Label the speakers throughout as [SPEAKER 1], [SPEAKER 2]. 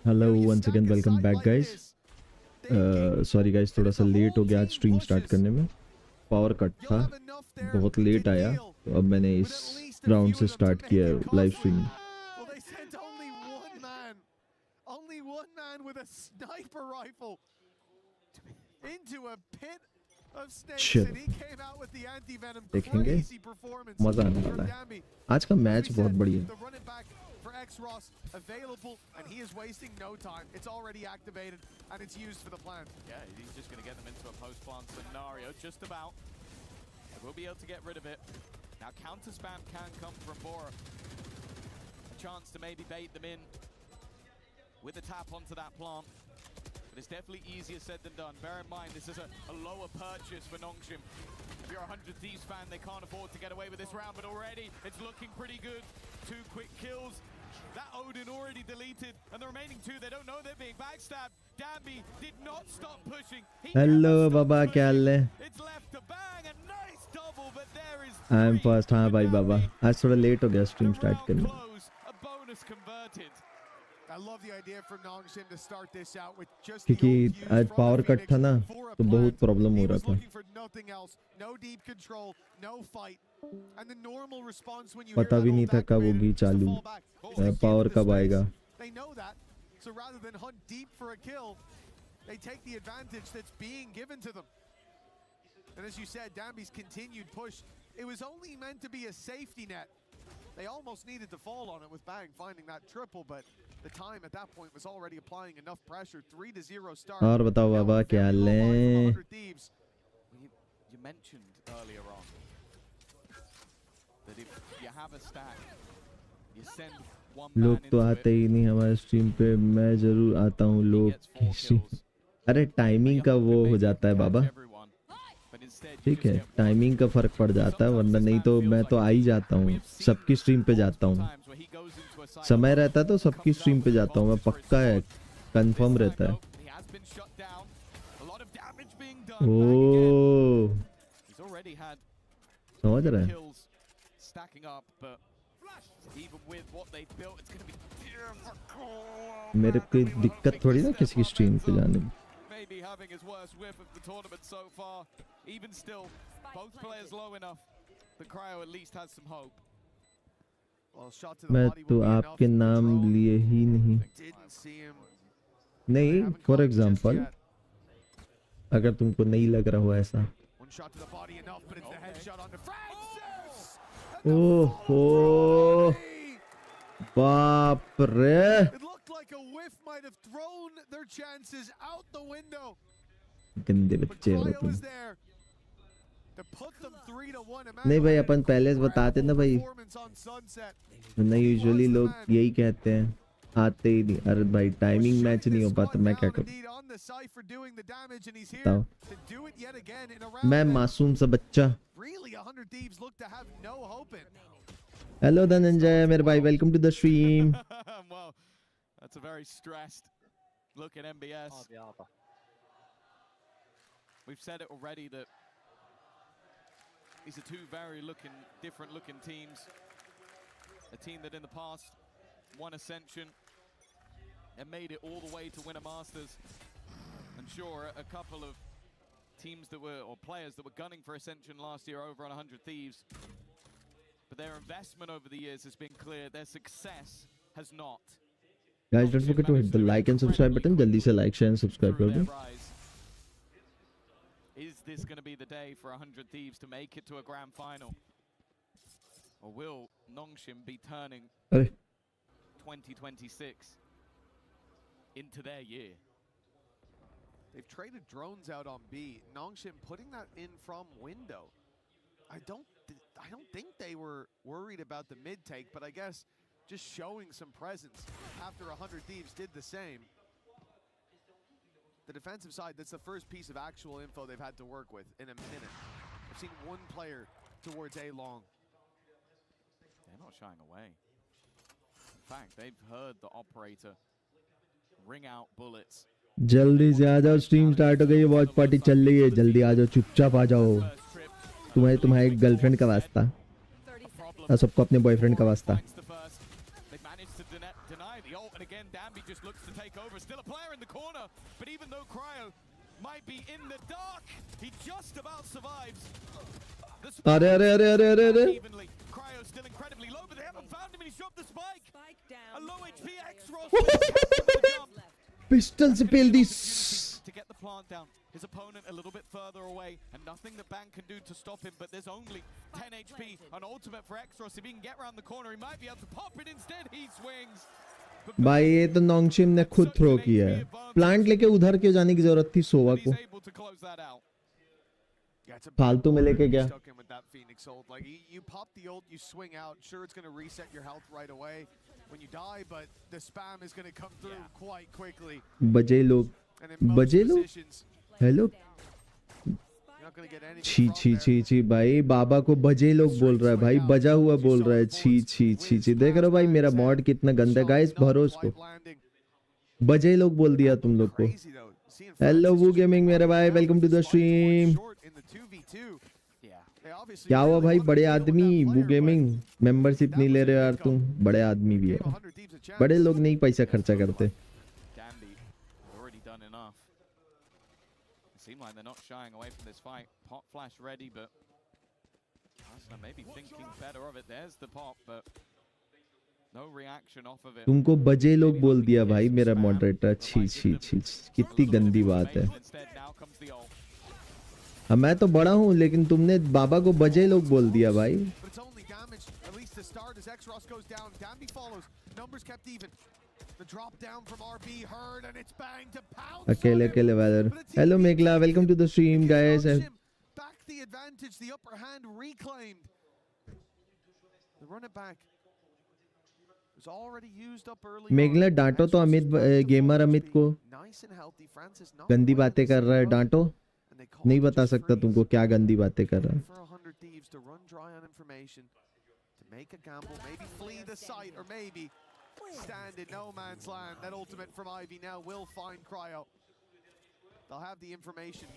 [SPEAKER 1] Hello once again welcome back guys. Sorry guys थोड़ा सा late हो गया आज स्ट्रीम स्टार्ट करने में. पावर कट था, बहुत लेट आया, तो अब मैंने इस राउंड से स्टार्ट किया लाइव स्ट्रीम. देखेंगे, मजा आने वाला है. आज का मैच बहुत बढ़िया है.
[SPEAKER 2] For XROS available and he is wasting no time. It's already activated and it's used for the plant.
[SPEAKER 3] Yeah, he's just going to get them into a post-plant scenario, just about. We'll be able to get rid of it. Now counter spam can come from Bora. A chance to maybe bait them in with a tap onto that plant. But it's definitely easier said than done. Bear in mind, this is a lower purchase for Nongshim. If you're a 100 Thieves fan, they can't afford to get away with this round, but already it's looking pretty good. 2 quick kills. That Odin already deleted, and the remaining 2, they don't know they're being backstabbed. Danby did not stop pushing.
[SPEAKER 1] Hello, Baba, क्या हाल है?
[SPEAKER 3] It's left to bang, a nice double, but there is.
[SPEAKER 1] I'm first, हाँ भाई बाबा. आज थोड़ा late हो गया stream start करने में.
[SPEAKER 3] A bonus converted.
[SPEAKER 2] I love the idea from Nongshim to start this out with just
[SPEAKER 1] क्योंकि आज पावर कट था ना, तो बहुत प्रॉब्लम हो रहा था. पता भी नहीं था कब होगी चालू, पावर कब आएगा.
[SPEAKER 2] So rather than hunt deep for a kill, they take the advantage that's being given to them. And as you said, Danby's continued push, it was only meant to be a safety net. They almost needed to fall on it with Bang finding that triple, but the time at that point was already applying enough pressure. 3-0 start.
[SPEAKER 1] और बताओ बाबा क्या हाल है?
[SPEAKER 3] You mentioned earlier on that if you have a stack, you send one man
[SPEAKER 1] लोग तो आते ही नहीं हमारे stream पे. मैं जरूर आता हूँ. लोग अरे टाइमिंग का वो हो जाता है बाबा. ठीक है, टाइमिंग का फर्क पड़ जाता है, वरना नहीं तो मैं तो आ ही जाता हूँ. सबकी स्ट्रीम पे जाता हूँ. समय रहता है तो सबकी स्ट्रीम पे जाता हूँ मैं. पक्का है, कंफर्म रहता है. ओह, समझ रहा है. मेरे कोई दिक्कत थोड़ी ना किसी की स्ट्रीम पे जाने में.
[SPEAKER 3] Maybe having his worst whiff of the tournament so far. Even still, both players low enough. The cryo at least has some hope.
[SPEAKER 1] मैं तो आपके नाम लिए ही नहीं. नहीं, फॉर एग्जांपल अगर तुमको नहीं लग रहा हो ऐसा. ओहो, बाप रे. गंदे बच्चे हो तुम. नहीं भाई, अपन पहले से बताते ना भाई. नहीं, यूजुअली लोग यही कहते हैं, आते ही नहीं. अरे भाई टाइमिंग मैच नहीं हो पाता, मैं क्या करूं बताओ. मैं मासूम सा बच्चा. हेलो धनंजय मेरे भाई, welcome to the stream.
[SPEAKER 3] That's a very stressed look at MBS. We've said it already that these are 2 very different looking teams. A team that in the past won Ascension and made it all the way to win a Masters. And sure, a couple of teams that were, or players that were gunning for Ascension last year over on 100 Thieves. But their investment over the years has been clear. Their success has not.
[SPEAKER 1] Guys, don't forget to hit the like and subscribe button. जल्दी से like, share and subscribe कर दो.
[SPEAKER 3] Is this going to be the day for 100 Thieves to make it to a grand final? Or will Nongshim be turning 2026 into their year?
[SPEAKER 2] They've traded drones out on B. Nongshim putting that in from window. I don't think they were worried about the mid take, but I guess just showing some presence after 100 Thieves did the same. The defensive side, that's the first piece of actual info they've had to work with in a minute. I've seen 1 player towards A long.
[SPEAKER 3] They're not shying away. In fact, they've heard the operator ring out bullets.
[SPEAKER 1] जल्दी से आ जाओ, stream start हो गई है, watch party चल रही है. जल्दी आ जाओ, चुपचाप आ जाओ. तुम्हारी गर्लफ्रेंड का वास्ता, सबको अपने बॉयफ्रेंड का वास्ता.
[SPEAKER 3] deny the ult, and again, Danby just looks to take over. Still a player in the corner, but even though Cryo might be in the dark, he just about survives. The spike evenly. Cryo still incredibly low, but they haven't found him, and he's dropped the spike. A low HP X-Ross.
[SPEAKER 1] Pistol से पेल दी.
[SPEAKER 3] To get the plant down. His opponent a little bit further away, and nothing the Bang can do to stop him, but there's only 10 HP, an ultimate for X-Ross. If he can get around the corner, he might be able to pop it. Instead, he swings.
[SPEAKER 1] भाई ये तो नोंगशिम ने खुद throw किया है. Plant लेके उधर क्यों जाने की जरूरत थी सोवा को? फालतू में लेके गया.
[SPEAKER 2] Like you pop the ult, you swing out. Sure, it's going to reset your health right away when you die, but the spam is going to come through quite quickly.
[SPEAKER 1] बजे लोग हेलो. छी छी छी छी भाई, बाबा को बजे लोग बोल रहा है भाई, बजा हुआ बोल रहा है. छी छी छी छी. देख रहे हो भाई मेरा मॉड कितना गंदा. गाइस भरो उसको. बजे लोग बोल दिया तुम लोग को. हेलो वो गेमिंग मेरे भाई, वेलकम टू द स्ट्रीम. क्या हुआ भाई बड़े आदमी? वो गेमिंग मेंबरशिप नहीं ले रहे यार तुम. बड़े आदमी भी है, बड़े लोग नहीं पैसा खर्चा करते.
[SPEAKER 3] Seem like they're not shying away from this fight. Pop flash ready, but Arsenal maybe thinking better of it. There's the pop, but no reaction off of it.
[SPEAKER 1] तुमको बजे लोग बोल दिया भाई मेरा मॉडरेटर. छी छी छी, कितनी गंदी बात है. हाँ मैं तो बड़ा हूँ, लेकिन तुमने बाबा को बजे लोग बोल दिया भाई. अकेले अकेले weather. Hello Meghla, welcome to the stream guys.
[SPEAKER 2] Back the advantage, the upper hand reclaimed. The run it back. Was already used up early.
[SPEAKER 1] मेघला डांटो तो अमित, गेमर अमित को. गंदी बातें कर रहा है, डांटो. नहीं बता सकता तुमको क्या गंदी बातें कर रहा है.
[SPEAKER 2] Stand in no man's land. That ultimate from Ivy now will find Cryo. They'll have the information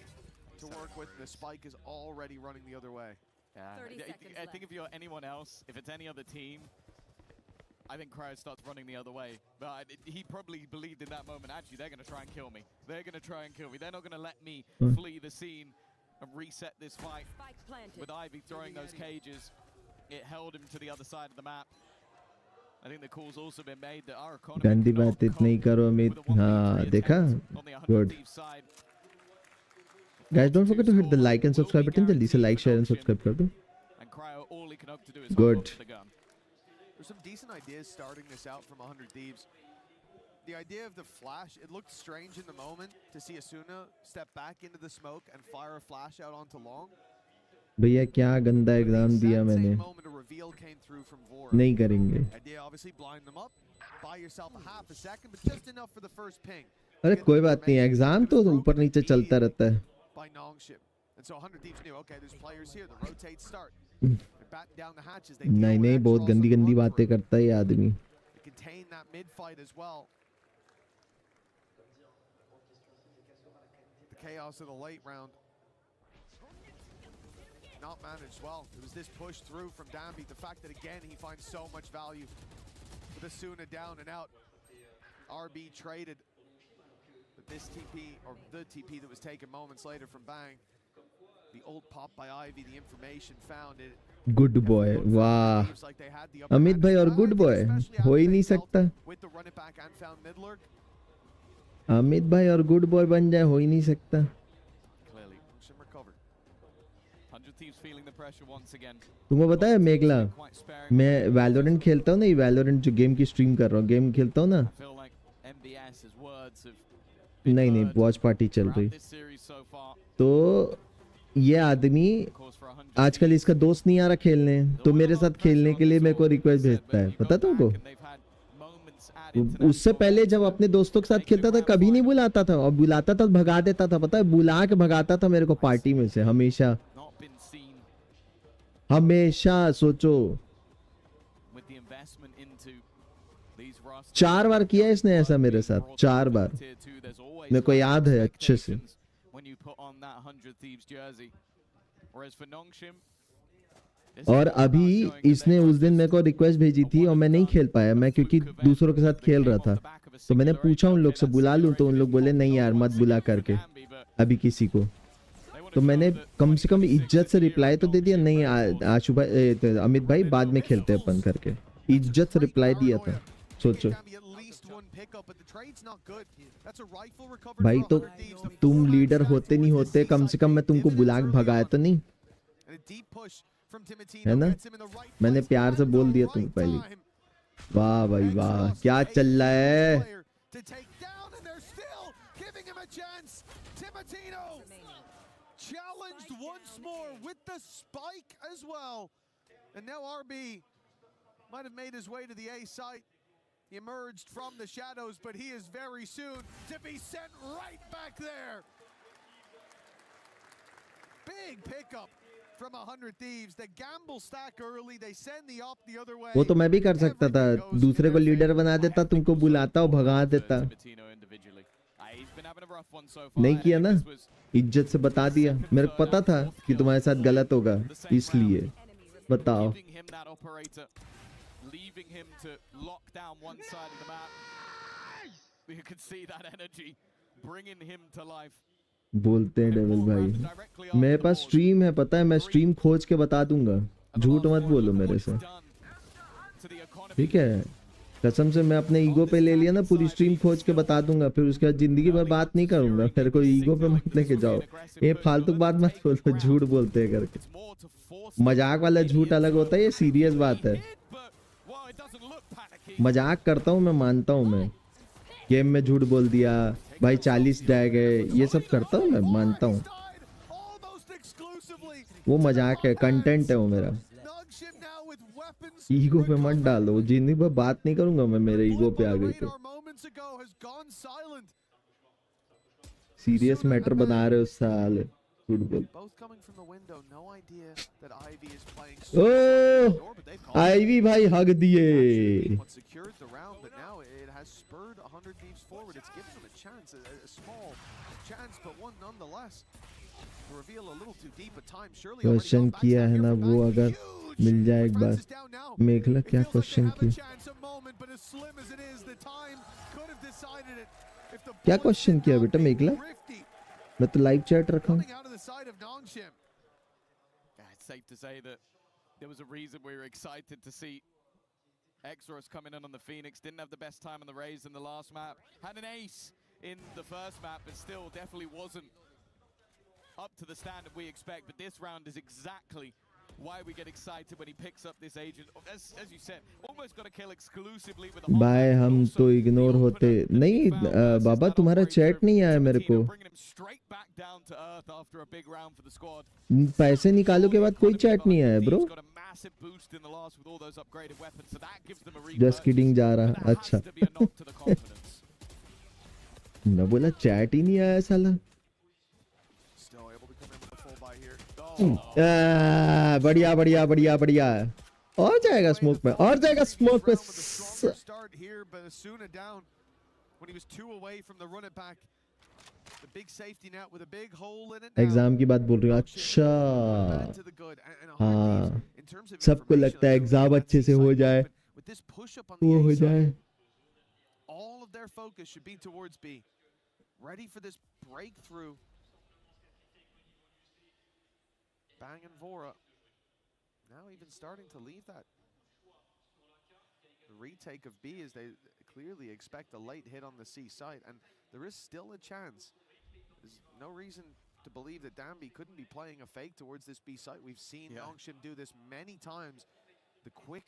[SPEAKER 2] to work with. The spike is already running the other way.
[SPEAKER 3] Yeah, I think if you're anyone else, if it's any other team, I think Cryo starts running the other way. But he probably believed in that moment, actually, they're going to try and kill me. They're going to try and kill me. They're not going to let me flee the scene and reset this fight. With Ivy throwing those cages, it held him to the other side of the map. I think the call's also been made that our economy
[SPEAKER 1] गंदी बात इतनी करो अमित. हाँ देखा. Good. Guys, don't forget to hit the like and subscribe button. जल्दी से like, share and subscribe कर दो. Good.
[SPEAKER 2] There's some decent ideas starting this out from 100 Thieves. The idea of the flash, it looked strange in the moment to see Asuna step back into the smoke and fire a flash out onto long.
[SPEAKER 1] भैया क्या गंदा exam दिया मैंने. नहीं करेंगे. अरे कोई बात नहीं, एग्जाम तो ऊपर नीचे चलता रहता है. नहीं नहीं, बहुत गंदी गंदी बातें करता है ये आदमी.
[SPEAKER 2] Not managed well. It was this push through from Danby. The fact that again he finds so much value with Asuna down and out. RB traded, but this TP, or the TP that was taken moments later from Bang, the old pop by Ivy, the information found it.
[SPEAKER 1] Good boy. वाह. अमित भाई और good boy हो ही नहीं सकता. अमित भाई और good boy बन जाए, हो ही नहीं सकता. तुमको पता है मेघला, मैं वैलोरेंट खेलता हूँ ना, ये वैलोरेंट जो गेम की स्ट्रीम कर रहा हूँ, गेम खेलता हूँ ना. नहीं नहीं, वॉच पार्टी चल रही. तो ये आदमी आजकल इसका दोस्त नहीं आ रहा खेलने, तो मेरे साथ खेलने के लिए मेरे को रिक्वेस्ट भेजता है. पता तुमको? उससे पहले जब अपने दोस्तों के साथ खेलता था कभी नहीं बुलाता था, और बुलाता था भगा देता था. पता है, बुला के भगाता था मेरे को पार्टी में से. हमेशा हमेशा. सोचो 4 बार किया इसने ऐसा मेरे साथ. 4 बार मेरे को याद है अच्छे से.
[SPEAKER 3] Whereas for Nongshim,
[SPEAKER 1] और अभी इसने उस दिन मेरे को रिक्वेस्ट भेजी थी और मैं नहीं खेल पाया, मैं क्योंकि दूसरों के साथ खेल रहा था, तो मैंने पूछा उन लोग से बुला लूं, तो उन लोग बोले नहीं यार मत बुला करके अभी किसी को। तो मैंने कम से कम इज्जत से रिप्लाई तो दे दिया, नहीं आशु भाई तो अमित भाई बाद में खेलते अपन करके, इज्जत से रिप्लाई दिया था। सोचो भाई, तो तुम लीडर होते नहीं होते, कम से कम मैं तुमको बुला के भगाया तो नहीं, है ना? मैंने प्यार से बोल दिया तुम पहले। वाह भाई वाह, क्या चल रहा है?
[SPEAKER 2] Challenged once more with the spike as well. And now RB might have made his way to the A site. He emerged from the shadows, but he is very soon to be sent right back there. Big pickup from 100 Thieves. They gamble stack early. They send the op the other way.
[SPEAKER 1] वो तो मैं भी कर सकता था, दूसरे को leader बना देता, तुमको बुलाता और भगा देता। नहीं किया ना, इज्जत से बता दिया, मेरे को पता था कि तुम्हारे साथ गलत होगा, इसलिए बताओ। बोलते हैं डेविल भाई, मेरे पास स्ट्रीम है, पता है, मैं स्ट्रीम खोज के बता दूंगा, झूठ मत बोलो मेरे से, ठीक है? कसम से मैं अपने ईगो पे ले लिया ना, पूरी स्ट्रीम खोज के बता दूंगा, फिर उसके बाद जिंदगी भर बात नहीं करूंगा। मेरे को ईगो पे मत लेके जाओ, ये फालतू बात मत बोलो, झूठ बोलते हैं करके। मजाक वाला झूठ अलग होता है, ये सीरियस बात है। मजाक करता हूँ मैं, मानता हूँ मैं, गेम में झूठ बोल दिया भाई, 40 डैग है, ये सब करता हूँ मैं, मानता हूँ, वो मजाक है, कंटेंट है वो मेरा। ईगो पे मत डालो, जिंदगी भर बात नहीं करूंगा मैं, मेरे ईगो पे आ गई तो। सीरियस मैटर बना रहे हो साल, झूठ बोल। ओ आईवी भाई हग दिए। क्वेश्चन किया है ना वो, अगर मिल जाए एक बार। मेघला क्या क्वेश्चन किया? क्या क्वेश्चन किया बेटा मेघला? मैं तो लाइव चैट रखा हूँ।
[SPEAKER 3] Exros coming in on the Phoenix, didn't have the best time on the Rays in the last map, had an ace in the first map, but still definitely wasn't up to the standard we expect. But this round is exactly why we get excited when he picks up this agent. As you said, almost got a kill exclusively with the
[SPEAKER 1] bye, हम तो ignore होते नहीं बाबा, तुम्हारा chat नहीं आया मेरे को। पैसे निकालो के बाद कोई चैट नहीं आया ब्रो। जस्ट किडिंग जा रहा, अच्छा। मैं बोला चैट ही नहीं आया साला। बढ़िया बढ़िया बढ़िया बढ़िया, और जाएगा स्मोक में, और जाएगा स्मोक में। एग्जाम की बात बोल रही हूँ, अच्छा हाँ, सबको लगता है एग्जाम अच्छे से हो जाए, वो हो जाए।
[SPEAKER 2] All of their focus should be towards B, ready for this breakthrough. Bang and Vora now even starting to leave that the retake of B, as they clearly expect a late hit on the C site, and there is still a chance. There's no reason to believe that Danby couldn't be playing a fake towards this B site. We've seen Nongshim do this many times. The quick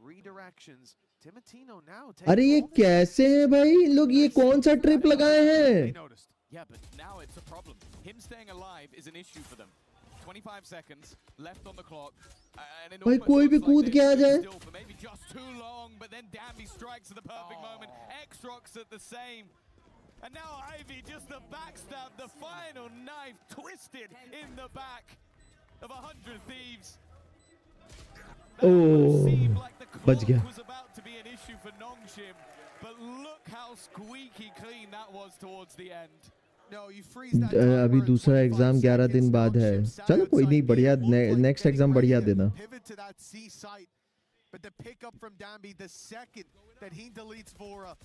[SPEAKER 2] redirections. Timotino now takes.
[SPEAKER 1] अरे ये कैसे है भाई, लोग ये कौन सा trip लगाए हैं?
[SPEAKER 3] Yeah, but now it's a problem. Him staying alive is an issue for them. 25 seconds left on the clock.
[SPEAKER 1] भाई कोई भी कूद के आ जाए।
[SPEAKER 3] Maybe just too long, but then Danby strikes at the perfect moment. X-Rocks at the same. And now Ivy just the backstab, the final knife twisted in the back of 100 Thieves.
[SPEAKER 1] Oh, बच गया।
[SPEAKER 3] Was about to be an issue for Nongshim, but look how squeaky clean that was towards the end.
[SPEAKER 2] No, you freeze that timer
[SPEAKER 1] अभी
[SPEAKER 2] at
[SPEAKER 1] दूसरा
[SPEAKER 2] 25
[SPEAKER 1] exam 11 दिन
[SPEAKER 2] seconds.
[SPEAKER 1] बाद है.
[SPEAKER 2] Nongshim sat
[SPEAKER 1] चलो कोई
[SPEAKER 2] outside
[SPEAKER 1] नहीं,
[SPEAKER 2] B.
[SPEAKER 1] बढ़िया.
[SPEAKER 2] It looked like
[SPEAKER 1] next
[SPEAKER 2] getting
[SPEAKER 1] exam
[SPEAKER 2] ready
[SPEAKER 1] बढ़िया
[SPEAKER 2] to
[SPEAKER 1] देना.
[SPEAKER 2] pivot to that C site. But the pickup from Danby the second that he deletes Vora.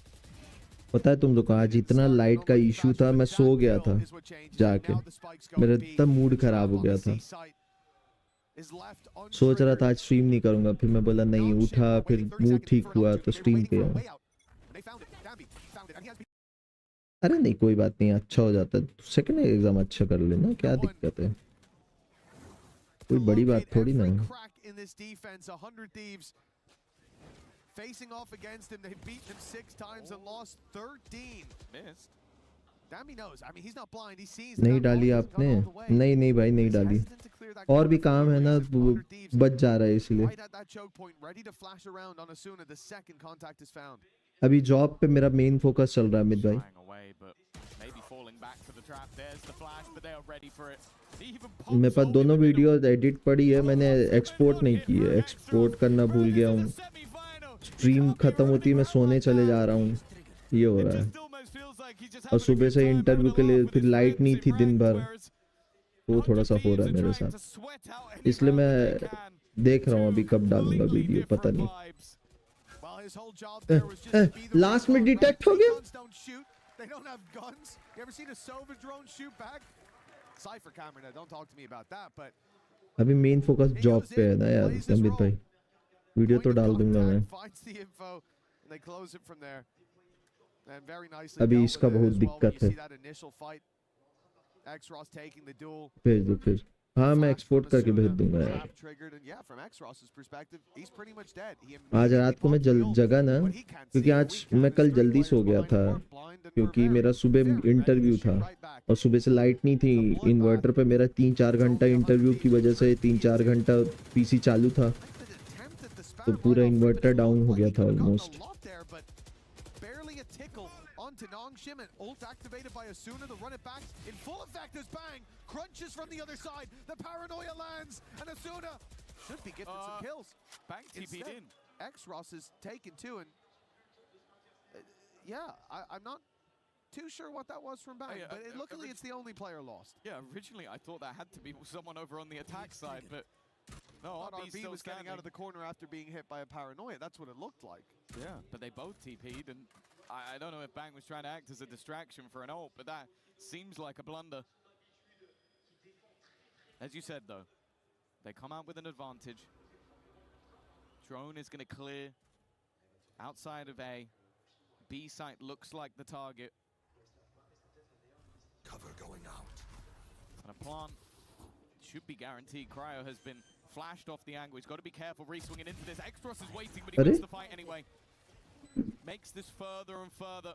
[SPEAKER 1] पता है तुम लोग को आज इतना लाइट का इशू था, मैं सो गया था जाके. मेरा इतना मूड खराब हो गया था. सोच रहा था आज स्ट्रीम नहीं करूंगा, फिर मैं बोला नहीं, उठा, फिर मूड ठीक हुआ तो स्ट्रीम पे आऊँ. अरे नहीं, कोई बात नहीं, अच्छा हो जाता है. सेकंड एग्जाम अच्छा कर लेना, क्या दिक्कत है, कोई बड़ी बात थोड़ी ना.
[SPEAKER 2] Facing off against him, they've beaten him 6 times and lost 13.
[SPEAKER 3] Missed.
[SPEAKER 2] Damby knows. I mean, he's not blind. He sees.
[SPEAKER 1] नहीं डाली आपने? नहीं नहीं भाई, नहीं डाली. और भी काम है ना, बच जा रहा है इसलिए.
[SPEAKER 2] Right at that choke point, ready to flash around on Asuna. The second contact is found.
[SPEAKER 1] अभी जॉब पे मेरा मेन फोकस चल रहा है मित भाई. मेरे पास दोनों वीडियो एडिट पड़ी है, मैंने एक्सपोर्ट नहीं की है. एक्सपोर्ट करना भूल गया हूँ. स्ट्रीम खत्म होती है, मैं सोने चले जा रहा हूँ, ये हो रहा है. और सुबह से इंटरव्यू के लिए फिर लाइट नहीं थी दिन भर, वो थोड़ा सा हो रहा है मेरे साथ. इसलिए मैं देख रहा हूँ अभी कब डालूंगा वीडियो, पता नहीं. लास्ट में डिटेक्ट हो गया.
[SPEAKER 2] They don't have guns. You ever seen a Sova drone shoot back? Cypher camera now, don't talk to me about that, but
[SPEAKER 1] अभी मेन फोकस जॉब पे है ना यार अमित भाई. वीडियो तो डाल दूंगा मैं. अभी इसका बहुत दिक्कत है. भेज दो फिर. हाँ मैं एक्सपोर्ट करके भेज दूंगा यार. आज रात को मैं जगा ना, क्योंकि आज मैं कल जल्दी सो गया था, क्योंकि मेरा सुबह इंटरव्यू था और सुबह से लाइट नहीं थी. इन्वर्टर पे मेरा 3-4 घंटा इंटरव्यू की वजह से 3-4 घंटा पीसी चालू था, तो पूरा इन्वर्टर डाउन हो गया था almost.
[SPEAKER 2] To Nongshim and ult activated by Asuna to run it back in full effect as Bang crunches from the other side. The paranoia lands and Asuna should be getting some kills.
[SPEAKER 3] Bang TP'd in.
[SPEAKER 2] X-Ross is taken too, and I'm not too sure what that was from Bang, but luckily it's the only player lost.
[SPEAKER 3] Yeah, originally I thought that had to be someone over on the attack side, but no,
[SPEAKER 2] RB was getting out of the corner after being hit by a paranoia. That's what it looked like.
[SPEAKER 3] Yeah, but they both TP'd, and I don't know if Bang was trying to act as a distraction for an ult, but that seems like a blunder. As you said, though, they come out with an advantage. Drone is going to clear outside of A. B site looks like the target.
[SPEAKER 2] Cover going out.
[SPEAKER 3] And a plant should be guaranteed. Cryo has been flashed off the angle. He's got to be careful re-swinging into this. X-Ross is waiting, but he wins the fight anyway. Makes this further and further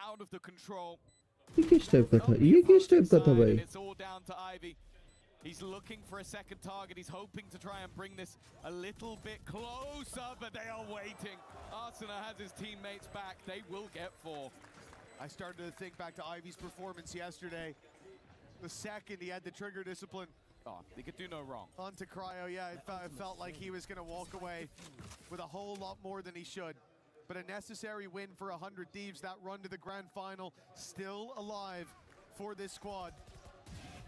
[SPEAKER 3] out of the control.
[SPEAKER 1] ये किस type का था? ये किस type का था भाई?
[SPEAKER 3] It's all down to Ivy. He's looking for a second target. He's hoping to try and bring this a little bit closer, but they are waiting. Arsena has his teammates back. They will get 4.
[SPEAKER 2] I started to think back to Ivy's performance yesterday. The second he had the trigger discipline.
[SPEAKER 3] Oh, he could do no wrong.
[SPEAKER 2] Onto Cryo, yeah, it felt like he was going to walk away with a whole lot more than he should. But a necessary win for 100 Thieves. That run to the grand final still alive for this squad.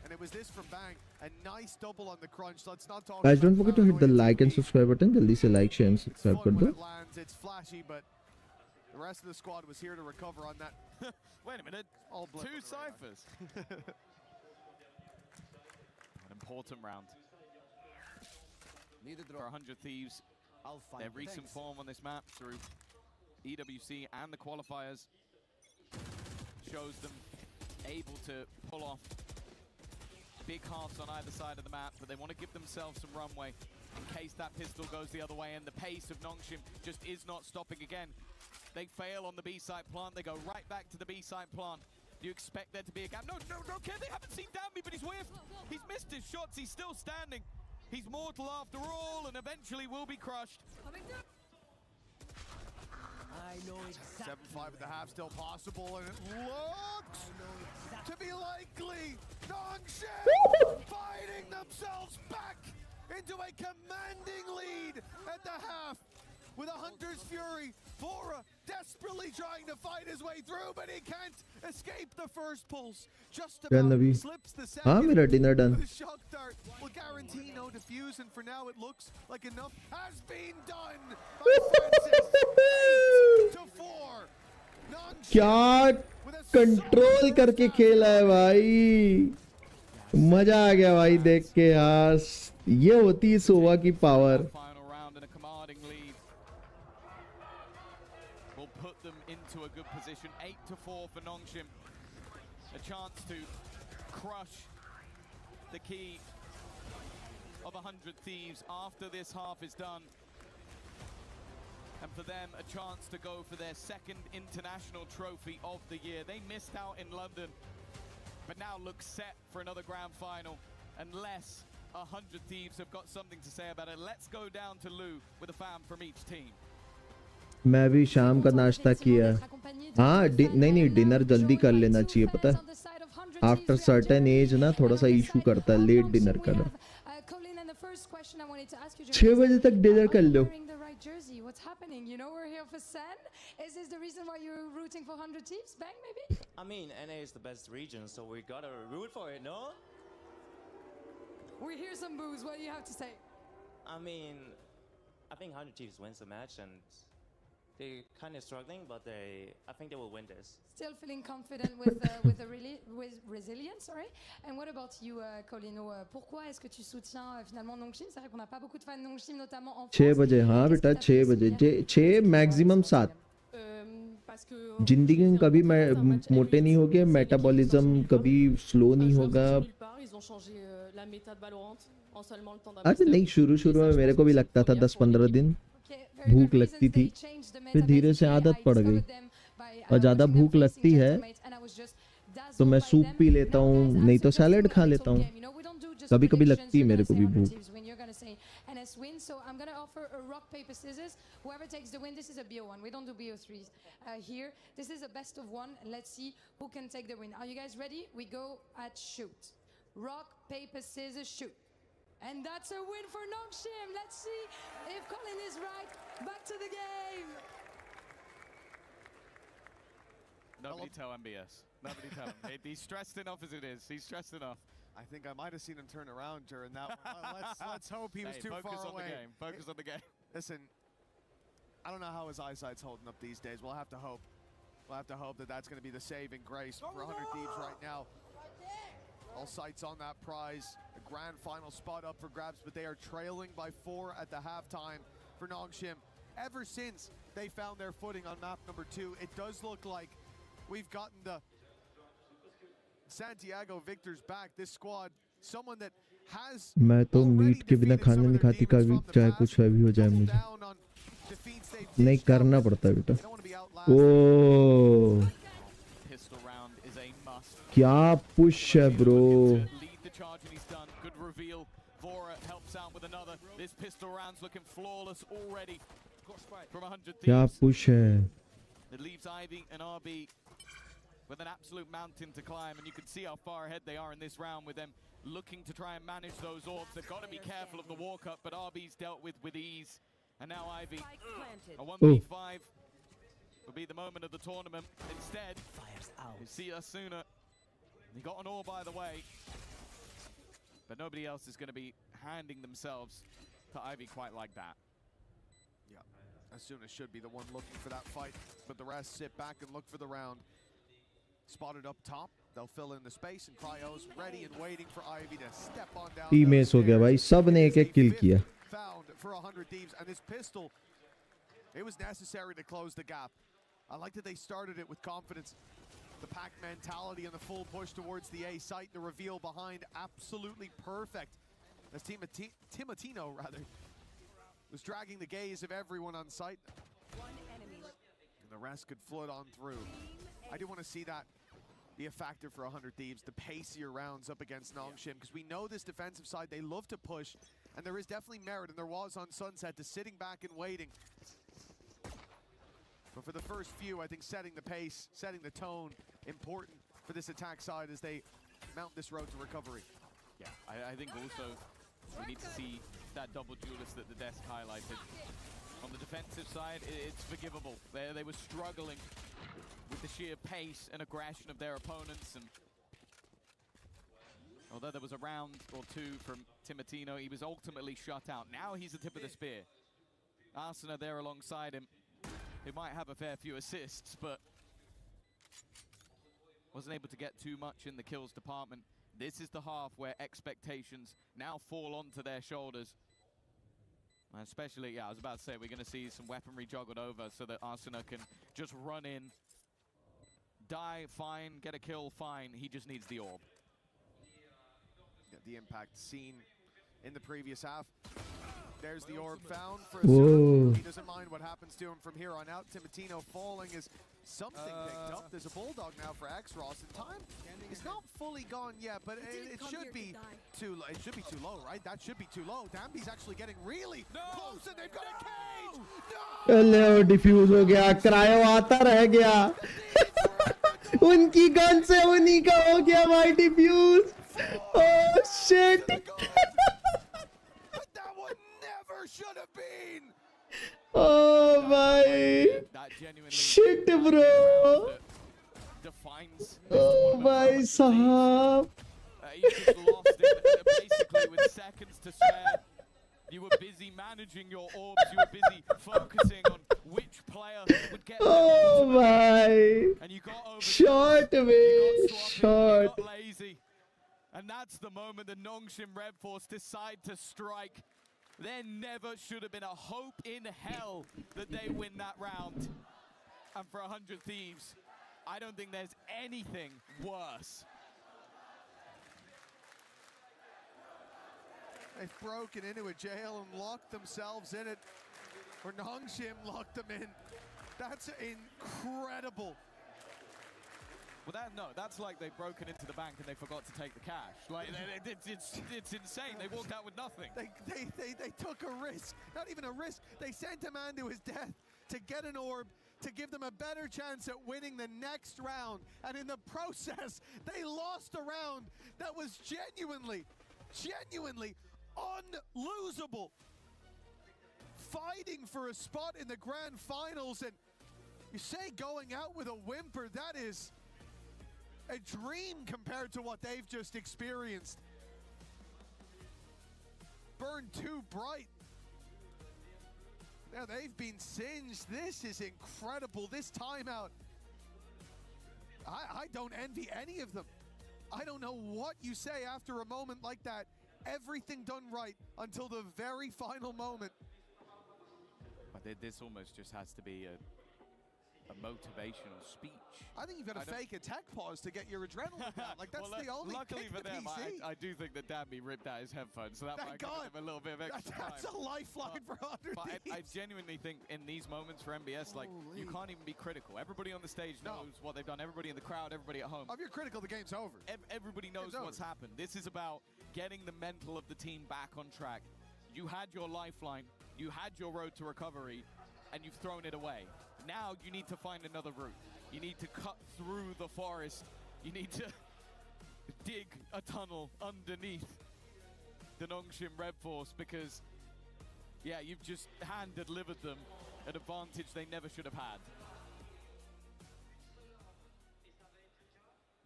[SPEAKER 2] And it was this from Bang. A nice double on the crunch. Let's not talk.
[SPEAKER 1] Guys, don't forget to hit the like and subscribe button. Jaldi se like, share and subscribe kar do.
[SPEAKER 2] It's flashy, but the rest of the squad was here to recover on that.
[SPEAKER 3] Wait a minute.
[SPEAKER 2] All
[SPEAKER 3] 2 ciphers. An important round. For 100 Thieves. Their recent form on this map through EWC and the qualifiers shows them able to pull off big halves on either side of the map, but they want to give themselves some runway in case that pistol goes the other way, and the pace of Nongshim just is not stopping again. They fail on the B-side plant, they go right back to the B-side plant. Do you expect there to be a gap? No, okay, they haven't seen Danby, but he's whiffed. He's missed his shots, he's still standing. He's mortal after all, and eventually will be crushed.
[SPEAKER 2] I know exactly. 7-5 at the half, still possible, and it looks to be likely. Nongshim fighting themselves back into a commanding lead at the half with a Hunter's Fury. Vora desperately really trying to fight his way through, but he can't escape the first pulse. Just
[SPEAKER 1] Done
[SPEAKER 2] about
[SPEAKER 1] अभी
[SPEAKER 2] slips the
[SPEAKER 1] हाँ
[SPEAKER 2] second.
[SPEAKER 1] मेरा dinner done
[SPEAKER 2] The shock dart will guarantee no defuse, and for now it looks like enough has been done by Francis. 8-4. Nongshim
[SPEAKER 1] क्या
[SPEAKER 2] with a
[SPEAKER 1] control
[SPEAKER 2] solid
[SPEAKER 1] करके
[SPEAKER 2] first
[SPEAKER 1] खेला है
[SPEAKER 2] half.
[SPEAKER 1] भाई मजा आ गया भाई देख के यार ये होती है सोवा की power
[SPEAKER 3] Final round and a commanding lead will put them into a good position. 8-4 for Nongshim. A chance to crush the key of 100 Thieves after this half is done. And for them, a chance to go for their second international trophy of the year. They missed out in London, but now look set for another grand final. Unless 100 Thieves have got something to say about it. Let's go down to Lou with a fan from each team.
[SPEAKER 1] मैं भी शाम का नाश्ता किया हाँ नहीं dinner जल्दी कर लेना चाहिए पता है आफ्टर सर्टेन एज ना थोड़ा सा इशू करता है लेट डिनर करना 6 बजे तक डिनर कर लो
[SPEAKER 4] jersey. What's happening? You know we're here for Sen. Is this the reason why you're rooting for 100 Thieves? Bang, maybe?
[SPEAKER 5] I mean, NA is the best region, so we gotta root for it, no?
[SPEAKER 4] We hear some boos. What do you have to say?
[SPEAKER 5] I mean, I think 100 Thieves wins the match, and they're kind of struggling, but I think they will win this.
[SPEAKER 4] Still feeling confident with resilience, sorry. And what about you, Colino? Pourquoi est-ce que tu soutiens finalement Nongshim? C'est vrai qu'on n'a pas beaucoup de fans de Nongshim, notamment en France.
[SPEAKER 1] 6 बजे हाँ बेटा 6 बजे 6 maximum 7 जिंदगी में कभी मैं मोटे नहीं हो गए मेटाबॉलिज्म कभी स्लो नहीं होगा अरे नहीं शुरू में मेरे को भी लगता था 10-15 दिन भूख लगती थी फिर धीरे से आदत पड़ गई और ज़्यादा भूख लगती है तो मैं सूप पी लेता हूँ नहीं तो सैलेड खा लेता हूँ कभी कभी लगती है मेरे को भी भूख
[SPEAKER 4] So I'm gonna offer a rock paper scissors. Whoever takes the win, this is a BO1. We don't do BO3s here. This is a best of one. Let's see who can take the win. Are you guys ready? We go at shoot. Rock paper scissors shoot. And that's a win for Nongshim. Let's see if Colin is right. Back to the game.
[SPEAKER 3] Nobody tell MBS. Nobody tell him. He's stressed enough as it is. He's stressed enough.
[SPEAKER 2] I think I might have seen him turn around during that one. Let's hope he was too far away.
[SPEAKER 3] Focus on the game.
[SPEAKER 2] Listen, I don't know how his eyesight's holding up these days. We'll have to hope. We'll have to hope that that's going to be the saving grace for 100 Thieves right now. All sights on that prize. A grand final spot up for grabs, but they are trailing by 4 at the halftime for Nongshim. Ever since they found their footing on map number 2, it does look like we've gotten the Santiago Victor's back. This squad, someone that has
[SPEAKER 1] मैं तो meet के बिना खाना नहीं खाती कभी चाहे कुछ भी हो जाए मुझे नहीं करना पड़ता बेटा ओ क्या पुश है ब्रो क्या पुश है
[SPEAKER 3] with an absolute mountain to climb, and you can see how far ahead they are in this round with them looking to try and manage those orbs. They've got to be careful of the walk up, but RB's dealt with ease. And now Ivy, a 1v5 will be the moment of the tournament. Instead, you see us sooner. They got an orb by the way, but nobody else is going to be handing themselves to Ivy quite like that.
[SPEAKER 2] Yeah, as soon as should be the one looking for that fight, but the rest sit back and look for the round. Spotted up top, they'll fill in the space, and Cryo's ready and waiting for Ivy to step on down.
[SPEAKER 1] Teammates हो गया भाई सब ने एक किल किया
[SPEAKER 2] Found for 100 Thieves, and this pistol, it was necessary to close the gap. I like that they started it with confidence. The pack mentality and the full push towards the A site, the reveal behind, absolutely perfect. As Timotino was dragging the gaze of everyone on site. And the rest could flood on through. I do want to see that be a factor for 100 Thieves, the pacier rounds up against Nongshim, because we know this defensive side, they love to push, and there is definitely merit, and there was on Sunset, to sitting back and waiting. But for the first few, I think setting the pace, setting the tone, important for this attack side as they mount this road to recovery.
[SPEAKER 3] Yeah, I think also we need to see that double duelist that the desk highlighted. On the defensive side, it's forgivable. They were struggling with the sheer pace and aggression of their opponents, and although there was a round or two from Timotino, he was ultimately shut out. Now he's the tip of the spear. Arsenal there alongside him, who might have a fair few assists, but wasn't able to get too much in the kills department. This is the half where expectations now fall onto their shoulders. And especially, yeah, I was about to say, we're going to see some weaponry juggled over so that Arsenal can just run in, die, fine, get a kill, fine. He just needs the orb.
[SPEAKER 2] Yeah, the impact seen in the previous half. There's the orb found for
[SPEAKER 1] Whoa.
[SPEAKER 2] He doesn't mind what happens to him from here on out. Timotino falling is something picked up. There's a bulldog now for X-Ross, and time is not fully gone yet, but it should be too low. It should be too low, right? That should be too low. Damby's actually getting really close, and they've got a cage. No!
[SPEAKER 1] ले diffuse हो गया, cryo आता रह गया। उनकी gun से उन्हीं का हो गया भाई defuse. Oh shit.
[SPEAKER 2] But that one never should have been.
[SPEAKER 1] Oh भाई।
[SPEAKER 3] That genuinely
[SPEAKER 1] Shit bro।
[SPEAKER 3] defines
[SPEAKER 1] Oh भाई साहब।
[SPEAKER 3] you just lost it basically with seconds to spare. You were busy managing your orbs. You were busy focusing on which player would get
[SPEAKER 1] Oh भाई।
[SPEAKER 3] and you got over
[SPEAKER 1] Short
[SPEAKER 3] you
[SPEAKER 1] में,
[SPEAKER 3] got sloppy,
[SPEAKER 1] short।
[SPEAKER 3] you got lazy. And that's the moment the Nongshim RedForce decide to strike. There never should have been a hope in hell that they win that round. And for 100 Thieves, I don't think there's anything worse.
[SPEAKER 2] They've broken into a jail and locked themselves in it. Or Nongshim locked them in. That's incredible.
[SPEAKER 3] Well, that's like they've broken into the bank and they forgot to take the cash. Like, it's insane. They walked out with nothing.
[SPEAKER 2] They took a risk. Not even a risk. They sent a man to his death to get an orb, to give them a better chance at winning the next round. And in the process, they lost a round that was genuinely unlosable. Fighting for a spot in the grand finals, and you say going out with a whimper, that is a dream compared to what they've just experienced. Burned too bright. Now they've been singed. This is incredible. This timeout. I don't envy any of them. I don't know what you say after a moment like that. Everything done right until the very final moment.
[SPEAKER 3] But this almost just has to be a motivational speech.
[SPEAKER 2] I think you've got to fake a tech pause to get your adrenaline down. Like, that's
[SPEAKER 3] well,
[SPEAKER 2] the only
[SPEAKER 3] luckily
[SPEAKER 2] kick
[SPEAKER 3] for
[SPEAKER 2] the
[SPEAKER 3] them,
[SPEAKER 2] PC.
[SPEAKER 3] I do think that Danby ripped out his headphones, so that
[SPEAKER 2] Thank
[SPEAKER 3] might give
[SPEAKER 2] God.
[SPEAKER 3] them a little bit of extra
[SPEAKER 2] That's
[SPEAKER 3] time.
[SPEAKER 2] a lifeline for 100
[SPEAKER 3] But I
[SPEAKER 2] Thieves.
[SPEAKER 3] genuinely think in these moments for MBS, like, you can't even be critical. Everybody on the stage knows what they've done. Everybody in the crowd, everybody at home.
[SPEAKER 2] If you're critical, the game's over.
[SPEAKER 3] Everybody knows what's happened. This is about getting the mental of the team back on track. You had your lifeline, you had your road to recovery, and you've thrown it away. Now you need to find another route. You need to cut through the forest. You need to dig a tunnel underneath the Nongshim RedForce, because, yeah, you've just hand-delivered them an advantage they never should have had.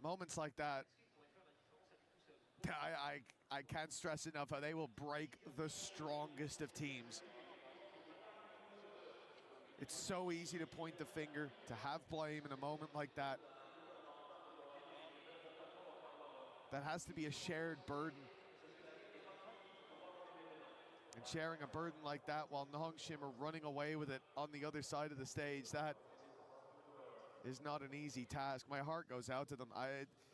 [SPEAKER 2] Moments like that, I can't stress enough how they will break the strongest of teams. It's so easy to point the finger, to have blame in a moment like that. That has to be a shared burden. And sharing a burden like that while Nongshim are running away with it on the other side of the stage, that is not an easy task. My heart goes out to them.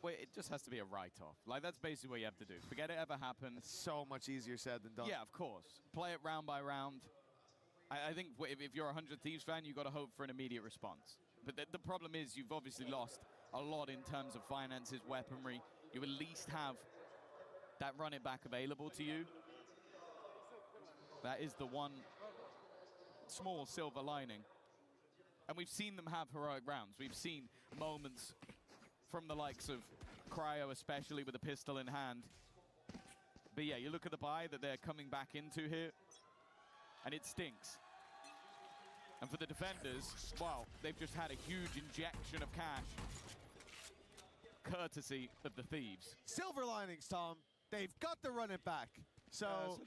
[SPEAKER 3] Wait, it just has to be a write-off. Like, that's basically what you have to do. Forget it ever happened.
[SPEAKER 2] It's so much easier said than done.
[SPEAKER 3] Yeah, of course. Play it round by round. I think if you're a 100 Thieves fan, you've got to hope for an immediate response. But the problem is you've obviously lost a lot in terms of finances, weaponry. You at least have that run it back available to you. That is the one small silver lining. And we've seen them have heroic rounds. We've seen moments from the likes of Cryo, especially with a pistol in hand. But yeah, you look at the buy that they're coming back into here, and it stinks. And for the defenders, well, they've just had a huge injection of cash, courtesy of the Thieves.
[SPEAKER 2] Silver linings, Tom. They've got the run it back. So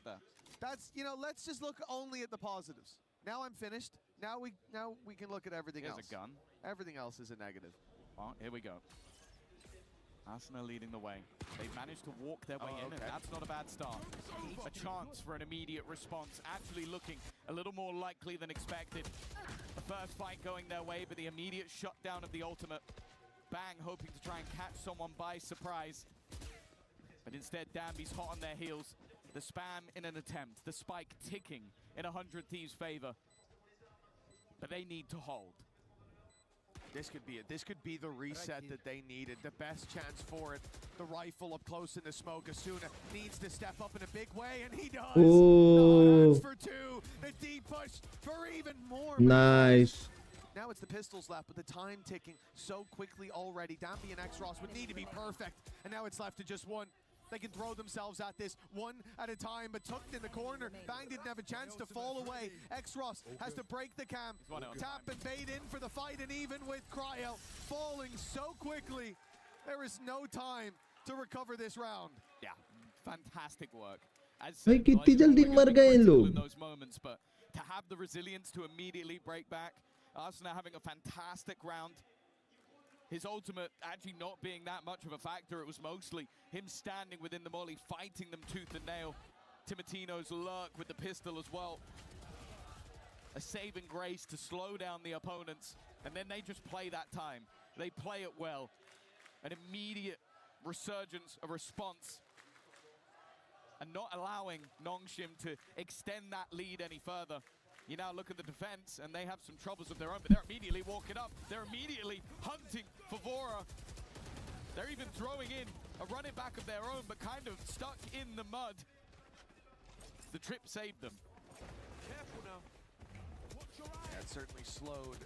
[SPEAKER 2] that's, you know, let's just look only at the positives. Now I'm finished. Now we can look at everything else.
[SPEAKER 3] Here's a gun.
[SPEAKER 2] Everything else is a negative.
[SPEAKER 3] Oh, here we go. Arsenal leading the way. They've managed to walk their way in, and that's not a bad start. A chance for an immediate response, actually looking a little more likely than expected. The first fight going their way, but the immediate shutdown of the ultimate. Bang, hoping to try and catch someone by surprise. But instead, Danby's hot on their heels. The spam in an attempt. The spike ticking in 100 Thieves' favor. But they need to hold.
[SPEAKER 2] This could be it. This could be the reset that they needed. The best chance for it. The rifle up close in the smoke. Asuna needs to step up in a big way, and he does.
[SPEAKER 1] Oh,
[SPEAKER 2] For two. The deep push for even more.
[SPEAKER 1] nice.
[SPEAKER 2] Now it's the pistols left, but the time ticking so quickly already. Danby and X-Ross would need to be perfect, and now it's left to just one. They can throw themselves at this one at a time, but tucked in the corner. Bang didn't have a chance to fall away. X-Ross has to break the cam, tap and bait in for the fight, and even with Cryo falling so quickly, there is no time to recover this round.
[SPEAKER 3] Yeah, fantastic work. As
[SPEAKER 1] भाई कितनी जल्दी मर गए इन लोग.
[SPEAKER 3] in those moments, but to have the resilience to immediately break back. Arsenal having a fantastic round. His ultimate actually not being that much of a factor. It was mostly him standing within the molly, fighting them tooth and nail. Timotino's lurk with the pistol as well. A saving grace to slow down the opponents. And then they just play that time. They play it well. An immediate resurgence, a response. And not allowing Nongshim to extend that lead any further. You now look at the defense, and they have some troubles of their own, but they're immediately walking up. They're immediately hunting for Vora. They're even throwing in a running back of their own, but kind of stuck in the mud. The trip saved them.
[SPEAKER 2] Careful now. That certainly slowed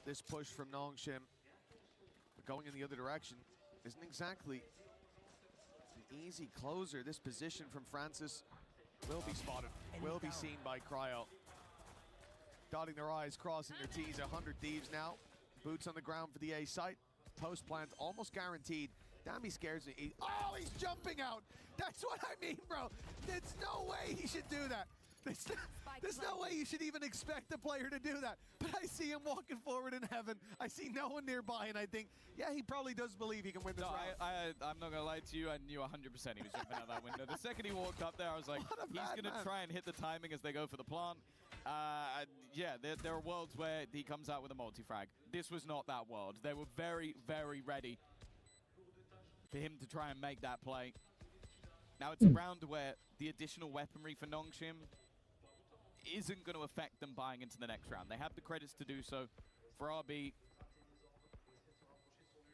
[SPEAKER 2] this push from Nongshim. But going in the other direction isn't exactly an easy closer. This position from Francis will be spotted, will be seen by Cryo. Dotting their I's, crossing their T's. 100 Thieves now. Boots on the ground for the A site. Post plant almost guaranteed. Danby scares me. Oh, he's jumping out. That's what I mean, bro. There's no way he should do that. There's no way you should even expect a player to do that. But I see him walking forward in heaven. I see no one nearby, and I think, yeah, he probably does believe he can win this round.
[SPEAKER 3] I'm not going to lie to you. I knew 100% he was jumping out that window. The second he walked up there, I was like, he's going to try and hit the timing as they go for the plant. Yeah, there are worlds where he comes out with a multi-frag. This was not that world. They were very, very ready for him to try and make that play. Now it's a round where the additional weaponry for Nongshim isn't going to affect them buying into the next round. They have the credits to do so. For RB,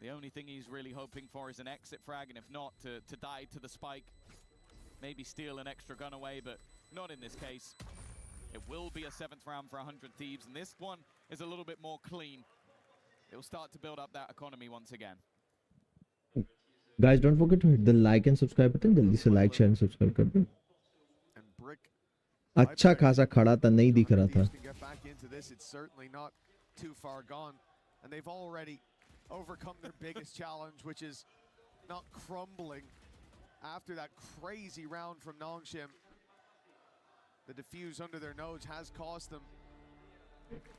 [SPEAKER 3] the only thing he's really hoping for is an exit frag, and if not, to die to the spike. Maybe steal an extra gun away, but not in this case. It will be a 7th round for 100 Thieves, and this one is a little bit more clean. It will start to build up that economy once again.
[SPEAKER 1] Guys, don't forget to hit the like and subscribe button. जल्दी से like, share and subscribe कर दो. अच्छा खासा खड़ा था, नहीं दिख रहा था.
[SPEAKER 2] Get back into this. It's certainly not too far gone, and they've already overcome their biggest challenge, which is not crumbling after that crazy round from Nongshim. The defuse under their nose has cost them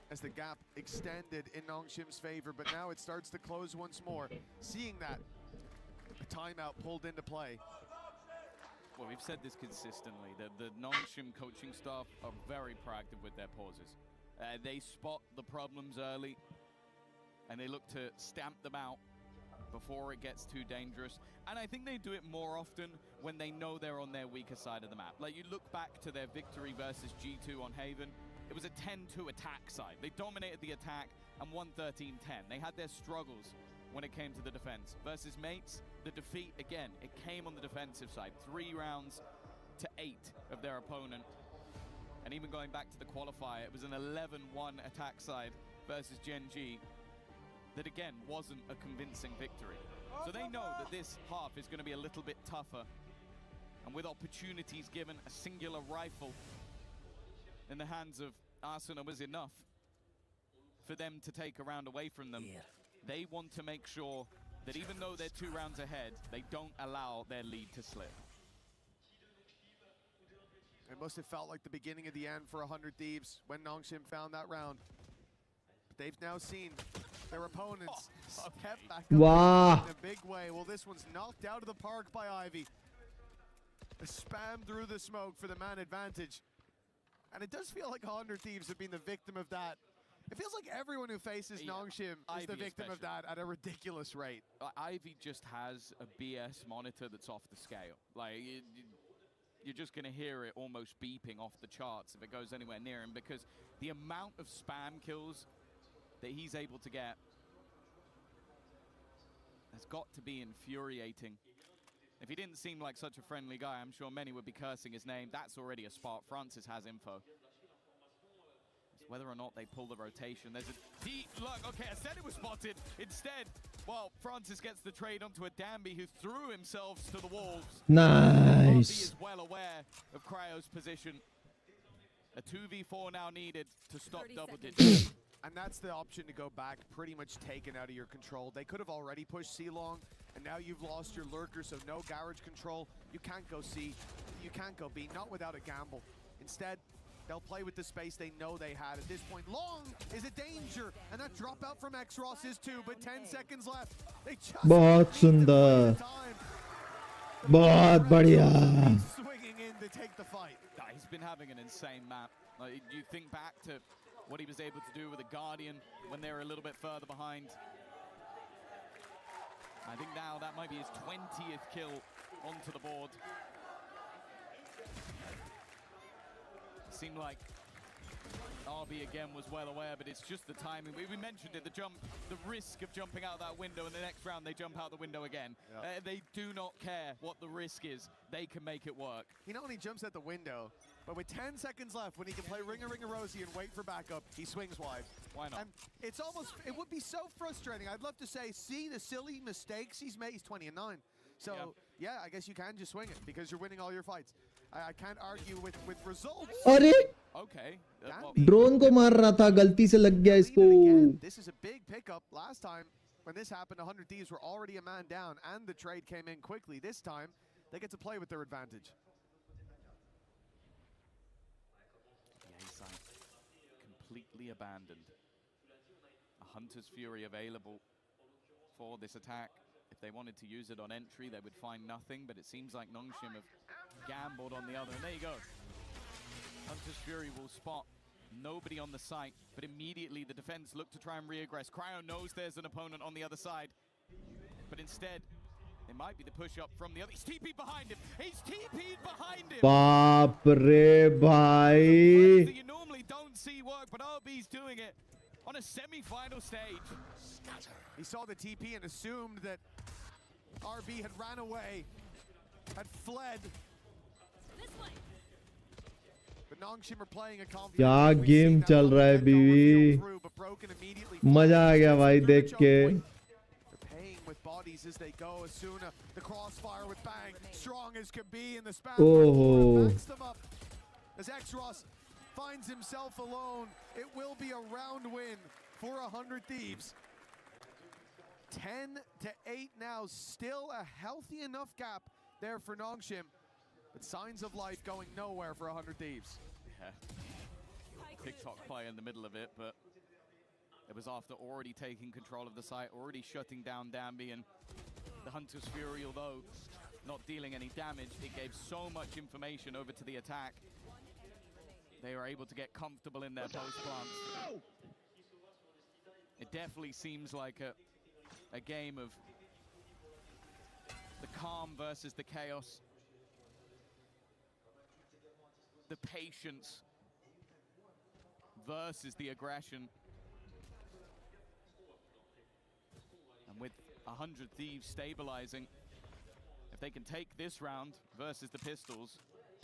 [SPEAKER 2] as the gap extended in Nongshim's favor, but now it starts to close once more. Seeing that, a timeout pulled into play.
[SPEAKER 3] Well, we've said this consistently, that the Nongshim coaching staff are very proactive with their pauses. They spot the problems early, and they look to stamp them out before it gets too dangerous. And I think they do it more often when they know they're on their weaker side of the map. Like, you look back to their victory versus G2 on Haven, it was a 10-2 attack side. They dominated the attack and won 13-10. They had their struggles when it came to the defense. Versus Mates, the defeat, again, it came on the defensive side. 3 rounds to 8 of their opponent. And even going back to the qualifier, it was an 11-1 attack side versus Gen G that, again, wasn't a convincing victory. So they know that this half is going to be a little bit tougher. And with opportunities given, a singular rifle in the hands of Arsenal was enough. for them to take a round away from them. They want to make sure that even though they're 2 rounds ahead, they don't allow their lead to slip.
[SPEAKER 2] It must have felt like the beginning of the end for 100 Thieves when Nongshim found that round. But they've now seen their opponents step back up
[SPEAKER 1] Wow.
[SPEAKER 2] in a big way. Well, this one's knocked out of the park by Ivy. A spam through the smoke for the man advantage. And it does feel like 100 Thieves have been the victim of that. It feels like everyone who faces Nongshim is the victim of that at a ridiculous rate.
[SPEAKER 3] Ivy just has a BS monitor that's off the scale. Like, you're just going to hear it almost beeping off the charts if it goes anywhere near him, because the amount of spam kills that he's able to get has got to be infuriating. If he didn't seem like such a friendly guy, I'm sure many would be cursing his name. That's already a spot. Francis has info. It's whether or not they pull the rotation. There's a deep look. Okay, I said it was spotted. Instead, well, Francis gets the trade onto a Danby who threw himself to the wolves.
[SPEAKER 1] Nice.
[SPEAKER 3] He is well aware of Cryo's position. A 2v4 now needed to stop double digits.
[SPEAKER 2] And that's the option to go back, pretty much taken out of your control. They could have already pushed C long, and now you've lost your lurker, so no garage control. You can't go C, you can't go B, not without a gamble. Instead, they'll play with the space they know they had at this point. Long is a danger, and that dropout from X-Ross is too, but 10 seconds left. They just
[SPEAKER 1] बहुत सुंदर, बहुत बढ़िया.
[SPEAKER 2] swinging in to take the fight.
[SPEAKER 3] He's been having an insane map. Like, you think back to what he was able to do with a Guardian when they were a little bit further behind. I think now that might be his 20th kill onto the board. Seemed like RB again was well aware, but it's just the timing. We mentioned it, the risk of jumping out that window, and the next round they jump out the window again.
[SPEAKER 2] Yep.
[SPEAKER 3] They do not care what the risk is. They can make it work.
[SPEAKER 2] He not only jumps at the window, but with 10 seconds left, when he can play Ringa Rosie and wait for backup, he swings wide.
[SPEAKER 3] Why not?
[SPEAKER 2] And it's almost, it would be so frustrating. I'd love to say, see the silly mistakes he's made. He's 20 and 9. So, yeah, I guess you can just swing it because you're winning all your fights. I can't argue with results.
[SPEAKER 1] अरे
[SPEAKER 3] Okay.
[SPEAKER 1] Drone को मार रहा था, गलती से लग गया इसको.
[SPEAKER 2] This is a big pickup. Last time when this happened, 100 Thieves were already a man down and the trade came in quickly. This time they get to play with their advantage.
[SPEAKER 3] Completely abandoned. A Hunter's Fury available for this attack. If they wanted to use it on entry, they would find nothing, but it seems like Nongshim have gambled on the other. And there you go. Hunter's Fury will spot nobody on the site, but immediately the defense look to try and re-aggress. Cryo knows there's an opponent on the other side, but instead, it might be the push-up from the other. He's TP'd behind him. He's TP'd behind him.
[SPEAKER 1] बाप रे भाई.
[SPEAKER 3] That you normally don't see work, but RB's doing it on a semi-final stage.
[SPEAKER 2] He saw the TP and assumed that RB had ran away, had fled. But Nongshim are playing a confident.
[SPEAKER 1] क्या game चल रहा है बीवी. मजा आ गया भाई देख के.
[SPEAKER 2] Paying with bodies as they go. Asuna, the crossfire with bang, strong as can be in the spam.
[SPEAKER 1] Oh.
[SPEAKER 2] Backs them up as X-Ross finds himself alone. It will be a round win for 100 Thieves. 10-8 now, still a healthy enough gap there for Nongshim, but signs of life going nowhere for 100 Thieves.
[SPEAKER 3] Yeah. TikTok play in the middle of it, but it was after already taking control of the site, already shutting down Danby, and the Hunter's Fury, although not dealing any damage, it gave so much information over to the attack. They were able to get comfortable in their post plants. It definitely seems like a game of the calm versus the chaos. The patience versus the aggression. And with 100 Thieves stabilizing, if they can take this round versus the Pistols,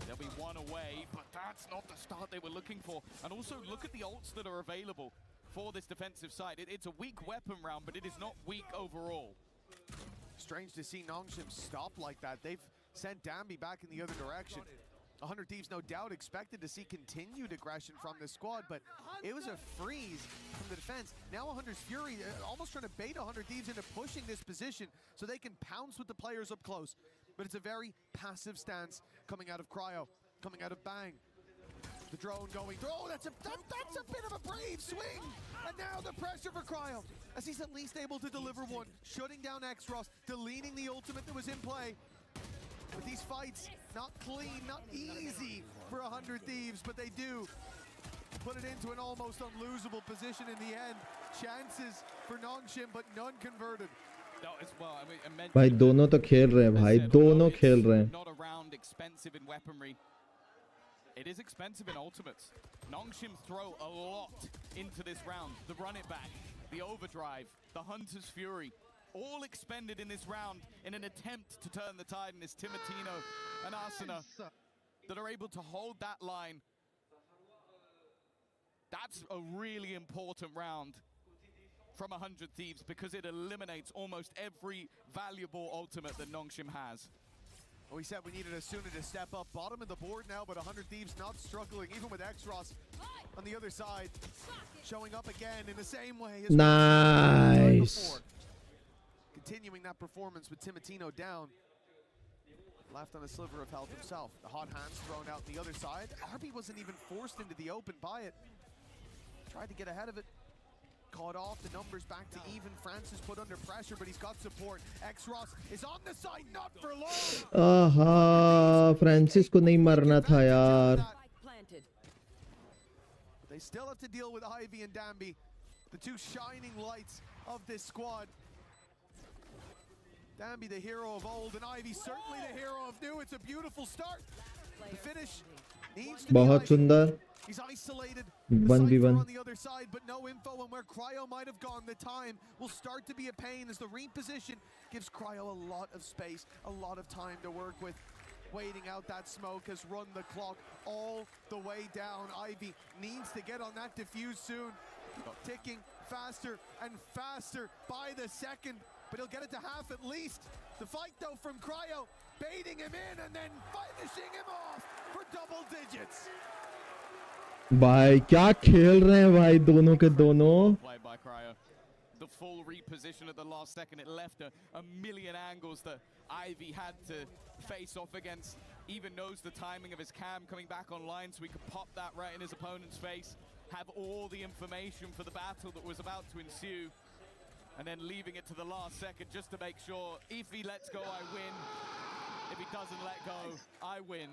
[SPEAKER 3] they'll be one away, but that's not the start they were looking for. And also look at the ults that are available for this defensive side. It's a weak weapon round, but it is not weak overall.
[SPEAKER 2] Strange to see Nongshim stop like that. They've sent Danby back in the other direction. 100 Thieves, no doubt, expected to see continued aggression from this squad, but it was a freeze from the defense. Now 100's Fury almost trying to bait 100 Thieves into pushing this position so they can pounce with the players up close. But it's a very passive stance coming out of Cryo, coming out of Bang. The drone going through. Oh, that's a bit of a brave swing. And now the pressure for Cryo, as he's at least able to deliver one, shutting down Xross, deleting the ultimate that was in play. But these fights, not clean, not easy for 100 Thieves, but they do put it into an almost unlosable position in the end. Chances for Nongshim, but none converted.
[SPEAKER 3] No, as well, I mean, I mentioned
[SPEAKER 1] भाई दोनों तो खेल रहे हैं भाई, दोनों खेल रहे हैं.
[SPEAKER 3] not a round expensive in weaponry. It is expensive in ultimates. Nongshim throw a lot into this round. The run it back, the overdrive, the Hunter's Fury, all expended in this round in an attempt to turn the tide, and it's Timotino and Asuna that are able to hold that line. That's a really important round from 100 Thieves because it eliminates almost every valuable ultimate that Nongshim has.
[SPEAKER 2] Well, we said we needed Asuna to step up. Bottom of the board now, but 100 Thieves not struggling, even with Xross on the other side, showing up again in the same way as
[SPEAKER 1] Nice.
[SPEAKER 2] continuing that performance with Timotino down. Left on a sliver of health himself. The hot hands thrown out the other side. Arby wasn't even forced into the open by it. Tried to get ahead of it. Caught off, the numbers back to even. Francis put under pressure, but he's got support. Xross is on the side, not for long.
[SPEAKER 1] आहा, Francis को नहीं मरना था यार.
[SPEAKER 2] They still have to deal with Ivy and Danby, the two shining lights of this squad. Danby, the hero of old, and Ivy certainly the hero of new. It's a beautiful start. The finish needs to be
[SPEAKER 1] बहुत
[SPEAKER 2] Ivy.
[SPEAKER 1] सुंदर.
[SPEAKER 2] He's isolated.
[SPEAKER 1] 1v1
[SPEAKER 2] on the other side, but no info on where Cryo might have gone. The time will start to be a pain as the reposition gives Cryo a lot of space, a lot of time to work with. Waiting out that smoke has run the clock all the way down. Ivy needs to get on that defuse soon. Ticking faster and faster by the second, but he'll get it to half at least. The fight though from Cryo, baiting him in and then finishing him off for double digits.
[SPEAKER 1] भाई क्या खेल रहे हैं भाई दोनों के दोनों.
[SPEAKER 3] Play by Cryo. The full reposition at the last second, it left a million angles that Ivy had to face off against. Even knows the timing of his cam coming back online so he could pop that right in his opponent's face, have all the information for the battle that was about to ensue, and then leaving it to the last second just to make sure if he lets go, I win. If he doesn't let go, I win.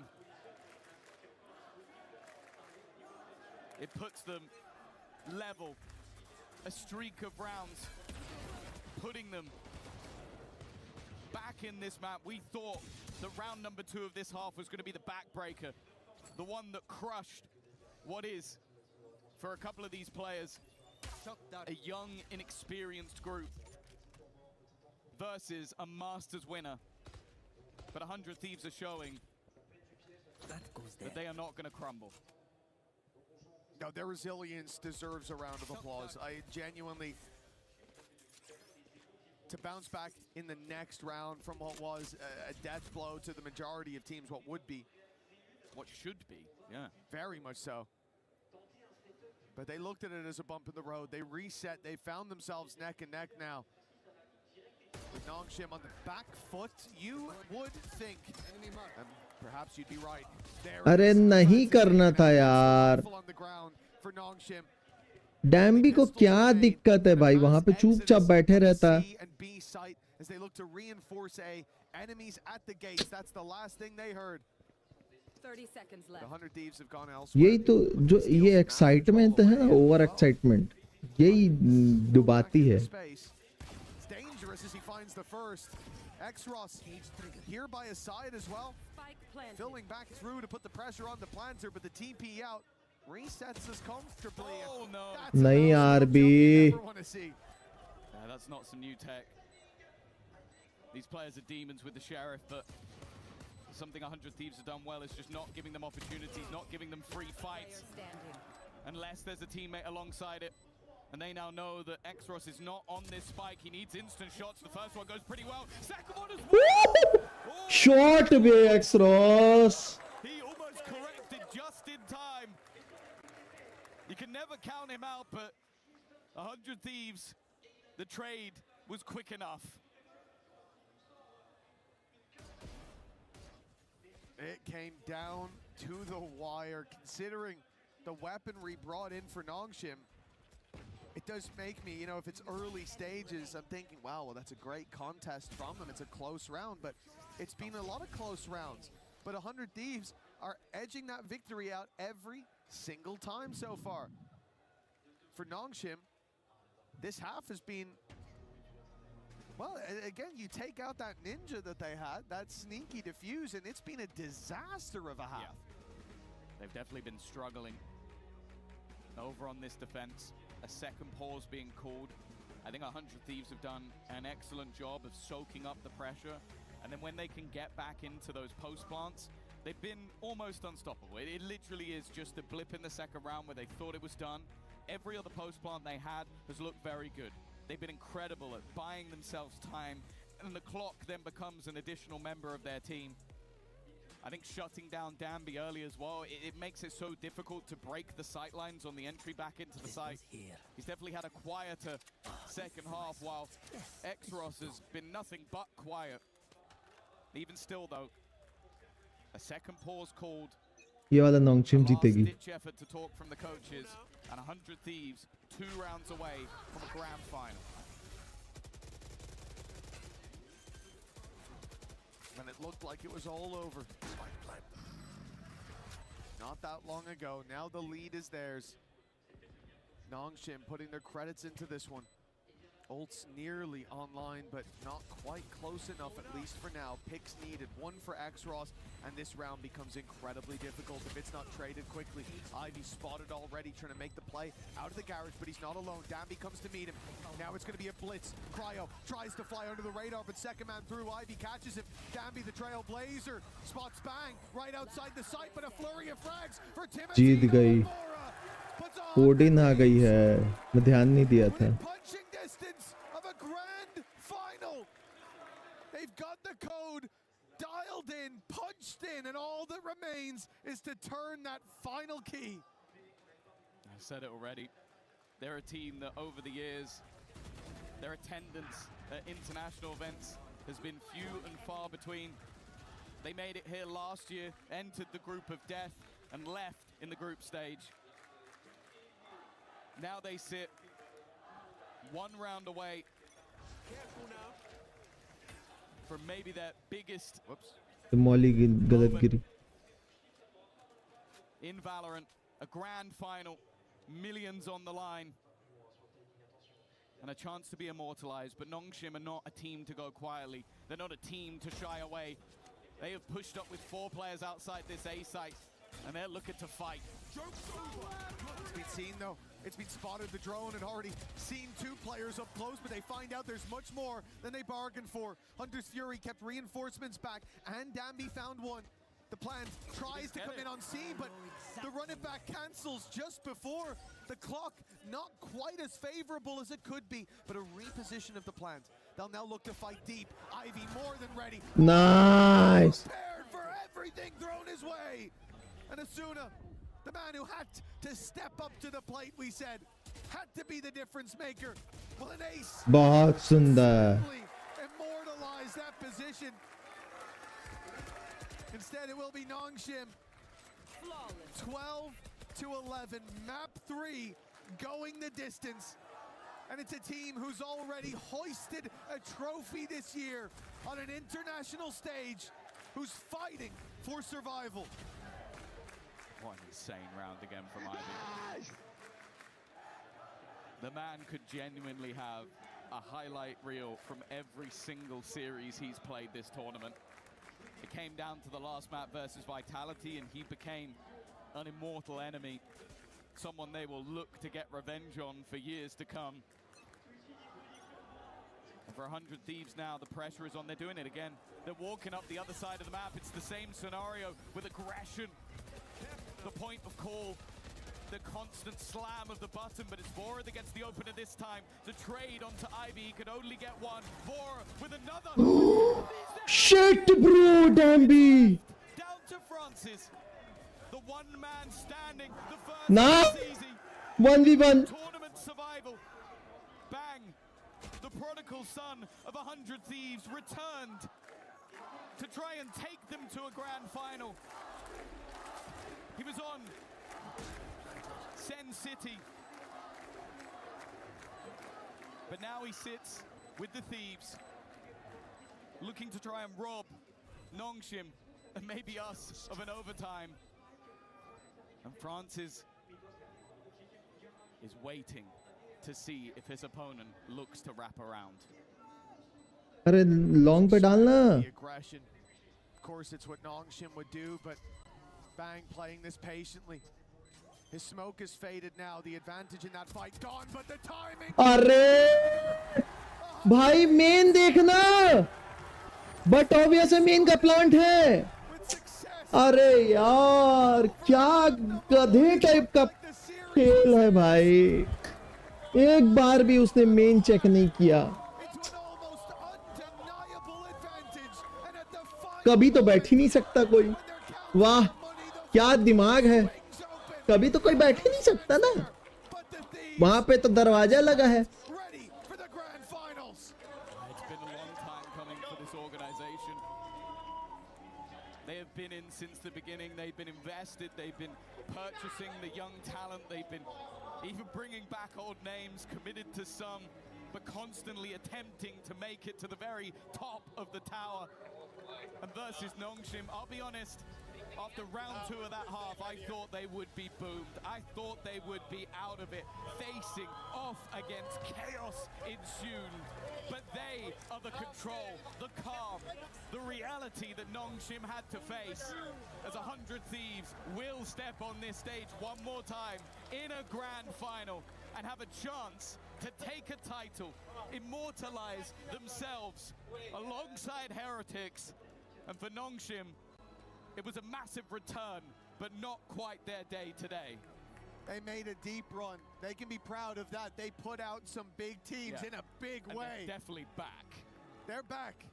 [SPEAKER 3] It puts them level, a streak of rounds, putting them back in this map. We thought that round number 2 of this half was going to be the backbreaker, the one that crushed what is, for a couple of these players, a young, inexperienced group versus a Masters winner. But 100 Thieves are showing that they are not going to crumble.
[SPEAKER 2] No, their resilience deserves a round of applause. I genuinely, to bounce back in the next round from what was a death blow to the majority of teams, what would be.
[SPEAKER 3] What should be, yeah.
[SPEAKER 2] Very much so. But they looked at it as a bump in the road. They reset, they found themselves neck and neck now. With Nongshim on the back foot, you would think, and perhaps you'd be right.
[SPEAKER 1] अरे नहीं करना था यार. डैम्बी को क्या दिक्कत है भाई, वहां पे चुपचाप बैठे रहता है.
[SPEAKER 2] As they look to reinforce A, enemies at the gates. That's the last thing they heard.
[SPEAKER 6] 30 seconds left.
[SPEAKER 2] The 100 Thieves have gone elsewhere.
[SPEAKER 1] यही तो जो ये एक्साइटमेंट है ना, ओवर एक्साइटमेंट, यही डुबाती है.
[SPEAKER 2] It's dangerous as he finds the first. Xross here by his side as well. Filling back through to put the pressure on the planter, but the TP out resets us comfortably.
[SPEAKER 3] Oh no.
[SPEAKER 1] नहीं RB.
[SPEAKER 3] That's not some new tech. These players are demons with the Sheriff, but something 100 Thieves have done well is just not giving them opportunities, not giving them free fights. Unless there's a teammate alongside it. And they now know that Xross is not on this spike. He needs instant shots. The first one goes pretty well. Second one as well.
[SPEAKER 1] Shot be Xross.
[SPEAKER 3] He almost can never count him out, but 100 Thieves, the trade was quick enough.
[SPEAKER 2] It came down to the wire, considering the weaponry brought in for Nongshim. It does make me, you know, if it's early stages, I'm thinking, wow, well, that's a great contest from them. It's a close round, but it's been a lot of close rounds. But 100 Thieves are edging that victory out every single time so far. For Nongshim, this half has been, well, again, you take out that ninja that they had, that sneaky defuse, and it's been a disaster of a half.
[SPEAKER 3] Yeah. They've definitely been struggling over on this defense. A second pause being called. I think 100 Thieves have done an excellent job of soaking up the pressure. And then when they can get back into those post plants, they've been almost unstoppable. It literally is just a blip in the second round where they thought it was done. Every other post plant they had has looked very good. They've been incredible at buying themselves time, and the clock then becomes an additional member of their team. I think shutting down Danby early as well, it makes it so difficult to break the sight lines on the entry back into the site. He's definitely had a quieter second half, while Xros has been nothing but quiet. Even still though, a second pause called.
[SPEAKER 1] ये वाला Nongshim जीतेगी.
[SPEAKER 3] Ditch effort to talk from the coaches, and 100 Thieves 2 rounds away from a grand final.
[SPEAKER 2] When it looked like it was all over. Not that long ago. Now the lead is theirs. Nongshim putting their credits into this one. Ult's nearly online, but not quite close enough, at least for now. Picks needed, 1 for Xros, and this round becomes incredibly difficult if it's not traded quickly. Ivy spotted already, trying to make the play out of the garage, but he's not alone. Danby comes to meet him. Now it's going to be a blitz. Cryo tries to fly under the radar, but second man through. Ivy catches him. Danby, the trailblazer, spots Bang right outside the site, but a flurry of frags for Timothy.
[SPEAKER 1] जीत गई. Coding आ गई है. मैं ध्यान नहीं दिया था.
[SPEAKER 2] Punching distance of a grand final. They've got the code dialed in, punched in, and all that remains is to turn that final key.
[SPEAKER 3] I said it already. They're a team that over the years, their attendance at international events has been few and far between. They made it here last year, entered the group of death, and left in the group stage. Now they sit 1 round away from maybe their biggest
[SPEAKER 1] मौली गलत गिरी.
[SPEAKER 3] in Valorant, a grand final, millions on the line, and a chance to be immortalized. But Nongshim are not a team to go quietly. They're not a team to shy away. They have pushed up with 4 players outside this A site, and they're looking to fight.
[SPEAKER 2] It's been seen though. It's been spotted. The drone had already seen 2 players up close, but they find out there's much more than they bargained for. Hunter's Fury kept reinforcements back, and Danby found one. The plant tries to come in on C, but the run it back cancels just before the clock. Not quite as favorable as it could be, but a reposition of the plant. They'll now look to fight deep. Ivy more than ready.
[SPEAKER 1] Nice.
[SPEAKER 2] Prepared for everything thrown his way. And Asuna, the man who had to step up to the plate, we said, had to be the difference maker. Well, an ace.
[SPEAKER 1] बहुत सुंदर.
[SPEAKER 2] Immortalize that position. Instead, it will be Nongshim. 12-11, map 3, going the distance. And it's a team who's already hoisted a trophy this year on an international stage, who's fighting for survival.
[SPEAKER 3] What an insane round again from Ivy. The man could genuinely have a highlight reel from every single series he's played this tournament. It came down to the last map versus Vitality, and he became an immortal enemy. Someone they will look to get revenge on for years to come. And for 100 Thieves now, the pressure is on. They're doing it again. They're walking up the other side of the map. It's the same scenario with aggression. The point of call, the constant slam of the button, but it's Bora that gets the opener this time. The trade onto Ivy, he could only get one. Bora with another.
[SPEAKER 1] Shit, bro, Danby.
[SPEAKER 3] Down to Francis. The one man standing. The first
[SPEAKER 1] Nah.
[SPEAKER 3] is easy.
[SPEAKER 1] 1v1.
[SPEAKER 3] Tournament survival. Bang. The prodigal son of 100 Thieves returned to try and take them to a grand final. He was on Sen City. But now he sits with the Thieves, looking to try and rob Nongshim and maybe us of an overtime. And Francis is waiting to see if his opponent looks to wrap around.
[SPEAKER 1] अरे long पे डालना.
[SPEAKER 2] The aggression. Of course, it's what Nongshim would do, but Bang playing this patiently. His smoke is faded now. The advantage in that fight gone, but the timing.
[SPEAKER 1] अरे भाई main देखना. But obvious है main का plant है.
[SPEAKER 2] With success.
[SPEAKER 1] अरे यार क्या गधे टाइप का
[SPEAKER 2] The series
[SPEAKER 1] खेल है भाई. एक बार भी उसने मेन चेक नहीं किया.
[SPEAKER 2] into an almost undeniable advantage. And at the final
[SPEAKER 1] कभी तो बैठ ही नहीं सकता कोई.
[SPEAKER 2] when they're counting
[SPEAKER 1] वाह
[SPEAKER 2] the money, the
[SPEAKER 1] क्या दिमाग है.
[SPEAKER 2] wings open.
[SPEAKER 1] कभी तो कोई बैठ ही नहीं सकता ना.
[SPEAKER 2] But the Thieves
[SPEAKER 1] वहां पे तो दरवाजा लगा है.
[SPEAKER 2] ready for the grand finals.
[SPEAKER 3] It's been a long time coming for this organization. They have been in since the beginning. They've been invested. They've been purchasing the young talent. They've been even bringing back old names, committed to some, but constantly attempting to make it to the very top of the tower. And versus Nongshim, I'll be honest, after round 2 of that half, I thought they would be boomed. I thought they would be out of it, facing off against chaos ensued. But they are the control, the calm, the reality that Nongshim had to face. As 100 Thieves will step on this stage one more time in a grand final and have a chance to take a title, immortalize themselves alongside Heretics. And for Nongshim, it was a massive return, but not quite their day today.
[SPEAKER 2] They made a deep run. They can be proud of that. They put out some big teams
[SPEAKER 3] Yeah.
[SPEAKER 2] in a big
[SPEAKER 3] And
[SPEAKER 2] way.
[SPEAKER 3] they're definitely back.
[SPEAKER 2] They're back.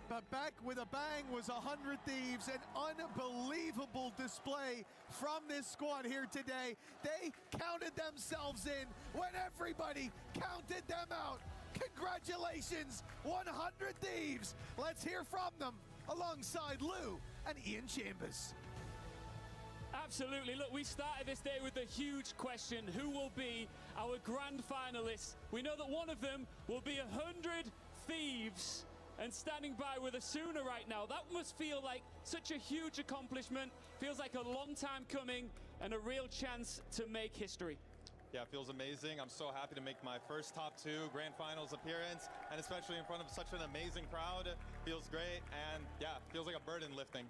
[SPEAKER 2] But back with a bang was 100 Thieves. An unbelievable display from this squad here today. They counted themselves in when everybody counted them out. Congratulations, 100 Thieves. Let's hear from them alongside Lou and Ian Chambers.
[SPEAKER 7] Absolutely. Look, we started this day with a huge question. Who will be our grand finalists? We know that one of them will be 100 Thieves. And standing by with Asuna right now, that must feel like such a huge accomplishment. Feels like a long time coming and a real chance to make history.
[SPEAKER 8] Yeah, it feels amazing. I'm so happy to make my first top 2 grand finals appearance, and especially in front of such an amazing crowd. Feels great, and yeah, feels like a burden lifting.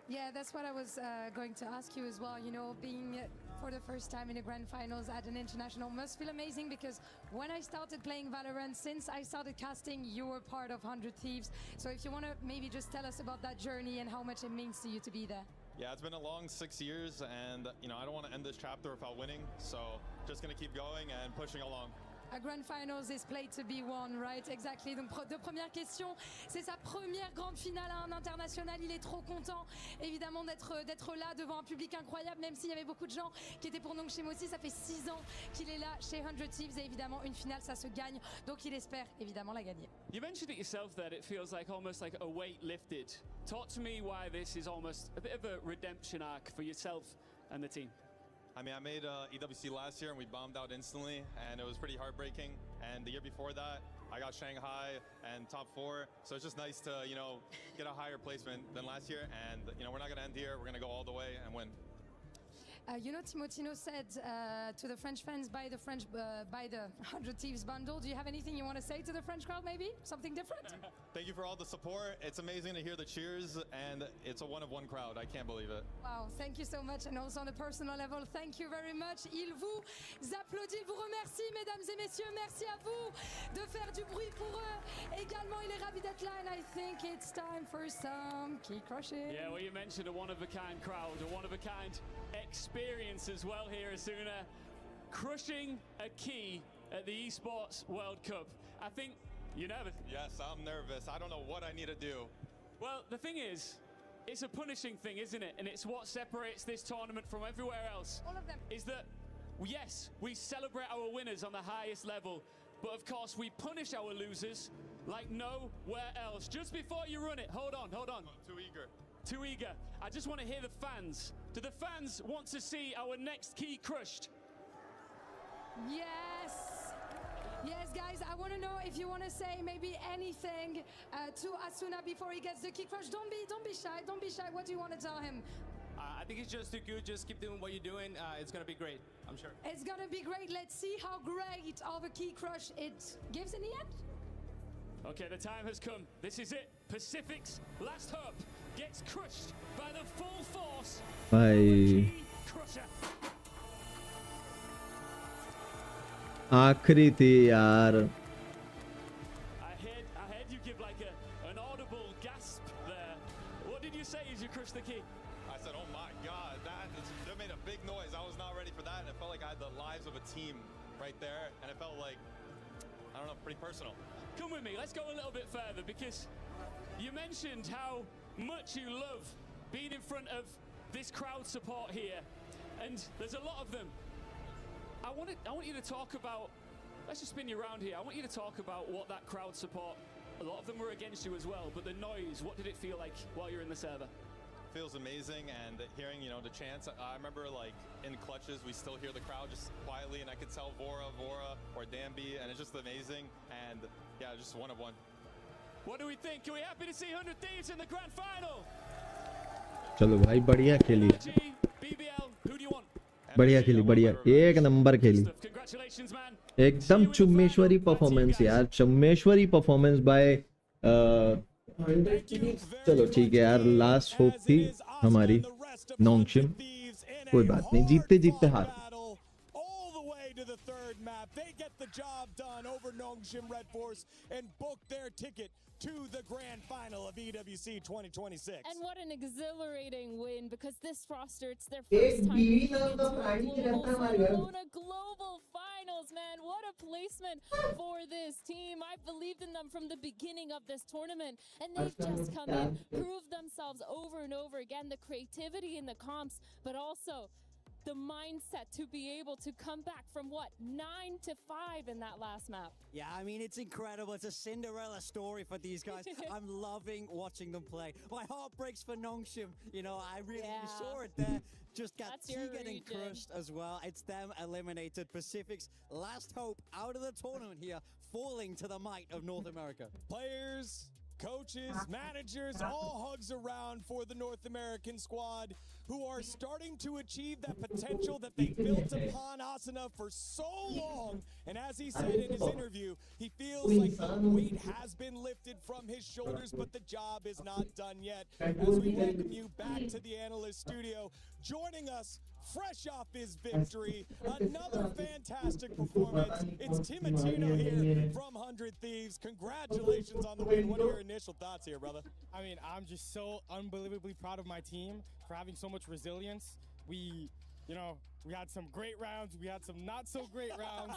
[SPEAKER 4] Yeah, that's what I was going to ask you as well. You know, being for the first time in the grand finals at an international must feel amazing, because when I started playing Valorant, since I started casting, you were part of 100 Thieves. So if you want to maybe just tell us about that journey and how much it means to you to be there.
[SPEAKER 8] Yeah, it's been a long 6 years, and you know, I don't want to end this chapter without winning, so just gonna keep going and pushing along.
[SPEAKER 4] A grand finals is played to be won, right? Exactly. Donc, deux premières questions. C'est sa première grande finale à un international. Il est trop content, évidemment, d'être là devant un public incroyable, même s'il y avait beaucoup de gens qui étaient pour Nongshim aussi. Ça fait 6 ans qu'il est là chez 100 Thieves, et évidemment, une finale, ça se gagne. Donc, il espère évidemment la gagner.
[SPEAKER 7] You mentioned it yourself that it feels like almost like a weight lifted. Talk to me why this is almost a bit of a redemption arc for yourself and the team.
[SPEAKER 8] I mean, I made EWC last year and we bombed out instantly, and it was pretty heartbreaking. And the year before that, I got Shanghai and top 4. So it's just nice to, you know, get a higher placement than last year. And, you know, we're not going to end here. We're going to go all the way and win.
[SPEAKER 4] You know, Timotino said to the French fans, buy the 100 Thieves bundle. Do you have anything you want to say to the French crowd, maybe? Something different?
[SPEAKER 8] Thank you for all the support. It's amazing to hear the cheers, and it's a one-of-one crowd. I can't believe it.
[SPEAKER 4] Wow, thank you so much. And also on a personal level, thank you very much. Il vous applaudit, il vous remercie, mesdames et messieurs. Merci à vous de faire du bruit pour eux. Également, il est ravi d'être là. And I think it's time for some key crushing.
[SPEAKER 7] Yeah, well, you mentioned a one-of-a-kind crowd, a one-of-a-kind experience as well here, Asuna. Crushing a key at the Esports World Cup. I think you're nervous.
[SPEAKER 8] Yes, I'm nervous. I don't know what I need to do.
[SPEAKER 7] Well, the thing is, it's a punishing thing, isn't it? And it's what separates this tournament from everywhere else.
[SPEAKER 4] All of them.
[SPEAKER 7] Is that yes, we celebrate our winners on the highest level, but of course we punish our losers like nowhere else. Just before you run it, hold on.
[SPEAKER 8] Oh, too eager.
[SPEAKER 7] Too eager. I just want to hear the fans. Do the fans want to see our next key crushed?
[SPEAKER 4] Yes. Yes, guys, I want to know if you want to say maybe anything to Asuna before he gets the kick rush. Don't be shy. Don't be shy. What do you want to tell him?
[SPEAKER 9] I think it's just too good. Just keep doing what you're doing. It's going to be great, I'm sure.
[SPEAKER 4] It's going to be great. Let's see how great of a key crush it gives in the end.
[SPEAKER 7] Okay, the time has come. This is it. Pacific's last hope gets crushed by the full force of a key crusher.
[SPEAKER 1] आखिरी थी यार.
[SPEAKER 7] I heard you give like an audible gasp there. What did you say as you crushed the key?
[SPEAKER 8] I said, oh my God, that made a big noise. I was not ready for that, and it felt like I had the lives of a team right there, and it felt like, I don't know, pretty personal.
[SPEAKER 7] Come with me, let's go a little bit further, because you mentioned how much you love being in front of this crowd support here, and there's a lot of them. I want you to talk about, let's just spin you around here. I want you to talk about what that crowd support, a lot of them were against you as well, but the noise, what did it feel like while you're in the server?
[SPEAKER 8] Feels amazing, and hearing, you know, the chants. I remember like in clutches, we still hear the crowd just quietly, and I could tell Vora, or Danby, and it's just amazing, and yeah, just one of one.
[SPEAKER 7] What do we think? Are we happy to see 100 Thieves in the grand final?
[SPEAKER 1] चलो भाई बढ़िया खेली.
[SPEAKER 7] BBL, who do you want?
[SPEAKER 1] बढ़िया खेली, बढ़िया, एक number खेली.
[SPEAKER 7] Congratulations, man.
[SPEAKER 1] एकदम चुम्मेश्वरी परफॉर्मेंस यार, चुम्मेश्वरी परफॉर्मेंस बाय. चलो ठीक है यार, लास्ट होप थी हमारी नोंगशिम. कोई बात नहीं, जीतते जीतते हार.
[SPEAKER 10] The third map, they get the job done over Nongshim RedForce and book their ticket to the grand final of EWC 2026.
[SPEAKER 11] And what an exhilarating win, because this roster, it's their first time on a global finals, man. What a placement for this team. I believed in them from the beginning of this tournament, and they've just come in, proved themselves over and over again, the creativity in the comps, but also the mindset to be able to come back from what, 9-5 in that last map.
[SPEAKER 12] Yeah, I mean, it's incredible. It's a Cinderella story for these guys. I'm loving watching them play. My heart breaks for Nongshim. You know, I really you saw it there. Just got T getting crushed as well. It's them eliminated. Pacific's last hope out of the tournament here, falling to the might of North America.
[SPEAKER 10] Players, coaches, managers, all hugs around for the North American squad, who are starting to achieve that potential that they built upon Asuna for so long. And as he said in his interview, he feels like the weight has been lifted from his shoulders, but the job is not done yet. As we welcome you back to the analyst studio, joining us fresh off his victory, another fantastic performance. It's Timotino here from 100 Thieves. Congratulations on the win. What are your initial thoughts here, brother?
[SPEAKER 13] I mean, I'm just so unbelievably proud of my team for having so much resilience. We had some great rounds, we had some not so great rounds,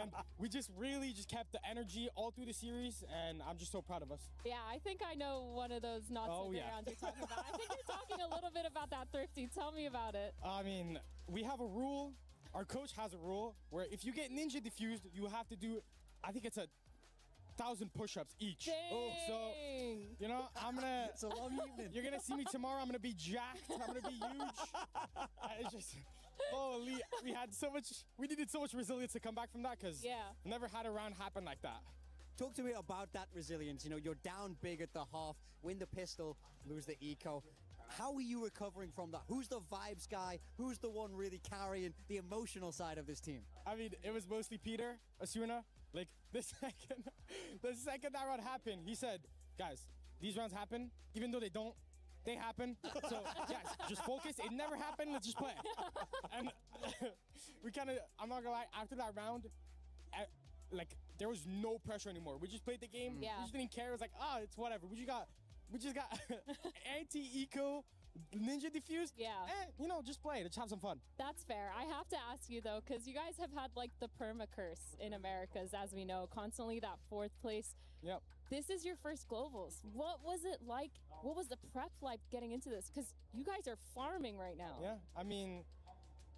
[SPEAKER 13] and we just really kept the energy all through the series, and I'm just so proud of us.
[SPEAKER 11] Yeah, I think I know one of those not so great rounds you're talking about. I think you're talking a little bit about that, Thrifty. Tell me about it.
[SPEAKER 13] I mean, we have a rule, our coach has a rule, where if you get ninja diffused, you have to do, I think it's 1,000 push-ups each.
[SPEAKER 11] Dang.
[SPEAKER 13] Oh, so, you know, I'm gonna,
[SPEAKER 12] it's a long evening.
[SPEAKER 13] You're gonna see me tomorrow, I'm gonna be jacked, I'm gonna be huge. It's just, holy, we needed so much resilience to come back from that, because never had a round happen like that.
[SPEAKER 12] Talk to me about that resilience. You know, you're down big at the half, win the pistol, lose the eco. How are you recovering from that? Who's the vibes guy? Who's the one really carrying the emotional side of this team?
[SPEAKER 13] I mean, it was mostly Peter, Asuna. Like, the second that round happened, he said, guys, these rounds happen, even though they don't, they happen. So, guys, just focus. It never happened. Let's just play. And we kind of, I'm not gonna lie, after that round, like, there was no pressure anymore. We just played the game.
[SPEAKER 11] Yeah.
[SPEAKER 13] We just didn't care. It was like, it's whatever. We just got anti-eco, ninja diffused.
[SPEAKER 11] Yeah.
[SPEAKER 13] You know, just play. Let's have some fun.
[SPEAKER 11] That's fair. I have to ask you, though, because you guys have had, like, the perma curse in Americas, as we know, constantly that 4th place.
[SPEAKER 13] Yep.
[SPEAKER 11] This is your first globals. What was it like? What was the prep like getting into this? Because you guys are farming right now.
[SPEAKER 13] Yeah, I mean,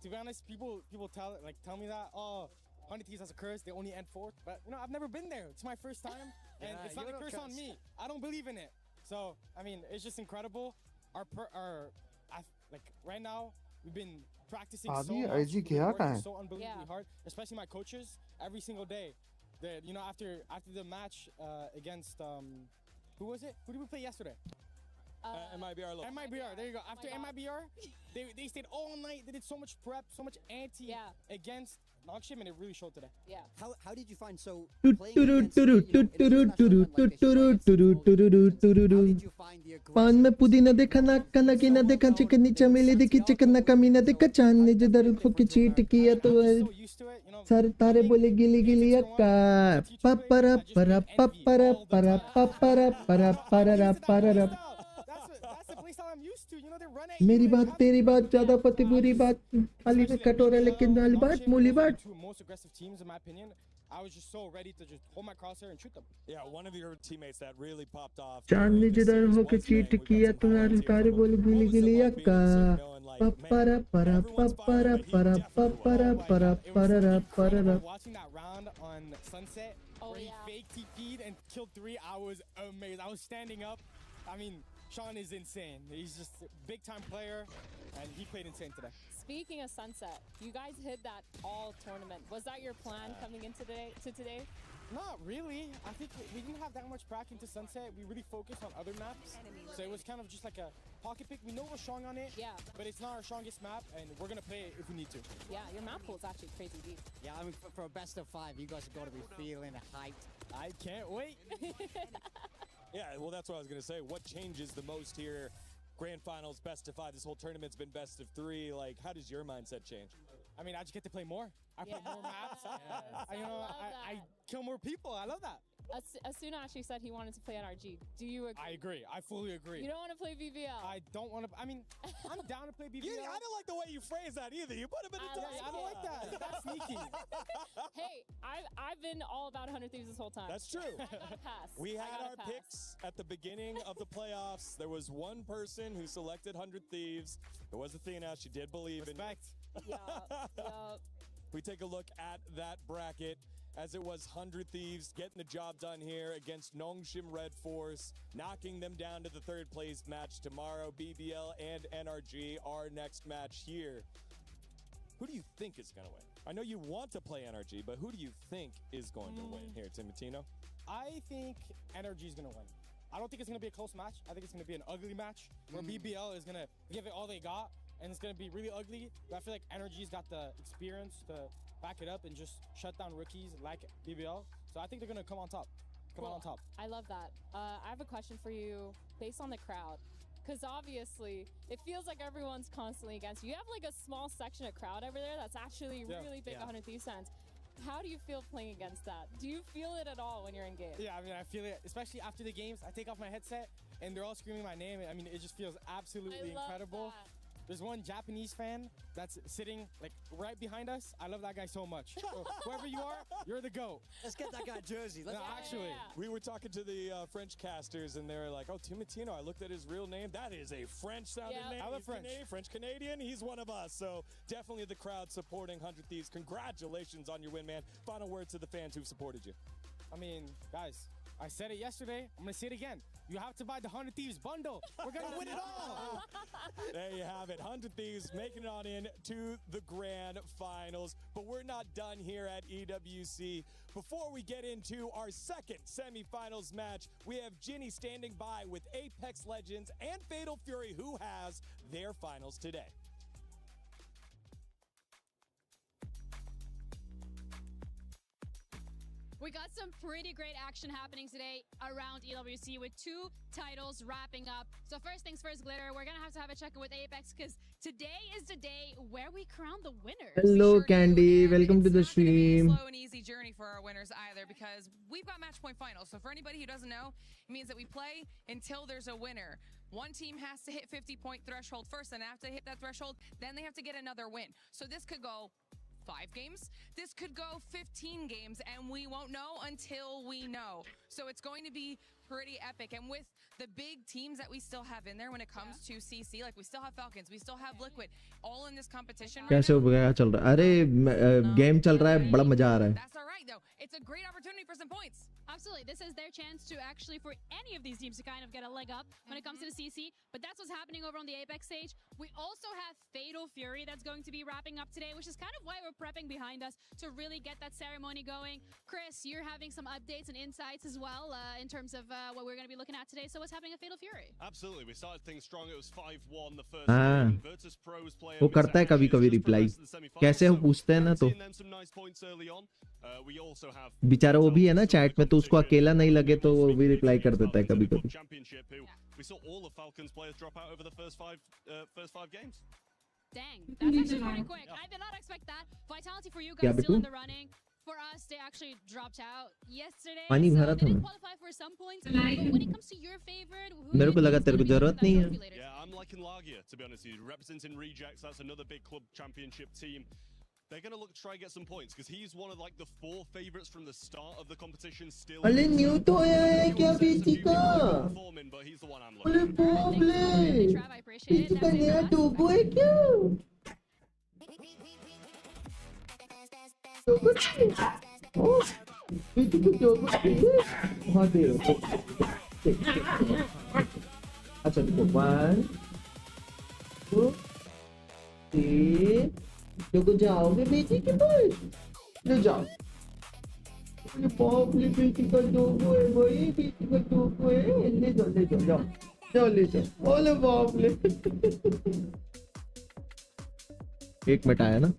[SPEAKER 13] to be honest, people tell me that, oh, 100 Thieves has a curse, they only end 4th. But, you know, I've never been there. It's my first time, and it's not a curse on me. I don't believe in it. So, I mean, it's just incredible. Like, right now, we've been practicing so much. We've been working so unbelievably hard, especially my coaches, every single day. You know, after the match against, who was it? Who did we play yesterday?
[SPEAKER 7] MIBR.
[SPEAKER 13] MIBR, there you go. After MIBR, they stayed all night. They did so much prep, so much ante against Nongshim, and it really showed today.
[SPEAKER 12] Yeah. How did you find so
[SPEAKER 1] पान में पुदीना देखा ना कला की ना देखा चिकनी चमेली देखी चिकन ना कमी ना देखा चांद ने जिधर की चीट किया तो सर तारे बोले गिली गिली अक्का पपरा परा पपरा परा पपरा परा परा परा मेरी बात तेरी बात ज्यादा पति बुरी बात खाली में कटोरा लेकिन वाली बात मूली बात
[SPEAKER 13] I was just so ready to just hold my crosshair and shoot them.
[SPEAKER 10] Yeah, one of your teammates that really popped off.
[SPEAKER 1] चांदनी जिधर होके चीट किया तो तारे बोले गिली गिली अक्का पपरा परा पपरा परा पपरा परा परा परा.
[SPEAKER 13] Watching that round on Sunset where he fake TP'd and killed 3, I was amazed. I was standing up. I mean, Sean is insane. He's just a big time player, and he played insane today.
[SPEAKER 11] Speaking of Sunset, you guys hit that all tournament. Was that your plan coming into today?
[SPEAKER 13] Not really. I think we didn't have that much prac into Sunset. We really focused on other maps. So it was kind of just like a pocket pick. We know we're strong on it, but it's not our strongest map, and we're going to play it if we need to.
[SPEAKER 11] Yeah, your map pool is actually crazy deep.
[SPEAKER 12] Yeah, I mean, for a best of 5, you guys have got to be feeling hyped.
[SPEAKER 13] I can't wait.
[SPEAKER 10] Yeah, well, that's what I was going to say. What changes the most here? Grand Finals, best of 5. This whole tournament's been best of 3. Like, how does your mindset change?
[SPEAKER 13] I mean, I just get to play more. I play more maps. I kill more people. I love that.
[SPEAKER 11] Asuna actually said he wanted to play NRG. Do you agree?
[SPEAKER 13] I agree. I fully agree.
[SPEAKER 11] You don't want to play BBL?
[SPEAKER 13] I don't want to. I mean, I'm down to play BBL.
[SPEAKER 10] I don't like the way you phrase that either. You put him in a tough
[SPEAKER 13] I don't like that. That's sneaky.
[SPEAKER 11] Hey, I've been all about 100 Thieves this whole time.
[SPEAKER 10] That's true.
[SPEAKER 11] I got a pass.
[SPEAKER 10] We had our picks at the beginning of the playoffs. There was one person who selected 100 Thieves. It was Athena. She did believe in it.
[SPEAKER 11] Yeah.
[SPEAKER 10] We take a look at that bracket, as it was 100 Thieves getting the job done here against Nongshim RedForce, knocking them down to the 3rd place match tomorrow. BBL and NRG, our next match here. Who do you think is going to win? I know you want to play NRG, but who do you think is going to win here, Timotino?
[SPEAKER 13] I think NRG is going to win. I don't think it's going to be a close match. I think it's going to be an ugly match where BBL is going to give it all they got, and it's going to be really ugly. But I feel like NRG's got the experience to back it up and just shut down rookies like BBL. So I think they're going to come on top. Come on top.
[SPEAKER 11] I love that. I have a question for you based on the crowd. Because obviously, it feels like everyone's constantly against you. You have like a small section of crowd over there that's actually really big 100 Thieves fans. How do you feel playing against that? Do you feel it at all when you're in game?
[SPEAKER 13] Yeah, I mean, I feel it, especially after the games. I take off my headset and they're all screaming my name. I mean, it just feels absolutely incredible.
[SPEAKER 11] That.
[SPEAKER 13] There's one Japanese fan that's sitting like right behind us. I love that guy so much. So, whoever you are, you're the GOAT.
[SPEAKER 12] Let's get that guy a jersey.
[SPEAKER 13] Actually.
[SPEAKER 10] We were talking to the French casters, and they were like, oh, Timotino, I looked at his real name. That is a French-sounding name.
[SPEAKER 13] I love French.
[SPEAKER 10] French-Canadian. He's one of us. So definitely the crowd supporting 100 Thieves. Congratulations on your win, man. Final word to the fans who've supported you.
[SPEAKER 13] I mean, guys, I said it yesterday. I'm going to say it again. You have to buy the 100 Thieves bundle. We're going to win it all.
[SPEAKER 10] There you have it. 100 Thieves making it on in to the Grand Finals. But we're not done here at EWC. Before we get into our second semifinals match, we have Ginny standing by with Apex Legends and Fatal Fury, who has their finals today.
[SPEAKER 14] We got some pretty great action happening today around EWC with 2 titles wrapping up. So first things first, Glitter, we're going to have a check-in with Apex because today is the day where we crown the winners.
[SPEAKER 1] Hello, Candy. Welcome to the stream.
[SPEAKER 15] It's not going to be a slow and easy journey for our winners either because we've got match point finals. So for anybody who doesn't know, it means that we play until there's a winner. One team has to hit 50-point threshold first, and after they hit that threshold, then they have to get another win. So this could go 5 games. This could go 15 games, and we won't know until we know. So it's going to be pretty epic. And with the big teams that we still have in there when it comes to CC, like we still have Falcons, we still have Liquid, all in this competition right
[SPEAKER 1] कैसे हो गया चल रहा है? अरे game चल रहा है, बड़ा मजा आ रहा है.
[SPEAKER 15] That's all right, though. It's a great opportunity for some points.
[SPEAKER 14] Absolutely. This is their chance to actually, for any of these teams to kind of get a leg up when it comes to the CC. But that's what's happening over on the Apex stage. We also have Fatal Fury that's going to be wrapping up today, which is kind of why we're prepping behind us to really get that ceremony going. Chris, you're having some updates and insights as well in terms of what we're going to be looking at today. So what's happening at Fatal Fury?
[SPEAKER 16] Absolutely. We started things strong. It was 5-1 the first
[SPEAKER 1] हाँ,
[SPEAKER 16] game. Virtus Pros play
[SPEAKER 1] वो करता है कभी कभी reply. कैसे हो पूछते हैं ना तो बेचारा वो भी है ना चैट में, तो उसको अकेला नहीं लगे तो वो भी रिप्लाई कर देता है कभी कभी.
[SPEAKER 16] We saw all the Falcons players drop out over the first five games.
[SPEAKER 14] Dang, that's actually pretty quick. I did not expect that. Vitality for you
[SPEAKER 1] क्या
[SPEAKER 14] guys still
[SPEAKER 1] बिल्कुल?
[SPEAKER 14] in the running. For us, they actually dropped out yesterday.
[SPEAKER 1] पानी
[SPEAKER 14] So
[SPEAKER 1] भरा
[SPEAKER 14] they
[SPEAKER 1] था
[SPEAKER 14] did
[SPEAKER 1] मैं.
[SPEAKER 14] qualify for some points. But when it comes to your favorite, who
[SPEAKER 1] मेरे को लगा तेरे को जरूरत नहीं है.
[SPEAKER 16] Yeah, I'm liking Lagia, to be honest with you. Representing Rejects, that's another big club championship team. They're going to look to try and get some points because he's one of like the 4 favorites from the start of the competition still.
[SPEAKER 1] अरे new तो है क्या BT का?
[SPEAKER 16] But he's the one I'm
[SPEAKER 1] अरे
[SPEAKER 16] looking
[SPEAKER 1] बोले BT का नया डोबो है क्या? ओ बीटी का डोबो है? हाँ दे रहा हूँ. अच्छा देखो 1 2 3 लोगों जाओगे बेटी के पास? ले जाओ. अरे बाप रे बेटी का डोबो है भाई, बेटी का डोबो है. ले जाओ जाओ ले जाओ. ओले बाप रे. एक मिनट आया ना.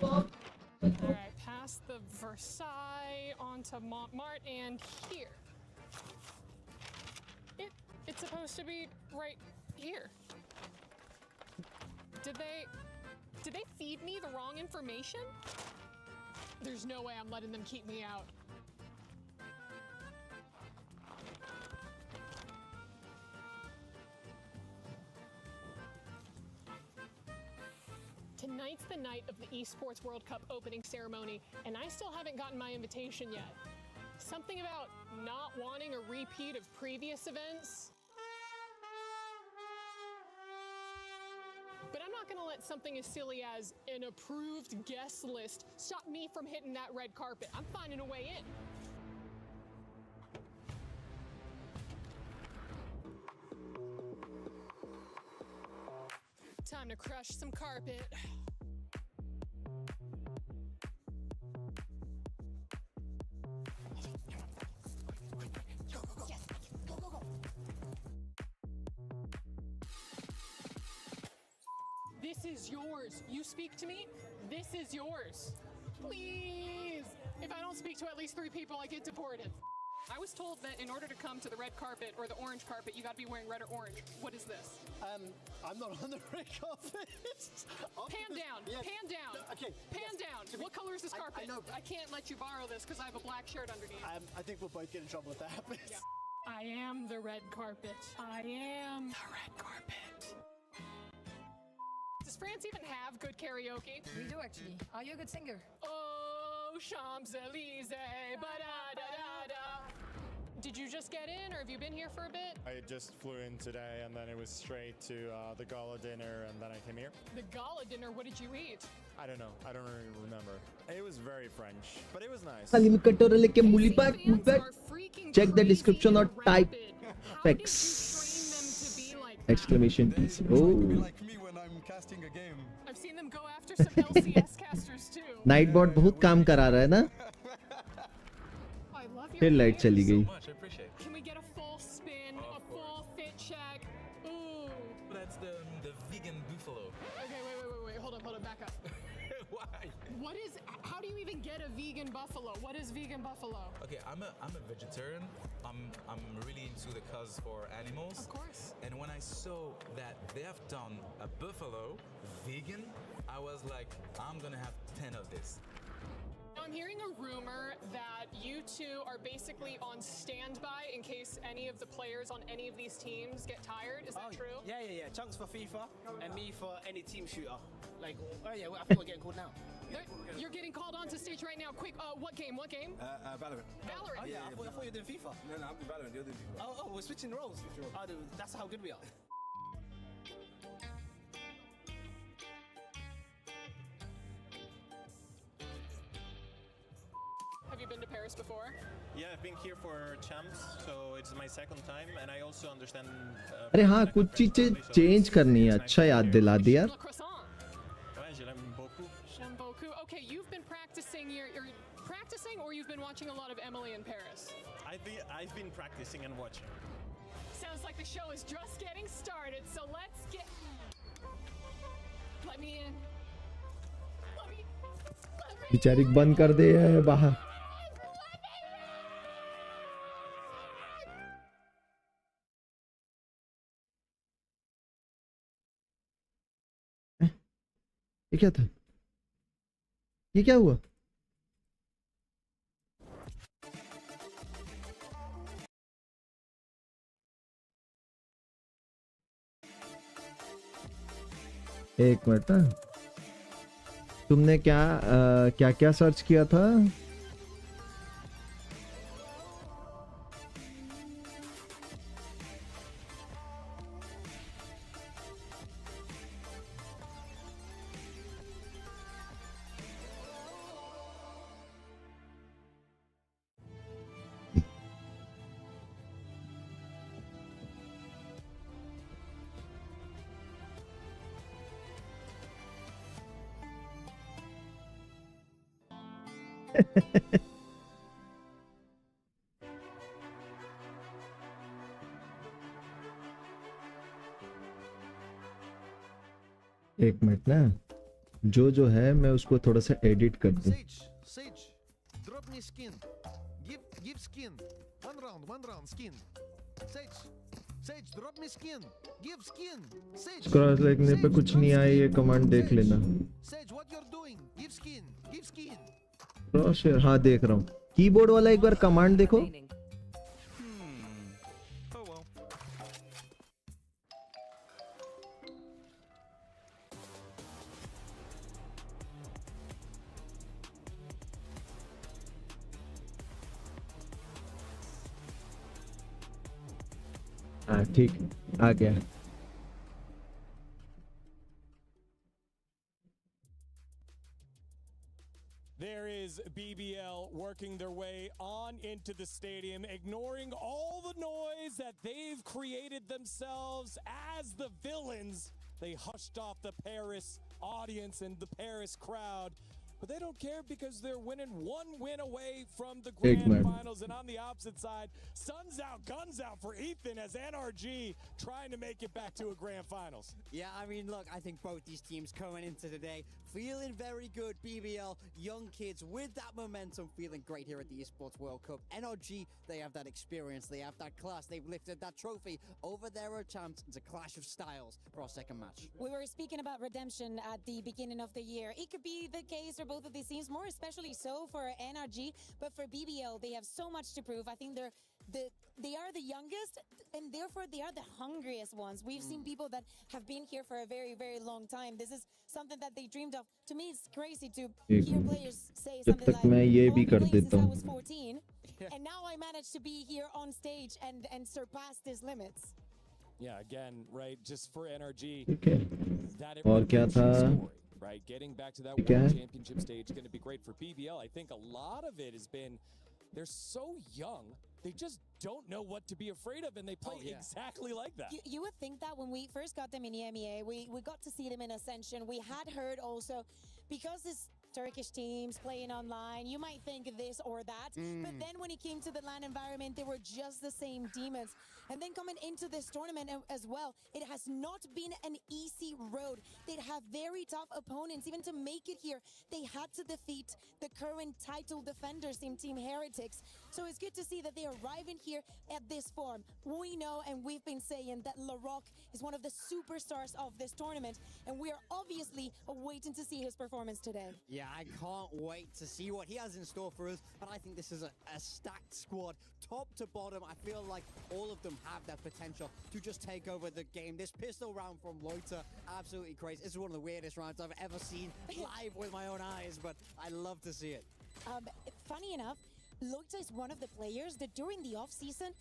[SPEAKER 17] Alright, past the Versailles onto Montmartre and here. It's supposed to be right here. Did they feed me the wrong information? There's no way I'm letting them keep me out. Tonight's the night of the Esports World Cup opening ceremony, and I still haven't gotten my invitation yet. Something about not wanting a repeat of previous events. But I'm not gonna let something as silly as an approved guest list stop me from hitting that red carpet. I'm finding a way in. Time to crush some carpet. This is yours. You speak to me, this is yours. Please! If I don't speak to at least 3 people, I get deported. I was told that in order to come to the red carpet or the orange carpet, you gotta be wearing red or orange. What is this?
[SPEAKER 18] I'm not on the red carpet.
[SPEAKER 17] Pan down, pan down.
[SPEAKER 18] Okay.
[SPEAKER 17] Pan down. What color is this carpet?
[SPEAKER 18] I know.
[SPEAKER 17] I can't let you borrow this because I have a black shirt underneath.
[SPEAKER 18] I think we'll both get in trouble if that happens.
[SPEAKER 17] Yeah. I am the red carpet. I am the red carpet. Does France even have good karaoke?
[SPEAKER 4] We do actually. Are you a good singer?
[SPEAKER 17] Oh, Champs-Elysees, ba-da-da-da-da. Did you just get in, or have you been here for a bit?
[SPEAKER 19] I just flew in today, and then it was straight to the gala dinner, and then I came here.
[SPEAKER 17] The gala dinner, what did you eat?
[SPEAKER 19] I don't know. I don't really remember. It was very French, but it was nice.
[SPEAKER 1] Halim कटोरा लेके मूली back. Check the description or type Pex! Exclamation piece. Oh.
[SPEAKER 20] Like me when I'm casting a game.
[SPEAKER 17] I've seen them go after some LCS casters too.
[SPEAKER 1] Nightbot बहुत काम करा रहा है ना.
[SPEAKER 17] I love your
[SPEAKER 1] फिर लाइट चली गई.
[SPEAKER 17] Can we get a full spin, a full fit check? Ooh.
[SPEAKER 21] That's the vegan buffalo.
[SPEAKER 17] Okay, wait. Hold on, back up.
[SPEAKER 21] Why?
[SPEAKER 17] What is? How do you even get a vegan buffalo? What is vegan buffalo?
[SPEAKER 21] Okay, I'm a vegetarian. I'm really into the cause for animals.
[SPEAKER 17] Of course.
[SPEAKER 21] And when I saw that they have done a buffalo vegan, I was like, I'm gonna have 10 of this.
[SPEAKER 17] Now I'm hearing a rumor that you two are basically on standby in case any of the players on any of these teams get tired. Is that true?
[SPEAKER 5] Yeah. Chunks for FIFA and me for any team shooter. Like, oh yeah, I think we're getting called now.
[SPEAKER 17] You're getting called onto stage right now. Quick, what game? What game?
[SPEAKER 5] Valorant.
[SPEAKER 17] Valorant.
[SPEAKER 5] Oh yeah, I thought you were doing FIFA.
[SPEAKER 22] No, I'm doing Valorant. You're doing FIFA.
[SPEAKER 5] Oh, we're switching roles. Oh, dude, that's how good we are.
[SPEAKER 17] Have you been to Paris before?
[SPEAKER 23] Yeah, I've been here for champs, so it's my second time, and I also understand.
[SPEAKER 1] अरे हाँ कुछ चीजें change करनी है. अच्छा याद दिला दिया.
[SPEAKER 23] Ouais, je l'aime beaucoup.
[SPEAKER 17] J'aime beaucoup. Okay, you've been practicing. You're practicing, or you've been watching a lot of Emily in Paris.
[SPEAKER 23] I've been practicing and watching.
[SPEAKER 17] Sounds like the show is just getting started. So let's get. Let me in. Let me.
[SPEAKER 1] बेचारी बंद कर दे बाहर. ये क्या था? ये क्या हुआ? एक मिनट ना. तुमने क्या सर्च किया था? एक मिनट ना. जो है मैं उसको थोड़ा सा एडिट कर दूं.
[SPEAKER 2] Sage, drop me skin. Give skin. One round, skin. Sage, drop me skin. Give skin. Sage.
[SPEAKER 1] Cross लिखने पे कुछ नहीं आया. ये कमांड देख लेना.
[SPEAKER 2] Sage, what you're doing? Give skin.
[SPEAKER 1] Cross share. हाँ देख रहा हूँ. कीबोर्ड वाला एक बार कमांड देखो. हाँ ठीक आ गया.
[SPEAKER 10] There is BBL working their way on into the stadium, ignoring all the noise that they've created themselves as the villains. They hushed off the Paris audience and the Paris crowd. But they don't care because they're winning one win away from the grand finals. And on the opposite side, sun's out, guns out for Ethan as NRG trying to make it back to a grand finals.
[SPEAKER 12] Yeah, I mean, look, I think both these teams coming into today feeling very good. BBL, young kids with that momentum, feeling great here at the Esports World Cup. NRG, they have that experience, they have that class, they've lifted that trophy. Over there are champs. It's a clash of styles for our second match.
[SPEAKER 24] We were speaking about redemption at the beginning of the year. It could be the case for both of these teams, more especially so for NRG, but for BBL, they have so much to prove. I think they are the youngest, and therefore they are the hungriest ones. We've seen people that have been here for a very, very long time. This is something that they dreamed of. To me, it's crazy to hear players say something like, I was 14, and now I managed to be here on stage and surpass these limits.
[SPEAKER 10] Yeah, again, right, just for NRG.
[SPEAKER 1] और क्या था?
[SPEAKER 10] Right, getting back to that World Championship stage is going to be great for BBL. I think a lot of it has been they're so young, they just don't know what to be afraid of, and they play exactly like that.
[SPEAKER 24] You would think that when we first got them in EMEA, we got to see them in Ascension. We had heard also, because this Turkish teams playing online, you might think this or that, but then when it came to the LAN environment, they were just the same demons. And then coming into this tournament as well, it has not been an easy road. They have very tough opponents. Even to make it here, they had to defeat the current title defenders in Team Heretics. So it's good to see that they are arriving here at this form. We know, and we've been saying, that Larocque is one of the superstars of this tournament, and we are obviously waiting to see his performance today.
[SPEAKER 12] Yeah, Yeah, I can't wait to see what he has in store for us. But I think this is a stacked squad, top to bottom. I feel like all of them have that potential to just take over the game. This pistol round from Loiter, absolutely crazy. This is one of the weirdest rounds I've ever seen live with my own eyes, but I love to see it.
[SPEAKER 24] Funny enough, Loiter is one of the players that during the off-season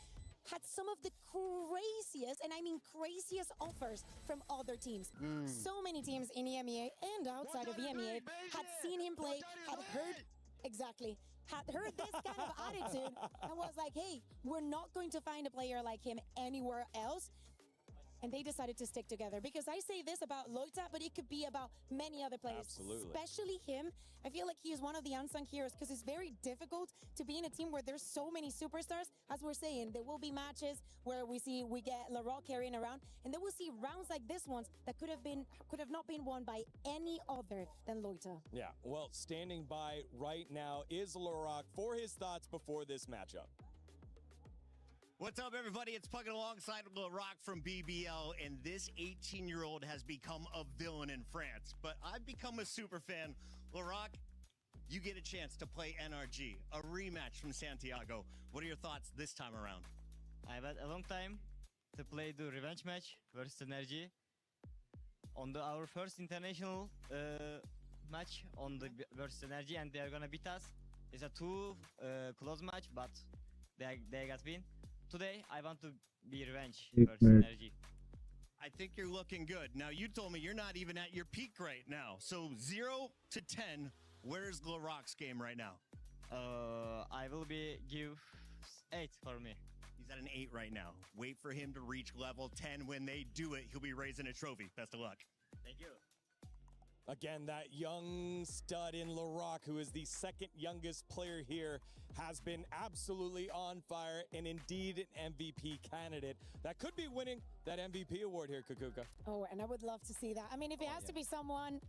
[SPEAKER 24] had some of the craziest, and I mean craziest offers from other teams. So many teams in EMEA and outside of EMEA had seen him play, had heard this kind of attitude and was like, hey, we're not going to find a player like him anywhere else. And they decided to stick together, because I say this about Loita, but it could be about many other players.
[SPEAKER 10] Absolutely.
[SPEAKER 24] Especially him. I feel like he is one of the unsung heroes, because it's very difficult to be in a team where there's so many superstars. As we're saying, there will be matches where we get Laroc carrying around, and then we'll see rounds like this ones that could have not been won by any other than Loita.
[SPEAKER 10] Yeah, well, standing by right now is Laroc for his thoughts before this matchup.
[SPEAKER 3] What's up, everybody? It's Puggin alongside Laroc from BBL, and this 18-year-old has become a villain in France. But I've become a super fan. Laroc, you get a chance to play NRG, a rematch from Santiago. What are your thoughts this time around?
[SPEAKER 6] I've had a long time to play the revenge match versus NRG. On our first international match on the versus NRG, and they are gonna beat us. It's a too close match, but they got win. Today, I want to be revenge versus NRG.
[SPEAKER 3] I think you're looking good. Now, you told me you're not even at your peak right now. So 0 to 10, where's Laroc's game right now?
[SPEAKER 6] I will give 8 for me.
[SPEAKER 3] He's at an 8 right now. Wait for him to reach level 10. When they do it, he'll be raising a trophy. Best of luck.
[SPEAKER 6] Thank you.
[SPEAKER 10] Again, that young stud in Laroc, who is the second youngest player here, has been absolutely on fire and indeed an MVP candidate that could be winning that MVP award here, Kukuka.
[SPEAKER 24] Oh, and I would love to see that. I mean, if it has to be someone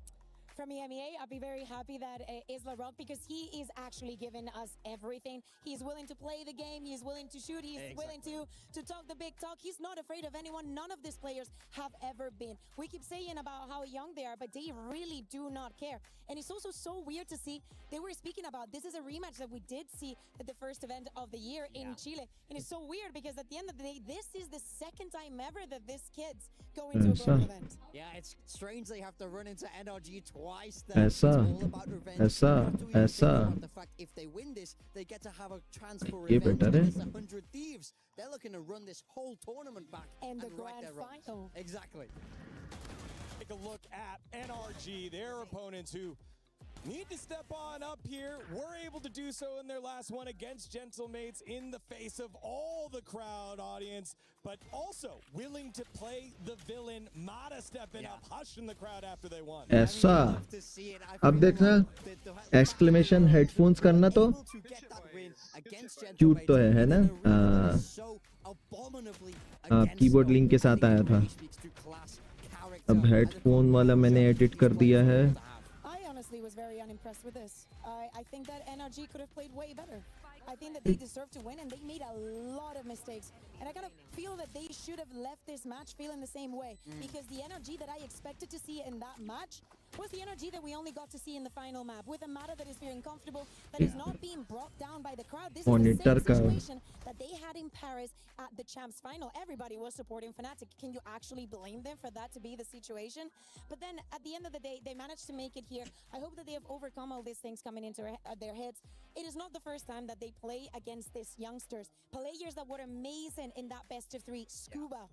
[SPEAKER 24] from EMEA, I'd be very happy that is Laroc, because he is actually giving us everything. He's willing to play the game. He's willing to shoot. He's willing to talk the big talk. He's not afraid of anyone. None of these players have ever been. We keep saying about how young they are, but they really do not care. And it's also so weird to see, they were speaking about, this is a rematch that we did see at the first event of the year in Chile. And it's so weird, because at the end of the day, this is the second time ever that this kid's going to a global event.
[SPEAKER 12] Yeah, it's strange they have to run into NRG twice.
[SPEAKER 1] ऐसा
[SPEAKER 12] The fact if they win this, they get to have a chance for revenge against 100 Thieves. They're looking to run this whole tournament back
[SPEAKER 24] and the
[SPEAKER 12] right
[SPEAKER 24] grand final.
[SPEAKER 12] Exactly.
[SPEAKER 10] Take a look at NRG, their opponents who need to step on up here. Were able to do so in their last one against Gentlemates in the face of all the crowd audience, but also willing to play the villain. Mata stepping up, hushing the crowd after they won.
[SPEAKER 1] ऐसा अब देखना exclamation headphones करना तो cute तो है ना? Keyboard link के साथ आया था. अब हेडफोन वाला मैंने एडिट कर दिया है.
[SPEAKER 24] Honestly, was very unimpressed with this. I think that NRG could have played way better. I think that they deserve to win, and they made a lot of mistakes. And I kind of feel that they should have left this match feeling the same way, because the energy that I expected to see in that match was the energy that we only got to see in the final map, with a Mata that is feeling comfortable, that is not being brought down by the crowd. This is the same situation that they had in Paris at the Champs final. Everybody was supporting Fnatic. Can you actually blame them for that to be the situation? But then at the end of the day, they managed to make it here. I hope that they have overcome all these things coming into their heads. It is not the first time that they play against these youngsters. Players that were amazing in that best of 3. Scuba,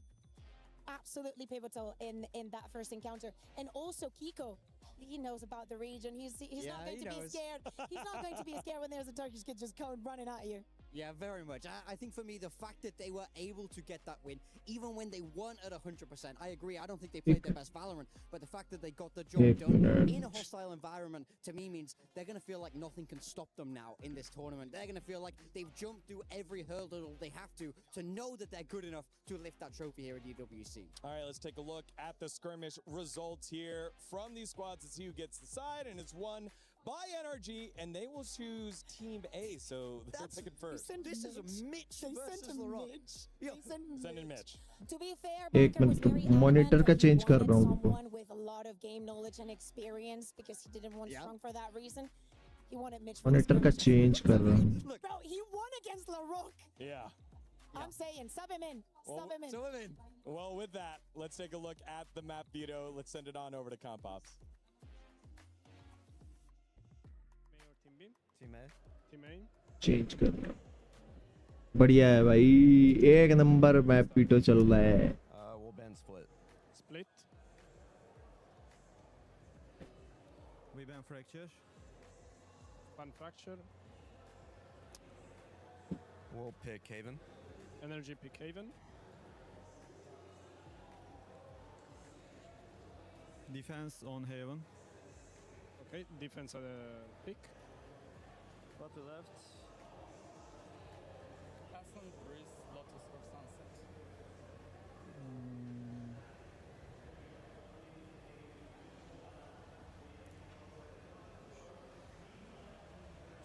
[SPEAKER 24] absolutely pivotal in that first encounter. And also Kiko, he knows about the region. He's not going to be scared. He's not going to be scared when there's a Turkish kid just coming running at you.
[SPEAKER 12] Yeah, very much. I think for me, the fact that they were able to get that win, even when they weren't at 100%, I agree. I don't think they played their best Valorant, but the fact that they got the job done in a hostile environment, to me, means they're going to feel like nothing can stop them now in this tournament. They're going to feel like they've jumped through every hurdle they have to know that they're good enough to lift that trophy here at EWC.
[SPEAKER 10] All right, let's take a look at the skirmish results here from these squads to see who gets the side, and it's won by NRG, and they will choose Team A, so they're picking first.
[SPEAKER 12] This is a Mitch versus LaRock.
[SPEAKER 10] Send in Mitch.
[SPEAKER 24] To be fair,
[SPEAKER 1] एक minute monitor का change कर रहा हूँ
[SPEAKER 24] someone with a lot of game knowledge and experience because he didn't want strong for that reason. He wanted Mitch.
[SPEAKER 1] Monitor का change कर रहा हूँ
[SPEAKER 24] Bro, he won against LaRock.
[SPEAKER 10] Yeah.
[SPEAKER 24] I'm saying, sub him in. Sub him in.
[SPEAKER 10] Well, with that, let's take a look at the map veto. Let's send it on over to Compops.
[SPEAKER 7] Team A.
[SPEAKER 2] Team A.
[SPEAKER 1] Change कर रहा हूँ बढ़िया है भाई एक number map पीटो चल रहा है
[SPEAKER 7] We'll ban split.
[SPEAKER 2] Split.
[SPEAKER 7] We ban fracture.
[SPEAKER 2] Ban fracture.
[SPEAKER 7] We'll pick Haven.
[SPEAKER 2] Energy pick Haven.
[SPEAKER 7] Defense on Haven.
[SPEAKER 2] Okay, defense pick.
[SPEAKER 7] What we left?
[SPEAKER 17] Ascent, Breeze, Lotus, or Sunset.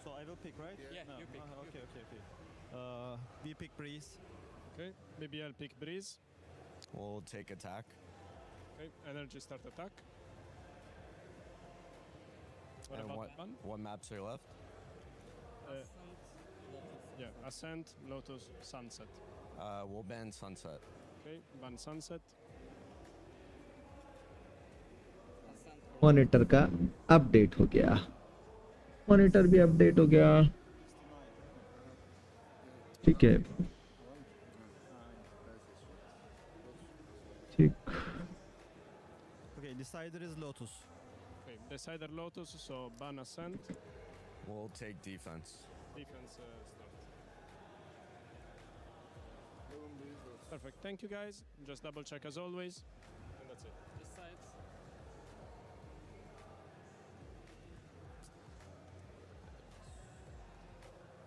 [SPEAKER 7] So I will pick, right?
[SPEAKER 17] Yeah,
[SPEAKER 7] No.
[SPEAKER 17] you pick.
[SPEAKER 7] Okay. We pick Breeze.
[SPEAKER 2] Okay, BBL pick Breeze.
[SPEAKER 7] We'll take attack.
[SPEAKER 2] Okay, energy start attack. What
[SPEAKER 7] And
[SPEAKER 2] about ban?
[SPEAKER 7] what maps are left?
[SPEAKER 2] Yeah, Ascent, Lotus, Sunset.
[SPEAKER 7] We'll ban Sunset.
[SPEAKER 2] Okay, ban Sunset.
[SPEAKER 1] Monitor का update हो गया monitor भी update हो गया ठीक है ठीक
[SPEAKER 7] Okay, decider is Lotus.
[SPEAKER 2] Okay, decider Lotus, so ban Ascent.
[SPEAKER 7] We'll take defense.
[SPEAKER 2] Defense start. Perfect, thank you guys. Just double check as always. And that's it.
[SPEAKER 17] This side.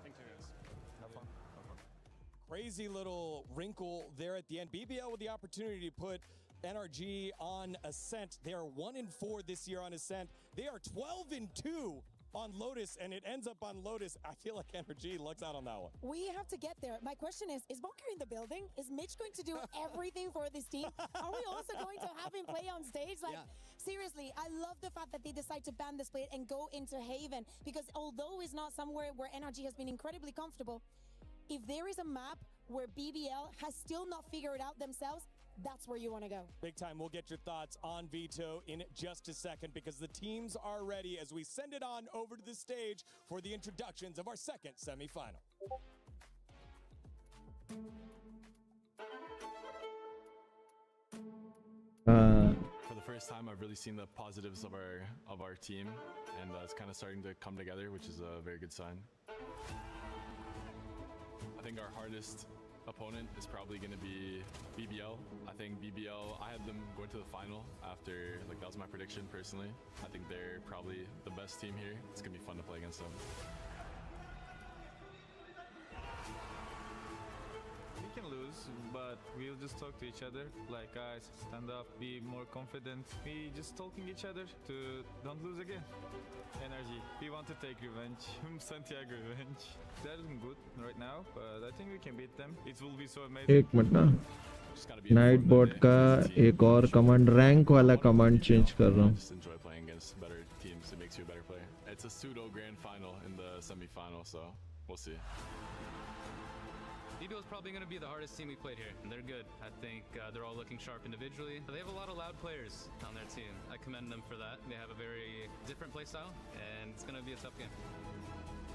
[SPEAKER 2] Thank you guys.
[SPEAKER 7] Have fun.
[SPEAKER 10] Crazy little wrinkle there at the end. BBL with the opportunity to put NRG on Ascent. They are 1-4 this year on Ascent. They are 12-2 on Lotus, and it ends up on Lotus. I feel like NRG lucks out on that one.
[SPEAKER 24] We have to get there. My question is Bunker in the building? Is Mitch going to do everything for this team? Are we also going to have him play on stage? Like, seriously, I love the fact that they decide to ban the split and go into Haven, because although it's not somewhere where NRG has been incredibly comfortable, if there is a map where BBL has still not figured out themselves, that's where you want to go.
[SPEAKER 10] Big time. We'll get your thoughts on Veto in just a second, because the teams are ready as we send it on over to the stage for the introductions of our second semifinal.
[SPEAKER 8] For the first time, I've really seen the positives of our team, and it's kind of starting to come together, which is a very good sign. I think our hardest opponent is probably going to be BBL. I think BBL, I had them going to the final after, like, that was my prediction personally. I think they're probably the best team here. It's going to be fun to play against them.
[SPEAKER 9] We can lose, but we'll just talk to each other. Like, guys, stand up, be more confident. We just talking each other to don't lose again. Energy. We want to take revenge. Santiago revenge. They're looking good right now, but I think we can beat them. It will be so amazing.
[SPEAKER 1] एक minute ना night bot का एक और command rank वाला command change कर रहा हूँ
[SPEAKER 8] Just enjoy playing against better teams. It makes you a better player. It's a pseudo grand final in the semi-final, so we'll see.
[SPEAKER 22] BBL is probably going to be the hardest team we played here. They're good. I think they're all looking sharp individually. They have a lot of loud players on their team. I commend them for that. They have a very different play style, and it's going to be a tough game.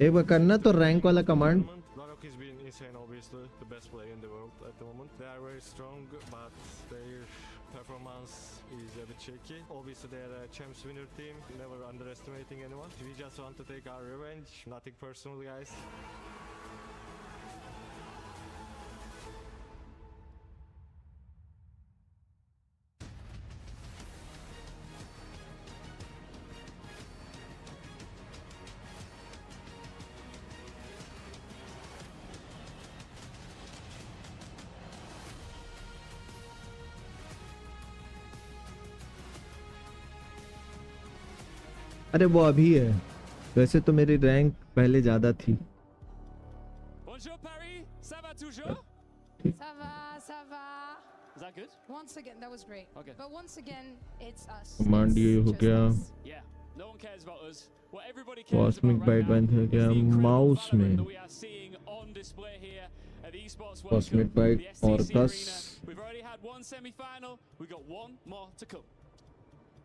[SPEAKER 1] एक बार करना तो rank वाला command
[SPEAKER 19] Larok is being insane, obviously, the best player in the world at the moment. They are very strong, but their performance is a bit shaky. Obviously, they are a champs winner team, never underestimating anyone. We just want to take our revenge, nothing personal, guys.
[SPEAKER 1] अरे वो अभी है वैसे तो मेरी rank पहले ज़्यादा थी।
[SPEAKER 11] Bonjour Paris, ça va toujours?
[SPEAKER 4] Ça va, ça va.
[SPEAKER 11] Is that good?
[SPEAKER 4] Once again, that was great.
[SPEAKER 11] Okay.
[SPEAKER 4] But once again, it's us.
[SPEAKER 1] Command ये हो गया,
[SPEAKER 11] Yeah, no one cares about us. What everybody cares about
[SPEAKER 1] cosmic
[SPEAKER 11] right
[SPEAKER 1] bite
[SPEAKER 11] now
[SPEAKER 1] बंद हो गया, mouse में
[SPEAKER 11] that we are seeing on display here at the Esports World
[SPEAKER 1] cosmic
[SPEAKER 11] Cup,
[SPEAKER 1] bite
[SPEAKER 11] the STC
[SPEAKER 1] और
[SPEAKER 11] Arena.
[SPEAKER 1] 10।
[SPEAKER 11] We've already had one semi-final. We've got one more to come.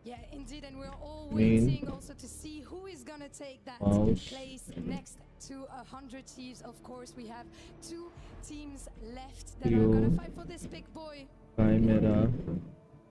[SPEAKER 4] Yeah, indeed, and we're all
[SPEAKER 1] Main.
[SPEAKER 4] waiting also to see who is gonna take that
[SPEAKER 1] Mouse.
[SPEAKER 4] place next to 100 Thieves. Of course, we have 2 teams left that are gonna fight for this big boy.
[SPEAKER 1] Chimera,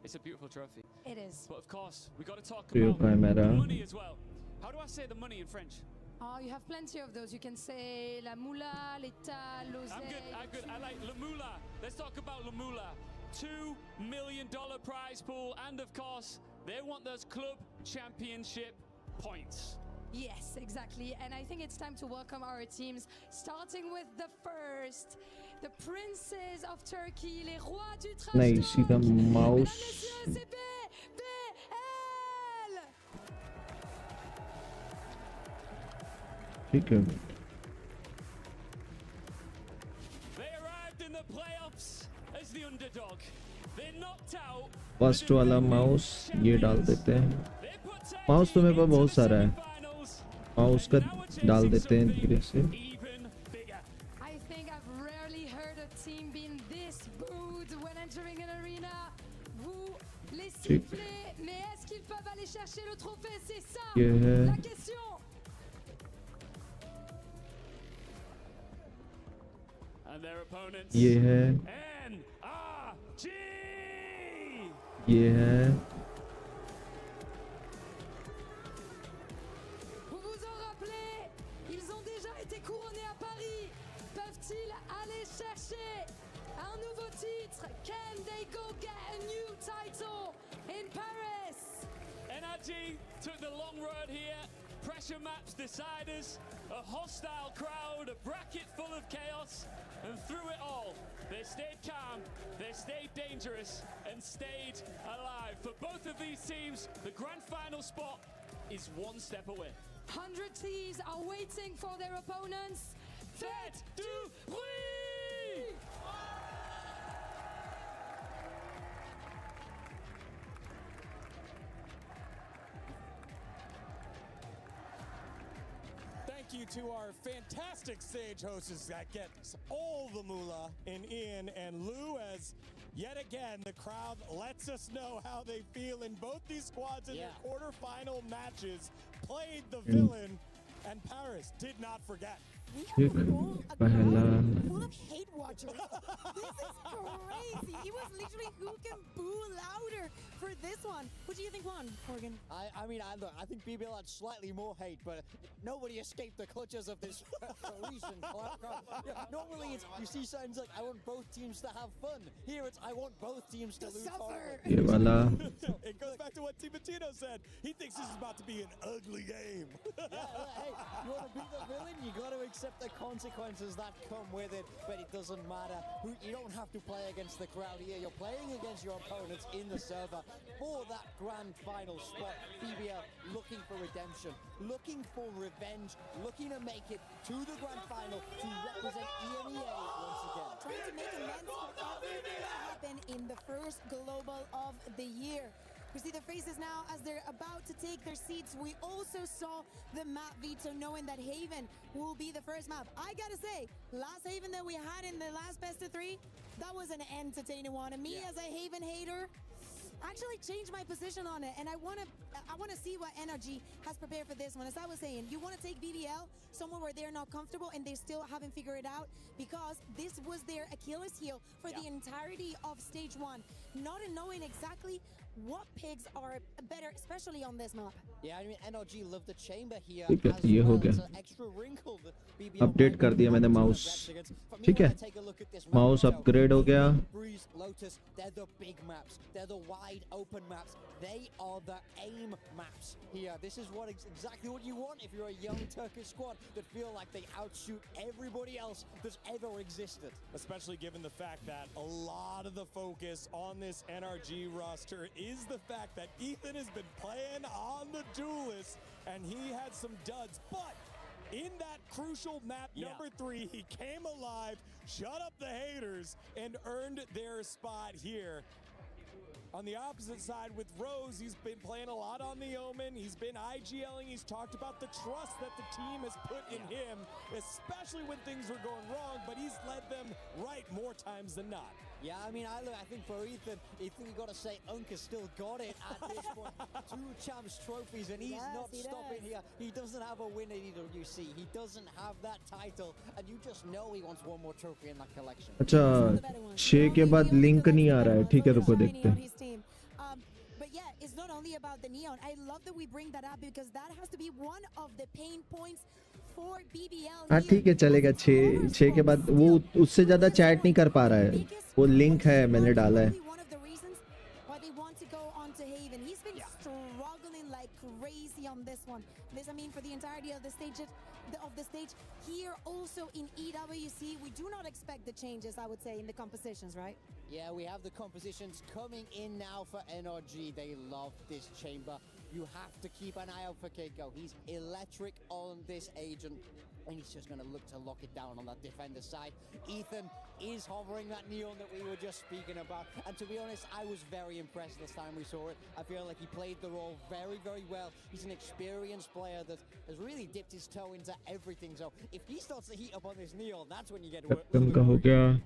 [SPEAKER 11] It's a beautiful trophy.
[SPEAKER 4] It is.
[SPEAKER 11] But of course, we got to talk
[SPEAKER 1] Trio
[SPEAKER 11] about
[SPEAKER 1] Chimera.
[SPEAKER 11] the money as well. How do I say the money in French?
[SPEAKER 4] Oh, you have plenty of those. You can say la moula, l'état, l'oseille.
[SPEAKER 11] I'm good. I like La Moula. Let's talk about La Moula. $2 million prize pool, and of course, they want those club championship points.
[SPEAKER 4] Yes, exactly. And I think it's time to welcome our teams, starting with the first, the princes of Turkey, les rois du trash
[SPEAKER 1] नहीं
[SPEAKER 4] talk.
[SPEAKER 1] सीधा mouse.
[SPEAKER 4] Mesdames et messieurs, c'est BBL.
[SPEAKER 1] ठीक है,
[SPEAKER 11] They arrived in the playoffs as the underdog. They knocked out.
[SPEAKER 1] First वाला mouse ये डाल देते हैं। Mouse तो मेरे पास बहुत सारा है, माउस का डाल देते हैं धीरे से।
[SPEAKER 4] I think I've rarely heard a team being this booed when entering an arena. Vous les sifflez, mais est-ce qu'ils peuvent aller chercher le trophée? C'est ça la question.
[SPEAKER 11] And their opponents.
[SPEAKER 1] ये है,
[SPEAKER 11] NRG.
[SPEAKER 1] ये है,
[SPEAKER 4] Vous vous en rappelez? Ils ont déjà été couronnés à Paris. Peuvent-ils aller chercher un nouveau titre? Can they go get a new title in Paris?
[SPEAKER 11] NRG took the long road here. Pressure maps deciders, a hostile crowd, a bracket full of chaos, and through it all, they stayed calm, they stayed dangerous, and stayed alive. For both of these teams, the grand final spot is one step away.
[SPEAKER 4] 100 Thieves are waiting for their opponents.
[SPEAKER 11] Faites du bruit!
[SPEAKER 10] Thank you to our fantastic stage hosts that gets all the moolah in Ian and Lou, as yet again the crowd lets us know how they feel in both these squads in their quarterfinal matches. Played the villain, and Paris did not forget.
[SPEAKER 1] ठीक पहला
[SPEAKER 24] Full of hate watchers. This is crazy. It was literally who can boo louder for this one. Who do you think won, Morgan?
[SPEAKER 12] I mean, look, I think BBL had slightly more hate, but nobody escaped the clutches of this recent crowd. Yeah, normally it's, you see signs like, I want both teams to have fun. Here it's, I want both teams to lose horribly.
[SPEAKER 1] ये वाला
[SPEAKER 10] It goes back to what Tibatino said. He thinks this is about to be an ugly game.
[SPEAKER 12] Hey, you want to be the villain? You got to accept the consequences that come with it. But it doesn't matter. You don't have to play against the crowd here. You're playing against your opponents in the server for that grand final spot. BBL looking for redemption, looking for revenge, looking to make it to the grand final to represent EMEA once again.
[SPEAKER 24] Trying to make amends for everything that happened in the first global of the year. We see their faces now as they're about to take their seats. We also saw the map veto, knowing that Haven will be the first map. I gotta say, last Haven that we had in the last best of 3, that was an entertaining one. And me as a Haven hater, actually changed my position on it, and I wanna see what NRG has prepared for this one. As I was saying, you wanna take BBL somewhere where they're not comfortable and they still haven't figured it out, because this was their Achilles heel for the entirety of stage 1, not knowing exactly what pigs are better, especially on this map.
[SPEAKER 12] Yeah, I mean, NRG love the chamber here
[SPEAKER 1] ठीक है,
[SPEAKER 12] as
[SPEAKER 1] ये हो
[SPEAKER 12] well.
[SPEAKER 1] गया।
[SPEAKER 12] It's an extra wrinkle that BBL
[SPEAKER 1] update कर दिया मैंने mouse, ठीक है।
[SPEAKER 12] take a look at this
[SPEAKER 1] mouse upgrade हो गया.
[SPEAKER 12] Breeze, Lotus, they're the big maps. They're the wide open maps. They are the aim maps here. This is exactly what you want if you're a young Turkish squad that feel like they outshoot everybody else that's ever existed.
[SPEAKER 10] Especially given the fact that a lot of the focus on this NRG roster is the fact that Ethan has been playing on the duelist and he had some duds, but in that crucial map number 3, he came alive, shut up the haters, and earned their spot here. On the opposite side with Rose, he's been playing a lot on the Omen. He's been IGLing. He's talked about the trust that the team has put in him, especially when things were going wrong, but he's led them right more times than not.
[SPEAKER 12] Yeah, I mean, I think for Ethan, you got to say Unca's still got it at this point. 2 champs trophies, and he's not stopping here. He doesn't have a win at EWC. He doesn't have that title, and you just know he wants one more trophy in that collection.
[SPEAKER 1] अच्छा 6 के बाद link नहीं आ रहा है. ठीक है, रुको देखते हैं.
[SPEAKER 24] But yeah, it's not only about the neon. I love that we bring that up because that has to be one of the pain points for BBL.
[SPEAKER 1] हाँ ठीक है, चलेगा. 6 के बाद वो उससे ज़्यादा चैट नहीं कर पा रहा है. वो लिंक है, मैंने डाला है.
[SPEAKER 24] One of the reasons why they want to go on to Haven. He's been struggling like crazy on this one. This, I mean, for the entirety of the stage. Here also in EWC, we do not expect the changes, I would say, in the compositions, right?
[SPEAKER 12] Yeah, we have the compositions coming in now for NRG. They love this chamber. You have to keep an eye out for Keiko. He's electric on this agent, and he's just going to look to lock it down on that defender side. Ethan is hovering that neon that we were just speaking about, and to be honest, I was very impressed this time we saw it. I feel like he played the role very, very well. He's an experienced player that has really dipped his toe into everything, so if he starts to heat up on this neon, that's when you get
[SPEAKER 1] captain का हो गया.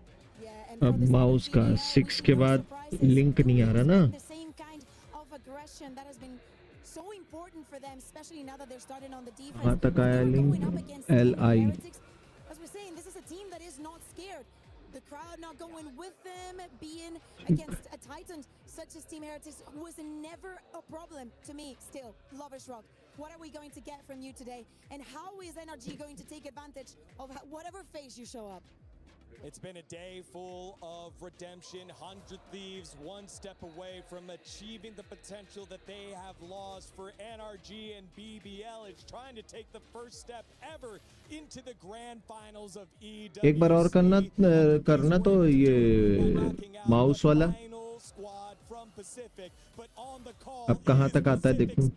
[SPEAKER 1] अब mouse का 6 के बाद link नहीं आ रहा ना.
[SPEAKER 24] The same kind of aggression that has been so important for them, especially now that they're starting on the defense.
[SPEAKER 1] कहाँ तक आया link? LI.
[SPEAKER 24] As we're saying, this is a team that is not scared. The crowd not going with them, being against a titan such as Team Heretics was never a problem to me. Still, Lovers Rock, what are we going to get from you today? And how is NRG going to take advantage of whatever phase you show up?
[SPEAKER 10] It's been a day full of redemption. 100 Thieves one step away from achieving the potential that they have lost for NRG and BBL. It's trying to take the first step ever into the grand finals of EWC.
[SPEAKER 1] एक बार और करना तो ये mouse वाला. अब कहाँ तक आता है देखूं.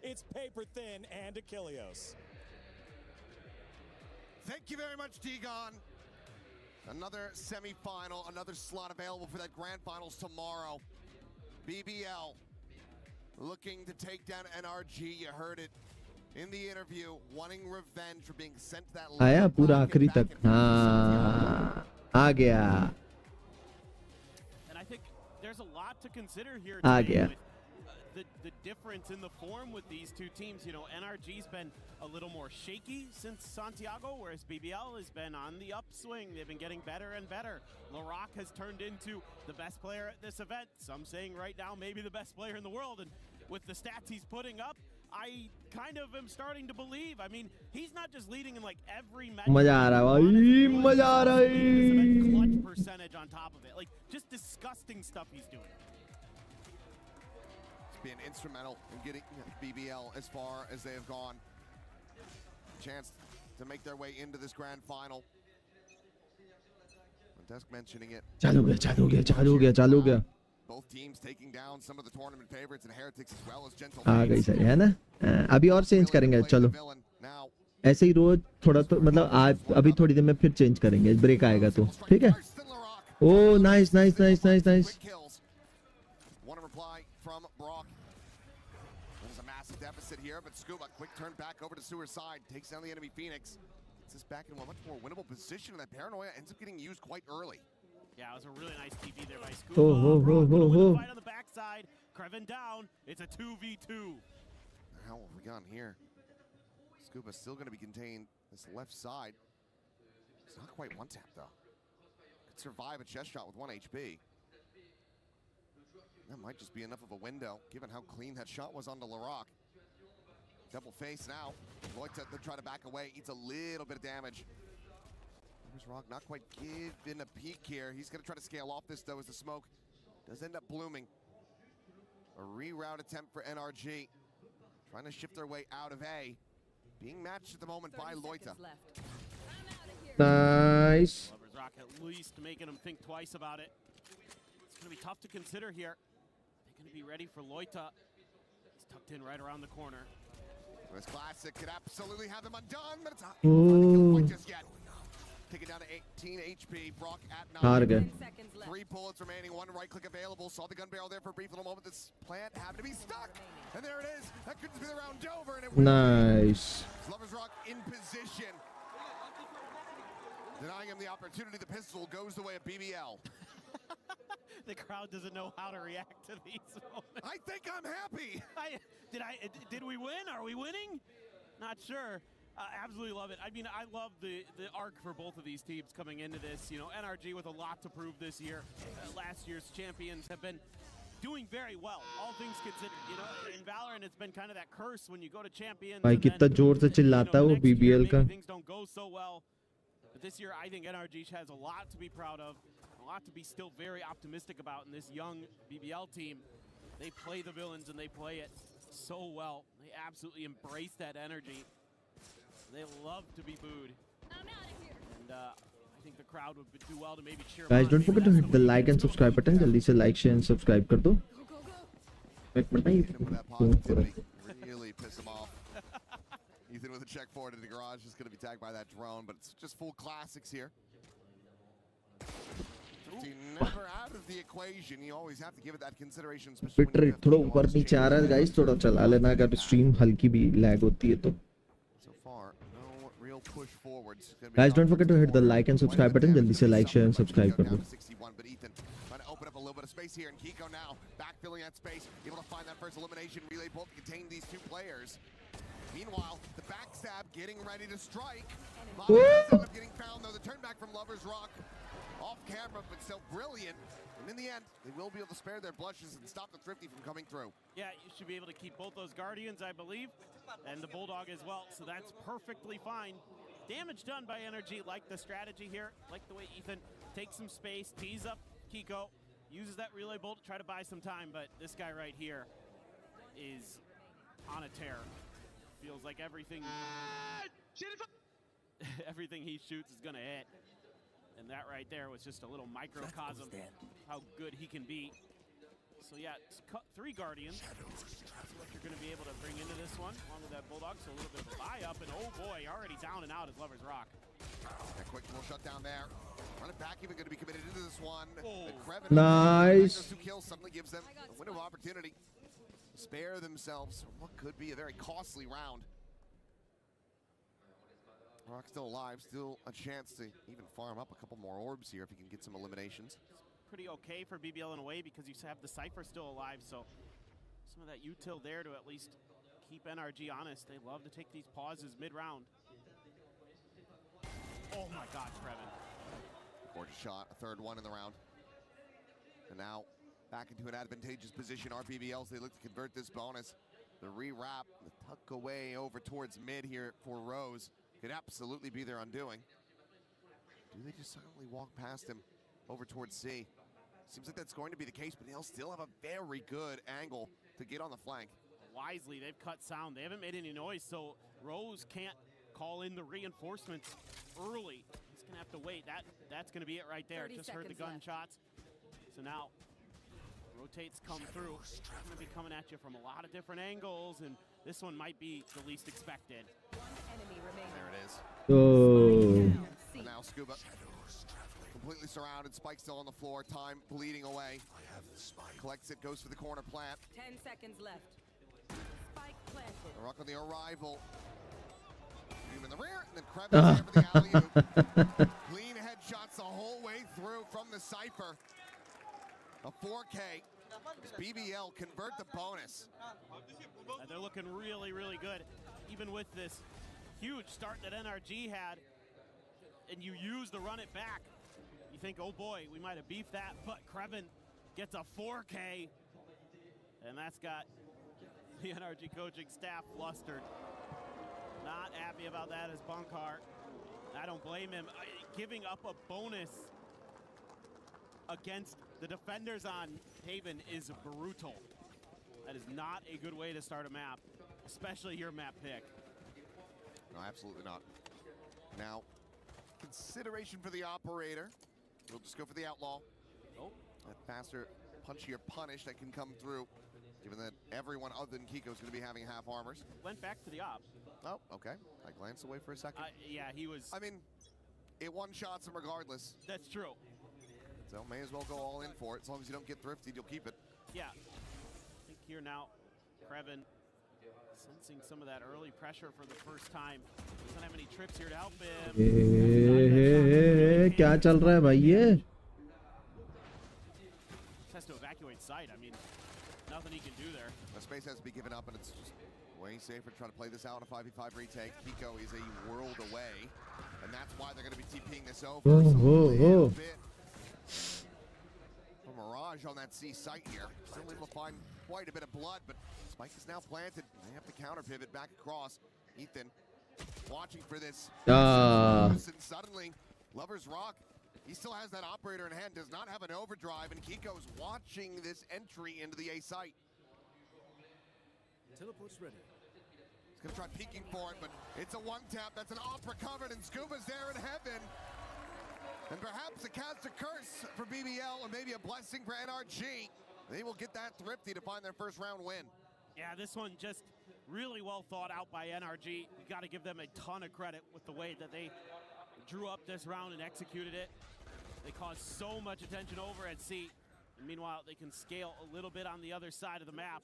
[SPEAKER 10] It's paper thin and Achilles.
[SPEAKER 2] Thank you very much, Digon. Another semi-final, another slot available for that grand finals tomorrow. BBL looking to take down NRG. You heard it in the interview, wanting revenge for being sent to that.
[SPEAKER 1] आया पूरा आखिरी तक. हाँ, आ गया.
[SPEAKER 13] And I think there's a lot to consider here
[SPEAKER 1] uh
[SPEAKER 13] today
[SPEAKER 1] गया.
[SPEAKER 13] with the difference in the form with these two teams. You know, NRG's been a little more shaky since Santiago, whereas BBL has been on the upswing. They've been getting better and better. LaRock has turned into the best player at this event. Some saying right now maybe the best player in the world. And with the stats he's putting up, I kind of am starting to believe. I mean, he's not just leading in like every match.
[SPEAKER 1] मजा आ रहा है भाई, मजा आ रहा है.
[SPEAKER 13] Clutch percentage on top of it. Like, just disgusting stuff he's doing.
[SPEAKER 2] Been instrumental in getting BBL as far as they have gone. Chance to make their way into this grand final. Desk mentioning it.
[SPEAKER 1] चालू गया.
[SPEAKER 2] Both teams taking down some of the tournament favorites and Heretics as well as Gentle.
[SPEAKER 1] आ गई sir, है ना. अभी और change करेंगे. चलो ऐसे ही रोज थोड़ा तो मतलब आज अभी थोड़ी देर में फिर चेंज करेंगे. ब्रेक आएगा तो ठीक है. Oh nice nice nice nice nice.
[SPEAKER 2] One reply from Brock. There's a massive deficit here, but Scuba, quick turn back over to Sewer's side, takes down the enemy Phoenix. Gets us back in a much more winnable position, and that paranoia ends up getting used quite early.
[SPEAKER 13] Yeah, it was a really nice TP there by Scuba. Fight on the backside. Kreven down. It's a 2v2.
[SPEAKER 2] The hell have we gone here? Scuba's still going to be contained this left side. It's not quite one tap though. Could survive a chest shot with 1 HP. That might just be enough of a window, given how clean that shot was onto LaRock. Double face now. Lloyd to try to back away, eats a little bit of damage.
[SPEAKER 14] Lovers Rock not quite giving a peek here. He's going to try to scale off this, though, as the smoke does end up blooming. A reroute attempt for NRG. Trying to shift their way out of A. Being matched at the moment by Loita.
[SPEAKER 1] Nice.
[SPEAKER 13] Lovers Rock at least making them think twice about it. It's going to be tough to consider here. They're going to be ready for Loita. He's tucked in right around the corner.
[SPEAKER 14] This classic could absolutely have them undone, but it's not
[SPEAKER 1] Ooh.
[SPEAKER 14] quite just yet. Take it down to 18 HP. Brock at 9.
[SPEAKER 1] हार गए.
[SPEAKER 14] 3 bullets remaining. 1 right click available. Saw the gun barrel there for a brief little moment. This plant happened to be stuck. And there it is. That could be the round over. And it
[SPEAKER 1] Nice.
[SPEAKER 14] Lovers Rock in position. Denying him the opportunity. The pistol goes the way of BBL.
[SPEAKER 13] The crowd doesn't know how to react to these moments.
[SPEAKER 14] I think I'm happy.
[SPEAKER 13] Did we win? Are we winning? Not sure. Absolutely love it. I mean, I love the arc for both of these teams coming into this. You know, NRG with a lot to prove this year. Last year's champions have been doing very well, all things considered. You know, in Valorant, it's been kind of that curse when you go to champions.
[SPEAKER 1] भाई कितना जोर से चिल्लाता है वो BBL का.
[SPEAKER 13] Things don't go so well. But this year, I think NRG has a lot to be proud of, a lot to be still very optimistic about in this young BBL team. They play the villains and they play it so well. They absolutely embrace that energy. They love to be booed. And I think the crowd would do well to maybe cheer.
[SPEAKER 1] Guys, don't forget to hit the like and subscribe button. जल्दी से like, share and subscribe कर दो. एक minute ना ये
[SPEAKER 14] Really piss him off. Ethan with a check forward into the garage is going to be tagged by that drone, but it's just full classics here. Never out of the equation. You always have to give it that consideration.
[SPEAKER 1] Bitrate थोड़ा ऊपर नीचे आ रहा है guys, थोड़ा चला लेना अगर stream हल्की भी lag होती है तो.
[SPEAKER 14] So far, no real push forwards.
[SPEAKER 1] Guys, don't forget to hit the like and subscribe button. जल्दी से like, share and subscribe कर दो.
[SPEAKER 14] 61, but Ethan trying to open up a little bit of space here, and Kiko now backfilling that space, able to find that first elimination. Relay bolt to contain these 2 players. Meanwhile, the backstab getting ready to strike. Bobby does end up getting found, though. The turn back from Lovers Rock. Off camera, but still brilliant. And in the end, they will be able to spare their blushes and stop the Thrifty from coming through.
[SPEAKER 13] Yeah, you should be able to keep both those Guardians, I believe, and the Bulldog as well. So that's perfectly fine. Damage done by NRG. Like the strategy here. Like the way Ethan takes some space, tees up Kiko, uses that relay bolt to try to buy some time. But this guy right here is on a tear. Feels like everything everything he shoots is going to hit. And that right there was just a little microcosm how good he can be. So yeah, it's 3 Guardians. What you're going to be able to bring into this one, along with that Bulldog. So a little bit of a buy-up, and oh boy, already down and out is Lovers Rock.
[SPEAKER 14] A quick little shutdown there. Run it back, even going to be committed into this one.
[SPEAKER 1] Nice.
[SPEAKER 14] 2 kills suddenly gives them a window of opportunity to spare themselves what could be a very costly round. Rock still alive, still a chance to even farm up a couple more orbs here if he can get some eliminations.
[SPEAKER 13] Pretty okay for BBL in a way because you have the Cypher still alive, so some of that util there to at least keep NRG honest. They love to take these pauses mid-round. Oh my God, Trevin.
[SPEAKER 14] Gorgeous shot, a 3rd one in the round. And now back into an advantageous position. RBBLs, they look to convert this bonus. The re-wrap, the tuck away over towards mid here for Rose. Could absolutely be their undoing. Do they just silently walk past him over towards C? Seems like that's going to be the case, but they'll still have a very good angle to get on the flank.
[SPEAKER 13] Wisely, they've cut sound. They haven't made any noise, so Rose can't call in the reinforcements early. He's gonna have to wait. That's gonna be it right there. Just heard the gunshots. So now rotates come through. It's gonna be coming at you from a lot of different angles, and this one might be the least expected.
[SPEAKER 14] There it is.
[SPEAKER 1] Oh.
[SPEAKER 14] And now Scuba completely surrounded. Spike still on the floor. Time bleeding away. Collects it, goes for the corner plant.
[SPEAKER 15] 10 seconds left. Spike planted.
[SPEAKER 14] Rock on the arrival. In the rear, and then Krebs there for the alley-oop. Clean headshots the whole way through from the Cypher. A 4K. BBL convert the bonus.
[SPEAKER 13] They're looking really, really good. Even with this huge start that NRG had, and you use the run it back, you think, oh boy, we might have beefed that, but Krevin gets a 4K, and that's got the NRG coaching staff flustered. Not happy about that as Bunkar. I don't blame him. Giving up a bonus against the defenders on Haven is brutal. That is not a good way to start a map, especially your map pick.
[SPEAKER 14] No, absolutely not. Now, consideration for the operator. We'll just go for the outlaw.
[SPEAKER 13] Oh.
[SPEAKER 14] That faster, punchier punish that can come through, given that everyone other than Kiko is going to be having half armors.
[SPEAKER 13] Went back to the op.
[SPEAKER 14] Oh, okay. I glanced away for a second.
[SPEAKER 13] Yeah, he was...
[SPEAKER 14] I mean, it one-shots him regardless.
[SPEAKER 13] That's true.
[SPEAKER 14] So may as well go all in for it. As long as you don't get thrifty, you'll keep it.
[SPEAKER 13] Yeah. I think here now, Krevin sensing some of that early pressure for the first time. Doesn't have any trips here to help him.
[SPEAKER 1] क्या चल रहा है भाई ये?
[SPEAKER 13] Just has to evacuate site. I mean, nothing he can do there.
[SPEAKER 14] The space has to be given up, and it's just way safer to try to play this out in a 5v5 retake. Kiko is a world away, and that's why they're going to be TPing this over.
[SPEAKER 1] Oh.
[SPEAKER 14] Bit of Mirage on that C site here. Still able to find quite a bit of blood, but Spike is now planted. They have to counter pivot back across. Ethan watching for this. And suddenly, Lover's Rock, he still has that operator in hand, does not have an overdrive, and Kiko's watching this entry into the A site.
[SPEAKER 10] Teleport's ready.
[SPEAKER 14] He's gonna try peeking for it, but it's a one-tap. That's an off recovered, and Scuba's there in heaven. And perhaps a cast a curse for BBL, and maybe a blessing for NRG. They will get that thrifty to find their first round win.
[SPEAKER 13] Yeah, this one just really well thought out by NRG. You got to give them a ton of credit with the way that they drew up this round and executed it. They caused so much attention over at C. And meanwhile, they can scale a little bit on the other side of the map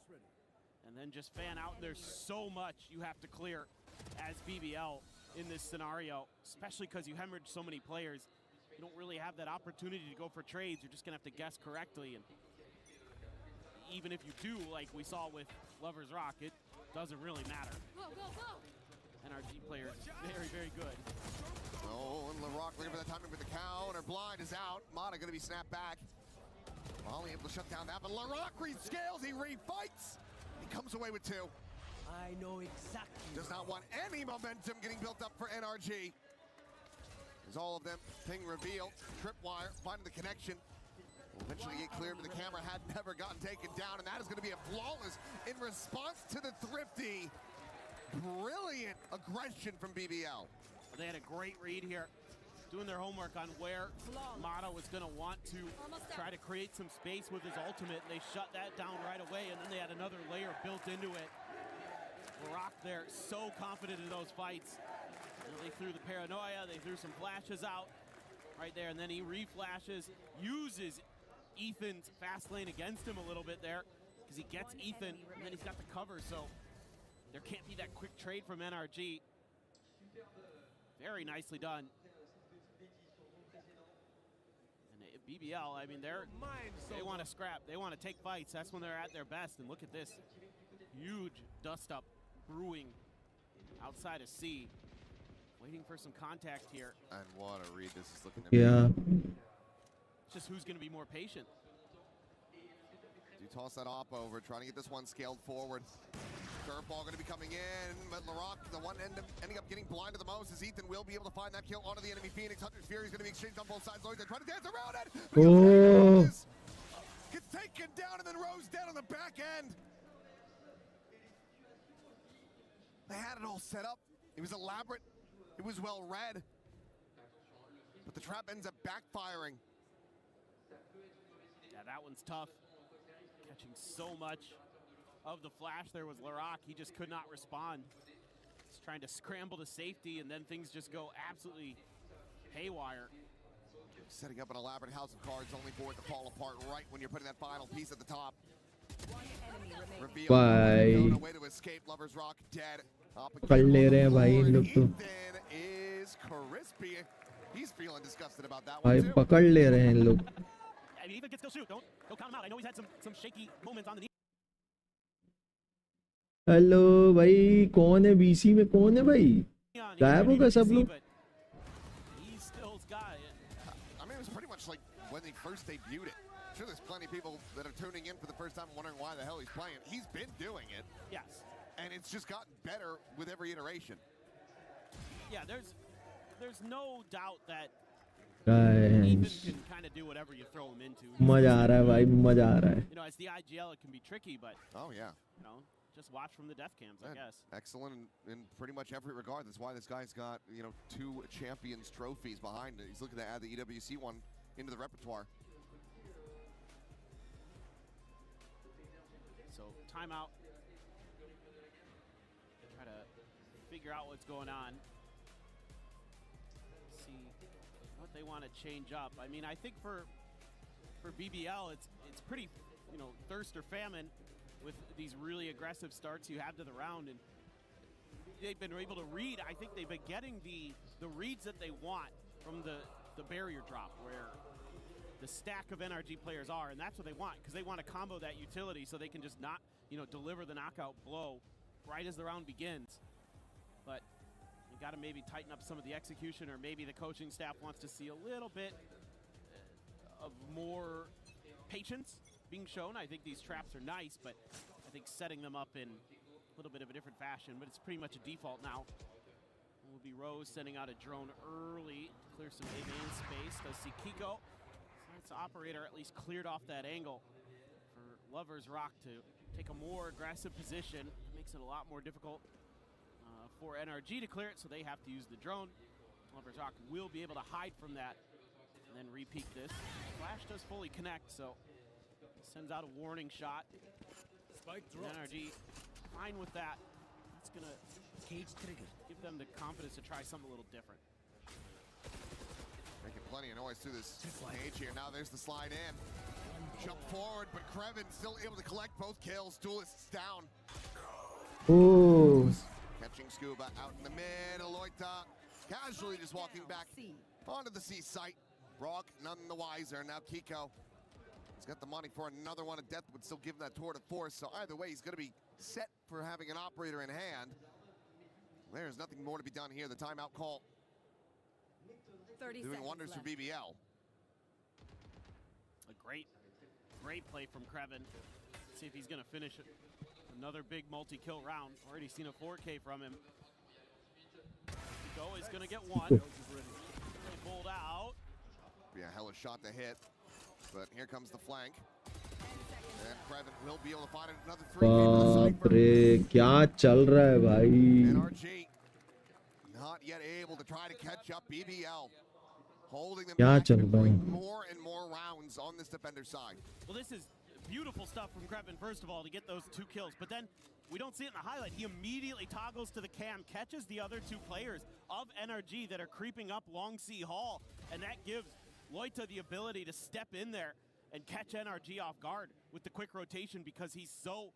[SPEAKER 13] and then just fan out. There's so much you have to clear as BBL in this scenario, especially because you hemorrhage so many players. You don't really have that opportunity to go for trades. You're just going to have to guess correctly. And even if you do, like we saw with Lover's Rock, it doesn't really matter.
[SPEAKER 4] Go, go, go.
[SPEAKER 13] NRG players, very, very good.
[SPEAKER 14] Oh, and LaRock looking for the timing for the counter. Blind is out. Mata going to be snapped back. Molly able to shut down that, but LaRock rescales. He refights. He comes away with two.
[SPEAKER 10] I know exactly.
[SPEAKER 14] Does not want any momentum getting built up for NRG. As all of them, ping revealed. Tripwire finding the connection. Will eventually get cleared, but the camera had never gotten taken down, and that is going to be a flawless in response to the thrifty. Brilliant aggression from BBL.
[SPEAKER 13] They had a great read here, doing their homework on where Mata was going to want to try to create some space with his ultimate. They shut that down right away, and then they had another layer built into it. Rock there, so confident in those fights. And they threw the paranoia, they threw some flashes out right there, and then he reflashes, uses Ethan's fast lane against him a little bit there, because he gets Ethan, and then he's got the cover, so there can't be that quick trade from NRG. Very nicely done. And BBL, I mean, they want to scrap. They want to take fights. That's when they're at their best. And look at this huge dust up brewing outside of C. Waiting for some contact here.
[SPEAKER 14] And what a read this is looking to be.
[SPEAKER 1] Yeah.
[SPEAKER 13] It's just who's going to be more patient.
[SPEAKER 14] Do toss that op over, trying to get this one scaled forward. Curveball going to be coming in, but LaRock, the one ending up getting blinded the most, as Ethan will be able to find that kill onto the enemy Phoenix. Hunter's Fury is going to be exchanged on both sides. Lloyd, they're trying to dance around it.
[SPEAKER 1] Oh.
[SPEAKER 14] Gets taken down, and then Rose dead on the back end. They had it all set up. It was elaborate. It was well read. But the trap ends up backfiring.
[SPEAKER 13] Yeah, that one's tough. Catching so much of the flash there was LaRock. He just could not respond. He's trying to scramble to safety, and then things just go absolutely haywire.
[SPEAKER 14] Setting up an elaborate house of cards only for it to fall apart right when you're putting that final piece at the top. Reveal. On a way to escape. Lover's Rock dead.
[SPEAKER 1] पकड़ ले रहे हैं भाई इन लोग तो
[SPEAKER 14] Ethan is crispy. He's feeling disgusted about that
[SPEAKER 1] भाई
[SPEAKER 14] one too.
[SPEAKER 1] पकड़ ले रहे हैं इन लोग
[SPEAKER 13] I mean, Ethan can still shoot. Don't count him out. I know he's had some shaky moments on the knee.
[SPEAKER 1] Hello भाई कौन है BC में कौन है भाई गायब होगा सब लोग
[SPEAKER 14] He still's got it. I mean, it was pretty much like when they first debuted it. I'm sure there's plenty of people that are tuning in for the first time wondering why the hell he's playing. He's been doing it.
[SPEAKER 13] Yes.
[SPEAKER 14] And it's just gotten better with every iteration.
[SPEAKER 13] Yeah, there's there's no doubt that
[SPEAKER 1] Guys,
[SPEAKER 13] can kind of do whatever you throw him into.
[SPEAKER 1] मजा आ रहा है भाई, मजा आ रहा है.
[SPEAKER 13] You know, as the IGL, it can be tricky, but
[SPEAKER 14] oh yeah,
[SPEAKER 13] you know, just watch from the def cams, I guess.
[SPEAKER 14] Excellent in pretty much every regard. That's why this guy's got 2 champions trophies behind it. He's looking to add the EWC one into the repertoire.
[SPEAKER 13] So timeout. Try to figure out what's going on. See what they want to change up. I mean, I think for BBL, it's pretty, thirst or famine with these really aggressive starts you have to the round, and they've been able to read. I think they've been getting the reads that they want from the barrier drop, where the stack of NRG players are, and that's what they want, because they want to combo that utility so they can just not, deliver the knockout blow right as the round begins. But you got to maybe tighten up some of the execution, or maybe the coaching staff wants to see a little bit of more patience being shown. I think these traps are nice, but I think setting them up in a little bit of a different fashion, but it's pretty much a default now. It will be Rose sending out a drone early to clear some A main space. Does see Kiko. So operator at least cleared off that angle for Lovers Rock to take a more aggressive position. It makes it a lot more difficult for NRG to clear it, so they have to use the drone. Lovers Rock will be able to hide from that and then repeat this. Flash does fully connect, so sends out a warning shot. NRG fine with that. It's gonna give them the confidence to try something a little different.
[SPEAKER 14] Making plenty of noise through this cage here. Now there's the slide in. Jump forward, but Krevin still able to collect both kills. Duelists down.
[SPEAKER 1] Ooh.
[SPEAKER 14] Catching Scuba out in the mid. Aloyta casually just walking back onto the C site. Brock none the wiser. Now Kiko. He's got the money for another one. A death would still give him that tour de force. So either way, he's going to be set for having an operator in hand. There's nothing more to be done here. The timeout call
[SPEAKER 15] 30
[SPEAKER 14] doing wonders
[SPEAKER 15] left.
[SPEAKER 14] for BBL.
[SPEAKER 13] A great play from Krevin. See if he's going to finish it. Another big multi-kill round. Already seen a 4K from him. Go is going to get one. Really pulled out.
[SPEAKER 14] Be a hella shot to hit. But here comes the flank. And Krevin will be able to find another 3K for the
[SPEAKER 1] बाप
[SPEAKER 14] Cypher.
[SPEAKER 1] रे क्या चल रहा है भाई.
[SPEAKER 14] NRG not yet able to try to catch up. BBL holding them
[SPEAKER 1] क्या
[SPEAKER 14] back
[SPEAKER 1] चल
[SPEAKER 14] and
[SPEAKER 1] रहा
[SPEAKER 14] bring
[SPEAKER 1] है.
[SPEAKER 14] more and more rounds on this defender side.
[SPEAKER 13] Well, this is beautiful stuff from Krevin, first of all, to get those 2 kills. But then we don't see it in the highlight. He immediately toggles to the cam, catches the other 2 players of NRG that are creeping up Long C Hall. And that gives Loita the ability to step in there and catch NRG off guard with the quick rotation, because he's so,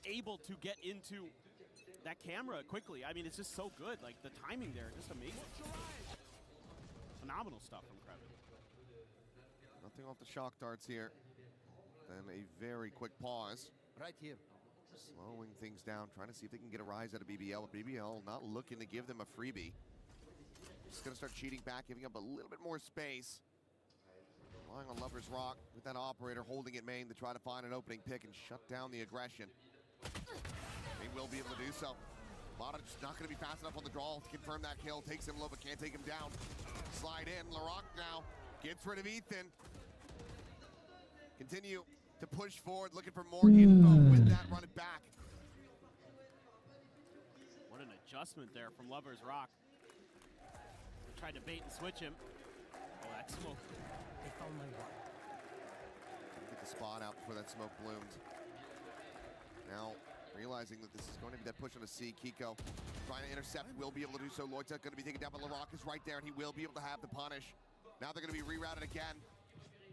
[SPEAKER 13] able to get into that camera quickly. I mean, it's just so good. Like, the timing there, just amazing. Phenomenal stuff from Krevin.
[SPEAKER 14] Nothing off the shock darts here. Then a very quick pause.
[SPEAKER 16] Right here.
[SPEAKER 14] Slowing things down, trying to see if they can get a rise out of BBL. BBL not looking to give them a freebie. Just going to start cheating back, giving up a little bit more space. Relying on Lover's Rock with that operator holding it main to try to find an opening pick and shut down the aggression. They will be able to do so. Mata just not going to be fast enough on the draw to confirm that kill. Takes him low, but can't take him down. Slide in. LaRock now gets rid of Ethan. Continue to push forward, looking for more info with that, run it back.
[SPEAKER 13] What an adjustment there from Lover's Rock. They tried to bait and switch him. Oh, that smoke.
[SPEAKER 16] They found my one.
[SPEAKER 14] Get the spot out before that smoke bloomed. Now, realizing that this is going to be that push on a C, Kiko trying to intercept, will be able to do so. Loita going to be taken down, but LaRock is right there, and he will be able to have the punish. Now they're going to be rerouted again.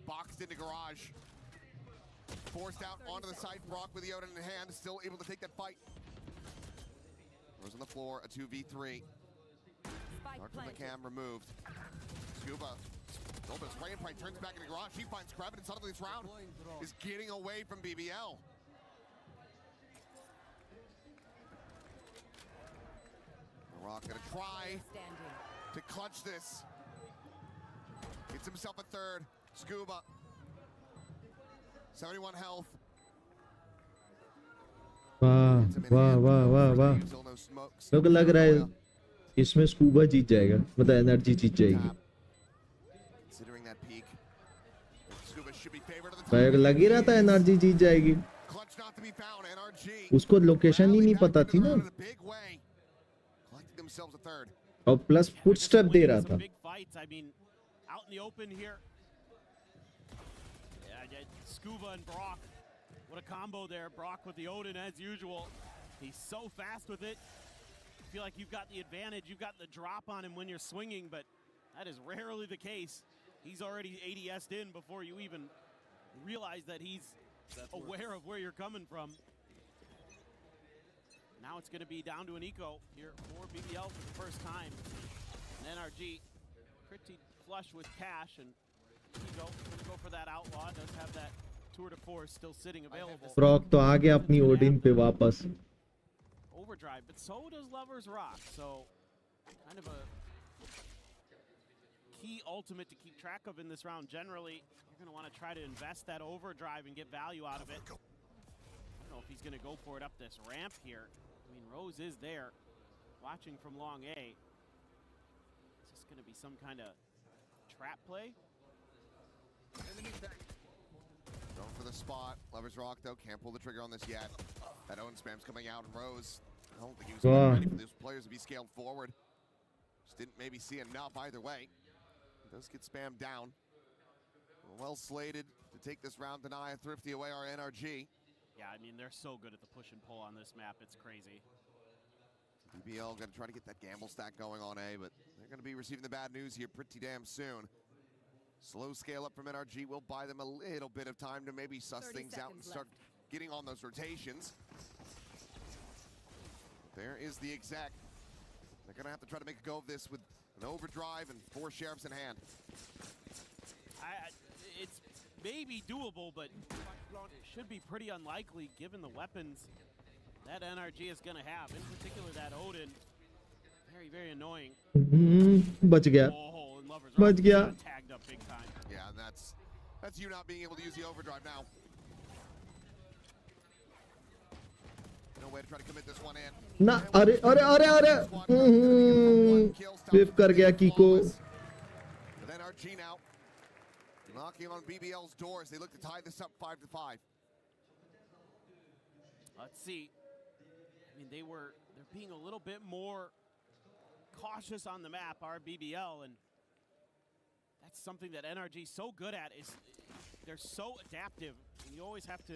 [SPEAKER 14] Boxed into garage. Forced out onto the side. Brock with the Odin in hand, still able to take that fight. Goes on the floor, a 2v3. Dark from the cam removed. Scuba. Scuba spray and fight, turns back into garage. He finds Krevin, and suddenly this round is getting away from BBL. Rock gonna try to clutch this. Gets himself a third. Scuba. 71 health.
[SPEAKER 1] वाह वाह वाह वाह वाह. लोग लग रहा है इसमें स्कूबा जीत जाएगा, मतलब एनर्जी जीत जाएगी।
[SPEAKER 14] Considering that peak, Scuba should be favored of the
[SPEAKER 1] भाई लग ही रहा था एनर्जी जीत जाएगी,
[SPEAKER 14] clutch not to be found. NRG
[SPEAKER 1] उसको लोकेशन ही नहीं पता थी ना,
[SPEAKER 14] big way, collecting themselves a third.
[SPEAKER 1] और प्लस फुटस्टेप दे रहा था।
[SPEAKER 13] Big fights. I mean, out in the open here. Yeah, Scuba and Brock. What a combo there. Brock with the Odin as usual. He's so fast with it. I feel like you've got the advantage. You've got the drop on him when you're swinging, but that is rarely the case. He's already ADS'd in before you even realize that he's aware of where you're coming from. Now it's going to be down to an eco here for BBL for the first time. And NRG pretty flush with cash, and Eco going to go for that outlaw. Does have that tour de force still sitting available.
[SPEAKER 1] Frock तो आ गया अपनी Odin पे वापस।
[SPEAKER 13] Overdrive, but so does Lovers Rock. So kind of a key ultimate to keep track of in this round. Generally, you're going to want to try to invest that overdrive and get value out of it. I don't know if he's going to go for it up this ramp here. I mean, Rose is there, watching from long A. Is this going to be some kind of trap play?
[SPEAKER 14] Going for the spot. Lovers Rock, though, can't pull the trigger on this yet. That own spam's coming out, and Rose, I don't think he was ready for those players to be scaled forward. Just didn't maybe see enough either way. It does get spammed down. Well slated to take this round, deny a thrifty away our NRG.
[SPEAKER 13] Yeah, I mean, they're so good at the push and pull on this map. It's crazy.
[SPEAKER 14] BBL going to try to get that gamble stack going on A, but they're going to be receiving the bad news here pretty damn soon. Slow scale up from NRG will buy them a little bit of time to maybe suss things out and start getting on those rotations. There is the exec. They're going to have to try to make a go of this with an overdrive and 4 sheriffs in hand.
[SPEAKER 13] It's maybe doable, but it should be pretty unlikely given the weapons that NRG is going to have. In particular, that Odin. Very, very annoying.
[SPEAKER 1] बच गया, बच गया।
[SPEAKER 13] Tagged up big time.
[SPEAKER 14] Yeah, and that's you not being able to use the overdrive now. No way to try to commit this one in.
[SPEAKER 1] ना अरे अरे अरे अरे sweep कर गया कीको।
[SPEAKER 14] But NRG now knocking on BBL's doors. They look to tie this up 5-5.
[SPEAKER 13] Let's see. I mean, they're being a little bit more cautious on the map, our BBL, and that's something that NRG is so good at. Is they're so adaptive, and you always have to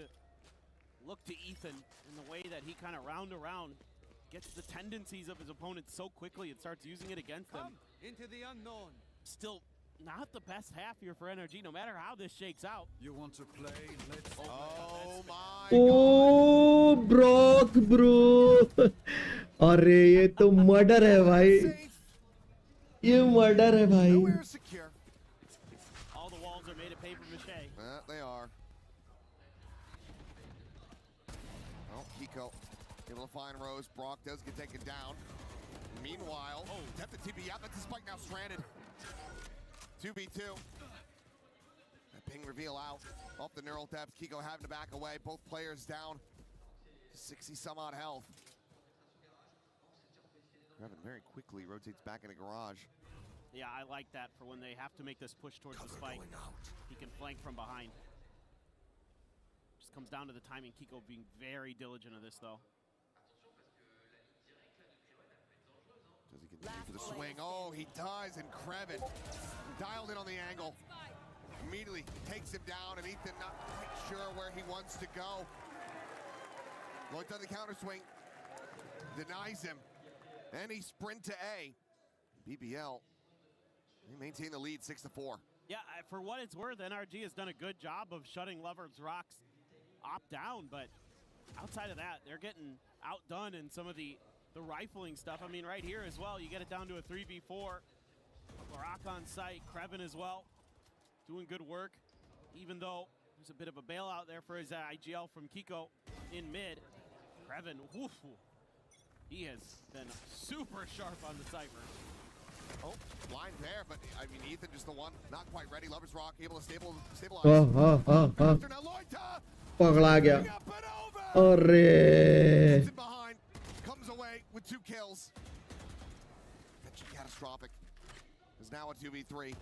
[SPEAKER 13] look to Ethan in the way that he kind of round around gets the tendencies of his opponents so quickly and starts using it against them.
[SPEAKER 16] Into the unknown.
[SPEAKER 13] Still not the best half here for NRG, no matter how this shakes out.
[SPEAKER 16] You want to play? Let's
[SPEAKER 14] oh my
[SPEAKER 1] oh Brock bro, अरे ये तो murder है भाई, ये murder है भाई।
[SPEAKER 13] All the walls are made of paper mache.
[SPEAKER 14] They are. Well, Kiko able to find Rose. Brock does get taken down. Meanwhile, attempted TP out. That's a spike now stranded. 2v2. That ping reveal out off the neural depth. Kiko having to back away. Both players down. 60 some odd health. Grevin very quickly rotates back in the garage.
[SPEAKER 13] Yeah, I like that for when they have to make this push towards the spike. He can flank from behind. Just comes down to the timing. Kiko being very diligent of this, though.
[SPEAKER 14] Does he continue for the swing? Oh, he does, and Grevin dialed in on the angle. Immediately takes him down, and Ethan not quite sure where he wants to go. Going to the counter swing. Denies him. And he sprint to A. BBL, they maintain the lead 6-4.
[SPEAKER 13] Yeah, for what it's worth, NRG has done a good job of shutting Lovers Rock's op down, but outside of that, they're getting outdone in some of the rifling stuff. I mean, right here as well, you get it down to a 3v4. Rock on site, Krevin as well, doing good work, even though there's a bit of a bailout there for his IGL from Kiko in mid. Krevin, woof, he has been super sharp on the Cypher.
[SPEAKER 14] Oh, blind there, but I mean, Ethan just the one, not quite ready. Lovers Rock able to stabilize.
[SPEAKER 1] पकड़ा गया, अरे
[SPEAKER 14] behind, comes away with 2 kills. catastrophic. It's now a 2v3.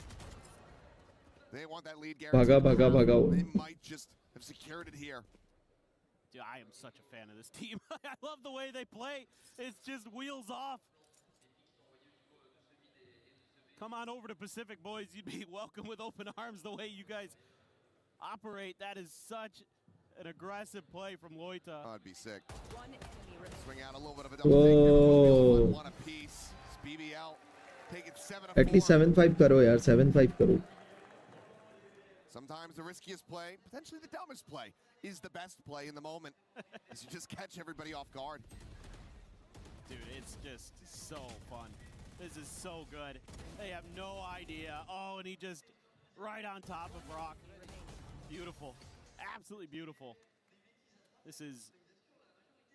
[SPEAKER 14] They want that lead
[SPEAKER 1] भागा
[SPEAKER 14] guaranteed.
[SPEAKER 1] भागा भागा
[SPEAKER 14] They might just have secured it here.
[SPEAKER 13] Dude, I am such a fan of this team. I love the way they play. It's just wheels off. Come on over to Pacific, boys. You'd be welcome with open arms the way you guys operate. That is such an aggressive play from Loita.
[SPEAKER 14] Oh, it'd be sick. Swing out a little bit of a
[SPEAKER 1] Oh.
[SPEAKER 14] one apiece. It's BBL taking 7-4.
[SPEAKER 1] At least 7-5 करो यार 7-5 करो.
[SPEAKER 14] Sometimes the riskiest play, potentially the dumbest play, is the best play in the moment. As you just catch everybody off guard.
[SPEAKER 13] Dude, it's just so fun. This is so good. They have no idea. Oh, and he just right on top of Rock. Beautiful. Absolutely beautiful. This is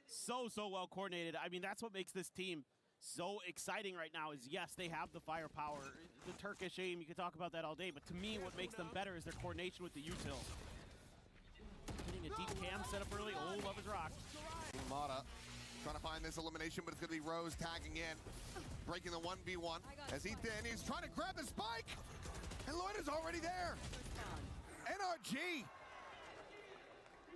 [SPEAKER 13] so well coordinated. I mean, that's what makes this team so exciting right now is, yes, they have the firepower. The Turkish aim, you could talk about that all day, but to me, what makes them better is their coordination with the util. Getting a deep cam set up early. Oh, love his Rock.
[SPEAKER 14] Mata trying to find this elimination, but it's going to be Rose tagging in. Breaking the 1v1 as he's trying to grab the spike. And Loita's already there. NRG.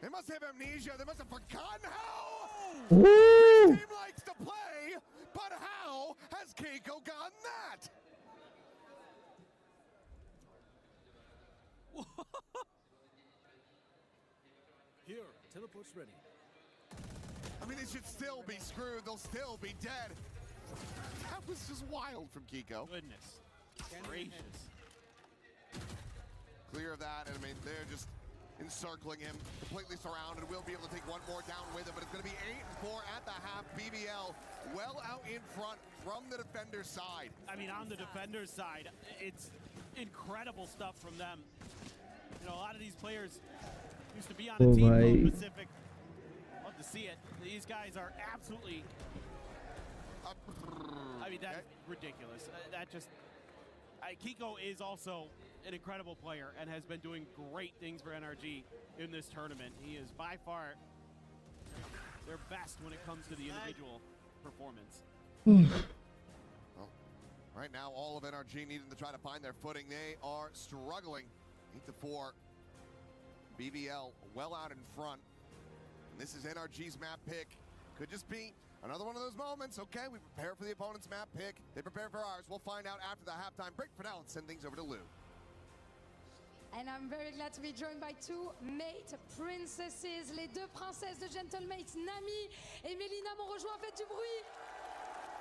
[SPEAKER 14] They must have amnesia. They must have forgotten how this team likes to play. But how has Keiko gotten that?
[SPEAKER 16] Here, teleport's ready.
[SPEAKER 14] I mean, they should still be screwed. They'll still be dead. That was just wild from Kiko.
[SPEAKER 13] Goodness gracious.
[SPEAKER 14] Clear of that, and I mean, they're just encircling him, completely surrounded. We'll be able to take one more down with him, but it's going to be 8-4 at the half. BBL well out in front from the defender's side.
[SPEAKER 13] I mean, on the defender's side, it's incredible stuff from them. You know, a lot of these players used to be on a team called Pacific. Love to see it. These guys are absolutely... I mean, that's ridiculous. That just... Kiko is also an incredible player and has been doing great things for NRG in this tournament. He is by far their best when it comes to the individual performance.
[SPEAKER 14] Well, right now, all of NRG needing to try to find their footing. They are struggling. 8-4. BBL well out in front. And this is NRG's map pick. Could just be another one of those moments. Okay, we prepare for the opponent's map pick. They prepare for ours. We'll find out after the halftime break. For now, let's send things over to Lou.
[SPEAKER 4] And I'm very glad to be joined by two mate princesses, les deux princesses de Gentlemates, Nami et Mélina m'ont rejoint. Faites du bruit,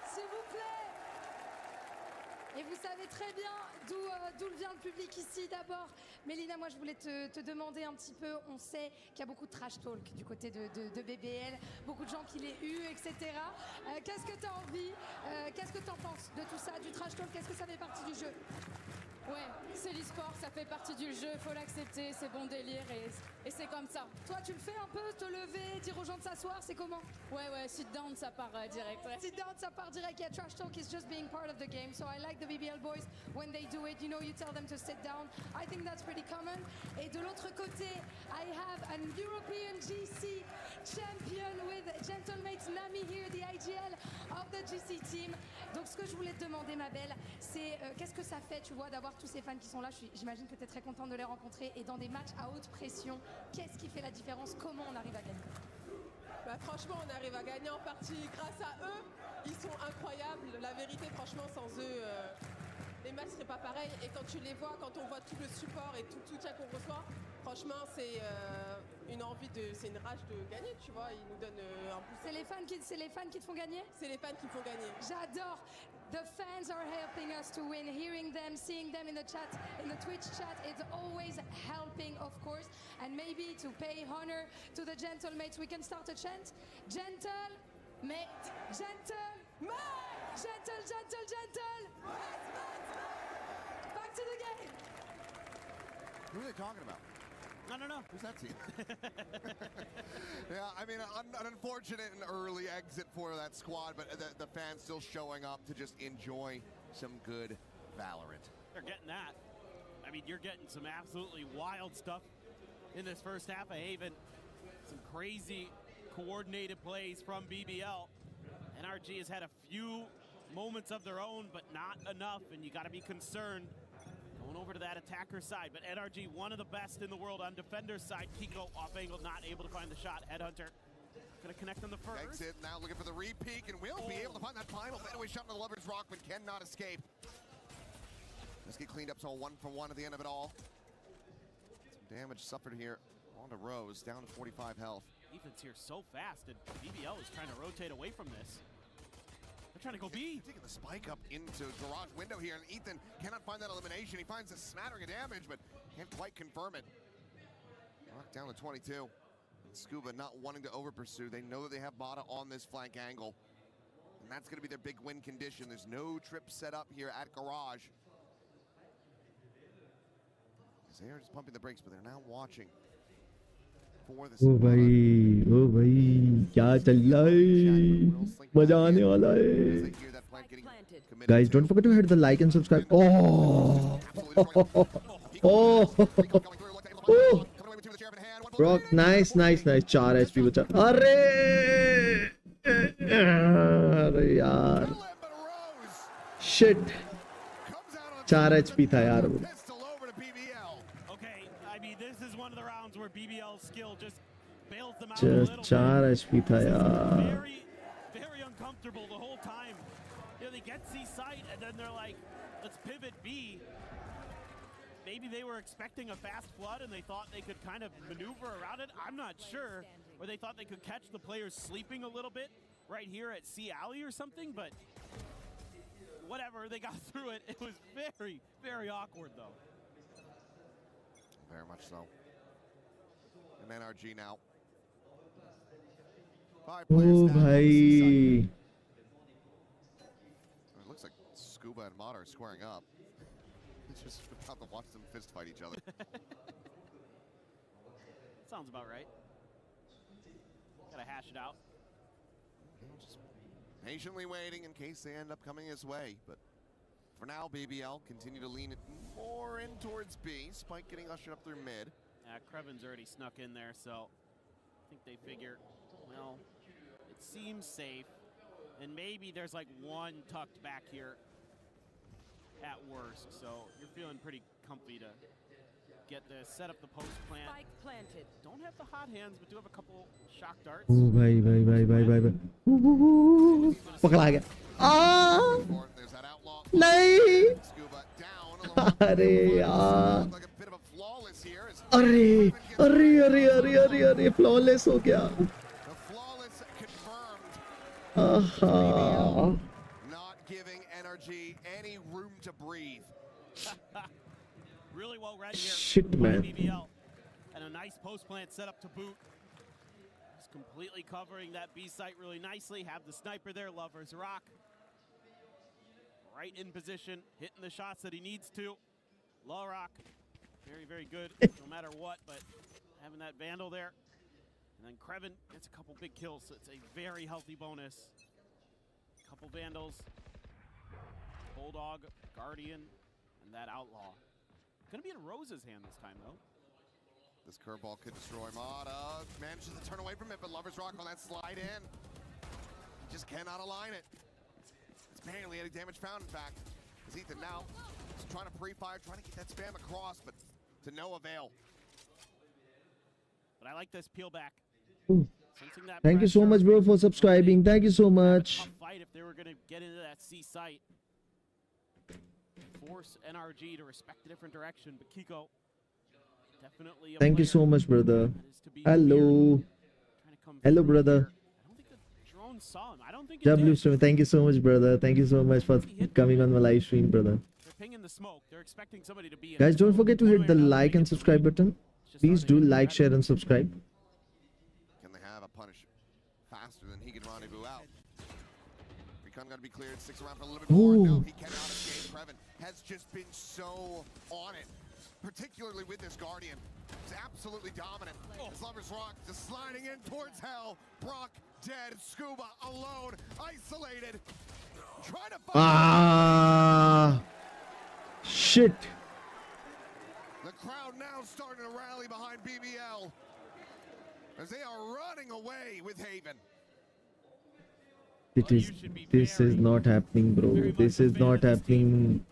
[SPEAKER 4] s'il vous plaît. Et vous savez très bien d'où vient le public ici. D'abord, Mélina, moi je voulais te demander un petit peu, on sait qu'il y a beaucoup de trash talk du côté de BBL, beaucoup de gens qui les huent, etc. Qu'est-ce que tu as envie, qu'est-ce que tu en penses de tout ça, du trash talk? Qu'est-ce que ça fait partie du jeu?
[SPEAKER 5] Ouais, c'est l'e-sport, ça fait partie du jeu, faut l'accepter, c'est bon délire et c'est comme ça.
[SPEAKER 4] Toi, tu le fais un peu, te lever, dire aux gens de s'asseoir, c'est comment?
[SPEAKER 5] Ouais, sit down, ça part direct. Ouais.
[SPEAKER 4] Sit down, ça part direct. Yeah, trash talk is just being part of the game. So I like the BBL boys when they do it. You know, you tell them to sit down. I think that's pretty common. Et de l'autre côté, I have an European GC champion with Gentlemates Nami here, the IGL of the GC team. Donc, ce que je voulais te demander, ma belle, c'est qu'est-ce que ça fait, tu vois, d'avoir tous ces fans qui sont là. J'imagine que tu es très contente de les rencontrer. Et dans des matchs à haute pression, qu'est-ce qui fait la différence? Comment on arrive à gagner?
[SPEAKER 18] Bah, franchement, on arrive à gagner en partie grâce à eux. Ils sont incroyables. La vérité, franchement, sans eux, les matchs seraient pas pareils. Et quand tu les vois, quand on voit tout le support et tout le soutien qu'on reçoit, franchement, c'est c'est une rage de gagner, tu vois. Ils nous donnent un boost.
[SPEAKER 4] C'est les fans qui te font gagner?
[SPEAKER 18] C'est les fans qui font gagner.
[SPEAKER 4] J'adore. The fans are helping us to win. Hearing them, seeing them in the chat, in the Twitch chat, it's always helping, of course. And maybe to pay honor to the Gentlemates, we can start a chant. Gentle-mate, gentle-mate, gentle. Back to the game.
[SPEAKER 14] Who are they talking about?
[SPEAKER 13] I don't know.
[SPEAKER 14] Who's that team? Yeah, I mean, an unfortunate and early exit for that squad, but the fans still showing up to just enjoy some good Valorant.
[SPEAKER 13] They're getting that. I mean, you're getting some absolutely wild stuff in this first half of Haven. Some crazy coordinated plays from BBL. NRG has had a few moments of their own, but not enough, and you got to be concerned going over to that attacker side. But NRG, one of the best in the world on defender's side. Kiko off angle, not able to find the shot. Headhunter gonna connect on the first.
[SPEAKER 14] Exit now, looking for the re-peek, and will be able to find that final fadeaway shot on the Lover's Rock, but cannot escape. Let's get cleaned up, so 1 for 1 at the end of it all. Some damage suffered here. On to Rose, down to 45 health.
[SPEAKER 13] Defense here so fast, and BBL is trying to rotate away from this. They're trying to go B.
[SPEAKER 14] Taking the spike up into garage window here, and Ethan cannot find that elimination. He finds a smattering of damage, but can't quite confirm it. Rock down to 22. And Scuba not wanting to over pursue. They know that they have Bada on this flank angle, and that's going to be their big win condition. There's no trip set up here at garage. They are just pumping the brakes, but they're now watching for this.
[SPEAKER 1] ओ भाई क्या चल रहा है मजा आने वाला है guys. Don't forget to hit the like and subscribe. Oh Brock, nice 4 HP बचा. अरे यार shit 4 HP था यार वो.
[SPEAKER 13] Where BBL's skill just bails them out
[SPEAKER 1] Just 4 HP था यार.
[SPEAKER 13] Very uncomfortable the whole time. You know, they get C site and then they're like, let's pivot B. Maybe they were expecting a fast flood and they thought they could kind of maneuver around it. I'm not sure. Or they thought they could catch the players sleeping a little bit right here at C Alley or something, but whatever, they got through it. It was very, very awkward though.
[SPEAKER 14] Very much so. And NRG now. 5 players
[SPEAKER 1] Oh
[SPEAKER 14] down on the
[SPEAKER 1] भाई.
[SPEAKER 14] C side. It looks like Scuba and Mod are squaring up. It's just about to watch them fist fight each other.
[SPEAKER 13] Sounds about right. Gotta hash it out.
[SPEAKER 14] Just patiently waiting in case they end up coming his way. But for now, BBL continue to lean it more in towards B. Spike getting ushered up through mid.
[SPEAKER 13] Krevin's already snuck in there, so I think they figure, well, it seems safe. And maybe there's like one tucked back here at worst. So you're feeling pretty comfy to get the set up the post plant.
[SPEAKER 15] Spike planted.
[SPEAKER 13] Don't have the hot hands, but do have a couple shock darts.
[SPEAKER 1] Oh भाई. पकड़ा गया. नहीं. अरे यार. अरे flawless हो गया.
[SPEAKER 14] Not giving NRG any room to breathe.
[SPEAKER 13] Really well read here.
[SPEAKER 1] Shit,
[SPEAKER 13] by
[SPEAKER 1] man.
[SPEAKER 13] BBL. And a nice post plant set up to boot. Just completely covering that B site really nicely. Have the sniper there, Lover's Rock. Right in position, hitting the shots that he needs to. Lorock, very, very good, no matter what, but having that Vandal there. And then Krevin gets a couple big kills, so it's a very healthy bonus. Couple Vandals, Bulldog, Guardian, and that Outlaw. Gonna be in Rose's hand this time, though.
[SPEAKER 14] This curveball could destroy Mata. Manages to turn away from it, but Lover's Rock on that slide in. He just cannot align it. It's barely any damage found, in fact. As Ethan now is trying to pre-fire, trying to get that spam across, but to no avail.
[SPEAKER 13] But I like this peel back.
[SPEAKER 1] Thank you so much, bro, for subscribing. Thank you so much.
[SPEAKER 13] Fight if they were going to get into that C site. Force NRG to respect a different direction, but Kiko definitely a
[SPEAKER 1] Thank you so much, brother.
[SPEAKER 13] Hello.
[SPEAKER 1] Hello, brother.
[SPEAKER 13] Drone saw him. I don't think
[SPEAKER 1] W stream. Thank you so much, brother. Thank you so much for coming on my live stream, brother.
[SPEAKER 13] They're pinging the smoke. They're expecting somebody to be in.
[SPEAKER 1] Guys, don't forget to hit the like and subscribe button. Please do like, share, and subscribe.
[SPEAKER 14] Can they have a punish faster than he can rendezvous out? Recon got to be cleared. Sticks around for a little bit more. No, he cannot escape. Krevin has just been so on it, particularly with this Guardian. He's absolutely dominant. As Lover's Rock just sliding in towards hell. Brock dead. Scuba alone, isolated. Trying to find.
[SPEAKER 1] Shit.
[SPEAKER 14] The crowd now starting to rally behind BBL as they are running away with Haven.
[SPEAKER 1] This is not happening, bro. This is not happening.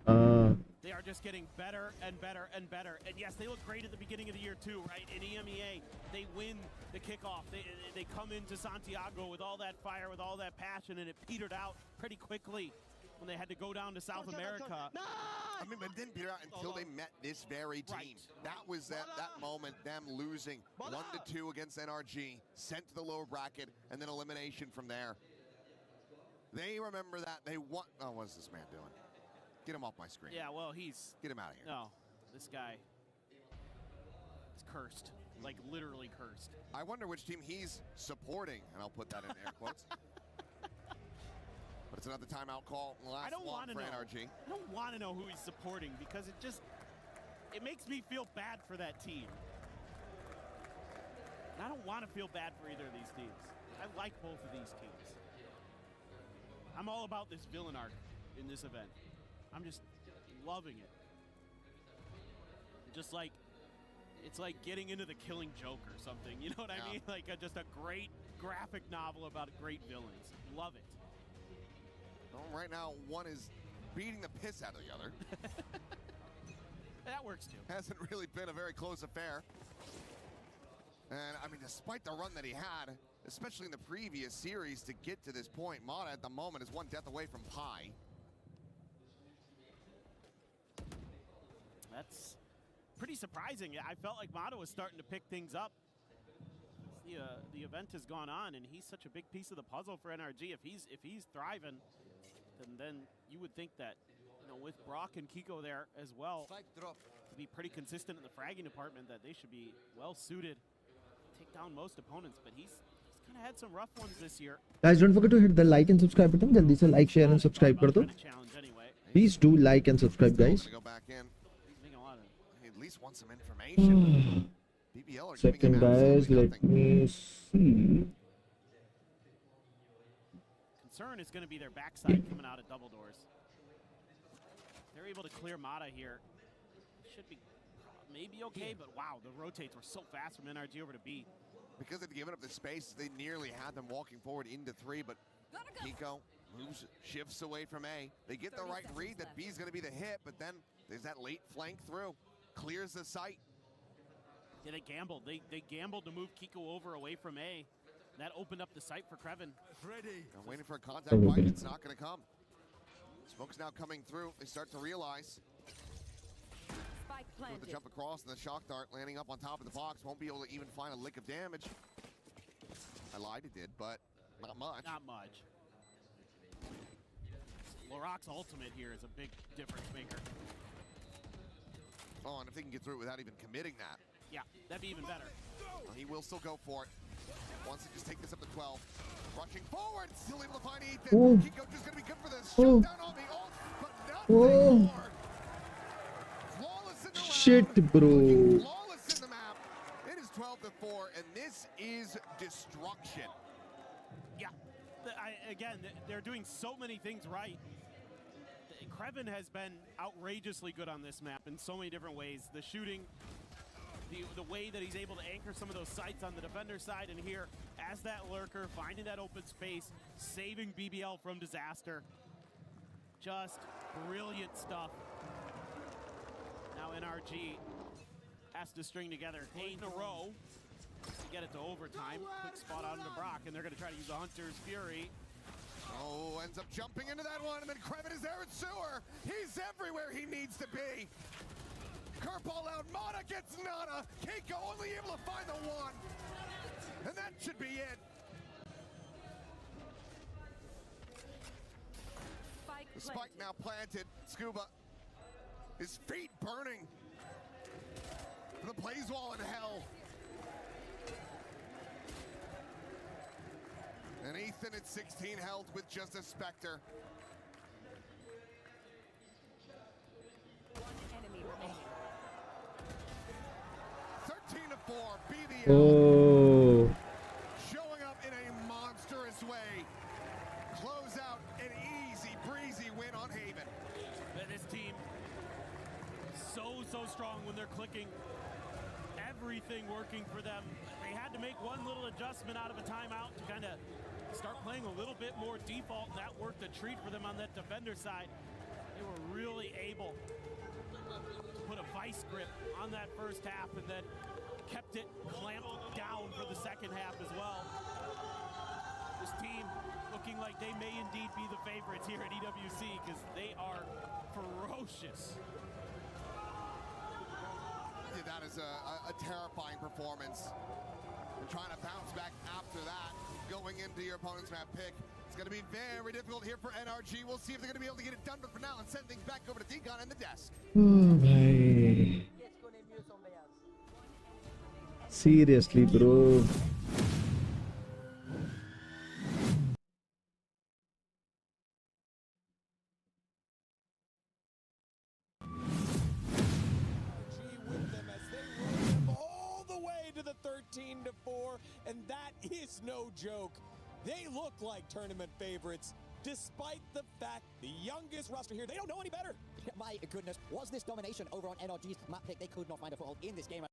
[SPEAKER 13] They are just getting better and better and better. And yes, they look great at the beginning of the year too, right? In EMEA, they win the kickoff. They come into Santiago with all that fire, with all that passion, and it petered out pretty quickly when they had to go down to South America.
[SPEAKER 14] I mean, but it didn't peter out until they met this very team. That was that moment, them losing 1-2 against NRG, sent to the lower bracket, and then elimination from there. They remember that. They want. Oh, what is this man doing? Get him off my screen.
[SPEAKER 13] Yeah, well, he's...
[SPEAKER 14] Get him out of here.
[SPEAKER 13] No, this guy is cursed. Like, literally cursed.
[SPEAKER 14] I wonder which team he's supporting, and I'll put that in air quotes. But it's another timeout call. Last one for NRG.
[SPEAKER 13] I don't want to know who he's supporting because it makes me feel bad for that team. And I don't want to feel bad for either of these teams. I like both of these teams. I'm all about this villain arc in this event. I'm just loving it. Just like, it's like getting into The Killing Joke or something. You know what I mean? Like just a great graphic novel about great villains. Love it.
[SPEAKER 14] Well, right now, one is beating the piss out of the other.
[SPEAKER 13] That works too.
[SPEAKER 14] Hasn't really been a very close affair. And I mean, despite the run that he had, especially in the previous series to get to this point, Mata at the moment is one death away from Pi.
[SPEAKER 13] That's pretty surprising. I felt like Mata was starting to pick things up. The event has gone on, and he's such a big piece of the puzzle for NRG. If he's thriving, then you would think that, you know, with Brock and Kiko there as well, to be pretty consistent in the fragging department, that they should be well suited to take down most opponents. But he's kind of had some rough ones this year.
[SPEAKER 1] Guys, don't forget to hit the like and subscribe button. Jaldi se like, share and subscribe kar do. Please do like and subscribe, guys.
[SPEAKER 14] Go back in. He at least want some information. BBL are
[SPEAKER 1] Second, guys, let me see.
[SPEAKER 13] Concern is going to be their backside coming out of double doors. They're able to clear Mata here. Should be maybe okay, but wow, the rotates were so fast from NRG over to B.
[SPEAKER 14] Because they've given up the space, they nearly had them walking forward into 3, but Kiko moves, shifts away from A. They get the right read that B's going to be the hit, but then there's that late flank through. Clears the site.
[SPEAKER 13] Yeah, they gambled. They gambled to move Kiko over away from A. That opened up the site for Kreven.
[SPEAKER 14] I'm waiting for a contact fight. It's not going to come. Smoke's now coming through. They start to realize. With the jump across and the shock dart landing up on top of the box. Won't be able to even find a lick of damage. I lied, it did, but not much.
[SPEAKER 13] Not much. Laroc's ultimate here is a big difference maker.
[SPEAKER 14] Oh, and if they can get through it without even committing that.
[SPEAKER 13] Yeah, that'd be even better.
[SPEAKER 14] Well, he will still go for it. Wants to just take this up to 12. Rushing forward, still able to find Ethan.
[SPEAKER 1] Oh.
[SPEAKER 14] Kiko just gonna be good for this. Shut down on the ult, but nothing more. Flawless in the
[SPEAKER 1] Shit, bro.
[SPEAKER 14] flawless in the map. It is 12-4, and this is destruction.
[SPEAKER 13] Yeah, again, they're doing so many things right. Kreven has been outrageously good on this map in so many different ways. The shooting, the way that he's able to anchor some of those sites on the defender side, and here, as that lurker, finding that open space, saving BBL from disaster. Just brilliant stuff. Now NRG has to string together 8 in a row to get it to overtime. Quick spot out into Brock, and they're going to try to use the Hunter's Fury.
[SPEAKER 14] Oh, ends up jumping into that one, and then Kreven is there in sewer. He's everywhere he needs to be. Curveball out, Mata gets nada. Keiko only able to find the one. And that should be it. The spike now planted. Scuba, his feet burning. The blaze wall in hell. And Ethan at 16 health with just a Spectre.
[SPEAKER 15] One enemy remaining.
[SPEAKER 14] 13-4, BBL.
[SPEAKER 1] Oh.
[SPEAKER 14] Showing up in a monstrous way. Close out an easy breezy win on Haven.
[SPEAKER 13] This team, so strong when they're clicking. Everything working for them. They had to make one little adjustment out of a timeout to kind of start playing a little bit more default, and that worked a treat for them on that defender side. They were really able to put a vice grip on that first half and then kept it clamped down for the second half as well. This team looking like they may indeed be the favorites here at EWC because they are ferocious.
[SPEAKER 14] Yeah, that is a terrifying performance. And trying to bounce back after that, going into your opponent's map pick. It's going to be very difficult here for NRG. We'll see if they're going to be able to get it done, but for now, let's send things back over to Deacon and the desk.
[SPEAKER 1] Oh, bhai. Seriously, bro.
[SPEAKER 10] All the way to the 13-4, and that is no joke. They look like tournament favorites, despite the fact the youngest roster here, they don't know any better.
[SPEAKER 12] My goodness, was this domination over on NRG's map pick? They could not find a foothold in this game at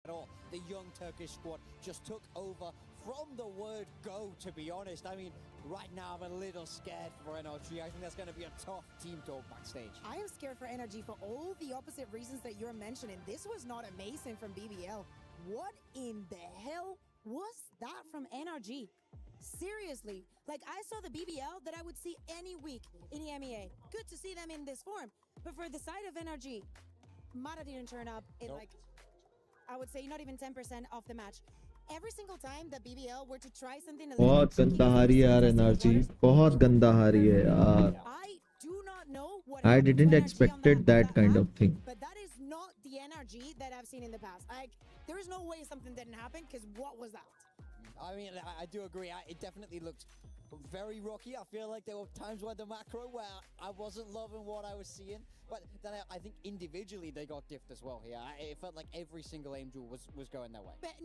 [SPEAKER 12] all. The young Turkish squad just took over from the word go, to be honest. I mean, right now I'm a little scared for NRG. I think that's going to be a tough team talk backstage.
[SPEAKER 24] I am scared for NRG for all the opposite reasons that you're mentioning. This was not amazing from BBL. What in the hell was that from NRG? Seriously, like I saw the BBL that I would see any week in EMEA. Good to see them in this form. But for the side of NRG, Mata didn't turn up in like, I would say not even 10% of the match. Every single time that BBL were to try something a little
[SPEAKER 1] बहुत गंदा हारी है यार energy बहुत गंदा हारी है यार I didn't expected that kind of thing.
[SPEAKER 24] But that is not the NRG that I've seen in the past. Like, there is no way something didn't happen, because what was that?
[SPEAKER 12] I mean, I do agree. It definitely looked very rocky. I feel like there were times where the macro where I wasn't loving what I was seeing. But then I think individually they got diffed as well here. It felt like every single aim duel was going their way.
[SPEAKER 24] But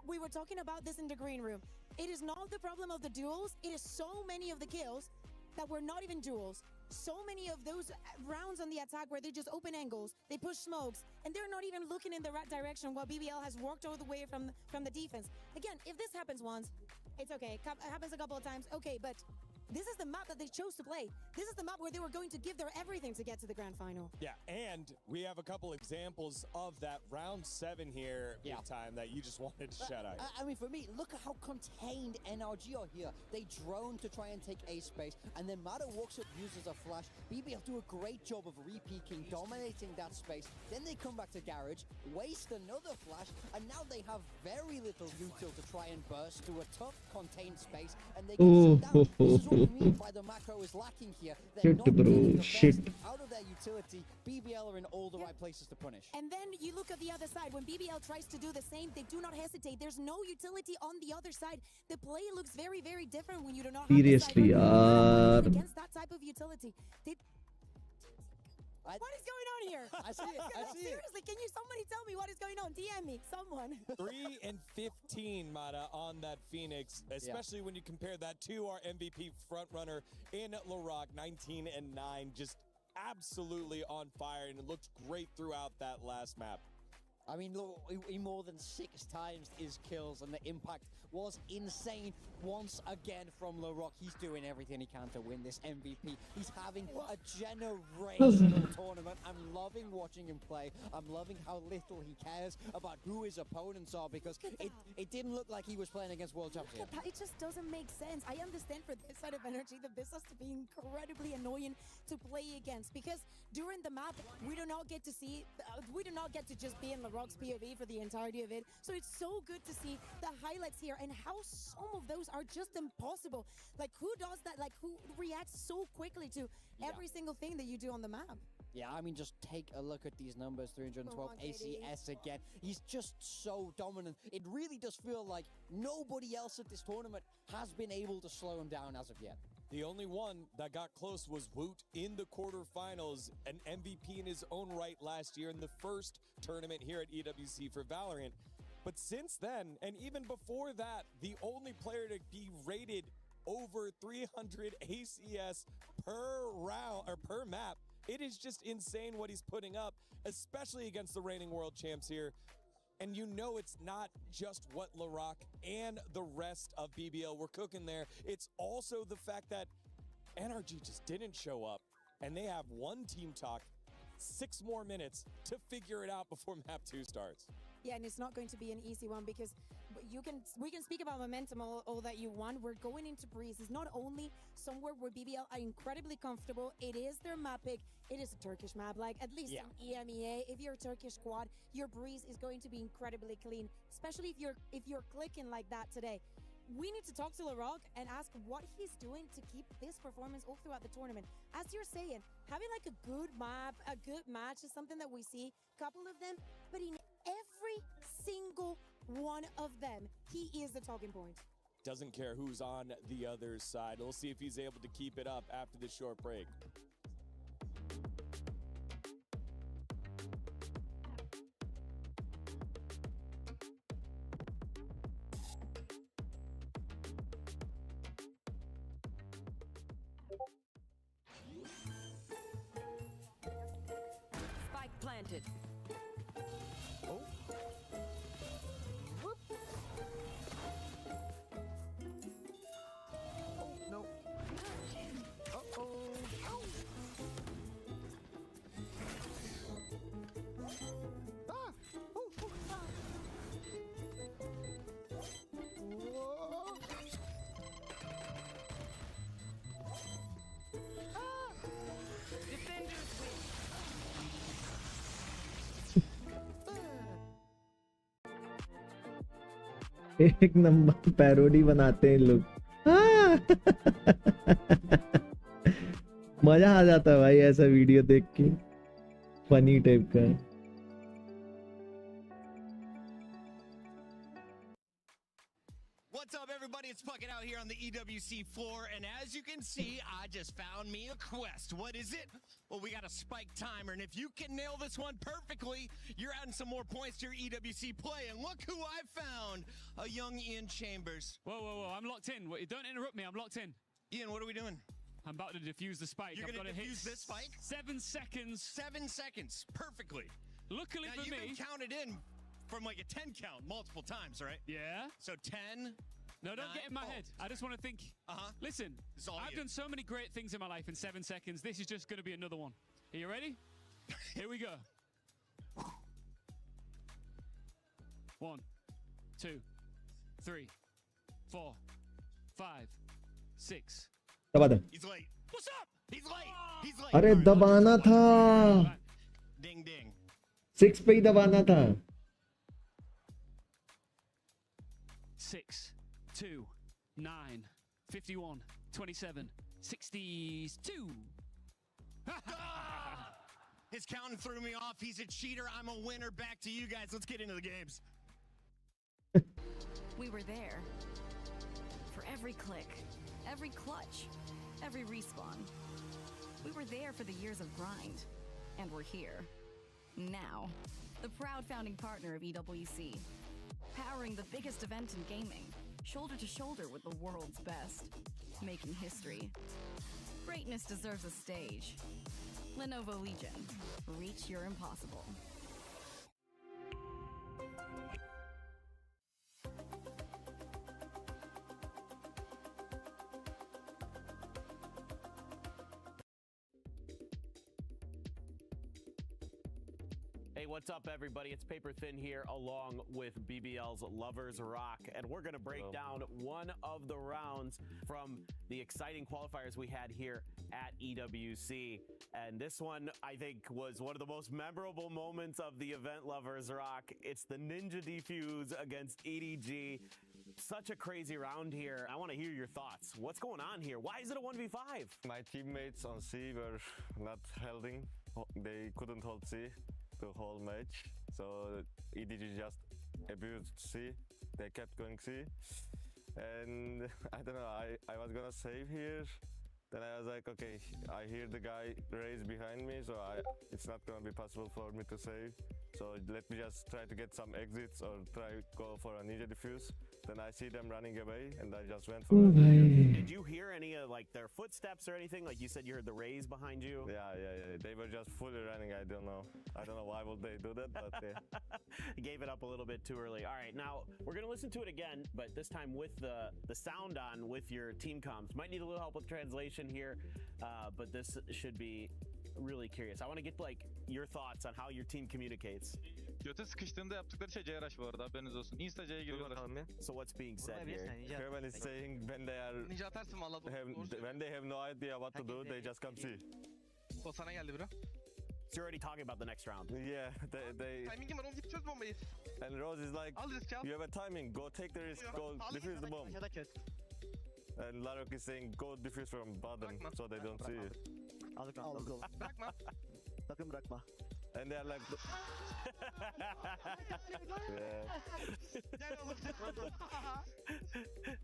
[SPEAKER 24] we were talking about this in the green room. It is not the problem of the duels. It is so many of the kills that were not even duels. So many of those rounds on the attack where they just open angles, they push smokes, and they're not even looking in the right direction while BBL has worked all the way from the defense. Again, if this happens once, it's okay. It happens a couple of times, okay, but this is the map that they chose to play. This is the map where they were going to give their everything to get to the grand final.
[SPEAKER 10] Yeah, and we have a couple examples of that round 7 here, big time, that you just wanted to shout out.
[SPEAKER 12] I mean, for me, look at how contained NRG are here. They drone to try and take A space, and then Mata walks up, uses a flash. BBL do a great job of re-peeking, dominating that space. Then they come back to Garage, waste another flash, and now they have very little util to try and burst to a tough, contained space, and they can sit down. This is what we mean by the macro is lacking here. They're not getting the best out of their utility. BBL are in all the right places to punish.
[SPEAKER 24] And then you look at the other side. When BBL tries to do the same, they do not hesitate. There's no utility on the other side. The play looks very, very different when you do not have
[SPEAKER 1] Seriously, yaar.
[SPEAKER 24] against that type of utility. What is going on here?
[SPEAKER 12] I see it. I see
[SPEAKER 24] Seriously, can you somebody tell me what is going on? DM me, someone.
[SPEAKER 10] 3 and 15, Mata, on that Phoenix, especially when you compare that to our MVP frontrunner in Larock, 19 and 9, just absolutely on fire, and it looked great throughout that last map.
[SPEAKER 12] I mean, look, he more than 6 times his kills, and the impact was insane once again from LaRock. He's doing everything he can to win this MVP. He's having a generational tournament. I'm loving watching him play. I'm loving how little he cares about who his opponents are, because it didn't look like he was playing against world champions.
[SPEAKER 24] It just doesn't make sense. I understand for this side of energy that this has to be incredibly annoying to play against, because during the map, we do not get to see, we do not get to just be in LaRock's POV for the entirety of it. So it's so good to see the highlights here and how some of those are just impossible. Like, who does that? Like, who reacts so quickly to every single thing that you do on the map?
[SPEAKER 12] Yeah, I mean, just take a look at these numbers. 312 ACS again. He's just so dominant. It really does feel like nobody else at this tournament has been able to slow him down as of yet.
[SPEAKER 10] The only one that got close was Woot in the quarterfinals, an MVP in his own right last year in the first tournament here at EWC for Valorant. But since then, and even before that, the only player to be rated over 300 ACS per round or per map, it is just insane what he's putting up, especially against the reigning world champs here. And you know it's not just what LaRock and the rest of BBL were cooking there. It's also the fact that NRG just didn't show up, and they have one team talk, 6 more minutes to figure it out before map 2 starts.
[SPEAKER 24] Yeah, and it's not going to be an easy one because we can speak about momentum all that you want. We're going into Breeze. It's not only somewhere where BBL are incredibly comfortable. It is their map pick. It is a Turkish map, like at least in EMEA. If you're a Turkish squad, your Breeze is going to be incredibly clean, especially if you're clicking like that today. We need to talk to LaRock and ask what he's doing to keep this performance all throughout the tournament. As you're saying, having like a good map, a good match is something that we see, couple of them, but in every single one of them, he is the talking point.
[SPEAKER 10] Doesn't care who's on the other side. We'll see if he's able to keep it up after this short break.
[SPEAKER 15] Spike planted.
[SPEAKER 10] Oh.
[SPEAKER 15] Whoop.
[SPEAKER 14] Oh, no. Uh-oh. Ah! Ooh, ooh, ah. Whoa. Ah!
[SPEAKER 15] Defenders win.
[SPEAKER 1] एक number parody बनाते हैं लोग। हाँ। मजा आ जाता है भाई ऐसा वीडियो देख के, फनी टाइप का।
[SPEAKER 3] What's up, everybody? It's Puckett out here on the EWC floor, and as you can see, I just found me a quest. What is it? Well, we got a spike timer, and if you can nail this one perfectly, you're adding some more points to your EWC play. And look who I found, a young Ian Chambers.
[SPEAKER 11] Whoa, whoa, whoa, I'm locked in. Don't interrupt me, I'm locked in.
[SPEAKER 3] Ian, what are we doing?
[SPEAKER 11] I'm about to defuse the spike.
[SPEAKER 3] You're
[SPEAKER 11] I've
[SPEAKER 3] going
[SPEAKER 11] got
[SPEAKER 3] to
[SPEAKER 11] hit
[SPEAKER 3] defuse this spike?
[SPEAKER 11] 7 seconds.
[SPEAKER 3] 7 seconds, perfectly.
[SPEAKER 11] Luckily
[SPEAKER 3] now,
[SPEAKER 11] for
[SPEAKER 3] you've
[SPEAKER 11] me...
[SPEAKER 3] been counted in from like a 10 count multiple times, right?
[SPEAKER 11] Yeah.
[SPEAKER 3] So 10...
[SPEAKER 11] No, don't get in my head. I just want to think. Listen, I've done so many great things in my life in 7 seconds. This is just going to be another one. Are you ready? Here we go. 1, 2, 3, 4, 5, 6.
[SPEAKER 1] दबा दे।
[SPEAKER 3] He's late. What's up? He's late. He's late.
[SPEAKER 1] अरे दबाना था।
[SPEAKER 3] Ding ding.
[SPEAKER 1] 6 पे ही दबाना था।
[SPEAKER 11] 6, 2, 9, 51, 27, 62.
[SPEAKER 3] His counting threw me off. He's a cheater. I'm a winner. Back to you guys. Let's get into the games.
[SPEAKER 15] We were there. For every click, every clutch, every respawn. We were there for the years of grind. And we're here. Now. The proud founding partner of EWC. Powering the biggest event in gaming. Shoulder to shoulder with the world's best. Making history. Greatness deserves a stage. Lenovo Legion. Reach your impossible.
[SPEAKER 13] Hey, what's up, everybody? It's Paper Thin here, along with BBL's Lovers Rock, and we're going to break down one of the rounds from the exciting qualifiers we had here at EWC. And this one, I think, was one of the most memorable moments of the event, Lovers Rock. It's the Ninja Defuse against EDG. Such a crazy round here. I want to hear your thoughts. What's going on here? Why is it a 1v5?
[SPEAKER 19] My teammates on C were not holding. They couldn't hold C the whole match. So EDG just abused C. They kept going C. And I don't know, I was gonna save here. Then I was like, okay, I hear the guy raise behind me, so it's not gonna be possible for me to save. So let me just try to get some exits or try go for a ninja defuse. Then I see them running away, and I just went
[SPEAKER 1] Oh,
[SPEAKER 19] for it.
[SPEAKER 13] Did you hear any of like their footsteps or anything? Like you said, you heard the rays behind you.
[SPEAKER 19] Yeah. They were just fully running. I don't know why would they do that, but yeah.
[SPEAKER 13] Gave it up a little bit too early. All right, now we're gonna listen to it again, but this time with the sound on with your team comms. Might need a little help with translation here, but this should be really curious. I want to get like your thoughts on how your team communicates.
[SPEAKER 9] Göte sıkıştığında yaptıkları şey JRH bu arada, haberiniz olsun. Insta C'ye giriyorlar.
[SPEAKER 13] So what's being said here?
[SPEAKER 19] Kevin is saying when they are
[SPEAKER 9] Ninja atarsın valla.
[SPEAKER 19] when they have no idea what to do, they just come see.
[SPEAKER 9] O sana geldi bro.
[SPEAKER 13] So you're already talking about the next round.
[SPEAKER 19] Yeah, they.
[SPEAKER 9] Timing'im var, oğlum git çöz bombayı.
[SPEAKER 19] And Rose is like,
[SPEAKER 9] Al risk al.
[SPEAKER 19] you have a timing. Go take the risk. Go defuse the bomb. And Larok is saying, go defuse from bottom, so they don't see you.
[SPEAKER 6] Aldık.
[SPEAKER 9] Bırakma.
[SPEAKER 6] Sakın bırakma.
[SPEAKER 19] And they're like,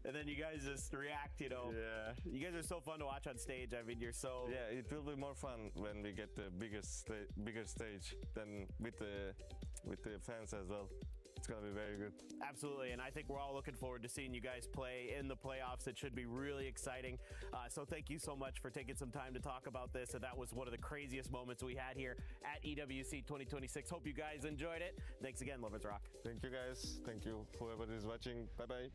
[SPEAKER 13] And then you guys just react, you know.
[SPEAKER 19] Yeah.
[SPEAKER 13] You guys are so fun to watch on stage. I mean, you're so.
[SPEAKER 19] Yeah, it will be more fun when we get the bigger stage than with the fans as well. It's gonna be very good.
[SPEAKER 13] Absolutely, and I think we're all looking forward to seeing you guys play in the playoffs. It should be really exciting. So thank you so much for taking some time to talk about this. And that was one of the craziest moments we had here at EWC 2026. Hope you guys enjoyed it. Thanks again, Lovers Rock.
[SPEAKER 19] Thank you guys. Thank you whoever is watching. Bye bye.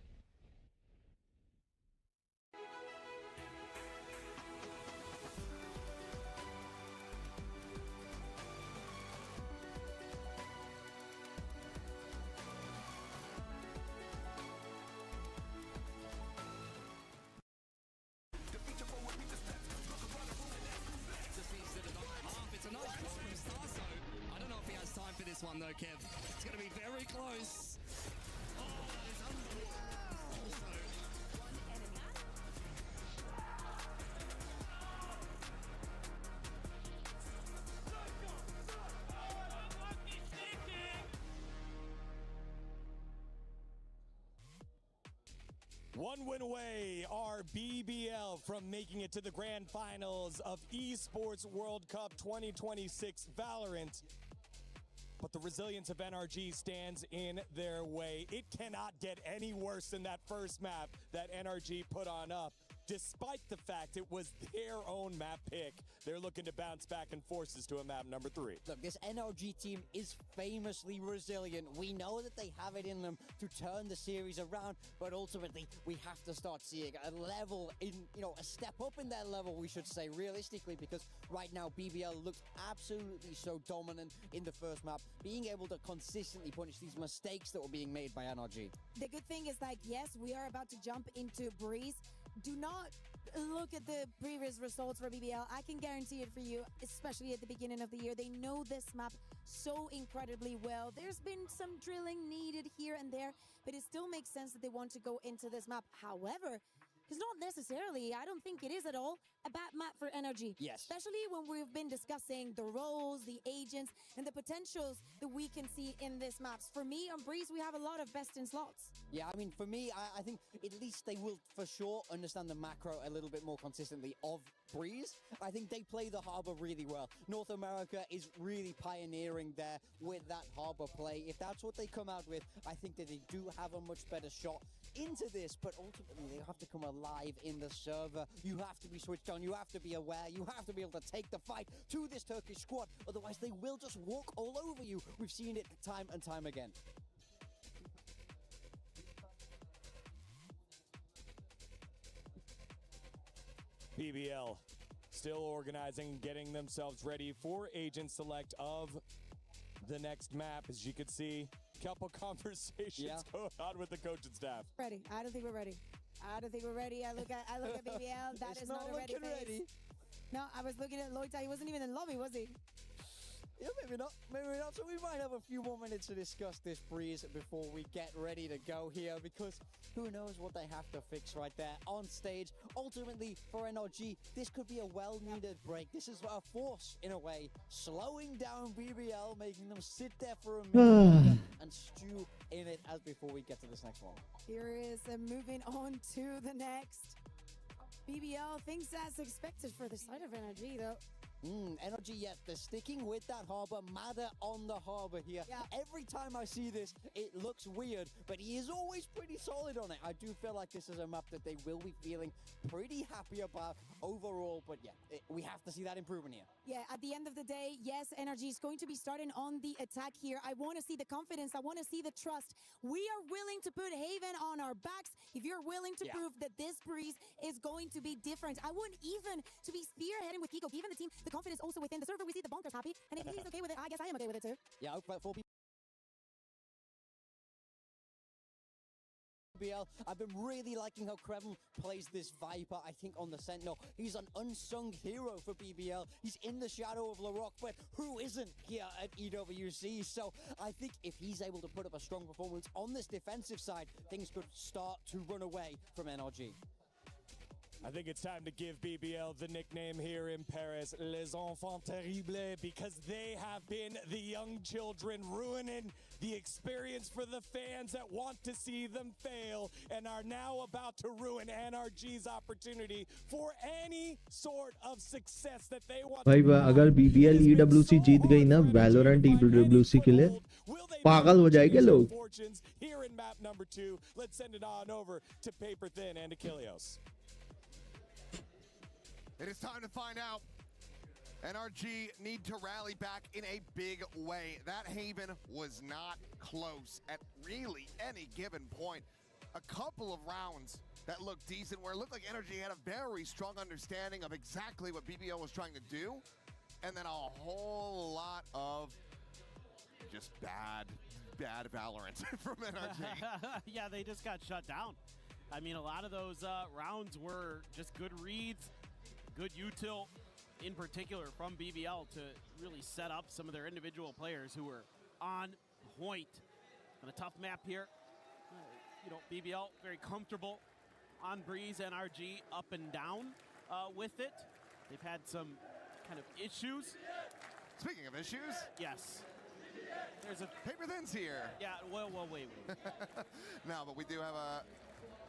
[SPEAKER 3] It's a nice draw from Starso. I don't know if he has time for this one though, Kev. It's going to be very close. Oh, that is unbelievable. Also, one enemy.
[SPEAKER 10] One win away are BBL from making it to the grand finals of Esports World Cup 2026 Valorant. But the resilience of NRG stands in their way. It cannot get any worse than that first map that NRG put on up. Despite the fact it was their own map pick, they're looking to bounce back and forces to a map number 3.
[SPEAKER 12] Look, this NRG team is famously resilient. We know that they have it in them to turn the series around, but ultimately we have to start seeing a level in, a step up in their level, we should say, realistically, because right now BBL looks absolutely so dominant in the first map, being able to consistently punish these mistakes that were being made by NRG.
[SPEAKER 24] The good thing is, yes, we are about to jump into Breeze. Do not look at the previous results for BBL. I can guarantee it for you, especially at the beginning of the year. They know this map so incredibly well. There's been some drilling needed here and there, but it still makes sense that they want to go into this map. However, it's not necessarily, I don't think it is at all, a bad map for NRG.
[SPEAKER 12] Yes.
[SPEAKER 24] Especially when we've been discussing the roles, the agents, and the potentials that we can see in this maps. For me, on Breeze, we have a lot of best in slots.
[SPEAKER 12] Yeah, I mean, for me, I think at least they will for sure understand the macro a little bit more consistently of Breeze. I think they play the harbor really well. North America is really pioneering there with that harbor play. If that's what they come out with, I think that they do have a much better shot into this, but ultimately they have to come alive in the server. You have to be switched on, you have to be aware, you have to be able to take the fight to this Turkish squad, otherwise they will just walk all over you. We've seen it time and time again.
[SPEAKER 10] BBL still organizing, getting themselves ready for agent select of the next map. As you can see, couple conversations going on with the coaching staff.
[SPEAKER 24] Ready. I don't think we're ready. I don't think we're ready. I look at BBL. That
[SPEAKER 12] It's
[SPEAKER 24] is
[SPEAKER 12] not
[SPEAKER 24] not a ready
[SPEAKER 12] looking
[SPEAKER 24] face.
[SPEAKER 12] ready.
[SPEAKER 24] No, I was looking at Loita. He wasn't even in lobby, was he?
[SPEAKER 12] Yeah, maybe not. Maybe not. So we might have a few more minutes to discuss this Breeze before we get ready to go here, because who knows what they have to fix right there on stage. Ultimately, for NRG, this could be a well-needed break. This is a force, in a way, slowing down BBL, making them sit there for a minute and stew in it as before we get to this next one.
[SPEAKER 24] Here is moving on to the next. BBL, things as expected for the side of NRG, though.
[SPEAKER 12] Energy, yes, they're sticking with that harbor. Mada on the harbor here. Yeah. Every time I see this, it looks weird, but he is always pretty solid on it. I do feel like this is a map that they will be feeling pretty happy about overall, but yeah, we have to see that improvement here.
[SPEAKER 24] Yeah, at the end of the day, yes, Energy is going to be starting on the attack here. I want to see the confidence. I want to see the trust. We are willing to put Haven on our backs if you're willing to prove that this breeze is going to be different. I want even to be spearheading with Kiko, giving the team the confidence also within the server. We see the Bonkers happy, and if he's okay with it, I guess I am okay with it too.
[SPEAKER 12] Yeah, about 4 people. BBL, I've been really liking how Kreven plays this Viper, I think, on the Sentinel. He's an unsung hero for BBL. He's in the shadow of LaRock, but who isn't here at EWC? So I think if he's able to put up a strong performance on this defensive side, things could start to run away from NRG.
[SPEAKER 10] I think it's time to give BBL the nickname here in Paris, Les Enfants Terribles, because they have been the young children ruining the experience for the fans that want to see them fail and are now about to ruin NRG's opportunity for any sort of success that they want.
[SPEAKER 1] भाई अगर BBL EWC जीत गई ना Valorant EWC के लिए पागल हो जाएंगे लोग.
[SPEAKER 10] Here in map number 2, let's send it on over to Paper Thin and Achilleos.
[SPEAKER 14] It is time to find out. NRG need to rally back in a big way. That Haven was not close at really any given point. A couple of rounds that looked decent, where it looked like NRG had a very strong understanding of exactly what BBL was trying to do, and then a whole lot of just bad Valorant from NRG.
[SPEAKER 13] Yeah, they just got shut down. I mean, a lot of those rounds were just good reads, good util in particular from BBL to really set up some of their individual players who were on point. On a tough map here, you know, BBL very comfortable on Breeze, NRG up and down with it. They've had some kind of issues.
[SPEAKER 14] Speaking of issues,
[SPEAKER 13] yes. There's a
[SPEAKER 14] Paper Thin's here.
[SPEAKER 13] Yeah, well, wait.
[SPEAKER 14] No, but we do have a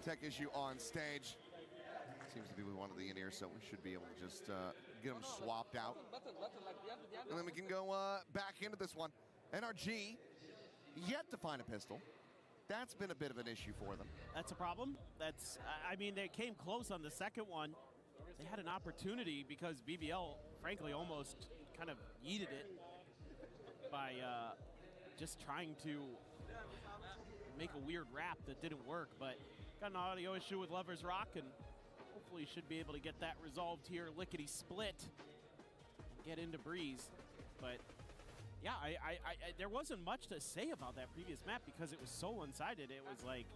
[SPEAKER 14] tech issue on stage. Seems to be with one of the in-ears, so we should be able to just get them swapped out. And then we can go back into this one. NRG yet to find a pistol. That's been a bit of an issue for them.
[SPEAKER 13] That's a problem. That's, I mean, they came close on the second one. They had an opportunity because BBL, frankly, almost kind of yeeted it by just trying to make a weird rap that didn't work. But got an audio issue with Lovers Rock, and hopefully should be able to get that resolved here. Lickety split, get into Breeze. But yeah, there wasn't much to say about that previous map because it was so one-sided. It was like,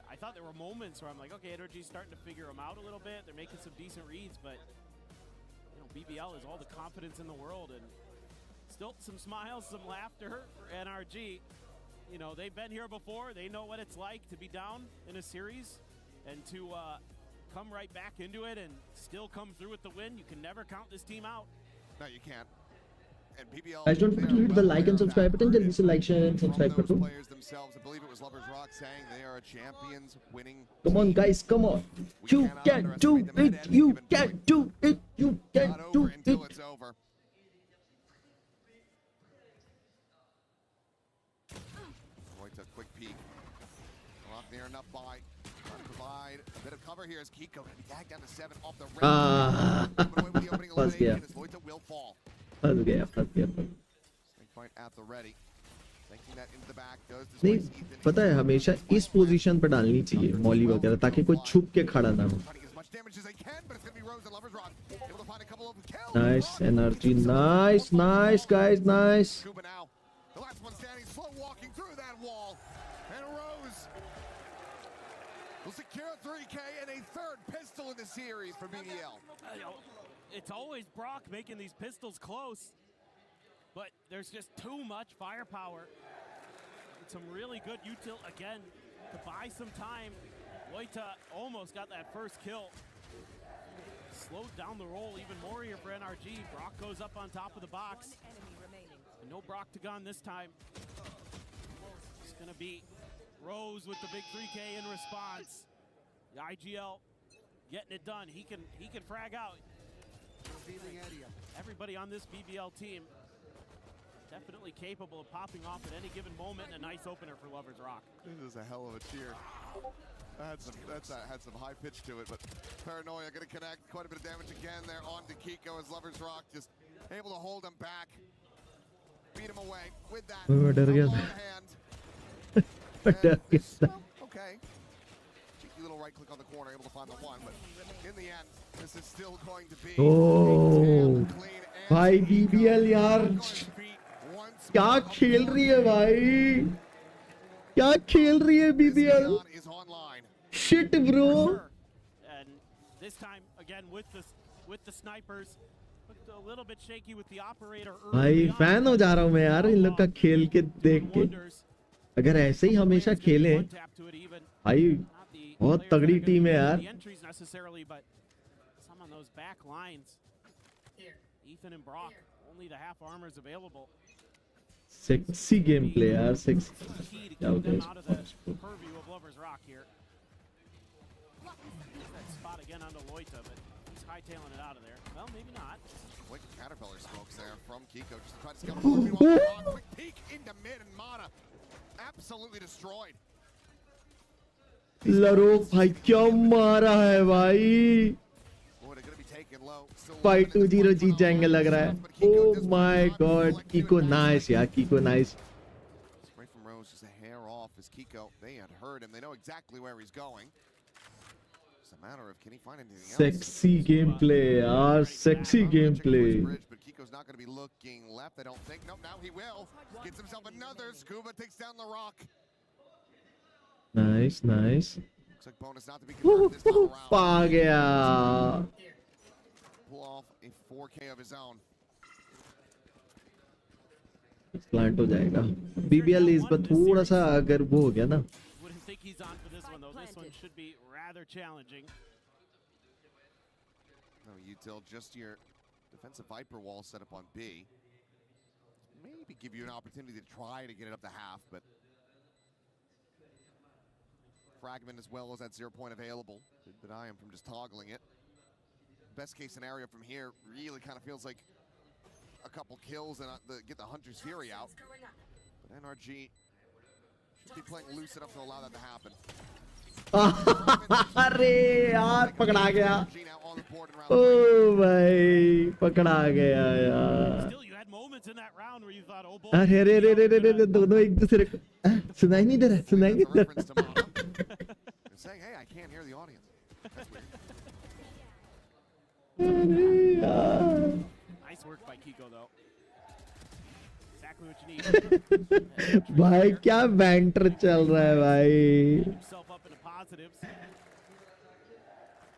[SPEAKER 13] I thought there were moments where I'm like, okay, NRG's starting to figure them out a little bit. They're making some decent reads, but you know, BBL has all the confidence in the world, and still some smiles, some laughter for NRG. You know, they've been here before. They know what it's like to be down in a series and to come right back into it and still come through with the win. You can never count this team out.
[SPEAKER 14] No, you can't. And BBL,
[SPEAKER 1] guys, don't forget to hit the like and subscribe button. Jaldi se like, share and subscribe kar do.
[SPEAKER 14] Players themselves, I believe it was Lovers Rock saying they are champions winning.
[SPEAKER 1] Come on, guys, come on. You can do it. You can do it. You can do it.
[SPEAKER 14] It's over. Right, a quick peek. Not near enough by. Trying to provide a bit of cover here as Kiko going to be tagged down to 7 off the rim.
[SPEAKER 1] फंस गया.
[SPEAKER 14] Will fall.
[SPEAKER 1] फंस गया.
[SPEAKER 14] Snake point at the ready. Taking that into the back. Does
[SPEAKER 1] नहीं पता है हमेशा इस position पर डालनी चाहिए मॉली वगैरह ताकि कोई छुप के खड़ा ना हो. Nice energy, nice guys, nice.
[SPEAKER 14] The last one standing, slow walking through that wall, and Rose will secure 3K and a third pistol in the series for BBL.
[SPEAKER 13] It's always Brock making these pistols close, but there's just too much firepower. Some really good util again to buy some time. Loita almost got that first kill. Slowed down the roll even more here for NRG. Brock goes up on top of the box. And no Brock to gun this time. It's gonna be Rose with the big 3K in response. The IGL getting it done. He can frag out. anybody on this BBL team. Definitely capable of popping off at any given moment. A nice opener for Lovers Rock.
[SPEAKER 14] This is a hell of a cheer. Had some high pitch to it, but Paranoia going to connect. Quite a bit of damage again there on to Kiko as Lovers Rock just able to hold him back. Beat him away with that. Hand. Okay. Cheeky little right click on the corner, able to find the one, but in the end, this is still going to be
[SPEAKER 1] Oh, भाई BBL यार क्या खेल रही है भाई, क्या खेल रही है BBL, shit bro.
[SPEAKER 13] And this time again with the snipers, looked a little bit shaky with the operator.
[SPEAKER 1] भाई फैन हो जा रहा हूँ मैं यार इन लोग का खेल के देख के. अगर ऐसे ही हमेशा खेले भाई बहुत तगड़ी टीम है यार.
[SPEAKER 13] Some on those back lines. Ethan and Brock, only the half armors available.
[SPEAKER 1] Sexy gameplay यार, sexy.
[SPEAKER 13] Get them out of the purview of Lovers Rock here. That spot again onto Loita, but he's hightailing it out of there. Well, maybe not.
[SPEAKER 14] Quick caterpillar smokes there from Kiko. Just to try to scout the quick peek into mid, and Mana absolutely destroyed.
[SPEAKER 1] लरो भाई क्या मारा है भाई. 5-2-0 जीत जाएंगे लग रहा है. Oh my God, Kiko nice यार, Kiko nice.
[SPEAKER 14] Spray from Rose, just a hair off as Kiko. They had heard him. They know exactly where he's going. It's a matter of can he find anything else.
[SPEAKER 1] Sexy gameplay यार, sexy gameplay.
[SPEAKER 14] But Kiko's not going to be looking left, I don't think. Nope, now he will. Gets himself another. Scuba takes down the rock.
[SPEAKER 1] Nice, nice.
[SPEAKER 14] Looks like bonus not to be converted this time around.
[SPEAKER 1] पा गया.
[SPEAKER 14] Pull off a 4K of his own.
[SPEAKER 1] Plant हो जाएगा. BBL इस पर थोड़ा सा अगर वो हो गया ना.
[SPEAKER 13] Wouldn't think he's on for this one though. This one should be rather challenging.
[SPEAKER 14] No, Util, just your defensive Viper wall set up on B. Maybe give you an opportunity to try to get it up to half, but fragment as well as that 0 point available. But I am from just toggling it. Best case scenario from here really kind of feels like a couple kills and get the Hunter's Fury out. But NRG should be playing loose enough to allow that to happen.
[SPEAKER 1] अरे यार पकड़ा गया. Oh भाई पकड़ा गया यार. अरे अरे अरे अरे दोनों एक दूसरे को सुनाई नहीं दे रहा, सुनाई नहीं दे रहा.
[SPEAKER 14] Saying, hey, I can't hear the audience.
[SPEAKER 13] Nice work by Kiko though. Exactly what you need.
[SPEAKER 1] भाई क्या बैंटर चल रहा है भाई.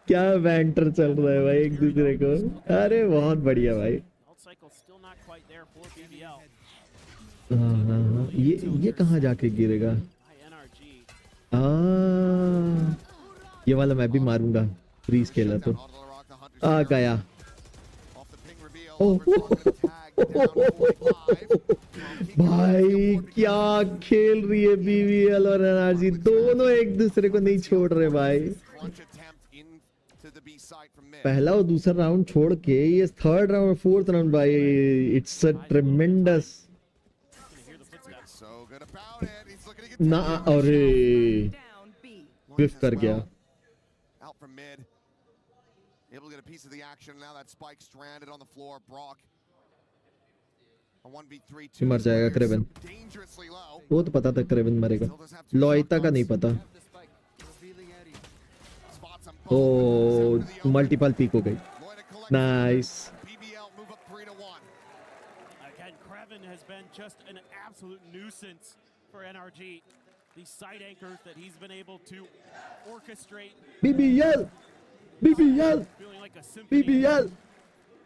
[SPEAKER 1] क्या बैंटर चल रहा है भाई एक दूसरे को. अरे बहुत बढ़िया भाई. हाँ, ये कहाँ जाके गिरेगा. ये वाला मैं भी मारूंगा. फ्रीज खेला तो आ गया. भाई क्या खेल रही है BBL और NRG. दोनों एक दूसरे को नहीं छोड़ रहे भाई. पहला और दूसरा राउंड छोड़ के ये थर्ड राउंड फोर्थ राउंड भाई. It's a ट्रेमेंडस. ना अरे whiff कर गया.
[SPEAKER 14] Out from mid. Able to get a piece of the action. Now that spike stranded on the floor. Brock. A 1v3.
[SPEAKER 1] मर जाएगा क्रेवन. वो तो पता था क्रेवन मरेगा. लॉयता का नहीं पता. ओ मल्टीपल पीक हो गई. Nice.
[SPEAKER 13] Again, Kreven has been just an absolute nuisance for NRG. These side anchors that he's been able to orchestrate.
[SPEAKER 1] BBL. BBL. BBL.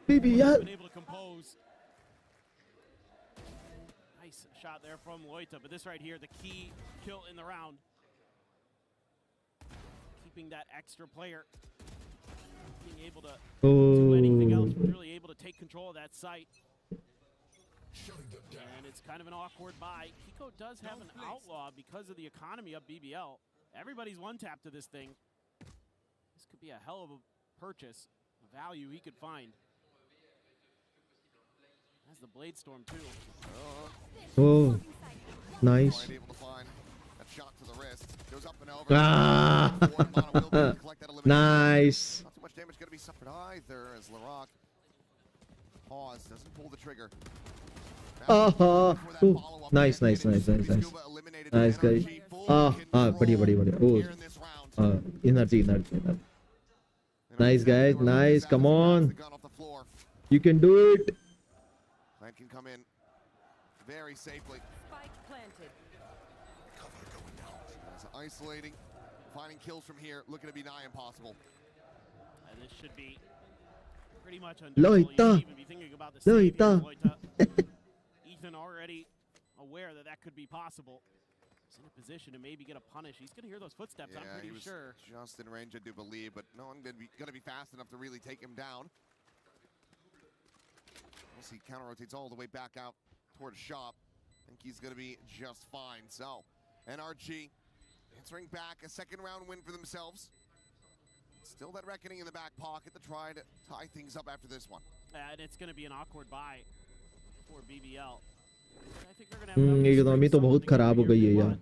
[SPEAKER 1] BBL.
[SPEAKER 13] Been able to compose. Nice shot there from Loita, but this right here, the key kill in the round. Keeping that extra player. Being able to do anything else, but really able to take control of that site. And it's kind of an awkward buy. Kiko does have an outlaw because of the economy of BBL. Everybody's one tap to this thing. This could be a hell of a purchase, a value he could find. Has the Blade Storm too.
[SPEAKER 1] Oh, nice.
[SPEAKER 14] Able to find that shot to the wrist. Goes up and over.
[SPEAKER 1] Ah, nice.
[SPEAKER 14] Not too much damage going to be suffered either as Laroc pause, doesn't pull the trigger.
[SPEAKER 1] Oh, nice, nice, nice, nice, nice. Nice guys. बढ़िया. Oh, energy. Nice guys, nice. Come on. You can do it.
[SPEAKER 14] Plant can come in very safely.
[SPEAKER 17] Spike planted.
[SPEAKER 14] Isolating, finding kills from here, looking to be nigh impossible.
[SPEAKER 13] And this should be pretty much undoable. You shouldn't even be thinking about the save here, Loita. Ethan already aware that could be possible. He's in a position to maybe get a punish. He's going to hear those footsteps, I'm pretty sure.
[SPEAKER 14] Just in range, I do believe, but no one going to be fast enough to really take him down. We'll see, counter rotates all the way back out toward shop. I think he's going to be just fine. So, NRG answering back, a second round win for themselves. Still that reckoning in the back pocket to try to tie things up after this one.
[SPEAKER 13] And it's going to be an awkward buy for BBL. I think they're going to
[SPEAKER 1] economy तो बहुत खराब हो गई है यार.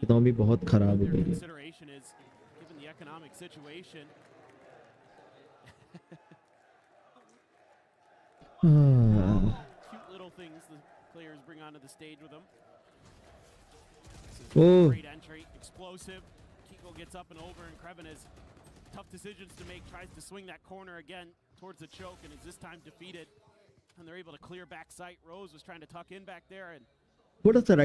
[SPEAKER 1] Economy बहुत खराब हो गई है.
[SPEAKER 13] Consideration is given the economic situation. Cute little things the players bring onto the stage with them. This is a great entry, explosive. Kiko gets up and over, and Kreven has tough decisions to make, tries to swing that corner again towards the choke, and is this time defeated. And they're able to clear back sight. Rose was trying to tuck in back there, and
[SPEAKER 1] थोड़ा सा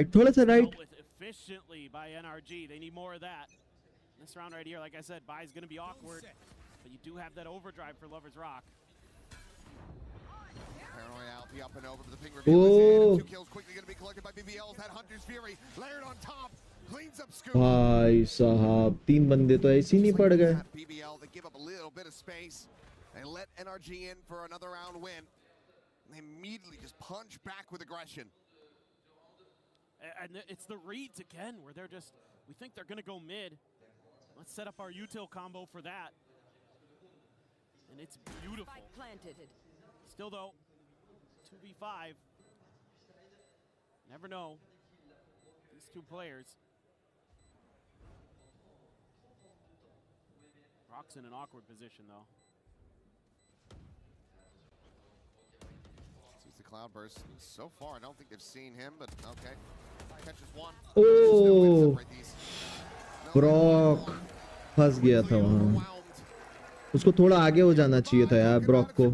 [SPEAKER 1] right.
[SPEAKER 13] dealt with efficiently by NRG. They need more of that. This round right here, like I said, buy is going to be awkward, but you do have that overdrive for Lover's Rock.
[SPEAKER 14] Paranoia out, be up and over for the ping reveal. 2 kills quickly going to be collected by BBL. That Hunter's Fury layered on top, cleans up Scoop.
[SPEAKER 1] भाई साहब 3 बंदे तो ऐसे ही नहीं पड़ गए.
[SPEAKER 14] BBL, they give up a little bit of space. They let NRG in for another round win. And they immediately just punch back with aggression.
[SPEAKER 13] And it's the reads again, where they're just, we think they're going to go mid. Let's set up our util combo for that. And it's beautiful. Still though, 2v5. Never know. These two players. Rock's in an awkward position though.
[SPEAKER 14] Sees the Cloudburst. So far, I don't think they've seen him, but okay. Catches one.
[SPEAKER 1] Oh, Brock फंस गया था वहाँ. उसको थोड़ा आगे हो जाना चाहिए था यार ब्रॉक को.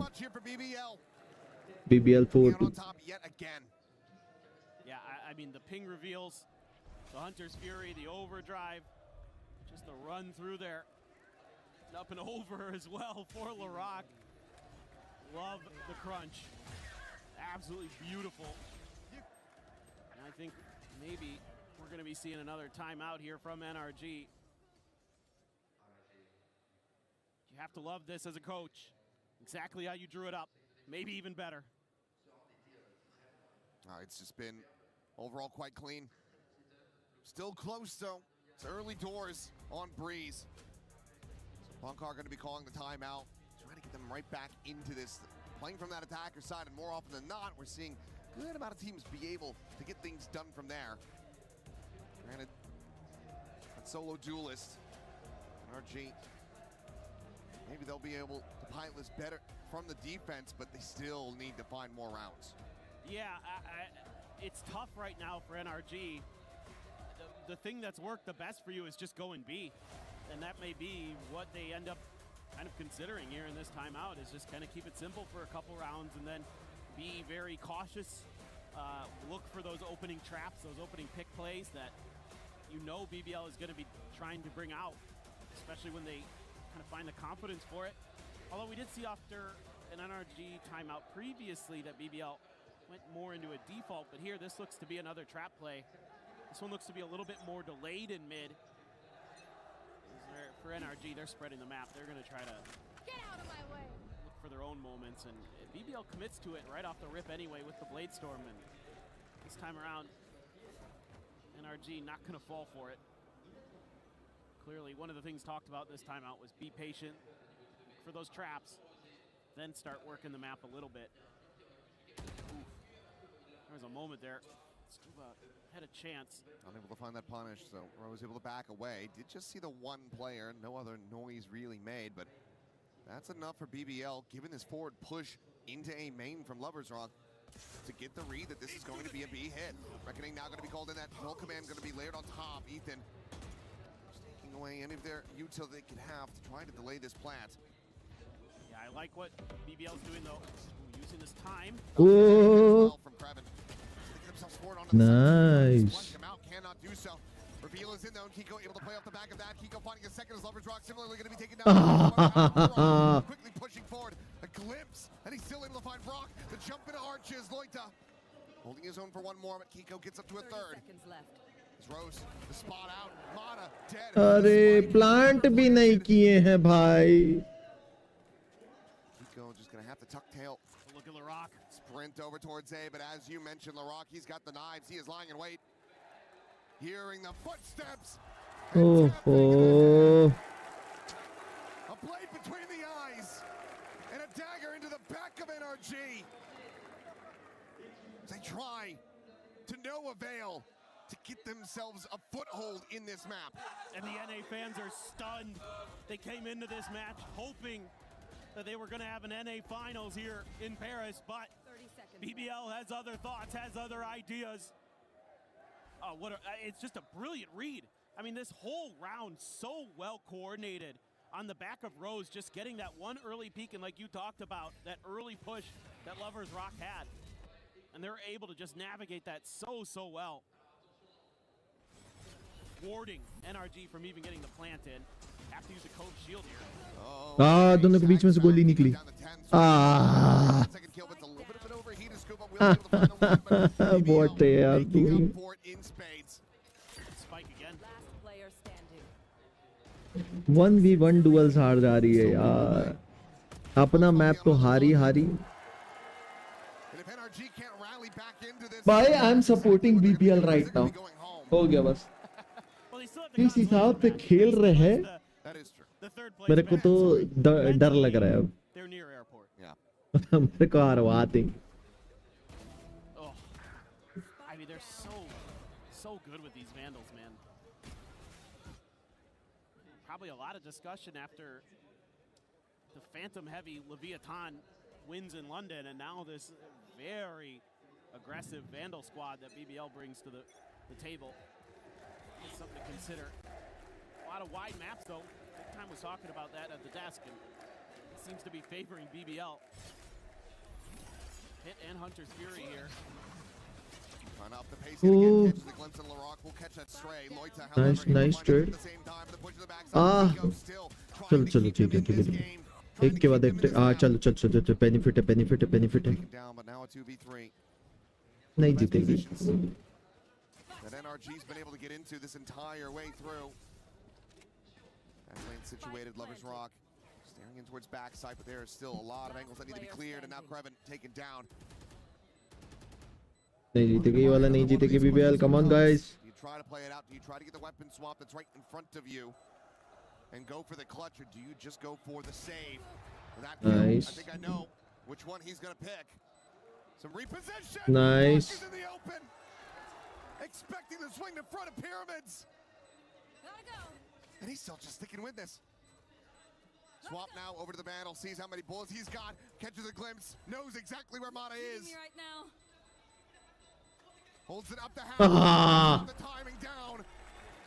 [SPEAKER 1] BBL 4-2.
[SPEAKER 13] Yeah, I mean the ping reveals, the Hunter's Fury, the overdrive, just the run through there, up and over as well for Laroc. Love the crunch, absolutely beautiful. And I think maybe we're going to be seeing another timeout here from NRG. You have to love this as a coach. Exactly how you drew it up, maybe even better.
[SPEAKER 14] It's just been overall quite clean. Still close though. It's early doors on Breeze. So Punkar going to be calling the timeout, trying to get them right back into this, playing from that attacker side, and more often than not, we're seeing a good amount of teams be able to get things done from there. Granted, that solo duelist, NRG, maybe they'll be able to pilot this better from the defense, but they still need to find more rounds.
[SPEAKER 13] Yeah, it's tough right now for NRG. The thing that's worked the best for you is just go and B. And that may be what they end up kind of considering here in this timeout, is just kind of keep it simple for a couple rounds and then be very cautious. Look for those opening traps, those opening pick plays that you know BBL is going to be trying to bring out, especially when they kind of find the confidence for it. Although we did see after an NRG timeout previously that BBL went more into a default, but here this looks to be another trap play. This one looks to be a little bit more delayed in mid. For NRG, they're spreading the map. They're going to try to
[SPEAKER 5] get out of my way,
[SPEAKER 13] look for their own moments, and BBL commits to it right off the rip anyway with the Blade Storm, and this time around, NRG not going to fall for it. Clearly, one of the things talked about this timeout was be patient for those traps, then start working the map a little bit. There was a moment there. Stuba had a chance.
[SPEAKER 14] Unable to find that punish, so Ro was able to back away. Did just see the one player, no other noise really made, but that's enough for BBL, given this forward push into a main from Lovers Rock to get the read that this is going to be a B hit. Reckoning now going to be called in, that null command going to be layered on top. Ethan just taking away any of their util they could have to try to delay this plant.
[SPEAKER 13] Yeah, I like what BBL's doing though. Ooh, using this time.
[SPEAKER 1] Oh,
[SPEAKER 13] From Krevin. Sticking themselves forward onto
[SPEAKER 1] nice.
[SPEAKER 13] Flush him out, cannot do so. Reveal is in though, and Kiko able to play off the back of that. Kiko finding a second as Lovers Rock, similarly going to be taken down. Quickly pushing forward, a glimpse, and he's still able to find Rock. The jump into arches, Loita holding his own for one more, but Kiko gets up to a third. As Rose, the spot out, Mana dead.
[SPEAKER 1] अरे plant भी नहीं किए हैं भाई.
[SPEAKER 14] Kiko just gonna have to tuck tail.
[SPEAKER 13] Look at Larock.
[SPEAKER 14] Sprint over towards A, but as you mentioned, Larock, he's got the knives. He is lying in wait. Hearing the footsteps.
[SPEAKER 1] Oh, oh.
[SPEAKER 14] A blade between the eyes. And a dagger into the back of NRG. They try to no avail to get themselves a foothold in this map.
[SPEAKER 13] And the NA fans are stunned. They came into this match hoping that they were going to have an NA finals here in Paris, but BBL has other thoughts, has other ideas. It's just a brilliant read. I mean, this whole round so well coordinated on the back of Rose, just getting that one early peek, and like you talked about, that early push that Lovers Rock had. And they're able to just navigate that so well. Thwarting NRG from even getting the plant in. Have to use the code shield here.
[SPEAKER 1] Ah, दोनों के बीच में से गोली निकली. Ah. What they are doing. 1v1 duels हार जा रही है यार. अपना मैप तो हारी. Bhai, I'm supporting BBL right now. हो गया बस. इस हिसाब से खेल रहे हैं. मेरे को तो डर लग रहा है अब. मेरे को हरवाते.
[SPEAKER 13] I mean, they're so good with these Vandals, man. Probably a lot of discussion after the phantom-heavy Leviathan wins in London, and now this very aggressive Vandal squad that BBL brings to the table. It's something to consider. A lot of wide maps, though. Big Time was talking about that at the desk, and it seems to be favoring BBL. Hit and Hunter's Fury here.
[SPEAKER 14] Run up the pace again, catches the glimpse of Larock, will catch that stray. Loita, however,
[SPEAKER 1] Nice trade. चलो ठीक है. एक के बाद एक. चलो benefit है. नहीं जीतेगी.
[SPEAKER 14] That NRG's been able to get into this entire way through. That lane situated, Lovers Rock staring in towards backside, but there is still a lot of angles that need to be cleared, and now Krevin taken down.
[SPEAKER 1] नहीं जीतेगी वाला नहीं जीतेगी BBL. Come on guys.
[SPEAKER 14] Do you try to play it out? Do you try to get the weapon swap that's right in front of you and go for the clutch, or do you just go for the save? That
[SPEAKER 1] Nice.
[SPEAKER 14] I think I know which one he's gonna pick. Some repossession.
[SPEAKER 1] Nice.
[SPEAKER 14] He's in the open. Expecting the swing to front of Pyramids. And he's still just sticking with this. Swap now over to the battle, sees how many bullets he's got, catches a glimpse, knows exactly where Mana is.
[SPEAKER 5] Right now.
[SPEAKER 14] Holds it up the half.
[SPEAKER 1] Ah.
[SPEAKER 14] The timing down.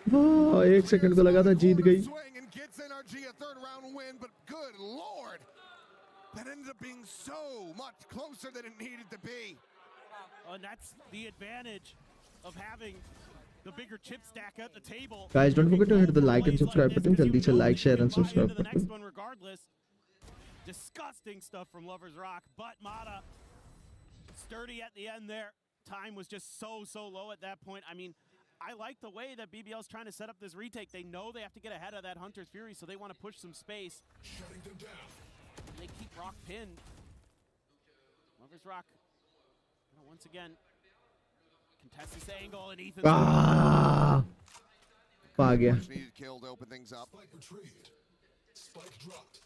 [SPEAKER 1] वाह, 1 second को लगा था जीत गई.
[SPEAKER 14] Swing and gets NRG a third round win, but good lord. That ended up being so much closer than it needed to be.
[SPEAKER 13] And that's the advantage of having the bigger chip stack at the table.
[SPEAKER 1] Guys, don't forget to hit the like and subscribe button. जल्दी से like, share and subscribe
[SPEAKER 13] The next
[SPEAKER 1] button.
[SPEAKER 13] one regardless. Disgusting stuff from Lovers Rock, but Mata sturdy at the end there. Time was just so low at that point. I mean, I like the way that BBL's trying to set up this retake. They know they have to get ahead of that Hunter's Fury, so they want to push some space.
[SPEAKER 16] Shutting them down.
[SPEAKER 13] They keep Rock pinned. Lovers Rock, once again, contest this angle, and Ethan's
[SPEAKER 1] Ah. आ गया.
[SPEAKER 14] Needed kill to open things up.
[SPEAKER 16] Spike retrieved. Spike dropped.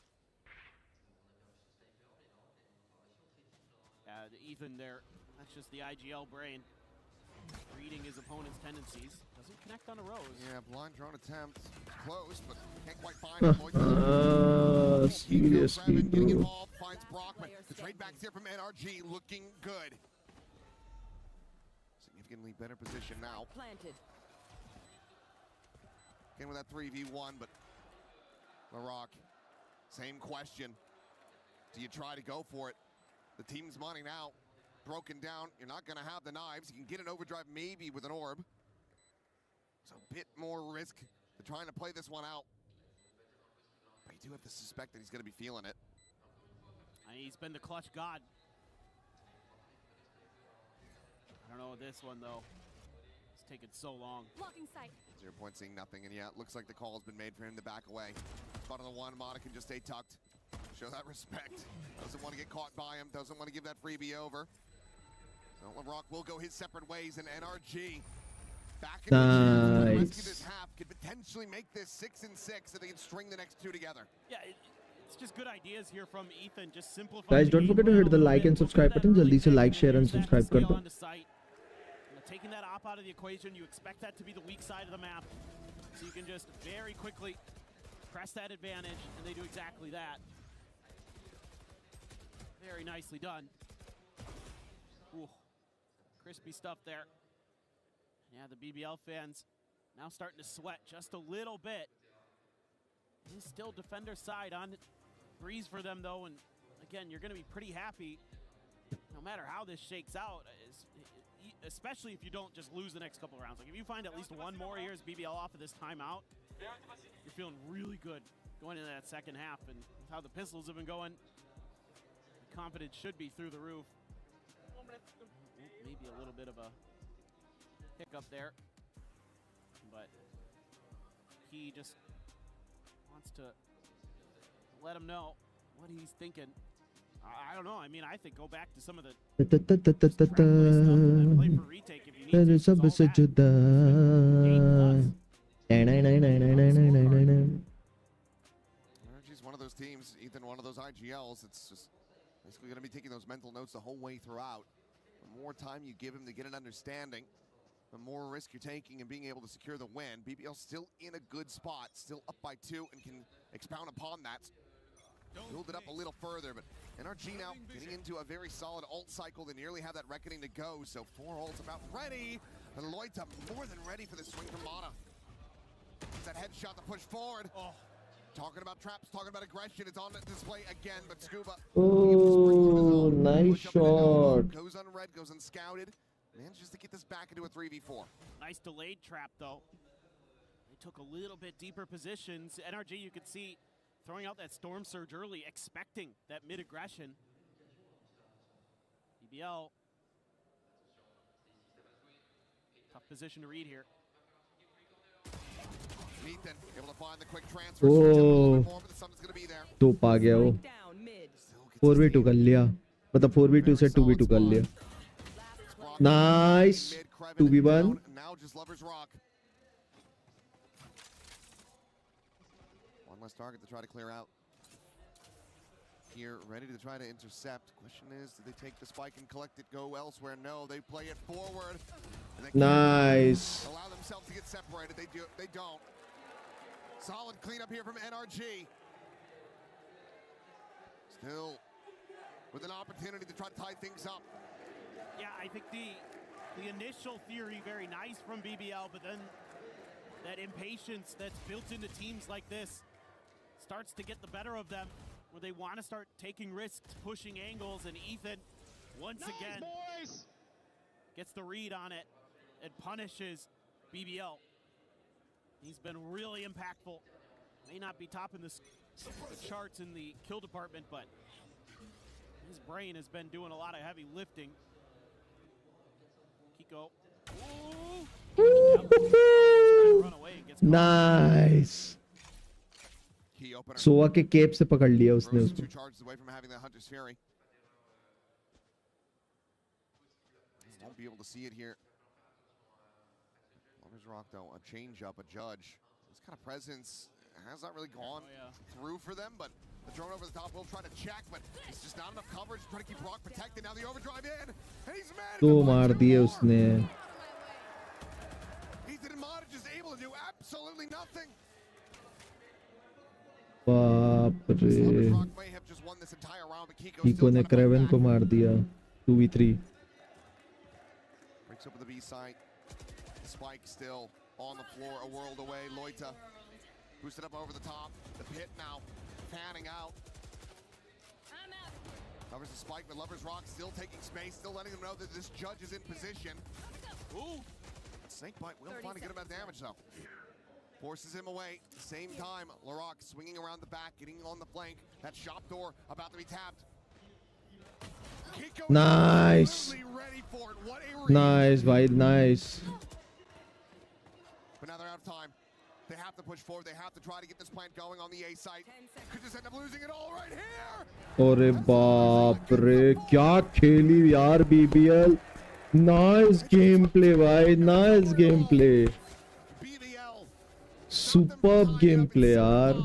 [SPEAKER 13] Ethan there, that's just the IGL brain. Reading his opponent's tendencies. Doesn't connect on a Rose.
[SPEAKER 14] Yeah, blind drone attempt. Close, but can't quite find him.
[SPEAKER 1] Seriously,
[SPEAKER 14] Getting
[SPEAKER 1] bro.
[SPEAKER 14] involved, finds Brockman. The trade backs here from NRG looking good. Significantly better position now.
[SPEAKER 17] Planted.
[SPEAKER 14] Again with that 3v1, but Larock, same question. Do you try to go for it? The team's money now. Broken down, you're not gonna have the knives. You can get an overdrive maybe with an orb. So a bit more risk to trying to play this one out. But you do have to suspect that he's gonna be feeling it.
[SPEAKER 13] And he's been the clutch god. I don't know this one though. It's taken so long.
[SPEAKER 17] Blocking sight.
[SPEAKER 14] 0 point seeing nothing, and yeah, it looks like the call has been made for him to back away. Spot on the one, Mata can just stay tucked. Show that respect. Doesn't want to get caught by him, doesn't want to give that freebie over. So LeBrock will go his separate ways, and NRG back in the rescue this half, could potentially make this 6-6 if they can string the next two together.
[SPEAKER 13] Yeah, it's just good ideas here from Ethan. Just simplify.
[SPEAKER 1] Guys, don't forget to hit the like and subscribe button. Jaldi se like, share and subscribe kar do.
[SPEAKER 13] Taking that op out of the equation, you expect that to be the weak side of the map. So you can just very quickly press that advantage, and they do exactly that. Very nicely done. Ooh, crispy stuff there. Yeah, the BBL fans now starting to sweat just a little bit. It is still defender side on Breeze for them though, and again, you're gonna be pretty happy no matter how this shakes out, especially if you don't just lose the next couple of rounds. Like if you find at least one more here as BBL off of this timeout, you're feeling really good going into that second half, and with how the pistols have been going, the confidence should be through the roof. Maybe a little bit of a hiccup there, but he just wants to let him know what he's thinking. I don't know. I mean, I think go back to some of the play for retake if you need to. It's all
[SPEAKER 14] NRG's one of those teams, Ethan, one of those IGLs. It's just basically going to be taking those mental notes the whole way throughout. The more time you give him to get an understanding, the more risk you're taking and being able to secure the win. BBL still in a good spot, still up by 2 and can expound upon that. Build it up a little further, but NRG now getting into a very solid ult cycle. They nearly have that reckoning to go, so 4 ults about ready. And Loita more than ready for the swing from Mata. It's that headshot to push forward. Oh. Talking about traps, talking about aggression. It's on display again, but Scuba.
[SPEAKER 1] Oh, nice shot.
[SPEAKER 14] Goes unread, goes unscouted. Manages to get this back into a 3v4.
[SPEAKER 13] Nice delayed trap, though. They took a little bit deeper positions. NRG, you could see, throwing out that Storm Surge early, expecting that mid-aggression. BBL. Tough position to read here.
[SPEAKER 14] Ethan able to find the quick transfer.
[SPEAKER 1] Oh, टोप आ गया वो 4v2 कर लिया, मतलब 4v2 से 2v2 कर लिया. Nice 2v1.
[SPEAKER 14] Now just Lover's Rock. One less target to try to clear out. Here, ready to try to intercept. Question is, do they take the spike and collect it, go elsewhere? No, they play it forward.
[SPEAKER 1] Nice.
[SPEAKER 14] Allow themselves to get separated. They don't. Solid cleanup here from NRG. Still with an opportunity to try to tie things up.
[SPEAKER 13] Yeah, I think the initial theory very nice from BBL, but then that impatience that's built into teams like this starts to get the better of them, where they want to start taking risks, pushing angles, and Ethan once again gets the read on it and punishes BBL. He's been really impactful. May not be topping the charts in the kill department, but his brain has been doing a lot of heavy lifting. Kiko.
[SPEAKER 1] Nice. सोआ के cap से पकड़ लिया उसने उसको.
[SPEAKER 14] 2 charges away from having that Hunter's Fury. Won't be able to see it here. Lover's Rock though, a change up, a judge. This kind of presence has not really gone through for them, but The drone over the top will try to check, but it's just not enough coverage. Trying to keep Rock protected. Now the overdrive in, and he's managed
[SPEAKER 1] दो
[SPEAKER 14] to
[SPEAKER 1] मार दिए उसने.
[SPEAKER 14] Ethan Modic is able to do absolutely nothing.
[SPEAKER 1] बाप रे.
[SPEAKER 14] Rock may have just won this entire round, but Kiko
[SPEAKER 1] कीको
[SPEAKER 14] still
[SPEAKER 1] ने
[SPEAKER 14] trying to fight
[SPEAKER 1] Kraven
[SPEAKER 14] back.
[SPEAKER 1] को मार दिया. 2v3.
[SPEAKER 14] Breaks open the B site. Spike still on the floor, a world away. Loita boosted up over the top. The pit now panning out. Covers the spike, but Lover's Rock still taking space, still letting them know that this judge is in position. Ooh, Snakebite will find a good amount of damage though. Forces him away. Same time, Larock swinging around the back, getting on the flank. That shop door about to be tapped. Kiko
[SPEAKER 1] Nice.
[SPEAKER 14] is absolutely ready for it. What a read.
[SPEAKER 1] Nice भाई, nice.
[SPEAKER 14] But now they're out of time. They have to push forward. They have to try to get this plant going on the A site. Could just end up losing it all right here.
[SPEAKER 1] अरे बाप रे, क्या खेली यार BBL. Nice gameplay भाई, nice gameplay. Superb gameplay यार.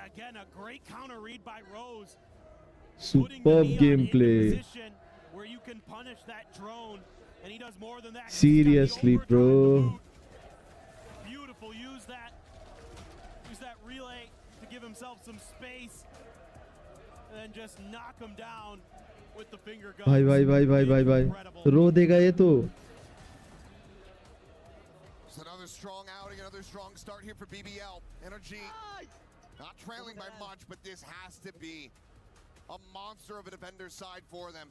[SPEAKER 13] Again, a great counter read by Rose.
[SPEAKER 1] Superb gameplay.
[SPEAKER 13] Where you can punish that drone, and he does more than that.
[SPEAKER 1] Seriously, bro.
[SPEAKER 13] Beautiful. Use that relay to give himself some space, and then just knock him down with the finger gun.
[SPEAKER 1] भाई भाई भाई भाई भाई भाई, रो देगा ये तो.
[SPEAKER 14] It's another strong outing, another strong start here for BBL. NRG not trailing by much, but this has to be a monster of a defender's side for them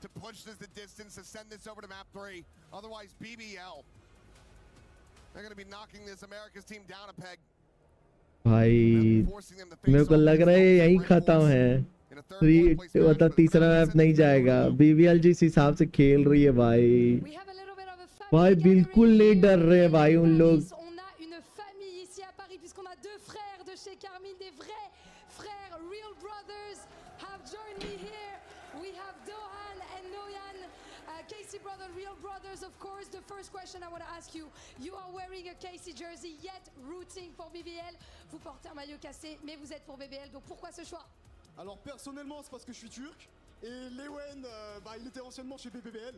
[SPEAKER 14] to push this the distance, to send this over to map 3. Otherwise, BBL, they're going to be knocking this America's team down a peg.
[SPEAKER 1] भाई मेरे को लग रहा है यहीं खत्म है. मतलब तीसरा मैप नहीं जाएगा. BBL जिस हिसाब से खेल रही है भाई, भाई बिल्कुल नहीं डर रहे भाई उन लोग.
[SPEAKER 4] On a une famille ici à Paris puisqu'on a deux frères de chez Carmine, des vrais frères, real brothers have joined me here. We have Dohan and Noyan, Casey brother, real brothers of course. The first question I want to ask you, you are wearing a Casey jersey yet rooting for BBL. Vous portez un maillot cassé mais vous êtes pour BBL, donc pourquoi ce choix?
[SPEAKER 17] Alors personnellement c'est parce que je suis turc et Lewen il était anciennement chez BBL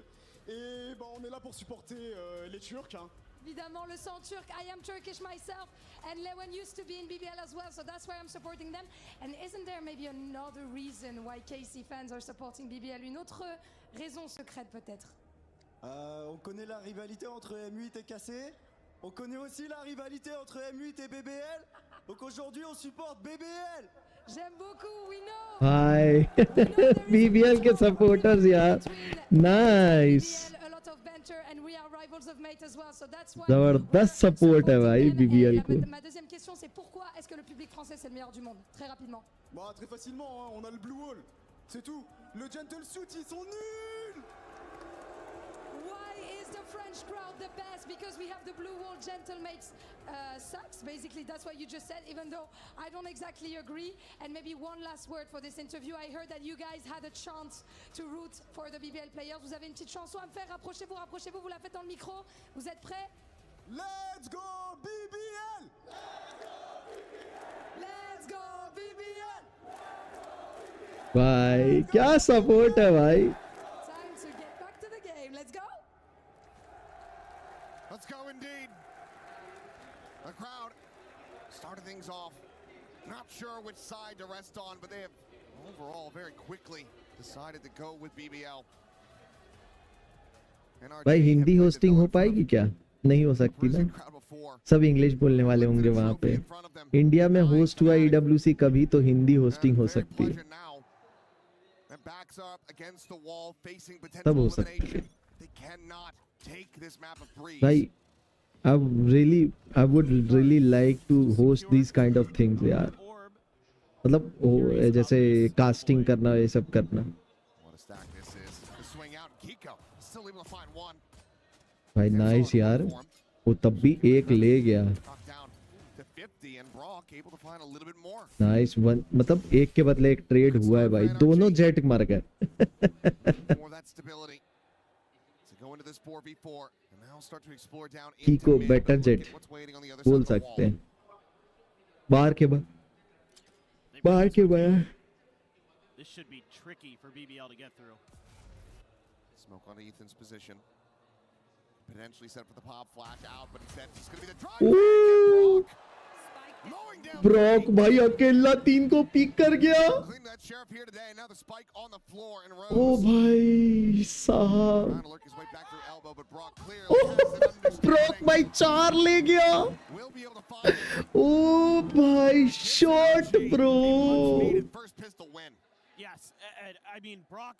[SPEAKER 17] et on est là pour supporter les Turcs. Hein.
[SPEAKER 4] Évidemment le sang turc. I am Turkish myself and Lewen used to be in BBL as well, so that's why I'm supporting them. And isn't there maybe another reason why KC fans are supporting BBL? Une autre raison secrète peut-être?
[SPEAKER 17] On connaît la rivalité entre M8 et KC. On connaît aussi la rivalité entre M8 et BBL. Donc aujourd'hui on supporte BBL.
[SPEAKER 4] J'aime beaucoup, we know.
[SPEAKER 1] भाई BBL के supporters यार, nice.
[SPEAKER 4] A lot of banter and we are rivals of mate as well, so that's why.
[SPEAKER 1] जबरदस्त support है भाई BBL को.
[SPEAKER 4] Ma deuxième question c'est pourquoi est-ce que le public français c'est le meilleur du monde? Très rapidement.
[SPEAKER 17] Très facilement, hein, on a le Blue Wall, c'est tout. Le Gentle Suit, ils sont nuls.
[SPEAKER 4] Why is the French crowd the best? Because we have the Blue Wall Gentlemates sucks. Basically, that's what you just said, even though I don't exactly agree. And maybe one last word for this interview. I heard that you guys had a chance to root for the BBL players. Vous avez une petite chanson à me faire. Rapprochez-vous, rapprochez-vous. Vous la faites dans le micro. Vous êtes prêts?
[SPEAKER 17] Let's go BBL!
[SPEAKER 4] Let's go BBL!
[SPEAKER 1] भाई क्या support है भाई.
[SPEAKER 4] Time to get back to the game. Let's go.
[SPEAKER 14] Let's go indeed. The crowd started things off. Not sure which side to rest on, but they have overall very quickly decided to go with BBL.
[SPEAKER 1] भाई Hindi hosting हो पाएगी क्या? नहीं हो सकती ना, सब English बोलने वाले होंगे वहाँ पे. इंडिया में होस्ट हुआ EWC, कभी तो हिंदी होस्टिंग हो सकती है, तब हो सकती है भाई. I would really like to host these kind of things यार. मतलब जैसे कास्टिंग करना, ये सब करना. भाई नाइस यार, वो तब भी एक ले गया. नाइस वन, मतलब एक के बदले एक ट्रेड हुआ है भाई. दोनों जेट मर गए. कीको बेटर जेट बोल सकते हैं. बाहर के बाद बाहर क्यों गया?
[SPEAKER 13] This should be tricky for BBL to get through.
[SPEAKER 14] Smoke on Ethan's position. Potentially set for the pop, flash out, but instead it's going to be the drive.
[SPEAKER 1] Ooh.
[SPEAKER 14] Mowing down
[SPEAKER 1] Brock भाई अकेला 3 को pick कर गया.
[SPEAKER 14] Clean that sheriff here today. Now the spike on the floor and Rose.
[SPEAKER 1] ओ भाई साहब.
[SPEAKER 14] Trying to lurk his way back through elbow, but Brock clearly has an understanding.
[SPEAKER 1] Brock भाई 4 ले गया.
[SPEAKER 14] Will be able to find
[SPEAKER 1] ओ भाई shot bro.
[SPEAKER 14] first pistol win.
[SPEAKER 13] Yes, I mean, Brock,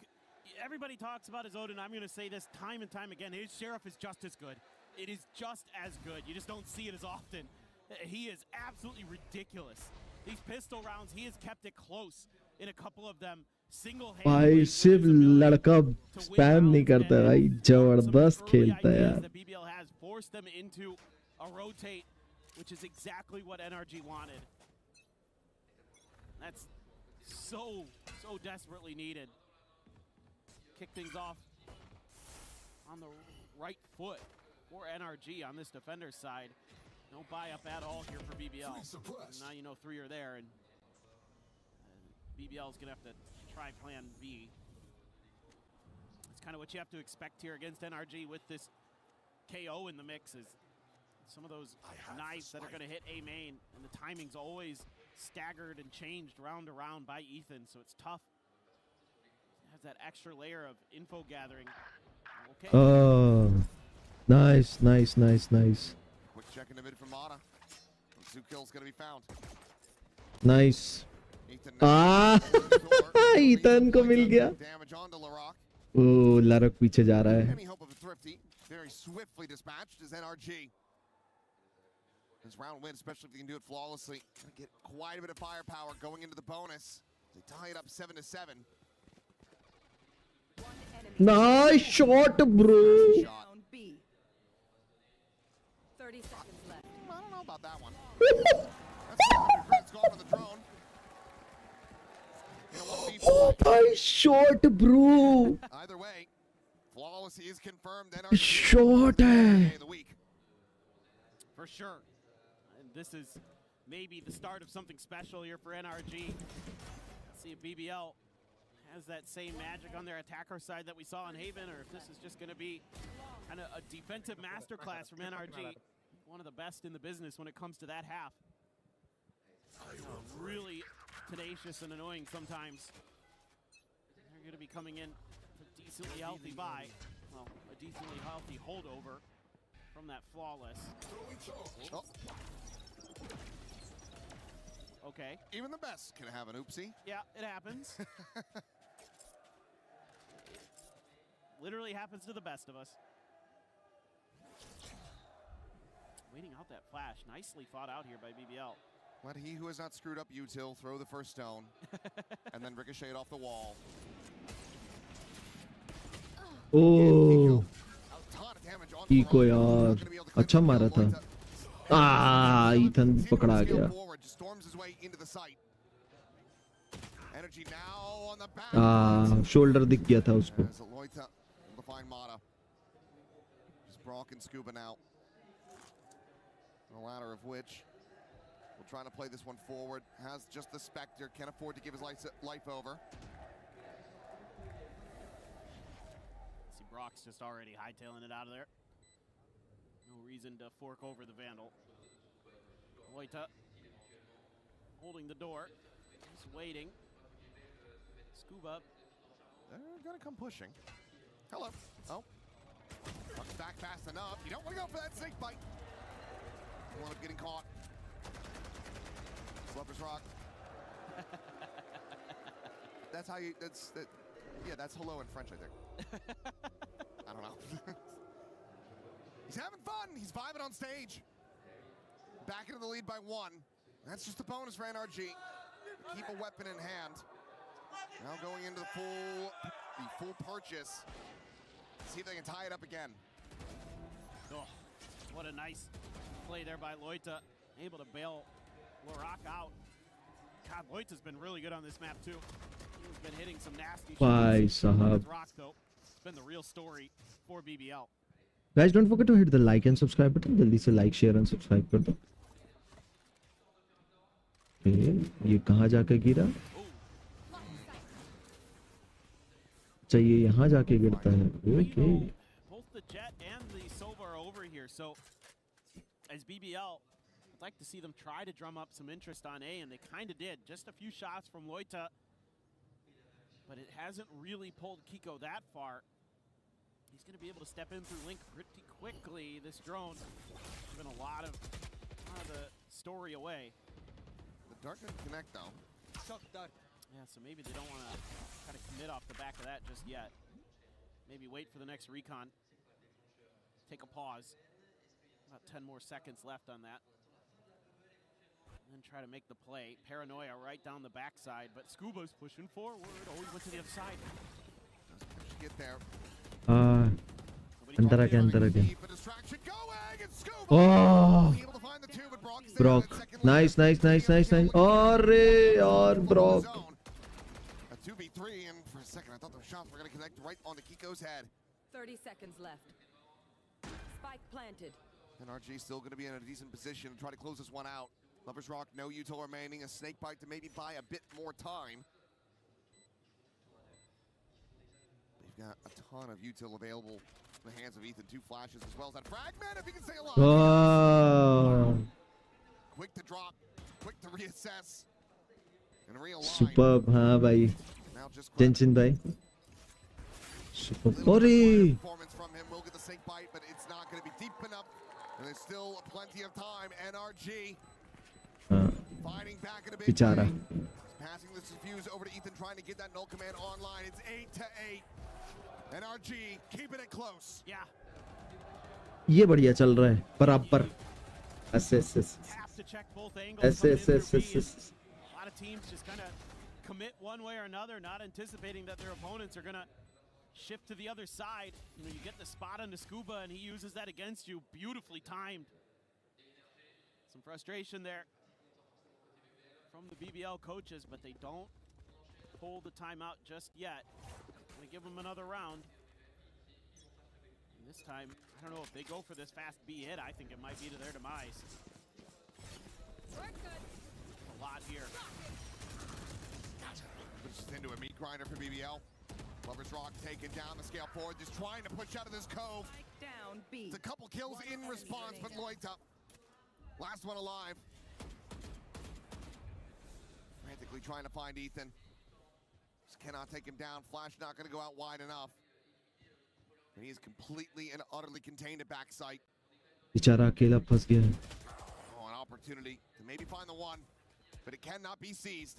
[SPEAKER 13] everybody talks about his Odin. I'm going to say this time and time again. His sheriff is just as good. It is just as good. You just don't see it as often. He is absolutely ridiculous. These pistol rounds, he has kept it close in a couple of them. Single-handedly.
[SPEAKER 1] भाई सिर्फ लड़का spam नहीं करता है भाई, जबरदस्त खेलता है यार.
[SPEAKER 13] BBL has forced them into a rotate, which is exactly what NRG wanted. That's so desperately needed. Kick things off on the right foot for NRG on this defender's side. No buy up at all here for BBL. And now you know 3 are there, and BBL is going to have to try plan B. It's kind of what you have to expect here against NRG with this KO in the mix, is some of those knives that are going to hit A main, and the timing's always staggered and changed round to round by Ethan, so it's tough. It has that extra layer of info gathering. Okay.
[SPEAKER 1] Oh, nice.
[SPEAKER 14] Quick check in the mid from Mata. 2 kills going to be found.
[SPEAKER 1] Nice. Ethan को मिल गया. ओ लरक पीछे जा रहा है.
[SPEAKER 14] Any hope of a thrifty? Very swiftly dispatched is NRG. This round win, especially if they can do it flawlessly, gonna get quite a bit of firepower going into the bonus. They tie it up 7-7.
[SPEAKER 1] Nice shot, bro.
[SPEAKER 15] 30 seconds left.
[SPEAKER 14] I don't know about that one. That's 400 credits gone on the drone.
[SPEAKER 1] Oh, nice shot, bro.
[SPEAKER 14] Either way, flawless is confirmed.
[SPEAKER 1] Shot hai.
[SPEAKER 13] For sure. And this is maybe the start of something special here for NRG. Let's see if BBL has that same magic on their attacker side that we saw in Haven, or if this is just going to be kind of a defensive masterclass from NRG. One of the best in the business when it comes to that half. Really tenacious and annoying sometimes. They're going to be coming in with a decently healthy buy. Well, a decently healthy holdover from that flawless. Oh. Okay.
[SPEAKER 14] Even the best can have an oopsie.
[SPEAKER 13] Yeah, it happens. Literally happens to the best of us. Waiting out that flash. Nicely thought out here by BBL.
[SPEAKER 14] Let he who has not screwed up util throw the first stone and then ricochet it off the wall.
[SPEAKER 1] Oh. Eco यार अच्छा मारा था. Ethan पकड़ा गया. Shoulder दिख गया था उसको.
[SPEAKER 14] Brock and Scuba now. The latter of which will try to play this one forward. Has just the Spectre, can't afford to give his life over.
[SPEAKER 13] See, Brock's just already hightailing it out of there. No reason to fork over the Vandal. Loita holding the door. Just waiting. Scuba.
[SPEAKER 14] They're gonna come pushing. Hello. Oh. Buck's back fast enough. You don't want to go for that snake bite. You want him getting caught. Slupper's rock. That's how you, yeah, that's hello in French, I think. I don't know. He's having fun. He's vibing on stage. Back into the lead by 1. That's just a bonus for NRG. Keep a weapon in hand. Now going into the full purchase. See if they can tie it up again.
[SPEAKER 13] Oh, what a nice play there by Loita. Able to bail Lorak out. God, Loita's been really good on this map too. He's been hitting some nasty shots. Rock, though, it's been the real story for BBL.
[SPEAKER 1] Guys, don't forget to hit the like and subscribe button. जल्दी से like, share and subscribe कर दो. ये कहाँ जाके गिरा? अच्छा ये यहाँ जाके गिरता है. Okay.
[SPEAKER 13] Both the Jet and the Sova are over here, so as BBL, I'd like to see them try to drum up some interest on A, and they kind of did. Just a few shots from Loita, but it hasn't really pulled Kiko that far. He's going to be able to step in through Link pretty quickly. This drone giving a lot of the story away.
[SPEAKER 14] The Dart didn't connect though.
[SPEAKER 13] Yeah, so maybe they don't want to kind of commit off the back of that just yet. Maybe wait for the next recon. Take a pause. About 10 more seconds left on that. And then try to make the play. Paranoia right down the backside, but Scuba's pushing forward. Oh, he went to the other side.
[SPEAKER 14] Doesn't get there.
[SPEAKER 1] अंदर आ गया. Oh, Brock. Nice. और Brock.
[SPEAKER 14] A 2v3, and for a second I thought those shots were going to connect right on the Kiko's head.
[SPEAKER 7] 30 seconds left. Spike planted.
[SPEAKER 14] NRG still going to be in a decent position to try to close this one out. Lover's Rock, no util remaining. A snake bite to maybe buy a bit more time. They've got a ton of util available in the hands of Ethan. 2 flashes as well as that fragment, if he can stay alive.
[SPEAKER 1] Oh.
[SPEAKER 14] Quick to drop, quick to reassess, and realign.
[SPEAKER 1] Superb, हाँ भाई. Tension भाई. Superb. Sorry.
[SPEAKER 14] Performance from him will get the snake bite, but it's not going to be deep enough. And there's still plenty of time. NRG fighting back in a big way. Passing this fuse over to Ethan, trying to get that null command online. It's 8-8. NRG keeping it close.
[SPEAKER 13] Yeah.
[SPEAKER 1] ये बढ़िया चल रहा है बराबर. SS.
[SPEAKER 13] Have to check both angles.
[SPEAKER 1] SS.
[SPEAKER 13] A lot of teams just kind of commit one way or another, not anticipating that their opponents are going to shift to the other side. You know, you get the spot on the Scuba, and he uses that against you. Beautifully timed. Some frustration there from the BBL coaches, but they don't pull the timeout just yet. Gonna give them another round. And this time, I don't know if they go for this fast B hit. I think it might be to their demise. A lot here.
[SPEAKER 14] Pushes into a meat grinder for BBL. Lover's Rock taking down the scale forward, just trying to push out of this cove.
[SPEAKER 7] Down B.
[SPEAKER 14] It's a couple kills in response, but Loita, last one alive. Frantically trying to find Ethan. Just cannot take him down. Flash not going to go out wide enough. And he is completely and utterly contained at backside.
[SPEAKER 1] बेचारा अकेला फंस गया.
[SPEAKER 14] Oh, an opportunity to maybe find the one, but it cannot be seized.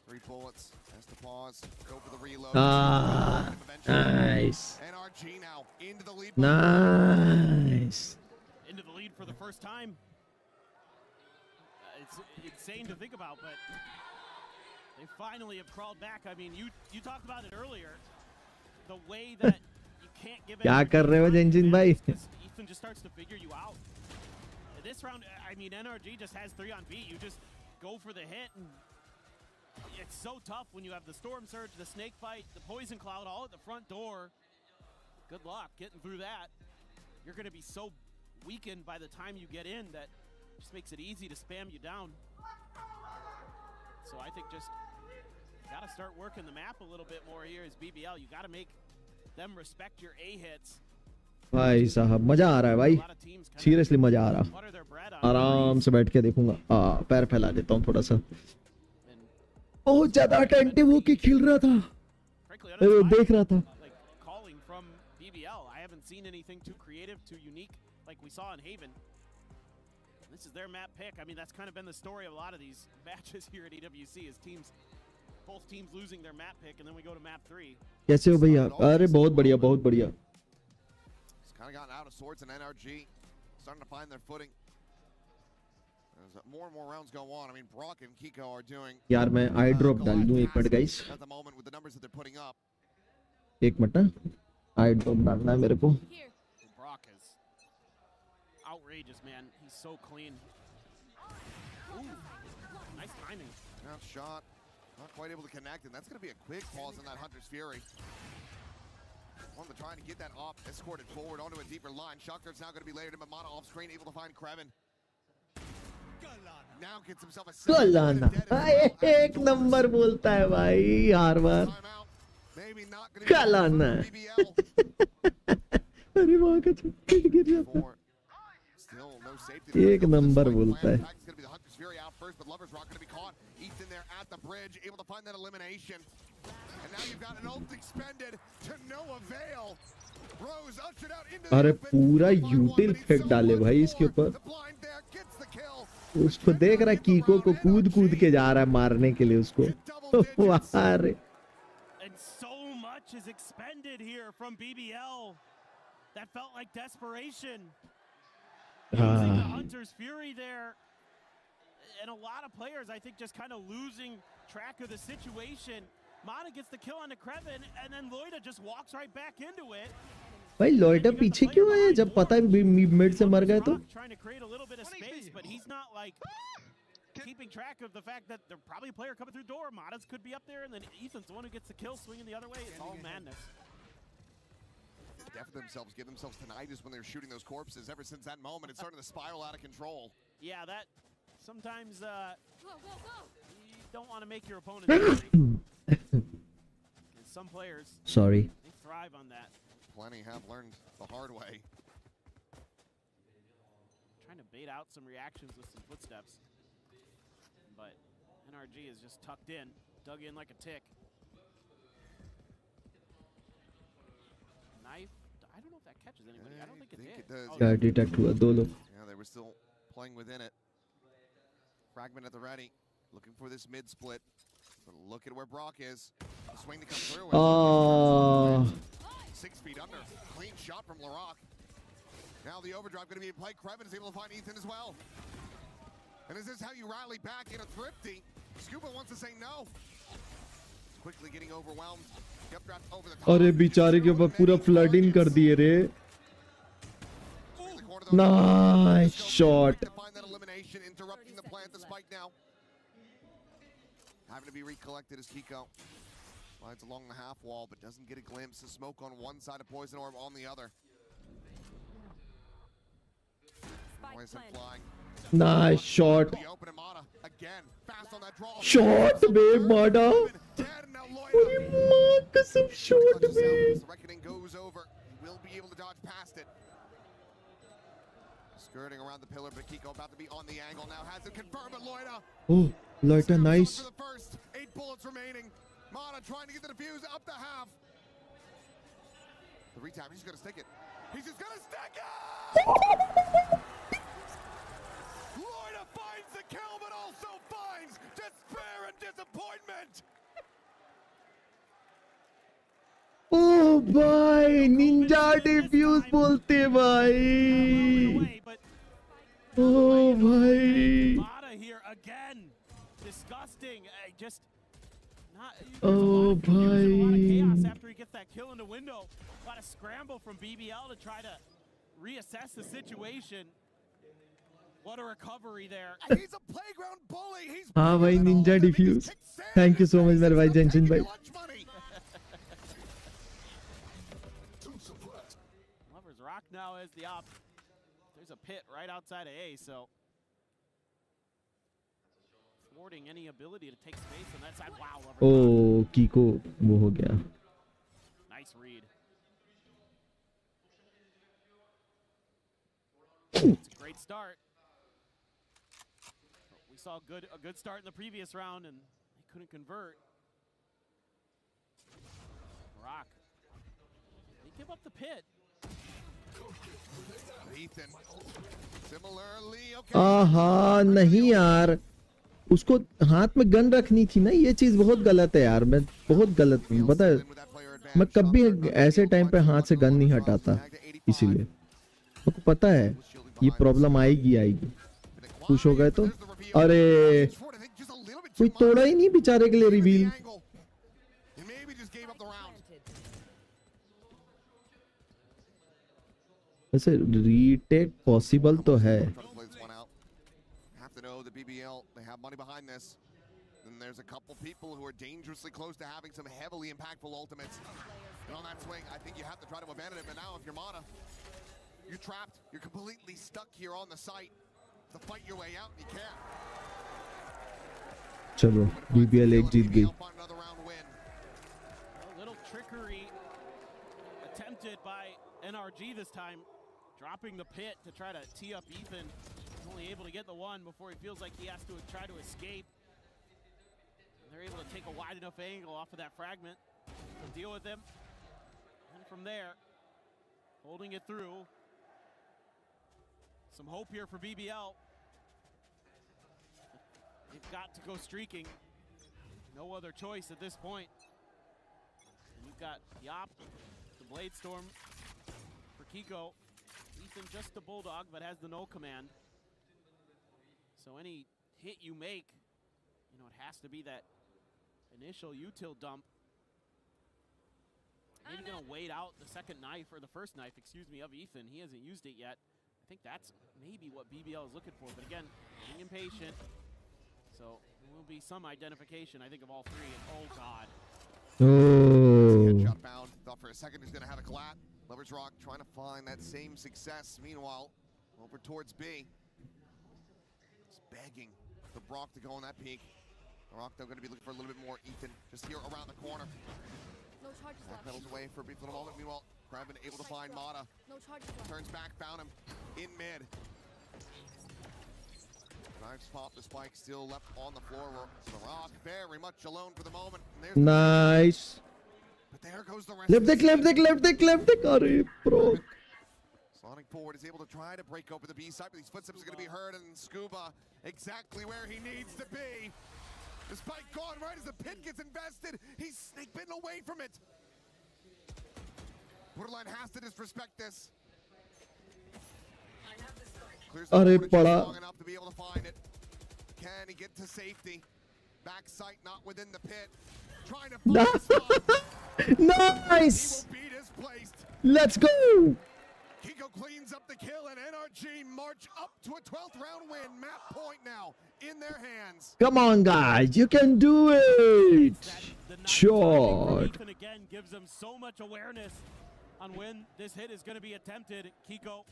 [SPEAKER 14] 3 bullets. Has to pause. Go for the reload.
[SPEAKER 1] Nice.
[SPEAKER 14] NRG now into the lead.
[SPEAKER 1] Nice.
[SPEAKER 13] Into the lead for the first time. It's insane to think about, but they finally have crawled back. I mean, you talked about it earlier. The way that you can't give
[SPEAKER 1] क्या कर रहे हो जेंजिन भाई?
[SPEAKER 13] Ethan just starts to figure you out. This round, I mean, NRG just has 3 on B. You just go for the hit, and it's so tough when you have the Storm Surge, the Snake Bite, the Poison Cloud all at the front door. Good luck getting through that. You're going to be so weakened by the time you get in that just makes it easy to spam you down. So I think just got to start working the map a little bit more here as BBL. You got to make them respect your A hits.
[SPEAKER 1] भाई साहब मजा आ रहा है भाई. Seriously मजा आ रहा. आराम से बैठ के देखूंगा. पैर फैला देता हूँ थोड़ा सा. बहुत ज्यादा अटेंटिव होके खेल रहा था. देख रहा था.
[SPEAKER 13] Calling from BBL. I haven't seen anything too creative, too unique like we saw in Haven. This is their map pick. I mean, that's kind of been the story of a lot of these matches here at EWC, is both teams losing their map pick, and then we go to map 3.
[SPEAKER 1] कैसे हो भैया? अरे बहुत बढ़िया, बहुत बढ़िया.
[SPEAKER 14] It's kind of gotten out of sorts, and NRG starting to find their footing. As more and more rounds go on, I mean, Brock and Kiko are doing.
[SPEAKER 1] यार मैं आई ड्रॉप डाल दूं एक minute guys.
[SPEAKER 14] At the moment with the numbers that they're putting up.
[SPEAKER 1] एक minute ना. आई drop डालना है मेरे को.
[SPEAKER 13] Brock is outrageous, man. He's so clean. Ooh, nice timing.
[SPEAKER 14] Now shot, not quite able to connect, and that's going to be a quick pause on that Hunter's Fury. One of them trying to get that off, escorted forward onto a deeper line. Shockdart's now going to be layered in, but Mana off screen, able to find Krevin. Now gets himself a second
[SPEAKER 1] Kalana एक number बोलता है भाई हर बार
[SPEAKER 14] maybe not going to
[SPEAKER 1] Kalana अरे वहाँ का छक्का गिर जाता है
[SPEAKER 14] still no safety
[SPEAKER 1] एक नंबर बोलता है
[SPEAKER 14] it's going to be the Hunter's Fury out first, but Lover's Rock going to be caught. Ethan there at the bridge, able to find that elimination. And now you've got an ult expended to no avail. Rose ushered out into
[SPEAKER 1] अरे पूरा यूटिल फेंक डाले भाई इसके ऊपर उसको देख रहा है कीको को कूद कूद के जा रहा है मारने के लिए उसको वाह
[SPEAKER 13] And so much is expended here from BBL. That felt like desperation. Using the Hunter's Fury there. And a lot of players, I think, just kind of losing track of the situation. Mana gets the kill on the Kreven, and then Loida just walks right back into it.
[SPEAKER 1] भाई लॉयडा पीछे क्यों है जब पता है mid से मर गए तो
[SPEAKER 13] Trying to create a little bit of space, but he's not like keeping track of the fact that there's probably a player coming through the door. Madas could be up there, and then Ethan's the one who gets the kill, swinging the other way. It's all madness.
[SPEAKER 14] Death themselves, give themselves tinnitus when they're shooting those corpses. Ever since that moment, it's starting to spiral out of control.
[SPEAKER 13] Yeah, that sometimes you don't want to make your opponent angry. And some players,
[SPEAKER 1] Sorry.
[SPEAKER 13] they thrive on that.
[SPEAKER 14] Plenty have learned the hard way.
[SPEAKER 13] Trying to bait out some reactions with some footsteps. But NRG is just tucked in, dug in like a tick. Knife. I don't know if that catches anybody. I don't think it did.
[SPEAKER 14] Does.
[SPEAKER 1] क्या detect हुआ दो लोग
[SPEAKER 14] Yeah, they were still playing within it. Fragment at the ready, looking for this mid split. But look at where Brock is. The swing to come through.
[SPEAKER 1] Oh.
[SPEAKER 14] 6 feet under. Clean shot from Larock. Now the overdrive going to be in play. Kreven is able to find Ethan as well. And is this how you rally back in a thrifty? Scuba wants to say no. Quickly getting overwhelmed. Over the top.
[SPEAKER 1] अरे बेचारे के ऊपर पूरा flooding कर दिए रे nice shot
[SPEAKER 14] Find that elimination, interrupting the play at the spike now. Having to be recollected as Kiko slides along the half wall, but doesn't get a glimpse of smoke on one side of Poison Orb on the other. Poison flying.
[SPEAKER 1] Nice shot
[SPEAKER 14] The open Amada again, fast on that draw.
[SPEAKER 1] Shot बे माडा अरे मां कसम shot बे
[SPEAKER 14] The reckoning goes over. He will be able to dodge past it. Skirting around the pillar, but Kiko about to be on the angle now. Has it confirmed, but Loida.
[SPEAKER 1] Oh, Loida, nice.
[SPEAKER 14] For the first 8 bullets remaining. Mana trying to get the defuse up the half. The retime, he's gonna stick it. He's just gonna stick it! Loida finds the kill, but also finds despair and disappointment.
[SPEAKER 1] ओ भाई ninja diffuse बोलते भाई ओ भाई
[SPEAKER 13] Mata here again. Disgusting. Just not.
[SPEAKER 1] O
[SPEAKER 13] There's a lot of chaos
[SPEAKER 1] भाई
[SPEAKER 13] after he gets that kill in the window. A lot of scramble from BBL to try to reassess the situation. What a recovery there.
[SPEAKER 14] He's a playground bully. He's
[SPEAKER 1] हाँ भाई ninja defuse thank you so much मेरे भाई junction भाई
[SPEAKER 13] Lover's Rock now as the op. There's a pit right outside of A, so thwarting any ability to take space on that side. Wow, Lover's
[SPEAKER 1] ओ कीको वो हो गया
[SPEAKER 13] nice read. It's a great start. We saw a good start in the previous round, and they couldn't convert. Rock. They give up the pit.
[SPEAKER 14] Ethan. Similarly,
[SPEAKER 1] आहा नहीं यार उसको हाथ में gun रखनी थी ना ये चीज बहुत गलत है यार मैं बहुत गलत हूँ पता है मैं कभी ऐसे टाइम पे हाथ से गन नहीं हटाता इसीलिए मुझको पता है ये प्रॉब्लम आएगी आएगी खुश हो गए तो अरे कोई तोड़ा ही नहीं बेचारे के लिए रिवील वैसे रीटेक पॉसिबल तो है
[SPEAKER 14] have to know the BBL, they have money behind this. Then there's a couple people who are dangerously close to having some heavily impactful ultimates. And on that swing, I think you have to try to abandon it. But now if you're Mana, you're trapped. You're completely stuck here on the site. To fight your way out, you can't.
[SPEAKER 1] चलो BBL एक जीत गई.
[SPEAKER 13] A little trickery attempted by NRG this time, dropping the pit to try to tee up Ethan. He's only able to get the one before he feels like he has to try to escape. They're able to take a wide enough angle off of that fragment to deal with him. And from there, holding it through. Some hope here for BBL. They've got to go streaking. No other choice at this point. And you've got Yop, the Blade Storm for Kiko. Ethan just a Bulldog, but has the no command. So any hit you make, you know, it has to be that initial util dump. Maybe gonna wait out the second knife, or the first knife, excuse me, of Ethan. He hasn't used it yet. I think that's maybe what BBL is looking for, but again, being impatient. So there will be some identification, I think, of all three. And oh god.
[SPEAKER 14] Headshot found. Thought for a second he's gonna have a collat. Lovers Rock trying to find that same success. Meanwhile, over towards B. Just begging the Brock to go on that peak. The Rock though gonna be looking for a little bit more. Ethan just here around the corner.
[SPEAKER 15] No charges left.
[SPEAKER 14] Pedals away for a brief little moment. Meanwhile, Kraven able to find Mata.
[SPEAKER 15] No charges left.
[SPEAKER 14] Turns back, found him in mid. Knives pop, the spike still left on the floor. The Rock very much alone for the moment. And there's
[SPEAKER 1] Nice.
[SPEAKER 14] but there goes the rest.
[SPEAKER 1] Left dick. Arey bro.
[SPEAKER 14] Sliding forward is able to try to break open the B side, but these footsteps are going to be heard, and Scuba exactly where he needs to be. The spike gone right as the pit gets invested. He's snake bitten away from it. Borderline has to disrespect this. Clears the
[SPEAKER 1] Arey
[SPEAKER 14] corner just
[SPEAKER 1] pada.
[SPEAKER 14] long enough to be able to find it. Can he get to safety? Back sight not within the pit. Trying to find the spot.
[SPEAKER 1] Nice.
[SPEAKER 14] He will be displaced.
[SPEAKER 1] Let's go.
[SPEAKER 14] Kiko cleans up the kill, and NRG march up to a 12th round win. Map point now in their hands.
[SPEAKER 1] Come on, guys. You can do it. Shot.
[SPEAKER 13] Ethan again gives them so much awareness on when this hit is going to be attempted. Kiko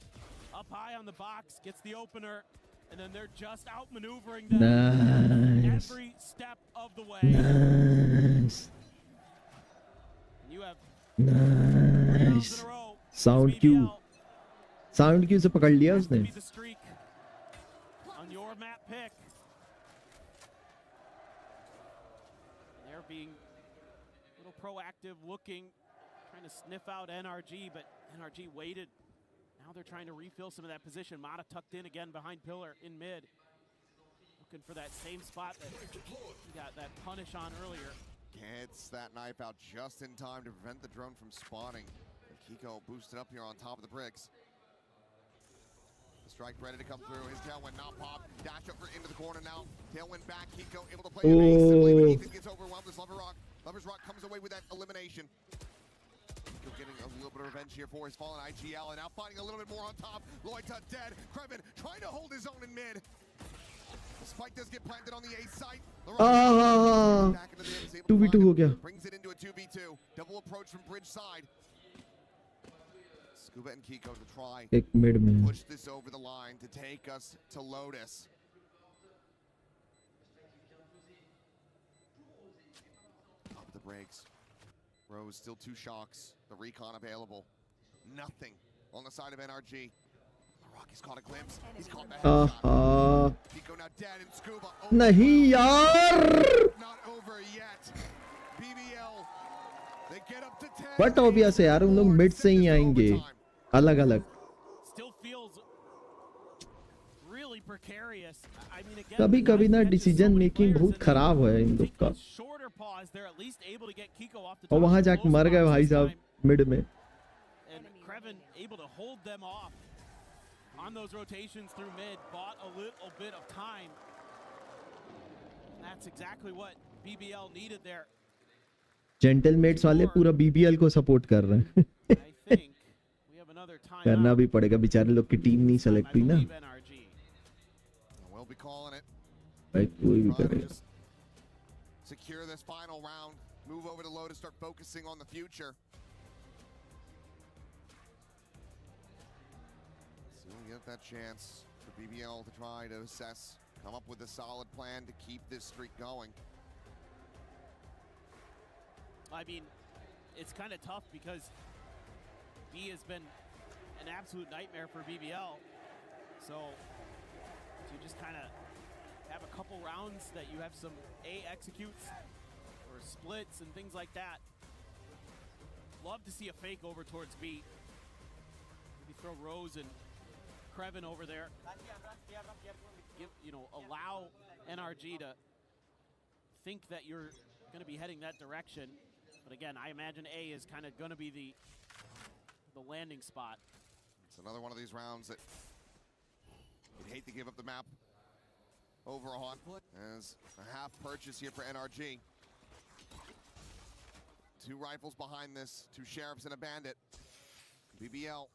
[SPEAKER 13] up high on the box, gets the opener, and then they're just outmaneuvering them
[SPEAKER 1] Nice.
[SPEAKER 13] every step of the way.
[SPEAKER 1] Nice.
[SPEAKER 13] You have
[SPEAKER 1] Nice. Sound cue. Sound cue से पकड़ लिया उसने.
[SPEAKER 13] the streak on your map pick. They're being a little proactive, looking, trying to sniff out NRG, but NRG waited. Now they're trying to refill some of that position. Mata tucked in again behind pillar in mid. Looking for that same spot that he got that punish on earlier.
[SPEAKER 14] Gets that knife out just in time to prevent the drone from spawning. And Kiko boosted up here on top of the bricks. The strike ready to come through. His tailwind not pop. Dash over into the corner now. Tailwind back. Kiko able to play it simply, but Ethan gets overwhelmed as Lover Rock. Lover's Rock comes away with that elimination. Kiko getting a little bit of revenge here for his fallen IGL, and now fighting a little bit more on top. Loita dead. Kreven trying to hold his own in mid. The spike does get planted on the A site. Back into the end, is able to
[SPEAKER 1] 2v2
[SPEAKER 14] find
[SPEAKER 1] हो
[SPEAKER 14] him.
[SPEAKER 1] गया.
[SPEAKER 14] Brings it into a 2v2. Double approach from bridge side. Scuba and Kiko to try
[SPEAKER 1] एक mid में.
[SPEAKER 14] push this over the line to take us to Lotus. Up the brakes. Rose still 2 shocks. The recon available. Nothing on the side of NRG. Rocky's caught a glimpse. He's caught the headshot. Kiko now dead and Scuba.
[SPEAKER 1] नहीं यार.
[SPEAKER 14] Not over yet. BBL. They get up to 10.
[SPEAKER 1] But obvious है यार उन लोग mid से ही आएंगे. अलग अलग.
[SPEAKER 13] Still feels really precarious. I mean, again,
[SPEAKER 1] कभी कभी ना डिसीजन मेकिंग बहुत खराब है इन लोग का.
[SPEAKER 13] shorter pause, they're at least able to get Kiko off the
[SPEAKER 1] और
[SPEAKER 13] top.
[SPEAKER 1] वहां जाके मर गए भाई साहब मिड में.
[SPEAKER 13] And Kreven able to hold them off on those rotations through mid, bought a little bit of time. That's exactly what BBL needed there.
[SPEAKER 1] जेंटलमेट्स वाले पूरा बीबीएल को सपोर्ट कर रहे हैं.
[SPEAKER 13] We have another time.
[SPEAKER 1] करना भी पड़ेगा बेचारे लोग की टीम नहीं सेलेक्ट हुई ना.
[SPEAKER 14] We'll be calling it.
[SPEAKER 1] भाई कोई भी करेगा.
[SPEAKER 14] Secure this final round. Move over to Lotus, start focusing on the future. So we'll get that chance for BBL to try to assess come up with a solid plan to keep this streak going.
[SPEAKER 13] I mean, it's kind of tough because B has been an absolute nightmare for BBL. So to just kind of have a couple rounds that you have some A executes or splits and things like that. Love to see a fake over towards B. Maybe throw Rose and Krevin over there. Give, allow NRG to think that you're going to be heading that direction. But again, I imagine A is kind of going to be the landing spot.
[SPEAKER 14] It's another one of these rounds that you'd hate to give up the map over on. As a half purchase here for NRG. 2 rifles behind this, 2 sheriffs and a bandit. BBL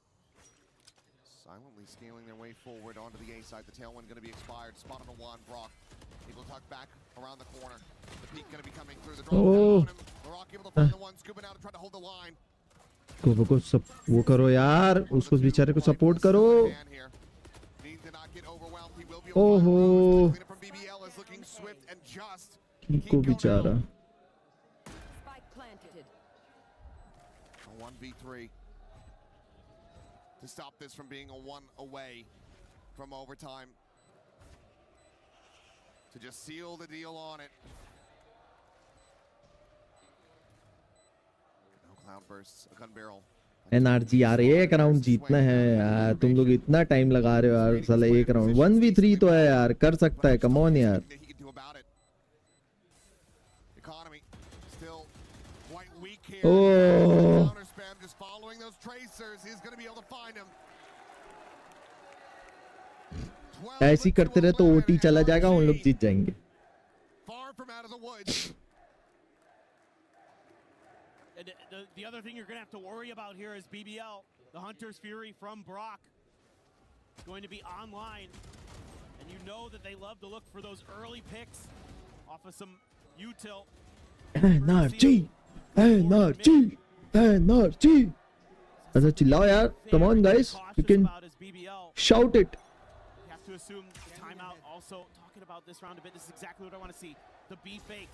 [SPEAKER 14] silently scaling their way forward onto the A side. The tailwind going to be expired. Spot on the one, Brock. Able to tuck back around the corner. The peak going to be coming through the drop.
[SPEAKER 1] Oh.
[SPEAKER 14] Brock able to find the one, scooping out and trying to hold the line.
[SPEAKER 1] को वो करो यार, उसको बेचारे को support करो. ओहो, को बेचारा.
[SPEAKER 14] 1v3 to stop this from being a 1 away from overtime. To just seal the deal on it. No cloud bursts, a gun barrel.
[SPEAKER 1] NRG यार एक राउंड जीतना है यार, तुम लोग इतना टाइम लगा रहे हो यार, साला एक राउंड 1v3 तो है यार, कर सकता है, कम ऑन यार. Oh.
[SPEAKER 14] Just following those tracers, he's going to be able to find him.
[SPEAKER 1] ऐसी करते रहे तो ओटी चला जाएगा, उन लोग जीत जाएंगे.
[SPEAKER 14] Far from out of the woods.
[SPEAKER 13] And the other thing you're going to have to worry about here is BBL, the Hunter's Fury from Brock, is going to be online. And you know that they love to look for those early picks off of some util.
[SPEAKER 1] NRG. NRG. NRG. ऐसा चिल्लाओ यार, come on guys, you can shout it.
[SPEAKER 13] You have to assume the timeout. Also talking about this round a bit, this is exactly what I want to see. The B fake.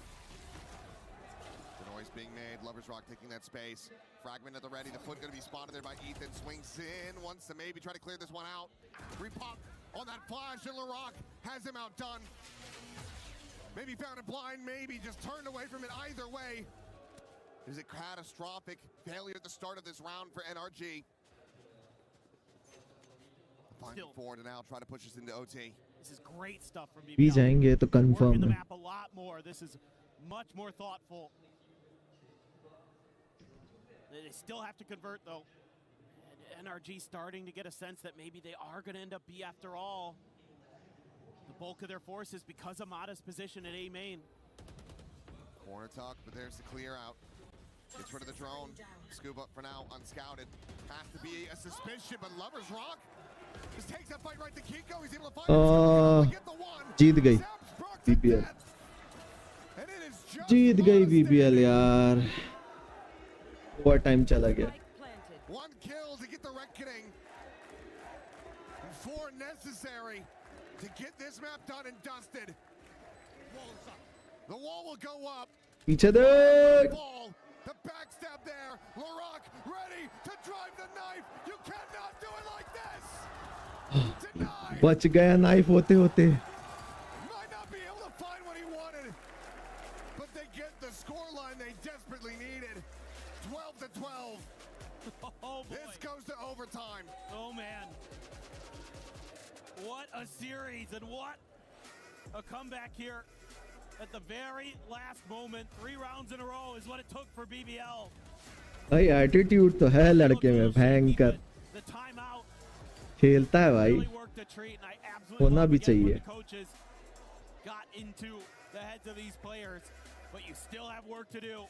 [SPEAKER 14] The noise being made, Lovers Rock taking that space. Fragment at the ready, the foot going to be spotted there by Ethan. Swings in, wants to maybe try to clear this one out. Repop on that flash, and LaRock has him outdone. Maybe found it blind, maybe just turned away from it. Either way, it was a catastrophic failure at the start of this round for NRG. Finding forward and now try to push us into OT.
[SPEAKER 13] This is great stuff from BBL.
[SPEAKER 1] भी जाएंगे तो confirm
[SPEAKER 13] Working the
[SPEAKER 1] है.
[SPEAKER 13] map a lot more. This is much more thoughtful. They still have to convert though. And NRG starting to get a sense that maybe they are going to end up B after all. The bulk of their forces because of Mata's position at A main.
[SPEAKER 14] Corner tuck, but there's the clear out. Gets rid of the drone. Scoop up for now, unscouted. Has to be a suspicion, but Lovers Rock just takes that fight right to Kiko. He's able to find
[SPEAKER 1] जीत गई BBL. जीत गई BBL यार. Over time चला गया.
[SPEAKER 14] 1 kill to get the reckoning. 4 necessary to get this map done and dusted. The wall will go up.
[SPEAKER 1] पीछे देख.
[SPEAKER 14] The backstab there. LaRock ready to drive the knife. You cannot do it like this.
[SPEAKER 1] बच गया knife होते होते.
[SPEAKER 14] Might not be able to find what he wanted, but they get the scoreline they desperately needed. 12 to 12.
[SPEAKER 13] Oh boy.
[SPEAKER 14] This goes to overtime.
[SPEAKER 13] Oh man. What a series and what a comeback here. At the very last moment, 3 rounds in a row is what it took for BBL.
[SPEAKER 1] भाई attitude तो है लड़के में भयंकर. खेलता है भाई. होना भी चाहिए.
[SPEAKER 13] Got into the heads of these players, but you still have work to do.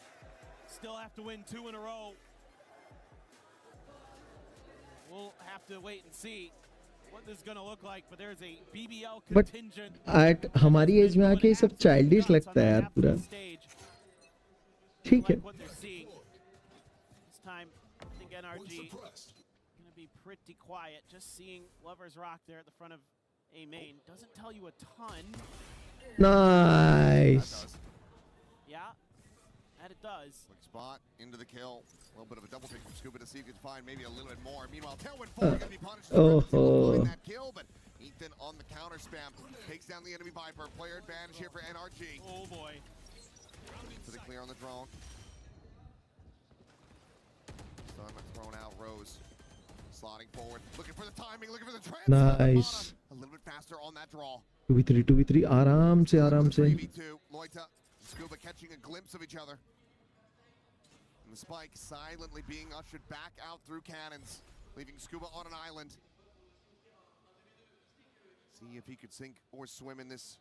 [SPEAKER 13] Still have to win 2 in a row. We'll have to wait and see what this is going to look like, but there's a BBL contingent.
[SPEAKER 1] But at हमारी as में आके सब childish लगता है यार पूरा. ठीक है.
[SPEAKER 13] This time, I think NRG going to be pretty quiet. Just seeing Lovers Rock there at the front of A main doesn't tell you a ton.
[SPEAKER 1] Nice.
[SPEAKER 13] Yeah, and it does.
[SPEAKER 14] Quick spot into the kill. A little bit of a double pick from Scuba to see if he can find maybe a little bit more. Meanwhile, Tailwind 4 going to be punished.
[SPEAKER 1] Oh.
[SPEAKER 14] That kill, but Ethan on the counter spam takes down the enemy Viper. Player advantage here for NRG.
[SPEAKER 13] Oh boy.
[SPEAKER 14] To the clear on the drone. Stun thrown out. Rose slotting forward, looking for the timing, looking for the transfer.
[SPEAKER 1] Nice.
[SPEAKER 14] A little bit faster on that draw.
[SPEAKER 1] 2v3 आराम से
[SPEAKER 14] 3v2. Loita, Scuba catching a glimpse of each other. And the spike silently being ushered back out through cannons, leaving Scuba on an island. See if he could sink or swim in this.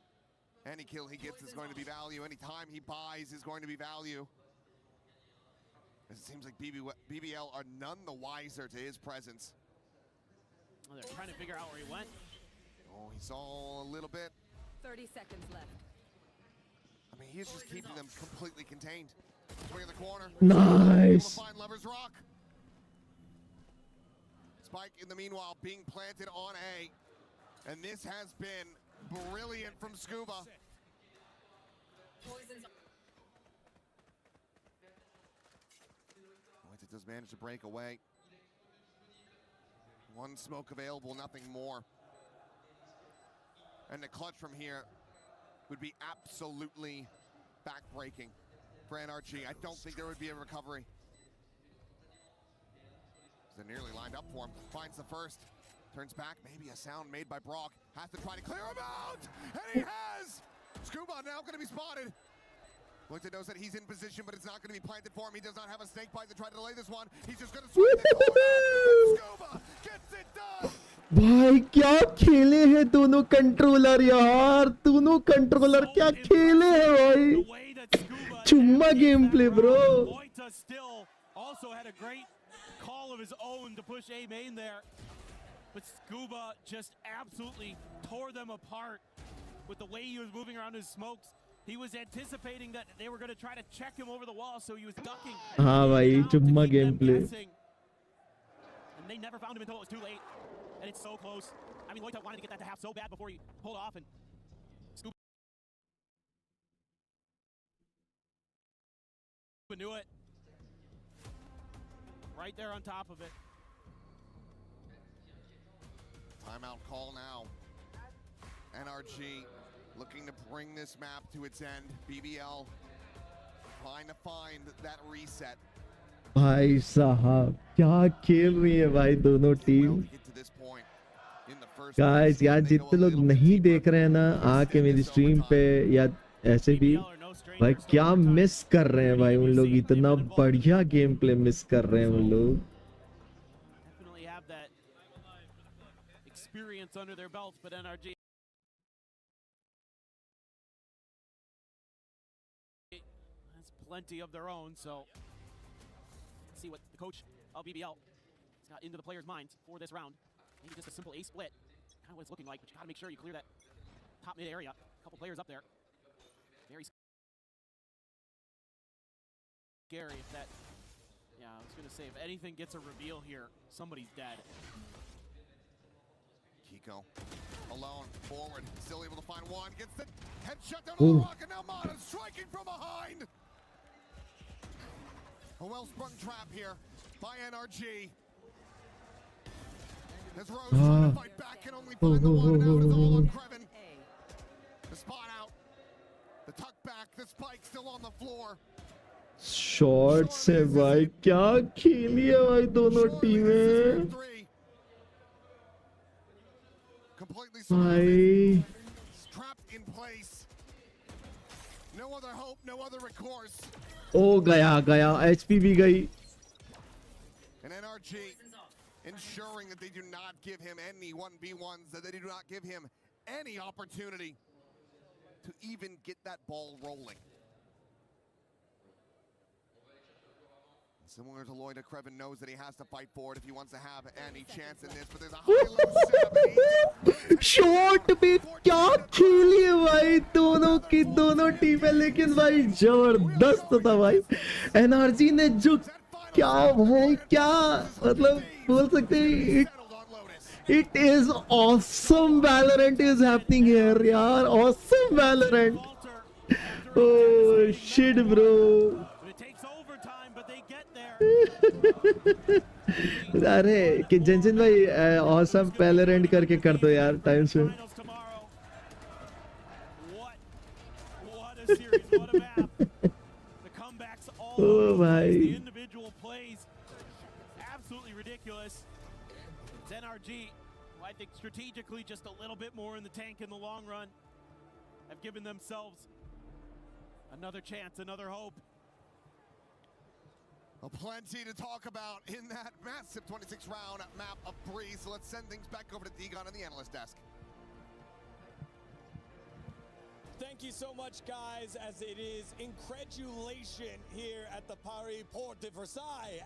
[SPEAKER 14] Any kill he gets is going to be value. Any time he buys is going to be value. It seems like BBL are none the wiser to his presence.
[SPEAKER 13] Oh, they're trying to figure out where he went.
[SPEAKER 14] Oh, he saw a little bit.
[SPEAKER 7] 30 seconds left.
[SPEAKER 14] I mean, he's just keeping them completely contained. Swing in the corner.
[SPEAKER 1] Nice.
[SPEAKER 14] Find Lover's Rock. Spike in the meanwhile being planted on A. And this has been brilliant from Scuba. It does manage to break away. One smoke available, nothing more. And the clutch from here would be absolutely back-breaking for NRG. I don't think there would be a recovery. They're nearly lined up for him. Finds the first. Turns back. Maybe a sound made by Brock. Has to try to clear him out! And he has! Scuba now going to be spotted. Looked knows that he's in position, but it's not going to be planted for him. He does not have a snake bite to try to delay this one. He's just going to swing the corner. Scuba gets it done!
[SPEAKER 1] भाई क्या खेले हैं दोनों controller यार, दोनों controller क्या खेले हैं भाई, चुम्मा game play bro.
[SPEAKER 13] Loita still also had a great call of his own to push A main there, but Scuba just absolutely tore them apart with the way he was moving around his smokes. He was anticipating that they were going to try to check him over the wall, so he was ducking.
[SPEAKER 1] हाँ भाई चुम्मा game play.
[SPEAKER 13] And they never found him until it was too late. And it's so close. I mean, Loita wanted to get that to half so bad before he pulled off, and Scuba knew it. Right there on top of it.
[SPEAKER 14] Timeout call now. NRG looking to bring this map to its end. BBL trying to find that reset.
[SPEAKER 1] भाई साहब क्या खेल रही है भाई दोनों team. Guys यार जितने लोग नहीं देख रहे हैं ना आके मेरी स्ट्रीम पे या ऐसे भी भाई क्या मिस कर रहे हैं भाई, उन लोग इतना बढ़िया गेम प्ले मिस कर रहे हैं उन लोग.
[SPEAKER 13] Definitely have that experience under their belts, but NRG has plenty of their own, so let's see what the coach of BBL has got into the players' minds for this round. Maybe just a simple A split, kind of what it's looking like, but you got to make sure you clear that top mid area. A couple players up there. Very scary if that, yeah, I was going to say, if anything gets a reveal here, somebody's dead.
[SPEAKER 14] Kiko alone, forward, still able to find one, gets the headshot down on the rock, and now Mata striking from behind. A well-sprung trap here by NRG. As Rose trying to fight back, can only find the one, and now it's all on Kreven. The spot out, the tuck back, the spike still on the floor.
[SPEAKER 1] Short से भाई क्या खेली है भाई दोनों टीमें भाई. ओ गया HP भी गई.
[SPEAKER 14] And NRG ensuring that they do not give him any 1v1s, that they do not give him any opportunity to even get that ball rolling. Similar to Loida, Kreven knows that he has to fight for it if he wants to have any chance in this, but there's a high-low
[SPEAKER 1] shot पे क्या खेली है भाई दोनों की दोनों टीमें, लेकिन भाई जबरदस्त था भाई. एनआरजी ने जो क्या भाई क्या मतलब बोल सकते हैं It is awesome. Valorant is happening here, yaar. Awesome Valorant. Oh shit, bro.
[SPEAKER 13] It takes overtime, but they get there.
[SPEAKER 1] अरे कि जंजन भाई awesome Valorant करके कर दो यार टाइम से.
[SPEAKER 13] What a series, what a map. The comebacks all
[SPEAKER 1] Oh
[SPEAKER 13] over the place,
[SPEAKER 1] भाई.
[SPEAKER 13] the individual plays. Absolutely ridiculous. It's NRG, who I think strategically just a little bit more in the tank in the long run, have given themselves another chance, another hope.
[SPEAKER 14] Plenty to talk about in that massive 26 round map of Breeze. So let's send things back over to Degon on the analyst desk.
[SPEAKER 10] Thank you so much, guys, as it is incredulation here at the Paris Porte de Versailles.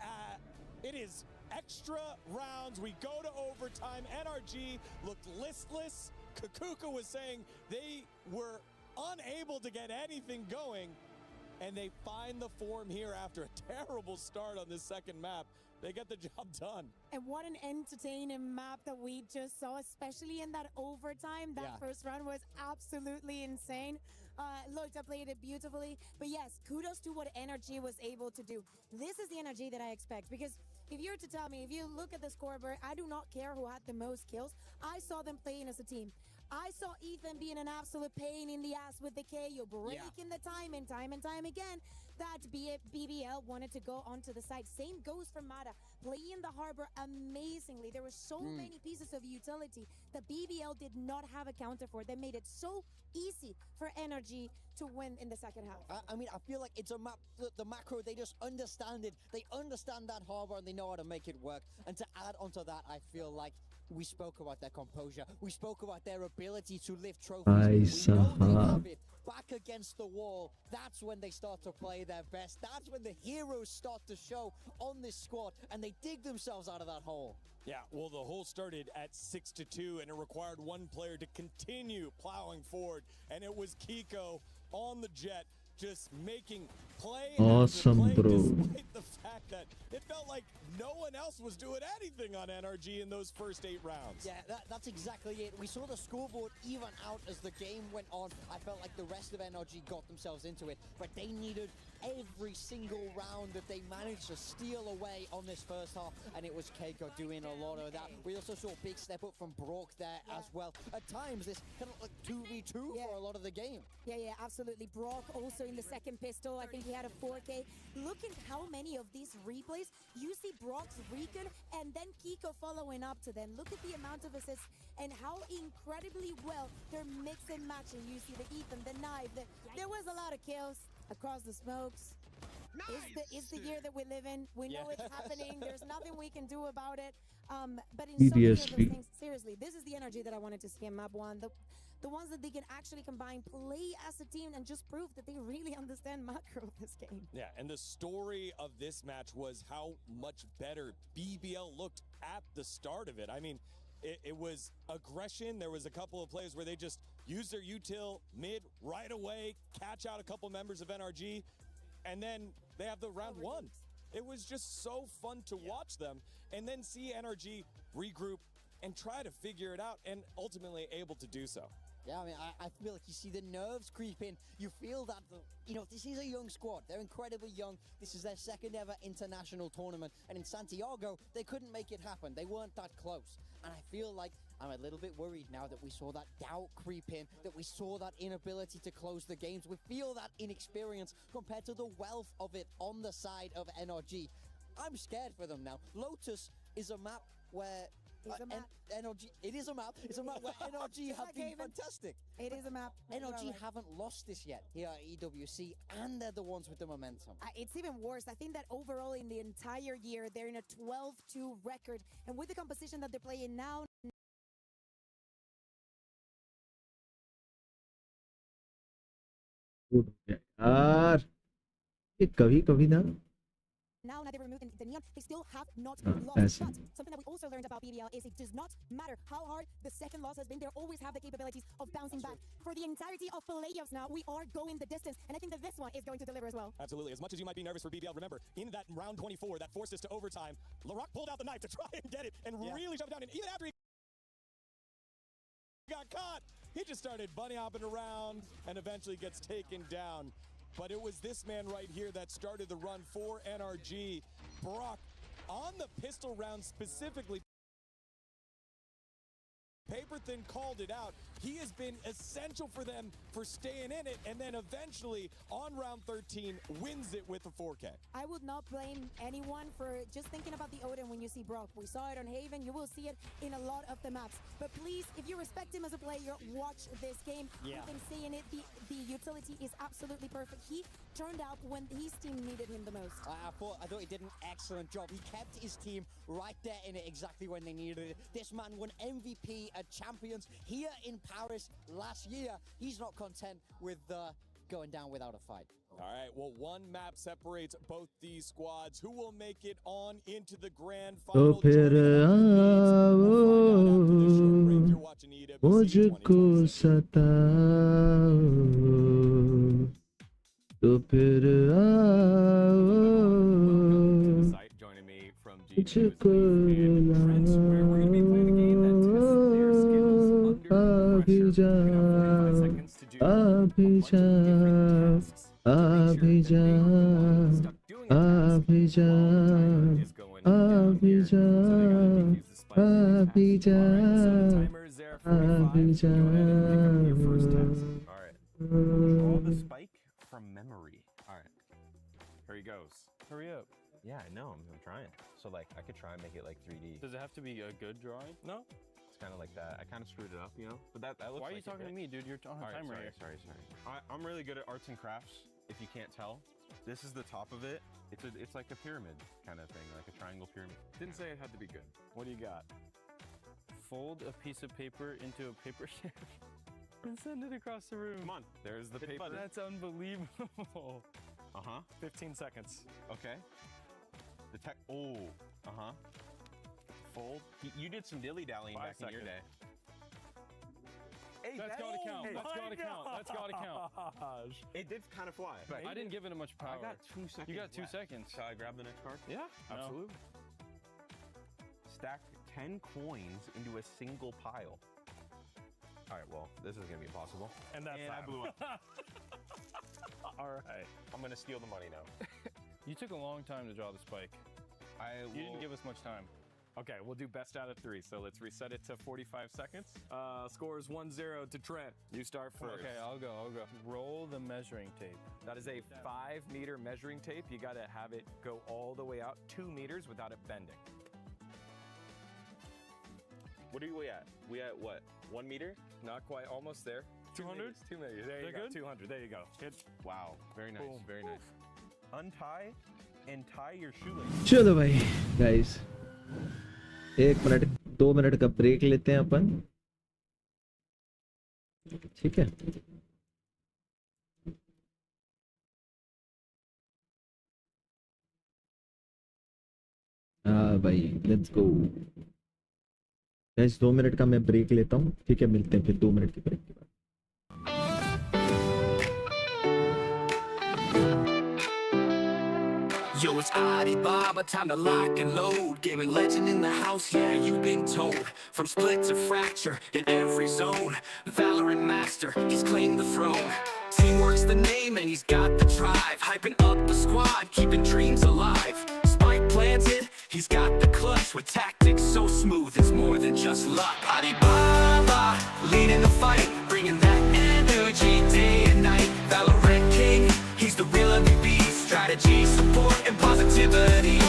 [SPEAKER 10] It is extra rounds. We go to overtime. NRG looked listless. Kakuka was saying they were unable to get anything going, and they find the form here after a terrible start on this second map. They get the job done.
[SPEAKER 24] And what an entertaining map that we just saw, especially in that overtime. That first run was absolutely insane. Looked, I played it beautifully. But yes, kudos to what NRG was able to do. This is the energy that I expect, because if you're to tell me, if you look at the scoreboard, I do not care who had the most kills. I saw them playing as a team. I saw Ethan being an absolute pain in the ass with the KO, breaking the time and time again. That BBL wanted to go onto the side. Same goes for Mata, playing the harbor amazingly. There were so many pieces of utility that BBL did not have a counter for. They made it so easy for NRG to win in the second half.
[SPEAKER 12] I mean, I feel like it's a map, the macro, they just understand it. They understand that harbor and they know how to make it work. And to add onto that, I feel like we spoke about their composure. We spoke about their ability to lift trophies. We know they have it. Back against the wall, that's when they start to play their best. That's when the heroes start to show on this squad, and they dig themselves out of that hole.
[SPEAKER 10] Yeah, well, the hole started at 6-2, and it required one player to continue plowing forward, and it was Kiko on the jet, just making play
[SPEAKER 1] Awesome,
[SPEAKER 10] after play,
[SPEAKER 1] bro.
[SPEAKER 10] despite the fact that it felt like no one else was doing anything on NRG in those first 8 rounds.
[SPEAKER 12] Yeah, that's exactly it. We saw the scoreboard even out as the game went on. I felt like the rest of NRG got themselves into it, but they needed every single round that they managed to steal away on this first half, and it was Keiko doing a lot of that. We also saw a big step up from Brock there as well. At times, this kind of like 2v2 for a lot of the game.
[SPEAKER 24] Yeah, absolutely. Brock also in the second pistol. I think he had a 4K. Look at how many of these replays you see Brock's recon and then Kiko following up to them. Look at the amount of assists and how incredibly well they're mixing and matching. You see the Ethan, the knife. There was a lot of kills across the smokes. It's the year that we live in. We know it's happening. There's nothing we can do about it. But in so many of those things, seriously, this is the energy that I wanted to see in map 1. The ones that they can actually combine, play as a team, and just prove that they really understand macro this game.
[SPEAKER 10] Yeah, and the story of this match was how much better BBL looked at the start of it. I mean, it was aggression. There was a couple of plays where they just used their util mid right away, catch out a couple members of NRG, and then they have the round 1. It was just so fun to watch them, and then see NRG regroup and try to figure it out, and ultimately able to do so.
[SPEAKER 12] Yeah, I mean, I feel like you see the nerves creep in. You feel that, this is a young squad. They're incredibly young. This is their second ever international tournament. And in Santiago, they couldn't make it happen. They weren't that close. And I feel like I'm a little bit worried now that we saw that doubt creep in, that we saw that inability to close the games. We feel that inexperience compared to the wealth of it on the side of NRG. I'm scared for them now. Lotus is a map where NRG, it is a map. It's a map where NRG have been fantastic.
[SPEAKER 24] It is a map.
[SPEAKER 12] NRG haven't lost this yet here at EWC, and they're the ones with the momentum.
[SPEAKER 24] It's even worse. I think that overall in the entire year, they're in a 12-2 record. And with the composition that they're playing now,
[SPEAKER 1] यार ये कभी ना
[SPEAKER 24] now that they removed the neon, they still have not lost. But something that we also learned about BBL is it does not matter how hard the second loss has been, they always have the capabilities of bouncing back. For the entirety of playoffs now, we are going the distance, and I think that this one is going to deliver as well.
[SPEAKER 10] Absolutely. As much as you might be nervous for BBL, remember, in that round 24 that forced us to overtime, LaRock pulled out the knife to try and get it and really shove it down. And even after he got caught. He just started bunny hopping around and eventually gets taken down. But it was this man right here that started the run for NRG. Brock on the pistol round specifically. Paper-Thin called it out. He has been essential for them for staying in it, and then eventually on round 13 wins it with a 4K.
[SPEAKER 24] I would not blame anyone for just thinking about the Odin when you see Brock. We saw it on Haven. You will see it in a lot of the maps. But please, if you respect him as a player, watch this game.
[SPEAKER 12] Yeah.
[SPEAKER 24] We've been seeing it. The utility is absolutely perfect. He turned out when his team needed him the most.
[SPEAKER 12] I thought he did an excellent job. He kept his team right there in it exactly when they needed it. This man won MVP at Champions here in Paris last year. He's not content with going down without a fight.
[SPEAKER 10] All right, well, one map separates both these squads. Who will make it on into the grand
[SPEAKER 1] तो
[SPEAKER 10] final?
[SPEAKER 1] फिर आओ मुझको सताओ तो फिर आओ मुझको
[SPEAKER 8] Control the spike from memory. Alright. Here he goes.
[SPEAKER 20] Hurry up.
[SPEAKER 8] Yeah, I know. I'm trying. So, like, I could try and make it, like, 3D.
[SPEAKER 20] Does it have to be a good drawing? No.
[SPEAKER 8] It's kind of like that. I kind of screwed it up, you know? But that looks
[SPEAKER 20] Why are you
[SPEAKER 8] like
[SPEAKER 20] talking to me, dude? You're on a timer here.
[SPEAKER 8] Sorry. I'm really good at arts and crafts, if you can't tell. This is the top of it. It's like a pyramid kind of thing, like a triangle pyramid. Didn't say it had to be good. What do you got?
[SPEAKER 20] Fold a piece of paper into a paper ship and send it across the room.
[SPEAKER 8] Come on. There's the paper.
[SPEAKER 20] That's unbelievable.
[SPEAKER 8] 15 seconds. Okay. The tech. Oh. Fold. You did some dilly-dallying back in your day. Hey,
[SPEAKER 20] That's gotta count. That's gotta count.
[SPEAKER 8] It did kind of fly.
[SPEAKER 20] I didn't give it much power.
[SPEAKER 8] I got 2 seconds.
[SPEAKER 20] You got 2
[SPEAKER 8] left.
[SPEAKER 20] seconds.
[SPEAKER 8] Shall I grab the next card?
[SPEAKER 20] Yeah,
[SPEAKER 8] absolutely. Stack 10 coins into a single pile. All right, well, this is gonna be impossible.
[SPEAKER 20] And that's
[SPEAKER 8] I blew it.
[SPEAKER 20] All right.
[SPEAKER 8] I'm gonna steal the money now.
[SPEAKER 20] You took a long time to draw the spike. You didn't give us much time.
[SPEAKER 21] Okay, we'll do best out of 3. So let's reset it to 45 seconds. Score is 1-0 to Trent. You start first.
[SPEAKER 20] Okay, I'll go. Roll the measuring tape.
[SPEAKER 21] That is a 5-meter measuring tape. You got to have it go all the way out 2 meters without it bending.
[SPEAKER 8] What are we at? We at what? 1 meter?
[SPEAKER 21] Not quite. Almost there.
[SPEAKER 20] 200?
[SPEAKER 21] 2 meters. There you go.
[SPEAKER 20] Good?
[SPEAKER 21] 200. There you go. Hit.
[SPEAKER 8] Wow. Very nice.
[SPEAKER 21] Boom.
[SPEAKER 8] Very nice. Untie and tie your shoelace.
[SPEAKER 1] चलो भाई guys 1 minute 2 minute का break लेते हैं अपन ठीक है हाँ भाई let's go guys 2 minute का मैं ब्रेक लेता हूँ ठीक है मिलते हैं फिर 2 मिनट की ब्रेक के बाद
[SPEAKER 23] Yo, it's Alibaba, time to lock and load. Gaming legend in the house, yeah, you've been told. From split to fracture, in every zone. Valorant master, he's claimed the throne. Teamwork's the name and he's got the drive. Hyping up the squad, keeping dreams alive. Spike planted, he's got the clutch. With tactics so smooth, it's more than just luck. Alibaba, leading the fight. Bringing that energy day and night. Valorant king, he's the real MVP. Strategy, support, and positivity.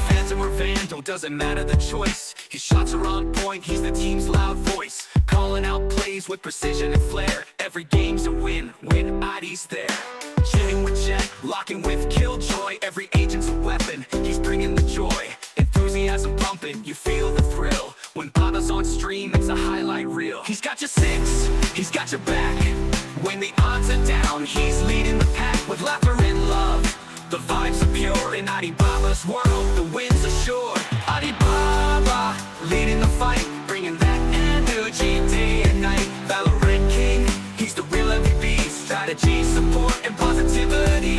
[SPEAKER 23] Phantom or Vandal, doesn't matter the choice. His shots are on point, he's the team's loud voice. Calling out plays with precision and flair. Every game's a win, win ID's there. Chilling with Jet, locking with Killjoy. Every agent's a weapon, he's bringing the joy. Enthusiasm pumping, you feel the thrill. When Bana's on stream, it's a highlight reel. He's got your 6, he's got your back. When the odds are down, he's leading the pack with laughter and love. The vibes are pure in Alibaba's world, the win's assured. Alibaba, leading the fight, bringing that energy day and night. Valorant king, he's the real MVP. Strategy, support, and positivity.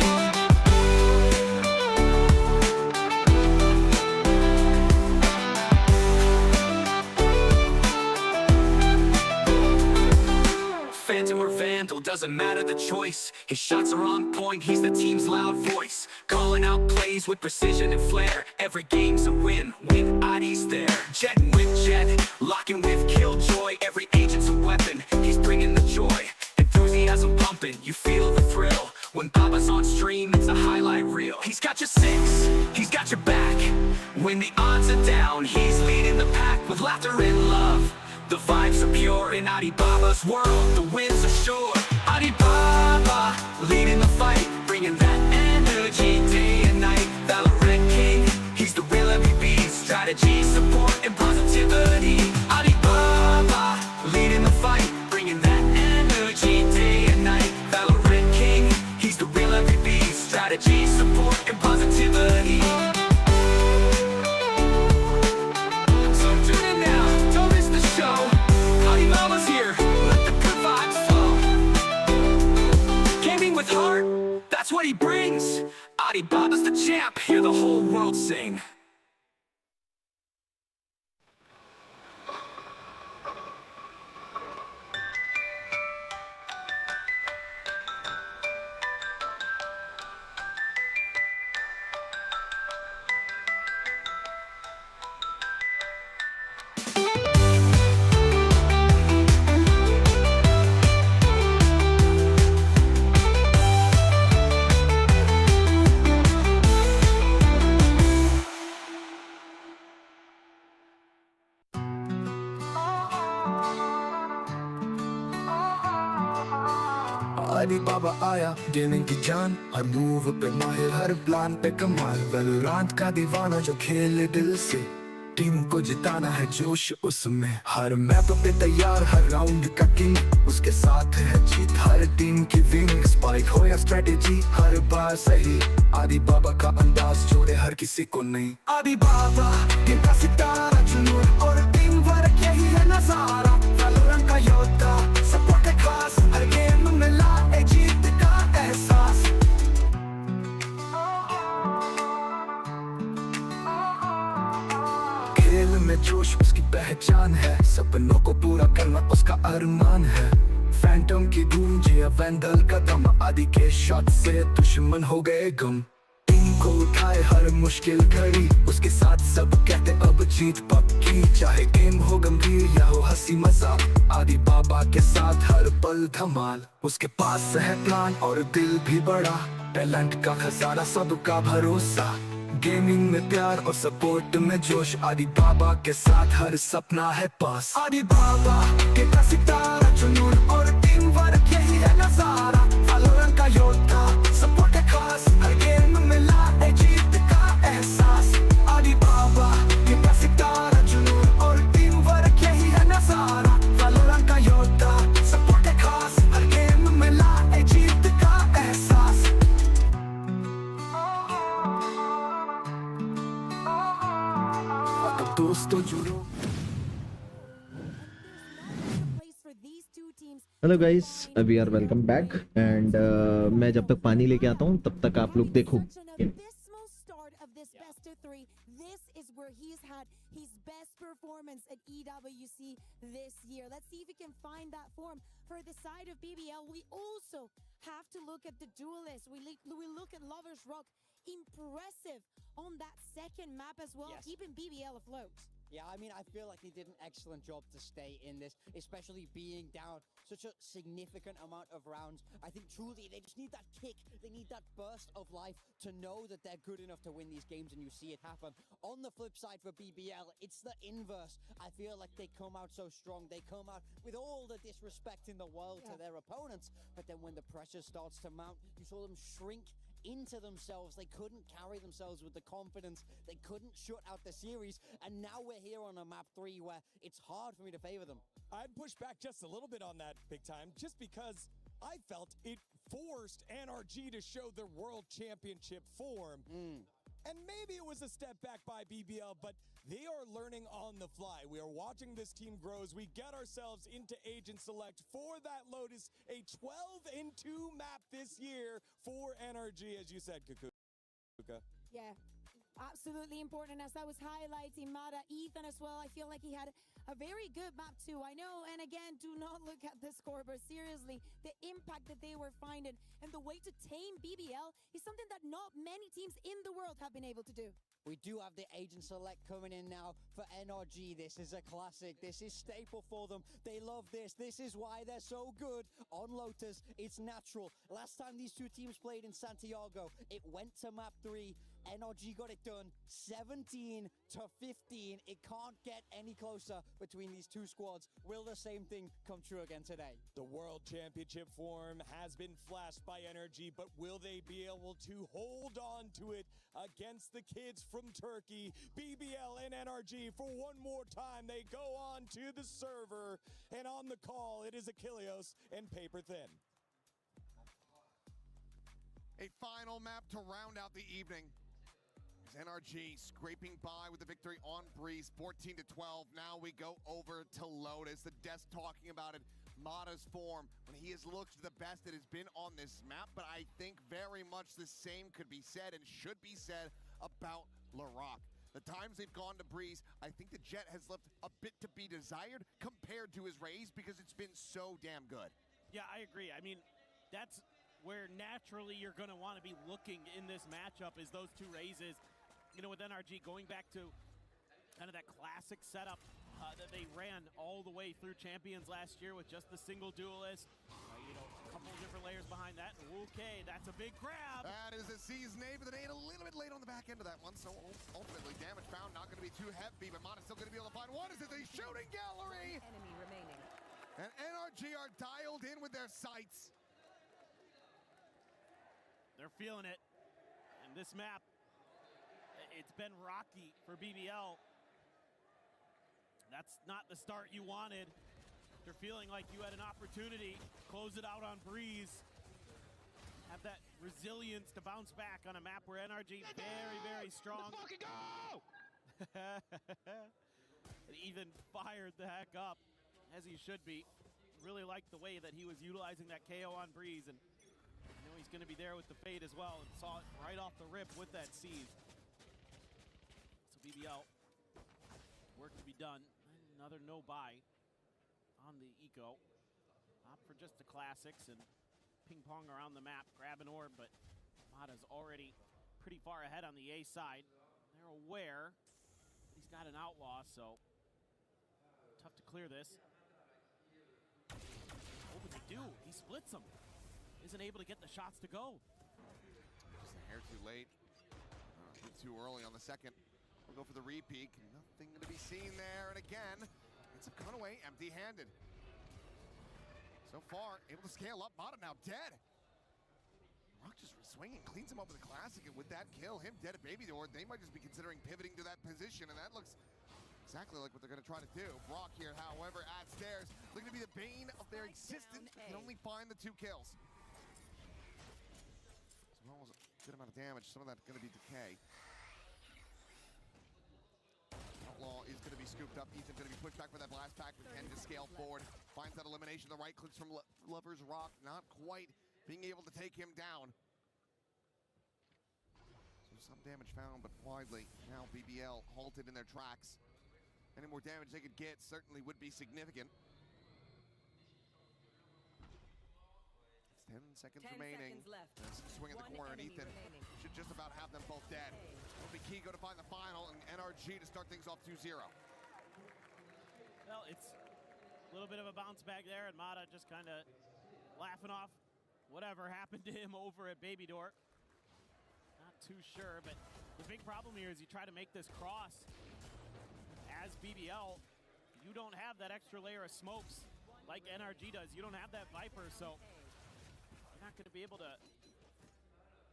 [SPEAKER 23] doesn't matter the choice. His shots are on point, he's the team's loud voice. Calling out plays with precision and flair. Every game's a win, with ID's there. Jetting with jet, locking with killjoy. Every agent's a weapon, he's bringing the joy. Enthusiasm pumping, you feel the thrill. When Baba's on stream, it's a highlight reel. He's got your six, he's got your back. When the odds are down, he's leading the pack with laughter and love. The vibes are pure in Baba's world, the wins are sure. Baba, leading the fight, bringing that energy day and night. Valorant king, he's the real MVP. Strategy, support, and positivity. Baba, leading the fight, bringing that energy day and night. Valorant king, he's the real MVP. Strategy, support, and positivity. So tune in now, don't miss the show. Baba's here, let the good vibes flow. Gaming with heart, that's what he brings. Baba's the champ, hear the whole world sing.
[SPEAKER 2] बाबा आया gaming की जान, हर move पे माहिर, हर plan पे कमाल। Valorant का दीवाना जो खेले दिल से, टीम को जिताना है जोश उसमें। हर मैप पे तैयार, हर राउंड का किंग, उसके साथ है जीत हर टीम की विंग। स्पाइक हो या स्ट्रेटेजी, हर बार सही। बाबा का अंदाज जोड़े हर किसी को नहीं। बाबा टीम का सितारा, जुनून और टीम वर्क, यही है नजारा। वैलोरेंट का योद्धा, सपोर्ट है खास, हर गेम में लाए जीत का एहसास। खेल में जोश उसकी पहचान है, सपनों को पूरा करना उसका अरमान है। फैंटम की गूंज या वैंडल का दम, आदि के शॉट से दुश्मन हो गए गुम। टीम को उठाए हर मुश्किल घड़ी, उसके साथ सब कहते अब जीत पक्की। चाहे गेम हो गंभीर या हो हंसी मजाक, बाबा के साथ हर पल धमाल। उसके पास है प्लान और दिल भी बड़ा, टैलेंट का खजाना सबका भरोसा। गेमिंग में प्यार और सपोर्ट में जोश, बाबा के साथ हर सपना है पास। बाबा के का सितारा, जुनून और टीम वर्क, यही है नजारा। वैलोरेंट का योद्धा, सपोर्ट है खास, हर गेम में लाए जीत का एहसास। बाबा के का सितारा, जुनून और टीम वर्क, यही है नजारा। वैलोरेंट का योद्धा, सपोर्ट है खास, हर गेम में लाए जीत का एहसास। दोस्तों जुड़ो।
[SPEAKER 1] Hello guys, we are welcome back and मैं जब तक पानी लेके आता हूँ तब तक आप लोग देखो।
[SPEAKER 24] His best performance at EWC this year. Let's see if we can find that form for the side of BBL. We also have to look at the duelists. We look at Lovers Rock. Impressive on that second map as well, keeping BBL afloat.
[SPEAKER 12] Yeah, I mean, I feel like he did an excellent job to stay in this, especially being down such a significant amount of rounds. I think truly they just need that kick. They need that burst of life to know that they're good enough to win these games, and you see it happen. On the flip side for BBL, it's the inverse. I feel like they come out so strong. They come out with all the disrespect in the world to their opponents. But then when the pressure starts to mount, you saw them shrink into themselves. They couldn't carry themselves with the confidence. They couldn't shut out the series. And now we're here on a map 3 where it's hard for me to favor them.
[SPEAKER 10] I'd push back just a little bit on that, big time, just because I felt it forced NRG to show their world championship form. And maybe it was a step back by BBL, but they are learning on the fly. We are watching this team grow as we get ourselves into Agent Select for that Lotus, a 12-2 map this year for NRG, as you said, Kukuka.
[SPEAKER 24] Yeah, Absolutely important. As I was highlighting Mara, Ethan as well, I feel like he had a very good map too. I know, and again, do not look at the score, but seriously, the impact that they were finding and the way to tame BBL is something that not many teams in the world have been able to do.
[SPEAKER 12] We do have the agent select coming in now for NRG. This is a classic. This is staple for them. They love this. This is why they're so good on Lotus. It's natural. Last time these two teams played in Santiago, it went to map 3. NRG got it done 17 to 15. It can't get any closer between these two squads. Will the same thing come true again today?
[SPEAKER 10] The World Championship form has been flashed by NRG, but will they be able to hold on to it against the kids from Turkey? BBL and NRG, for one more time, they go on to the server, and on the call, it is Achilleos and Paper Thin.
[SPEAKER 14] A final map to round out the evening. NRG scraping by with the victory on Breeze, 14 to 12. Now we go over to Lotus. The desk talking about it. Mata's form, when he has looked the best it has been on this map, but I think very much the same could be said and should be said about Larock. The times they've gone to Breeze, I think the Jet has left a bit to be desired compared to his Raze because it's been so damn good.
[SPEAKER 13] Yeah, I agree. I mean, that's where naturally you're going to want to be looking in this matchup is those two Razes. You know, with NRG going back to kind of that classic setup that they ran all the way through Champions last year with just the single duelist. You know, a couple of different layers behind that. Okay, that's a big grab.
[SPEAKER 14] That is a Season 8, but they ate a little bit late on the back end of that one, so ultimately damage found not going to be too heavy, but Mata's still going to be able to find what is it? The shooting gallery!
[SPEAKER 7] Enemy remaining.
[SPEAKER 14] And NRG are dialed in with their sights.
[SPEAKER 13] They're feeling it. And this map, it's been rocky for BBL. That's not the start you wanted. You're feeling like you had an opportunity, close it out on Breeze, have that resilience to bounce back on a map where NRG very, very strong.
[SPEAKER 3] Let's fucking go!
[SPEAKER 13] And even fired the heck up, as he should be. Really liked the way that he was utilizing that KO on Breeze, and you know he's going to be there with the fade as well, and saw it right off the rip with that seize. So BBL, work to be done. Another no-buy on the eco. Opt for just the classics and ping-pong around the map, grab an orb, but Mata's already pretty far ahead on the A side. They're aware he's got an outlaw, so tough to clear this. What would they do? He splits them. Isn't able to get the shots to go.
[SPEAKER 14] Just a hair too late. A bit too early on the second. We'll go for the repeat. Nothing to be seen there. And again, it's a cutaway empty-handed. So far, able to scale up. Mata now dead. Rock just swinging, cleans him up with a classic, and with that kill, him dead at Baby Door, they might just be considering pivoting to that position, and that looks exactly like what they're going to try to do. Brock here, however, at stairs, looking to be the bane of their existence, but can only find the 2 kills. As well as a good amount of damage, some of that going to be decay. Outlaw is going to be scooped up. Ethan's going to be pushed back for that blast pack, but can just scale forward. Finds that elimination. The right clicks from Lover's Rock, not quite being able to take him down. So some damage found, but widely. Now BBL halted in their tracks. Any more damage they could get certainly would be significant. It's 10 seconds
[SPEAKER 7] 10
[SPEAKER 14] remaining.
[SPEAKER 7] seconds left.
[SPEAKER 14] Swing in the corner, and Ethan should just about have them both dead. It'll be Kigo to find the final, and NRG to start things off 2-0.
[SPEAKER 13] Well, it's a little bit of a bounce back there, and Mata just kind of laughing off whatever happened to him over at Baby Door. Not too sure, but the big problem here is you try to make this cross. As BBL, you don't have that extra layer of smokes like NRG does. You don't have that Viper, so you're not going to be able to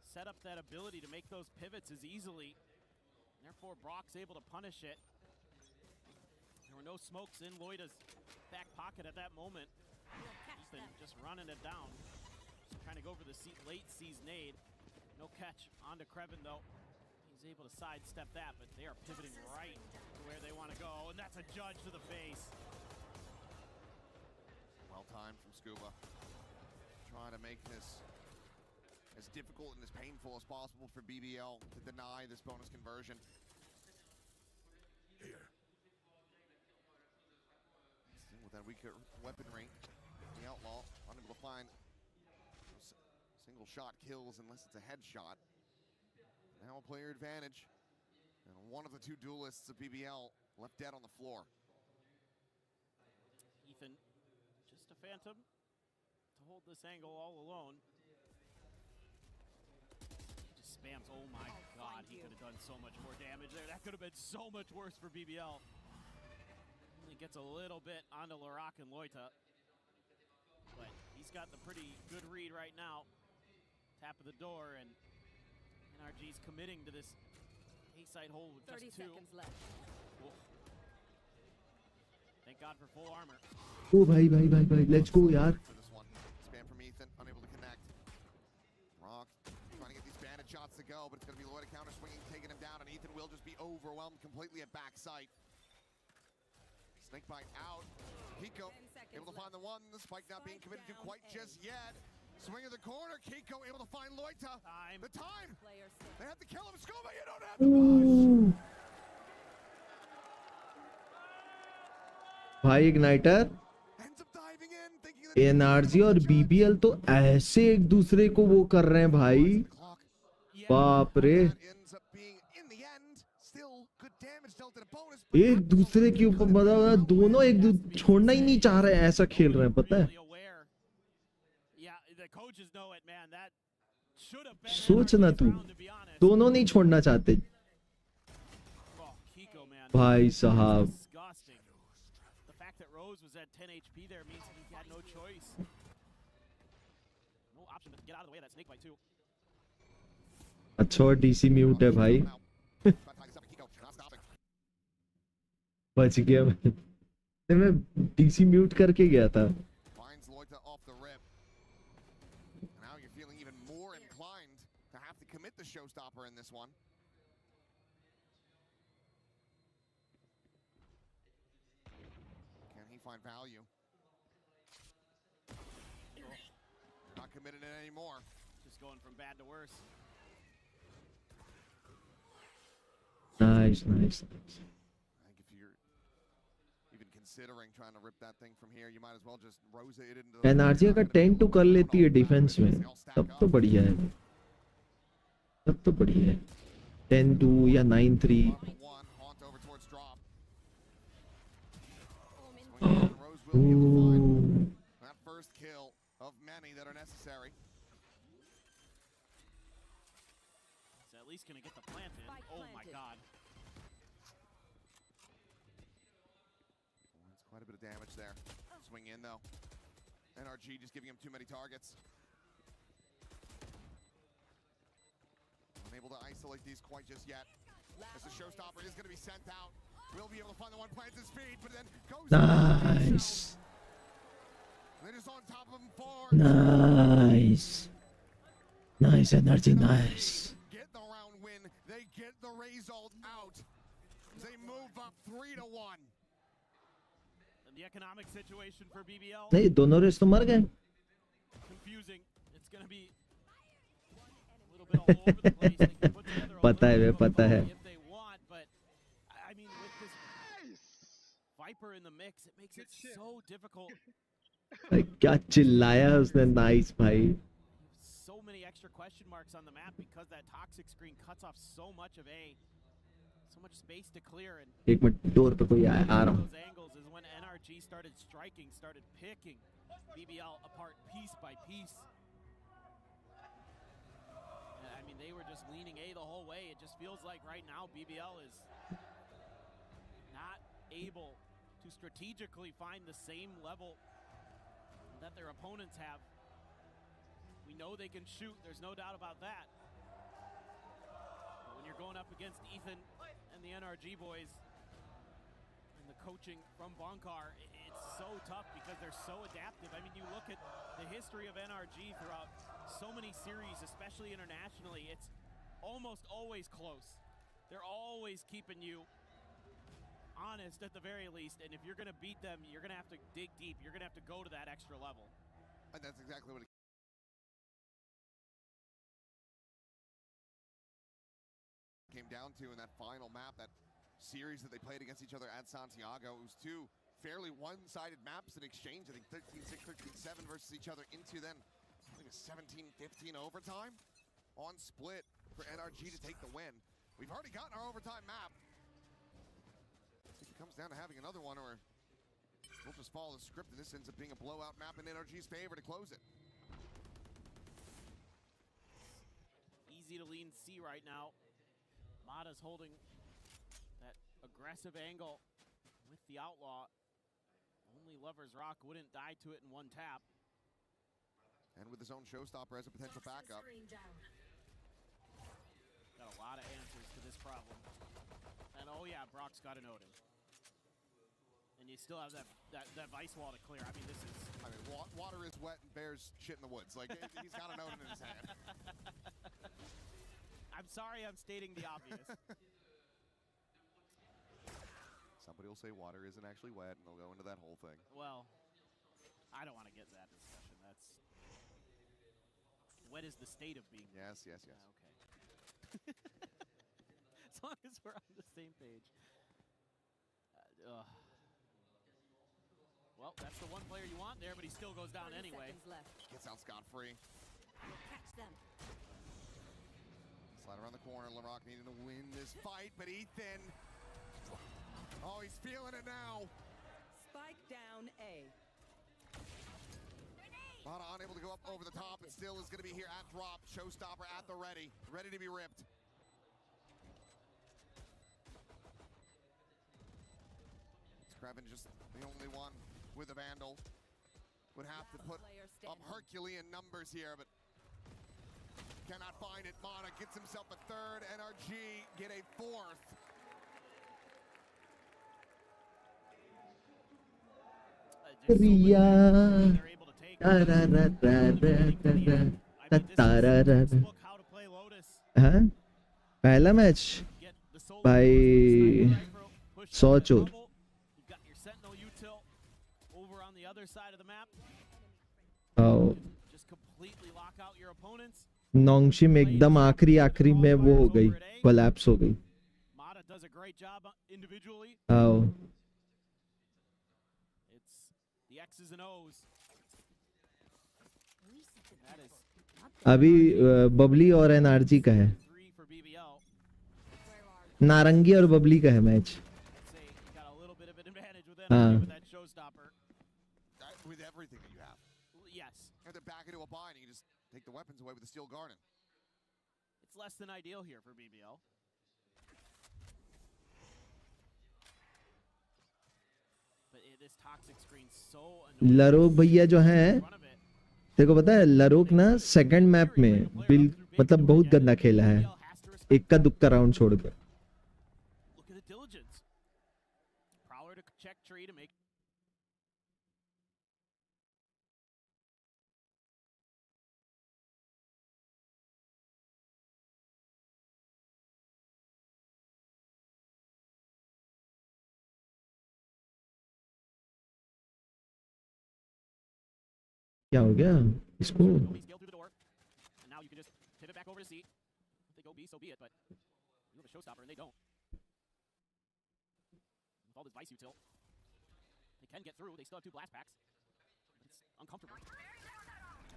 [SPEAKER 13] set up that ability to make those pivots as easily. Therefore, Brock's able to punish it. There were no smokes in Loida's back pocket at that moment. Ethan just running it down. Just trying to go for the late seize nade. No catch onto Krevin, though. He's able to sidestep that, but they are pivoting right to where they want to go, and that's a judge to the face.
[SPEAKER 14] Well timed from Scuba. Trying to make this as difficult and as painful as possible for BBL to deny this bonus conversion.
[SPEAKER 16] Here.
[SPEAKER 14] Still with that weaker weaponry, the Outlaw unable to find those single shot kills unless it's a headshot. Now a player advantage. And one of the two duelists of BBL left dead on the floor.
[SPEAKER 13] Ethan, just a phantom to hold this angle all alone. He just spams, oh my god, he could have done so much more damage there. That could have been so much worse for BBL. Only gets a little bit onto Larak and Loita. But he's got the pretty good read right now. Tap of the door, and NRG's committing to this A-side hold with
[SPEAKER 7] 30
[SPEAKER 13] just 2.
[SPEAKER 7] seconds left.
[SPEAKER 13] Whoa. Thank God for full armor.
[SPEAKER 1] ओ भाई let's go यार.
[SPEAKER 14] For this one. Spam from Ethan, unable to connect. Rock trying to get these bandit shots to go, but it's going to be Loita counter swinging, taking him down, and Ethan will just be overwhelmed completely at backside. Snake bite out. Kiko able to find the one. The spike not being committed to quite just yet. Swing of the corner. Kiko able to find Loita. The time. They have to kill him. Scuba, you don't have to push.
[SPEAKER 1] भाई igniter NRG और BBL तो ऐसे एक दूसरे को वो कर रहे हैं भाई, बाप रे, एक दूसरे के ऊपर मतलब दोनों एक छोड़ना ही नहीं चाह रहे हैं, ऐसा खेल रहे हैं पता है. सोचना तू, दोनों नहीं छोड़ना चाहते भाई साहब.
[SPEAKER 13] Was at 10 HP there means he had no choice. No option but to get out of the way of that snake bite too.
[SPEAKER 1] अच्छा डीसी म्यूट है भाई. बच गया मैं डीसी म्यूट करके गया था.
[SPEAKER 14] Finds Loita off the rip. Now you're feeling even more inclined to have to commit the showstopper in this one. Find value. Not committed it anymore.
[SPEAKER 13] Just going from bad to worse.
[SPEAKER 1] Nice.
[SPEAKER 14] I think if you're even considering trying to rip that thing from here, you might as well just rose it into the
[SPEAKER 1] NRG अगर 10-2 कर लेती है defence में तब तो बढ़िया है, 10-2 या 9-3.
[SPEAKER 14] Ooh. That first kill of many that are necessary.
[SPEAKER 13] He's at least going to get the plant in. Oh my god.
[SPEAKER 14] That's quite a bit of damage there. Swing in though. NRG just giving him too many targets. Unable to isolate these quite just yet. As the showstopper is going to be sent out. We'll be able to find the one, plants his feet, but then goes.
[SPEAKER 1] Nice.
[SPEAKER 14] They're just on top of him for.
[SPEAKER 1] Nice energy, nice.
[SPEAKER 14] Get the round win. They get the result out. They move up 3-1.
[SPEAKER 13] And the economic situation for BBL.
[SPEAKER 1] नहीं दोनों race तो मर गए.
[SPEAKER 13] Confusing. It's going to be a little bit all over the place. They can put together
[SPEAKER 1] पता है.
[SPEAKER 13] if they want, but I mean with this Viper in the mix, it makes it so difficult.
[SPEAKER 1] क्या चिल्लाया उसने. Nice भाई.
[SPEAKER 13] So many extra question marks on the map because that toxic screen cuts off so much of so much space to clear. And
[SPEAKER 1] एक minute door पे कोई आया, आ रहा हूँ.
[SPEAKER 13] those angles is when NRG started striking, started picking BBL apart piece by piece. I mean, they were just leaning A the whole way. It just feels like right now BBL is not able to strategically find the same level that their opponents have. We know they can shoot, there's no doubt about that. But when you're going up against Ethan and the NRG boys and the coaching from Bonkar, it's so tough because they're so adaptive. I mean, you look at the history of NRG throughout so many series, especially internationally, it's almost always close. They're always keeping you honest at the very least, and if you're going to beat them, you're going to have to dig deep. You're going to have to go to that extra level.
[SPEAKER 14] And that's exactly what it came down to in that final map, that series that they played against each other at Santiago. It was two fairly one-sided maps in exchange. I think 13-6, 13-7 versus each other into then I think a 17-15 overtime on split for NRG to take the win. We've already gotten our overtime map. I think it comes down to having another one, or we'll just follow the script, and this ends up being a blowout map in NRG's favor to close it.
[SPEAKER 13] Easy to lean C right now. Mata's holding that aggressive angle with the Outlaw. Only Lover's Rock wouldn't die to it in one tap.
[SPEAKER 14] And with his own showstopper as a potential backup.
[SPEAKER 13] Got a lot of answers to this problem. And oh yeah, Brock's got an Odin. And you still have that Vice Wall to clear. I mean, this is...
[SPEAKER 14] I mean, water is wet and bears shit in the woods. Like, he's got an Odin in his hand.
[SPEAKER 13] I'm sorry I'm stating the obvious.
[SPEAKER 14] Somebody will say water isn't actually wet, and they'll go into that whole thing.
[SPEAKER 13] Well, I don't want to get to that discussion. That's... Wet is the state of being.
[SPEAKER 14] Yes.
[SPEAKER 13] Okay. As long as we're on the same page. Well, that's the one player you want there, but he still goes down anyway.
[SPEAKER 14] Gets out scot-free.
[SPEAKER 7] Catch them.
[SPEAKER 14] Slide around the corner. LaRock needing to win this fight, but Ethan... Oh, he's feeling it now.
[SPEAKER 7] Spike down A.
[SPEAKER 14] Mata unable to go up over the top, and still is going to be here at drop. Showstopper at the ready to be ripped. Kraven just the only one with a Vandal. Would have to put up Herculean numbers here, but cannot find it. Mata gets himself a third. NRG get a fourth.
[SPEAKER 1] हाँ पहला match भाई 100 चोर नोंगशिम एकदम आखिरी में वो हो गई, कोलैप्स हो गई। अभी बबली और एनआरजी का है, नारंगी और बबली का है मैच। हाँ
[SPEAKER 14] With everything that you have.
[SPEAKER 13] Yes.
[SPEAKER 14] And then back into a bind, you just take the weapons away with the Steel Garden.
[SPEAKER 13] It's less than ideal here for BBL. But this toxic screen so annoying.
[SPEAKER 1] लरोक भैया जो हैं, देखो पता है लरोक ना second map में मतलब बहुत गंदा खेला है, इक्का दुक्का राउंड छोड़ के।
[SPEAKER 13] Look at the diligence. Prowler to check tree to make.
[SPEAKER 1] क्या हो गया इसको?
[SPEAKER 13] And now you can just pivot back over to C. If they go B, so be it, but you have a showstopper and they don't. With all this Vice util, they can get through. They still have 2 blast packs. But it's uncomfortable.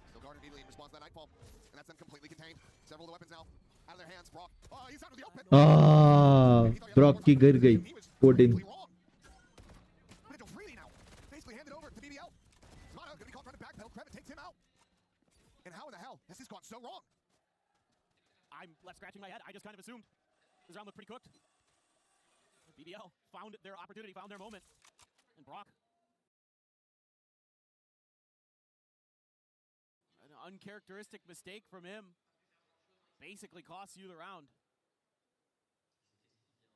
[SPEAKER 14] Steel Garden immediately in response to that Nightfall, and that's them completely contained. Several of the weapons now out of their hands. Brock, oh, he's out of the open.
[SPEAKER 1] Brock की गिर गई coding.
[SPEAKER 14] And how in the hell has this gone so wrong?
[SPEAKER 13] I'm left scratching my head. I just kind of assumed this round looked pretty cooked. BBL found their opportunity, found their moment. And Brock, an uncharacteristic mistake from him basically costs you the round.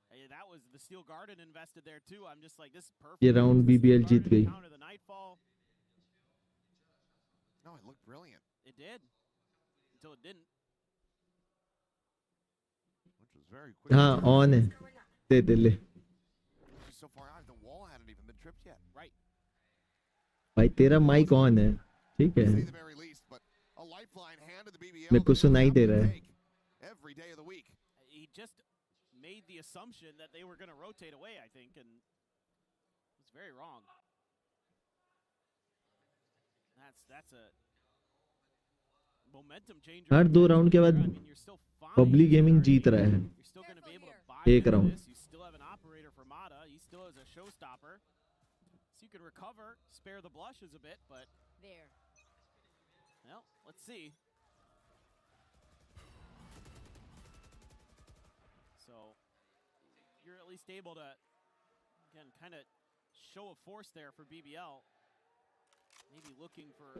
[SPEAKER 13] Hey, that was the Steel Garden invested there too. I'm just like, this is perfect.
[SPEAKER 1] ये round BBL जीत गई।
[SPEAKER 13] Counter the Nightfall.
[SPEAKER 14] No, it looked brilliant.
[SPEAKER 13] It did. Until it didn't.
[SPEAKER 14] Which was very quick.
[SPEAKER 1] हाँ on है, दे ले।
[SPEAKER 14] So far out, the wall hadn't even been tripped yet.
[SPEAKER 13] Right.
[SPEAKER 1] भाई तेरा mic on है, ठीक है? मेरे को सुनाई दे रहा है।
[SPEAKER 14] Every day of the week.
[SPEAKER 13] He just made the assumption that they were going to rotate away, I think, and it's very wrong. That's a momentum changer.
[SPEAKER 1] Her 2 round के बाद पब्लिक गेमिंग जीत रहा है
[SPEAKER 13] You're still going to be able to buy
[SPEAKER 1] एक
[SPEAKER 13] into
[SPEAKER 1] round
[SPEAKER 13] this. You still have an operator for Mata. He still has a showstopper. So you can recover, spare the blushes a bit, but
[SPEAKER 15] There.
[SPEAKER 13] well, let's see. So you're at least able to, again, kind of show a force there for BBL. Maybe looking for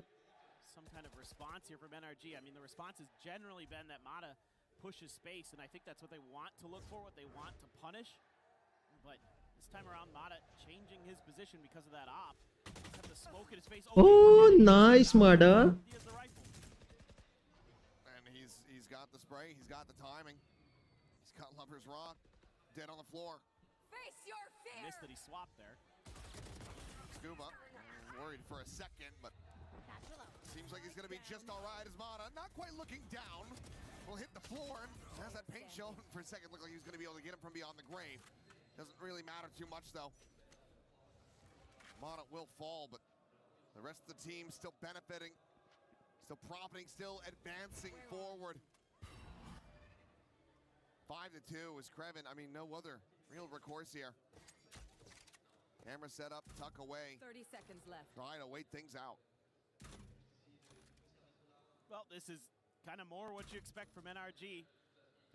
[SPEAKER 13] some kind of response here from NRG. I mean, the response has generally been that Mata pushes space, and I think that's what they want to look for, what they want to punish. But this time around, Mata changing his position because of that op. He's got the smoke in his face.
[SPEAKER 1] Oh, nice, Mada.
[SPEAKER 13] He has the rifle.
[SPEAKER 14] And he's got the spray, he's got the timing. He's got Lover's Rock dead on the floor.
[SPEAKER 15] Face your fear.
[SPEAKER 13] Missed that he swapped there.
[SPEAKER 14] Scuba worried for a second, but seems like he's going to be just all right as Mata, not quite looking down, will hit the floor. Has that paint shown for a second, looked like he was going to be able to get him from beyond the grave. Doesn't really matter too much though. Mata will fall, but the rest of the team still benefiting, still profiting, still advancing forward. 5-2 is Kreven. I mean, no other real recourse here. Camera set up, tuck away.
[SPEAKER 15] 30 seconds left.
[SPEAKER 14] Try to wait things out.
[SPEAKER 13] Well, this is kind of more what you expect from NRG.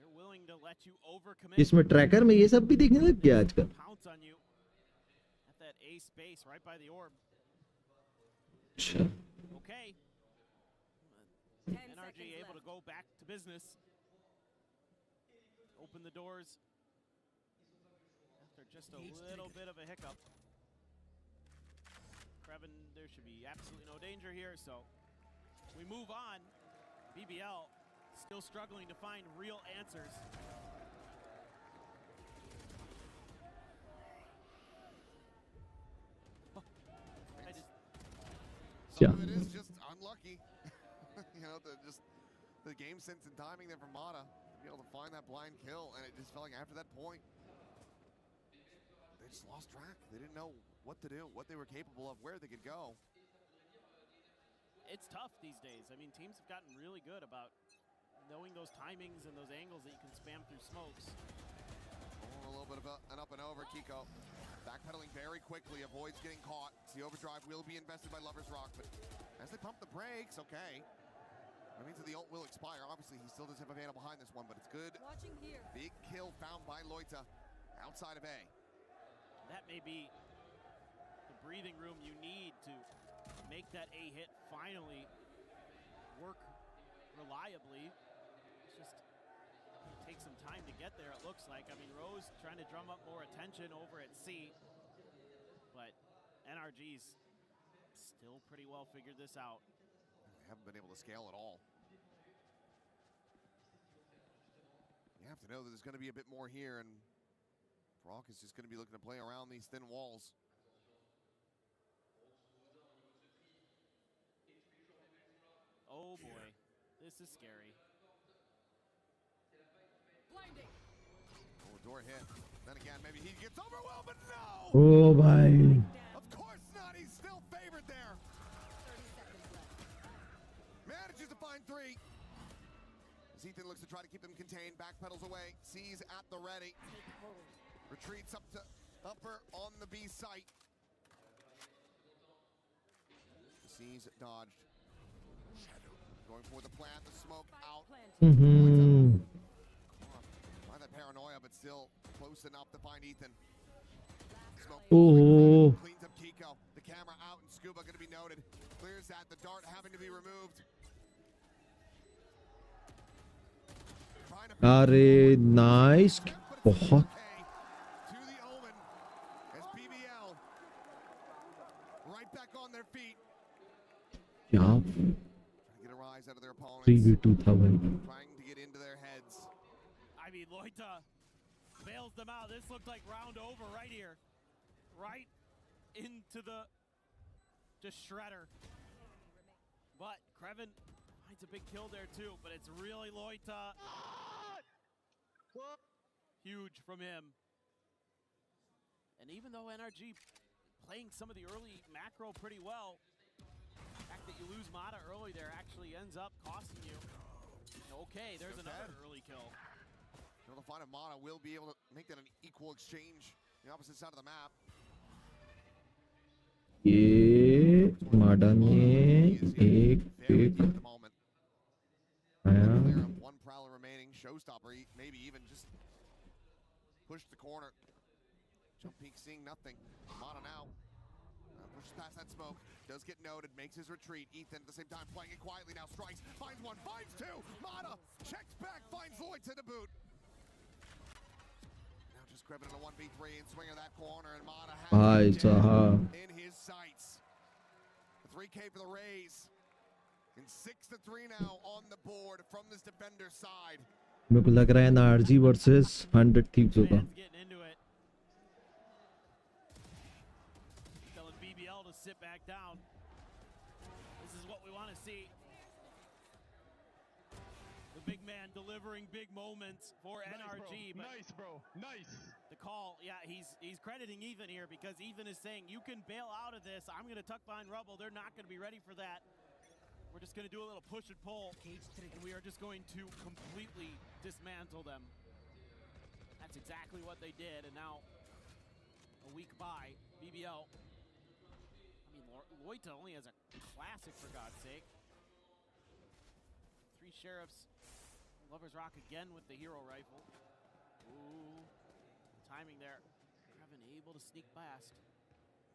[SPEAKER 13] They're willing to let you overcommit.
[SPEAKER 1] इसमें tracker में ये सब भी देखने लग गया आजकल
[SPEAKER 13] Pounce on you at that A space right by the orb.
[SPEAKER 1] अच्छा
[SPEAKER 13] Okay. NRG able to go back to business. Open the doors after just a little bit of a hiccup. Kreven, there should be absolutely no danger here, so we move on. BBL still struggling to find real answers.
[SPEAKER 14] Some of it is just unlucky. You know, the game sense and timing there from Mata to be able to find that blind kill, and it just felt like after that point, they just lost track. They didn't know what to do, what they were capable of, where they could go.
[SPEAKER 13] It's tough these days. I mean, teams have gotten really good about knowing those timings and those angles that you can spam through smokes.
[SPEAKER 14] Oh, a little bit of an up and over. Kiko backpedaling very quickly, avoids getting caught. The overdrive will be invested by Lover's Rock, but as they pump the brakes, okay. That means that the ult will expire. Obviously, he still does have a Vandal behind this one, but it's good.
[SPEAKER 15] Watching here.
[SPEAKER 14] Big kill found by Loita outside of A.
[SPEAKER 13] That may be the breathing room you need to make that A hit finally work reliably. It's just take some time to get there, it looks like. I mean, Rose trying to drum up more attention over at C, but NRG's still pretty well figured this out.
[SPEAKER 14] They haven't been able to scale at all. You have to know that there's going to be a bit more here, and Brock is just going to be looking to play around these thin walls.
[SPEAKER 13] Oh boy, this is scary.
[SPEAKER 15] Blinding.
[SPEAKER 14] Oh, door hit. Then again, maybe he gets overwhelmed, but no!
[SPEAKER 1] ओ भाई
[SPEAKER 14] Of course not, he's still favored there.
[SPEAKER 15] 30 seconds left.
[SPEAKER 14] Manages to find 3. As Ethan looks to try to keep them contained, backpedals away, sees at the ready.
[SPEAKER 15] Take hold.
[SPEAKER 14] Retreats up to upper on the B site. Sees dodged. Going for the plant, the smoke out. By that paranoia, but still close enough to find Ethan. Smoke cleans up Kiko. The camera out and Scuba going to be noted. Clears that, the dart having to be removed.
[SPEAKER 1] अरे nice बहुत
[SPEAKER 14] To the Omen as BBL right back on their feet.
[SPEAKER 1] क्या
[SPEAKER 14] Trying to get a rise out of their opponents.
[SPEAKER 1] 3v2 था भाई
[SPEAKER 14] Trying to get into their heads.
[SPEAKER 13] I mean, Loita bails them out. This looked like round over right here. Right into the just shredder. But Kreven finds a big kill there too, but it's really Loita. Huge from him. And even though NRG playing some of the early macro pretty well, the fact that you lose Mata early there actually ends up costing you. Okay, there's another early kill.
[SPEAKER 14] We'll find if Mata will be able to make that an equal exchange the opposite side of the map.
[SPEAKER 1] ये माडा ने एक आया
[SPEAKER 14] One prowler remaining, showstopper, maybe even just push the corner. Jump peek, seeing nothing. Mata now pushes past that smoke, does get noted, makes his retreat. Ethan at the same time playing it quietly now, strikes, finds one, finds two. Mata checks back, finds Lloyd to the boot. Now just Krevin in a 1v3 and swinging that corner, and Mata has in his sights. The 3K for the Rays. And 6-3 now on the board from this defender side.
[SPEAKER 1] मेरे को लग रहा है NRG versus 100 Thieves होगा.
[SPEAKER 13] Telling BBL to sit back down. This is what we want to see. The big man delivering big moments for NRG.
[SPEAKER 21] Bro. Nice, bro. Nice.
[SPEAKER 13] The call, yeah, he's crediting Ethan here because Ethan is saying, you can bail out of this. I'm going to tuck behind rubble. They're not going to be ready for that. We're just going to do a little push and pull, and we are just going to completely dismantle them. That's exactly what they did, and now a week by, BBL. I mean, Loita only has a classic, for God's sake. 3 Sheriffs. Lover's Rock again with the hero rifle. Ooh, timing there. Kevin able to sneak past.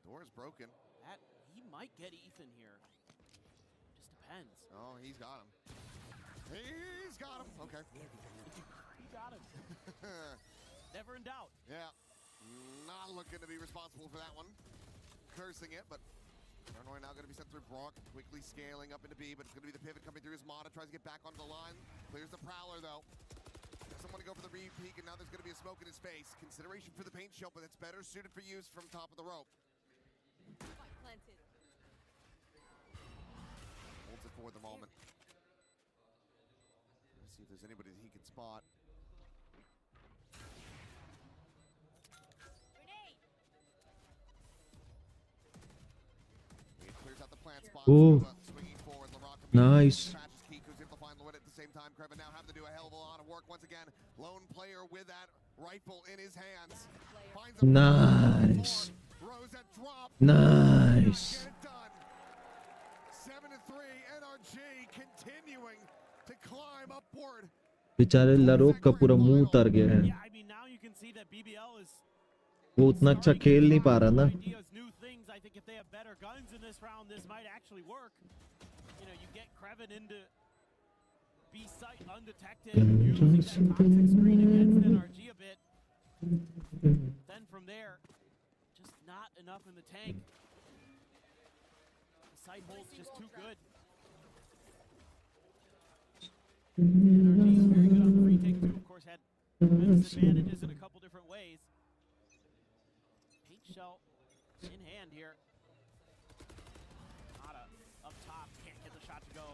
[SPEAKER 14] Door is broken.
[SPEAKER 13] That, he might get Ethan here. Depends.
[SPEAKER 14] Oh, he's got him. He's got him. Okay.
[SPEAKER 13] He got him. Never in doubt.
[SPEAKER 14] Yeah. Not looking to be responsible for that one. Cursing it, but Paranoid now going to be sent through Brock. Quickly scaling up into B, but it's going to be the pivot coming through as Mata tries to get back onto the line. Clears the Prowler, though. Someone to go for the re-peek, and now there's going to be a smoke in his face. Consideration for the paint shell, but it's better suited for use from top of the rope.
[SPEAKER 7] Planted.
[SPEAKER 14] Holds it for the moment. Let's see if there's anybody that he can spot. He clears out the plant spot.
[SPEAKER 1] Oh,
[SPEAKER 14] swinging forward.
[SPEAKER 1] nice.
[SPEAKER 14] Kiko's able to find Lloyd at the same time. Krevin now having to do a hell of a lot of work once again. Lone player with that rifle in his hands. Finds a
[SPEAKER 1] Nice.
[SPEAKER 14] Rose at drop.
[SPEAKER 1] Nice.
[SPEAKER 14] 7-3, NRG continuing to climb upward.
[SPEAKER 1] बेचारे लरोक का पूरा मुंह उतर गया है.
[SPEAKER 13] Yeah, I mean, now you can see that BBL is
[SPEAKER 1] वो उतना अच्छा खेल नहीं पा रहा ना.
[SPEAKER 13] new things. I think if they have better guns in this round, this might actually work. You know, you get Krevin into B site undetected, using that toxic screen against NRG a bit. Then from there, just not enough in the tank. Side hold's just too good. NRG is very good on the retake too. Of course, had tremendous advantages in a couple different ways. Paint shell in hand here. Mata up top, can't get the shot to go.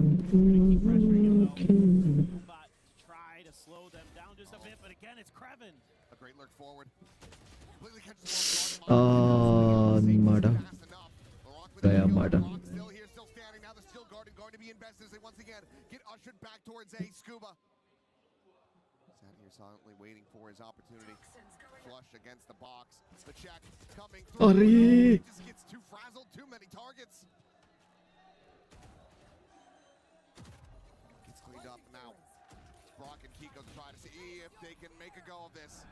[SPEAKER 13] Keep pressuring him though. But try to slow them down just a bit, but again, it's Krevin.
[SPEAKER 14] A great lurk forward. Completely catches the ball.
[SPEAKER 1] Mada. Gaya Mada.
[SPEAKER 14] Still here, still standing. Now the steel guard going to be invested as they once again get ushered back towards A. Scuba. Sat here silently waiting for his opportunity. Flush against the box. The check coming through. Just gets too frazzled. Too many targets. Gets cleaned up now. Brock and Kiko try to see if they can make a go of this.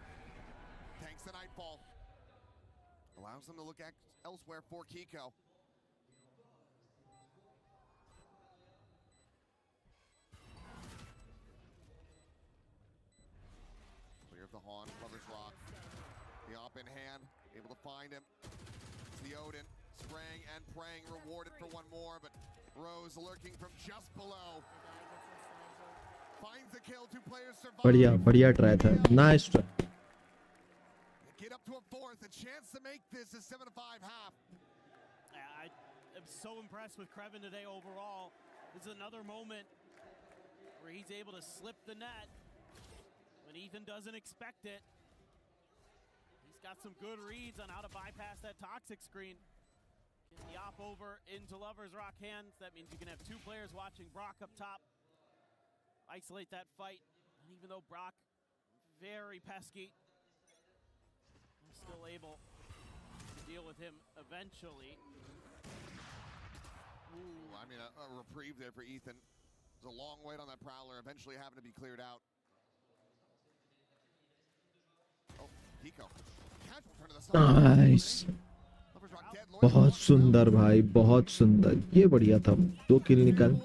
[SPEAKER 14] Tanks the Nightfall. Allows them to look elsewhere for Kiko. Clear of the Hawn, Brothers Rock. The op in hand, able to find him. It's the Odin, spraying and praying, rewarded for one more, but Rose lurking from just below. Finds the kill, 2 players survive.
[SPEAKER 1] बढ़िया try था. Nice try.
[SPEAKER 14] Get up to a fourth, a chance to make this a 7-5 half.
[SPEAKER 13] I am so impressed with Krevin today overall. This is another moment where he's able to slip the net. and Ethan doesn't expect it. He's got some good reads on how to bypass that toxic screen. Get the op over into Lover's Rock hands. That means you can have two players watching Brock up top. Isolate that fight. And even though Brock, very pesky, we're still able to deal with him eventually.
[SPEAKER 14] Ooh, I mean, a reprieve there for Ethan. There's a long wait on that Prowler, eventually having to be cleared out. Oh, Pico. Casual turn to the side.
[SPEAKER 1] Nice, बहुत सुंदर भाई, बहुत सुंदर, ये बढ़िया था। 2 किल निकाल,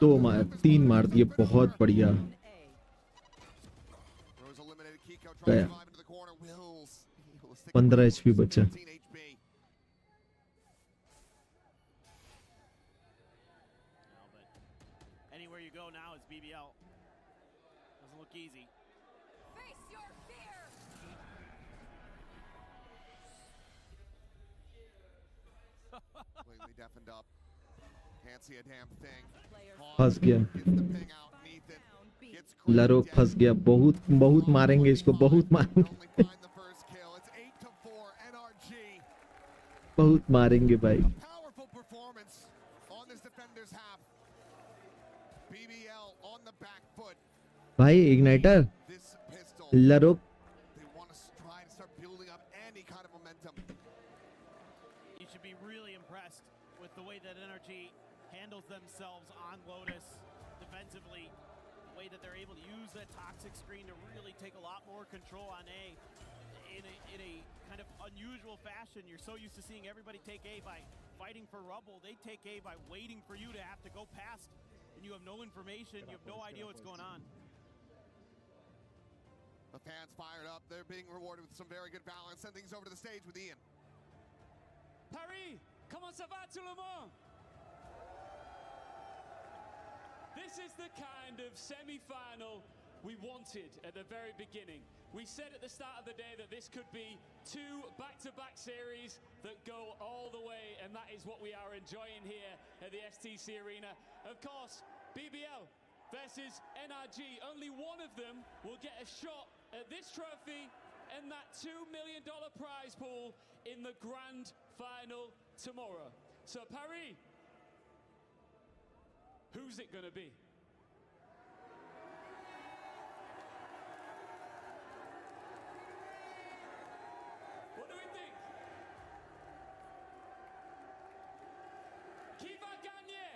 [SPEAKER 1] 3 मार दिए, बहुत बढ़िया। गया 15 HP बचा।
[SPEAKER 13] Anywhere you go now is BBL. Doesn't look easy.
[SPEAKER 15] Face your fear!
[SPEAKER 14] Completely deafened up. Can't see a damn thing.
[SPEAKER 1] फंस गया, लरोक फंस गया। बहुत मारेंगे इसको, बहुत मारेंगे, बहुत मारेंगे भाई।
[SPEAKER 14] Powerful performance on this defender's half. BBL on the back foot.
[SPEAKER 1] भाई igniter, लरोक
[SPEAKER 14] They want to try and start building up any kind of momentum.
[SPEAKER 13] You should be really impressed with the way that NRG handles themselves on Lotus defensively. The way that they're able to use that toxic screen to really take a lot more control on A in a kind of unusual fashion. You're so used to seeing everybody take A by fighting for rubble. They take A by waiting for you to have to go past, and you have no information, you have no idea what's going on.
[SPEAKER 14] The fans fired up. They're being rewarded with some very good balance. Send things over to the stage with Ian.
[SPEAKER 9] Paris, comment ça va tout le monde? This is the kind of semi-final we wanted at the very beginning. We said at the start of the day that this could be 2 back-to-back series that go all the way, and that is what we are enjoying here at the STC Arena. Of course, BBL versus NRG. Only one of them will get a shot at this trophy and that $2 million prize pool in the grand final tomorrow. So Paris, who's it gonna be? What do we think? Qui va gagner?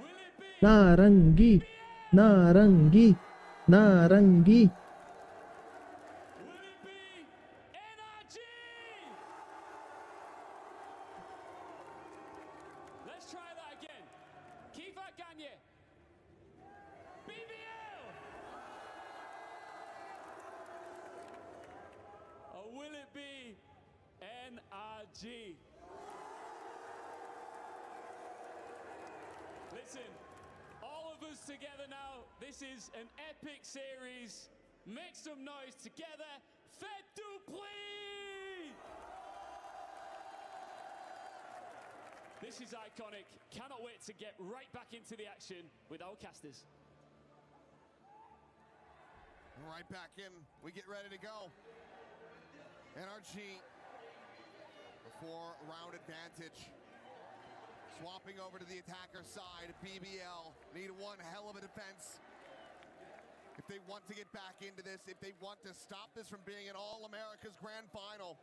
[SPEAKER 9] Will it be
[SPEAKER 1] नारंगी, नारंगी, नारंगी।
[SPEAKER 9] NRG? Let's try that again. Qui va gagner? BBL? Or will it be NRG? Listen, all of us together now. This is an epic series. Make some noise together. Faites du bruit! This is iconic. Cannot wait to get right back into the action with Ocasters.
[SPEAKER 14] Right back in. We get ready to go. NRG, a 4-round advantage. Swapping over to the attacker side. BBL need one hell of a defense if they want to get back into this, if they want to stop this from being an All-America's Grand Final.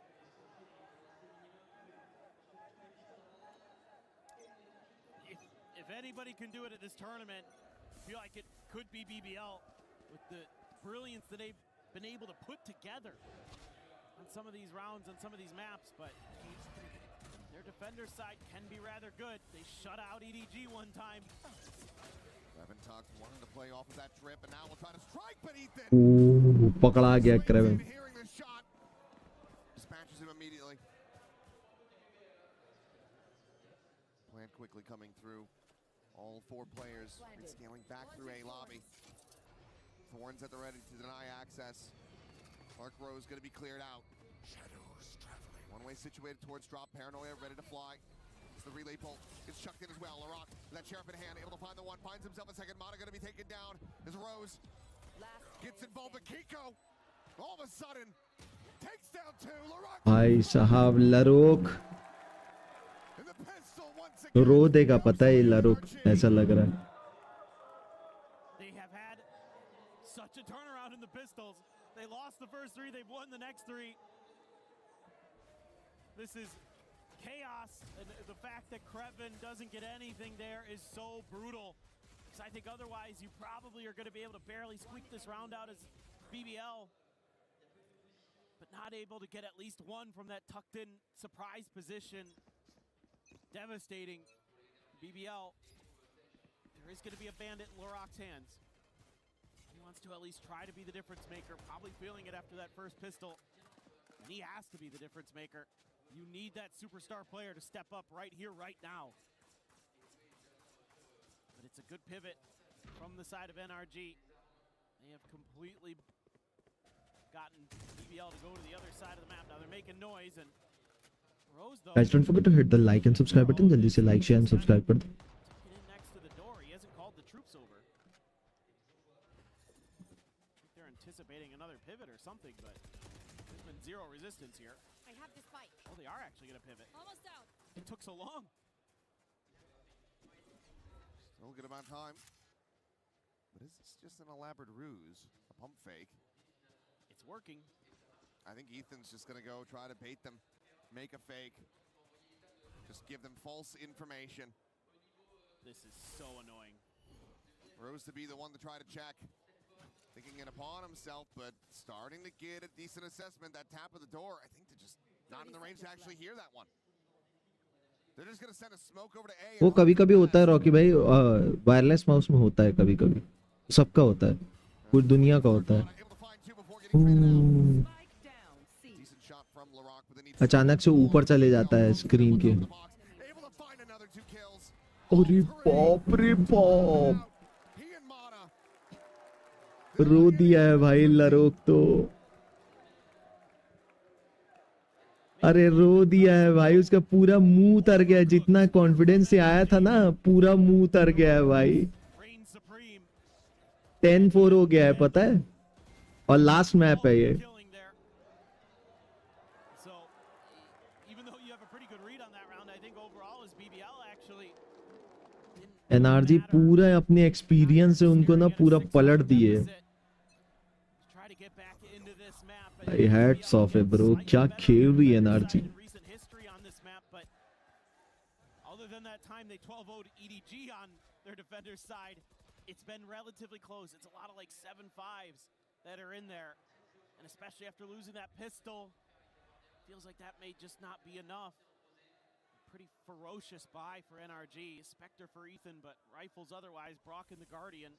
[SPEAKER 13] If anybody can do it at this tournament, I feel like it could be BBL with the brilliance that they've been able to put together on some of these rounds, on some of these maps, but their defender side can be rather good. They shut out EDG one time.
[SPEAKER 14] Kraven Tux wanted to play off of that trip, and now we'll try to strike, but Ethan
[SPEAKER 1] पकड़ा गया Kraven।
[SPEAKER 14] hearing the shot dispatches him immediately. Plan quickly coming through. All 4 players scaling back through A lobby. Thorns at the ready to deny access. Arc row is going to be cleared out. Shadows traveling. One way situated towards drop. Paranoia ready to fly. the relay bolt is chucked in as well. LaRock, with that sheriff in hand, able to find the one, finds himself a second. Mata gonna be taken down as Rose gets involved with Kiko. All of a sudden, takes down two. LaRock.
[SPEAKER 1] भाई साहब लरोक रो देगा, पता है लरोक, ऐसा लग रहा है.
[SPEAKER 13] They have had such a turnaround in the pistols. They lost the first three, they've won the next three. This is chaos, and the fact that Krevin doesn't get anything there is so brutal. Because I think otherwise you probably are going to be able to barely squeak this round out as BBL. But not able to get at least one from that tucked in surprise position. Devastating. BBL. There is going to be a bandit in Lorok's hands. He wants to at least try to be the difference maker. Probably feeling it after that first pistol. And he has to be the difference maker. You need that superstar player to step up right here, right now. But it's a good pivot from the side of NRG. They have completely gotten BBL to go to the other side of the map. Now they're making noise, and Rose, though,
[SPEAKER 1] Guys, don't forget to hit the like and subscribe button. जल्दी से like, share and subscribe कर दो.
[SPEAKER 13] in next to the door. He hasn't called the troops over. I think they're anticipating another pivot or something, but there's been zero resistance here.
[SPEAKER 7] I have the spike.
[SPEAKER 13] Oh, they are actually going to pivot.
[SPEAKER 7] Almost out.
[SPEAKER 13] It took so long.
[SPEAKER 14] Still a good amount of time. But is this just an elaborate ruse? A pump fake?
[SPEAKER 13] It's working.
[SPEAKER 14] I think Ethan's just going to go try to bait them. Make a fake. Just give them false information.
[SPEAKER 13] This is so annoying.
[SPEAKER 14] Rose to be the one to try to check. Thinking it upon himself, but starting to get a decent assessment. That tap of the door, I think they're just not in the range to actually hear that one. They're just going to send a smoke over to A.
[SPEAKER 1] वो कभी कभी होता है Rocky भाई, wireless mouse में होता है कभी कभी, सबका होता है, पूरी दुनिया का होता है. अचानक से ऊपर चले जाता है स्क्रीन के. अरे बाप रे बाप, रो दिया है भाई लरोक तो. अरे रो दिया है भाई, उसका पूरा मुंह उतर गया. जितना कॉन्फिडेंस से आया था ना, पूरा मुंह उतर गया है भाई. 10-4 हो गया है, पता है, और लास्ट मैप है ये. एनआरजी पूरा अपने एक्सपीरियंस से उनको ना पूरा पलट दिए. भाई हैट्स ऑफ है ब्रो, क्या खेल रही है NRG.
[SPEAKER 13] Other than that time they 12-0'd EDG on their defender's side, it's been relatively close. It's a lot of like 7-5s that are in there. And especially after losing that pistol, feels like that may just not be enough. Pretty ferocious buy for NRG. Spectre for Ethan, but rifles otherwise. Brock and the Guardian.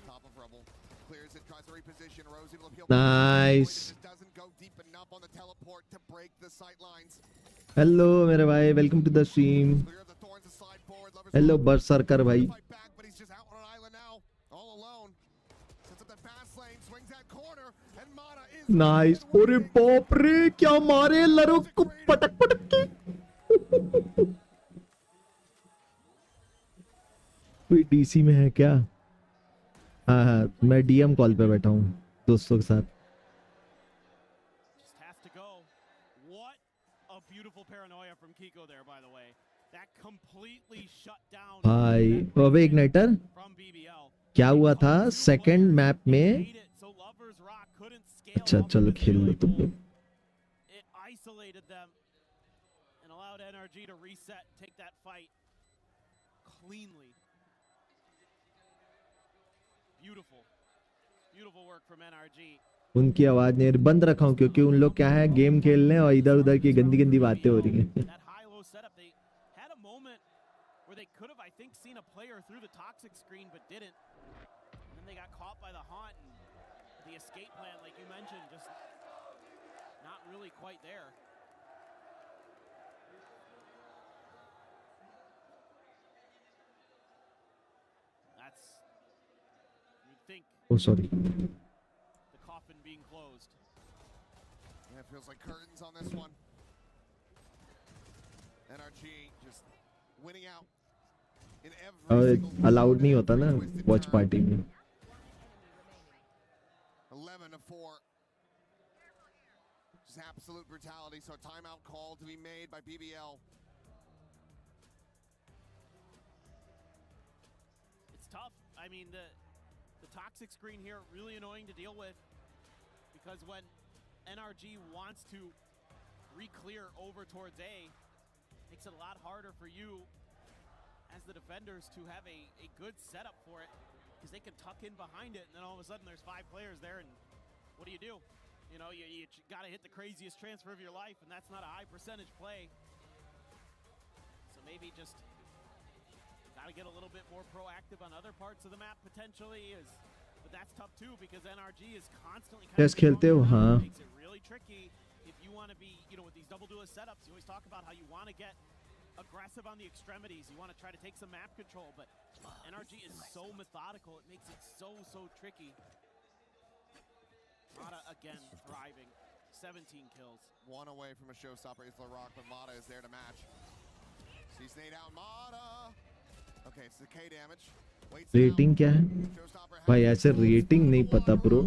[SPEAKER 14] Top of rubble, clears it, tries to reposition. Rose able to peel.
[SPEAKER 1] Nice.
[SPEAKER 14] Doesn't go deep enough on the teleport to break the sight lines.
[SPEAKER 1] Hello मेरे भाई, welcome to the stream. Hello berserker भाई. Nice. अरे बाप रे, क्या मारे लरोक को पटक पटक के. कोई डीसी में है क्या? हाँ हाँ, मैं डीएम कॉल पे बैठा हूँ दोस्तों के साथ. भाई अबे इग्नाइटर, क्या हुआ था सेकंड मैप में? अच्छा चलो खेल लो तुम लोग. उनकी आवाज नहीं बंद रखा हूँ क्योंकि उन लोग क्या है, गेम खेल रहे हैं और इधर उधर की गंदी गंदी बातें हो रही हैं.
[SPEAKER 13] Where they could have, I think, seen a player through the toxic screen, but didn't. And then they got caught by the haunt, and the escape plan, like you mentioned, just not really quite there. That's, you'd think.
[SPEAKER 1] Oh, sorry.
[SPEAKER 13] The coffin being closed.
[SPEAKER 14] And it feels like curtains on this one. NRG just winning out in every single
[SPEAKER 1] allowed नहीं होता ना watch party में.
[SPEAKER 14] 11-4. Just absolute brutality. So a timeout call to be made by BBL.
[SPEAKER 13] It's tough. I mean, the toxic screen here really annoying to deal with, because when NRG wants to re-clear over towards A, makes it a lot harder for you as the defenders to have a good setup for it, because they can tuck in behind it, and then all of a sudden there's 5 players there, and what do? You know, you got to hit the craziest transfer of your life, and that's not a high percentage play. So maybe just got to get a little bit more proactive on other parts of the map potentially. But that's tough too, because NRG is constantly kind
[SPEAKER 1] Yes, खेलते हो हाँ.
[SPEAKER 13] makes it really tricky if you want to be, you know, with these double duelist setups. You always talk about how you want to get aggressive on the extremities. You want to try to take some map control, but NRG is so methodical. It makes it so tricky. Mata again thriving. 17 kills.
[SPEAKER 14] One away from a showstopper is LaRock, but Mata is there to match. Sees Nate out. Mata. Okay, it's the K damage.
[SPEAKER 1] Rating क्या है भाई? ऐसे rating नहीं पता bro.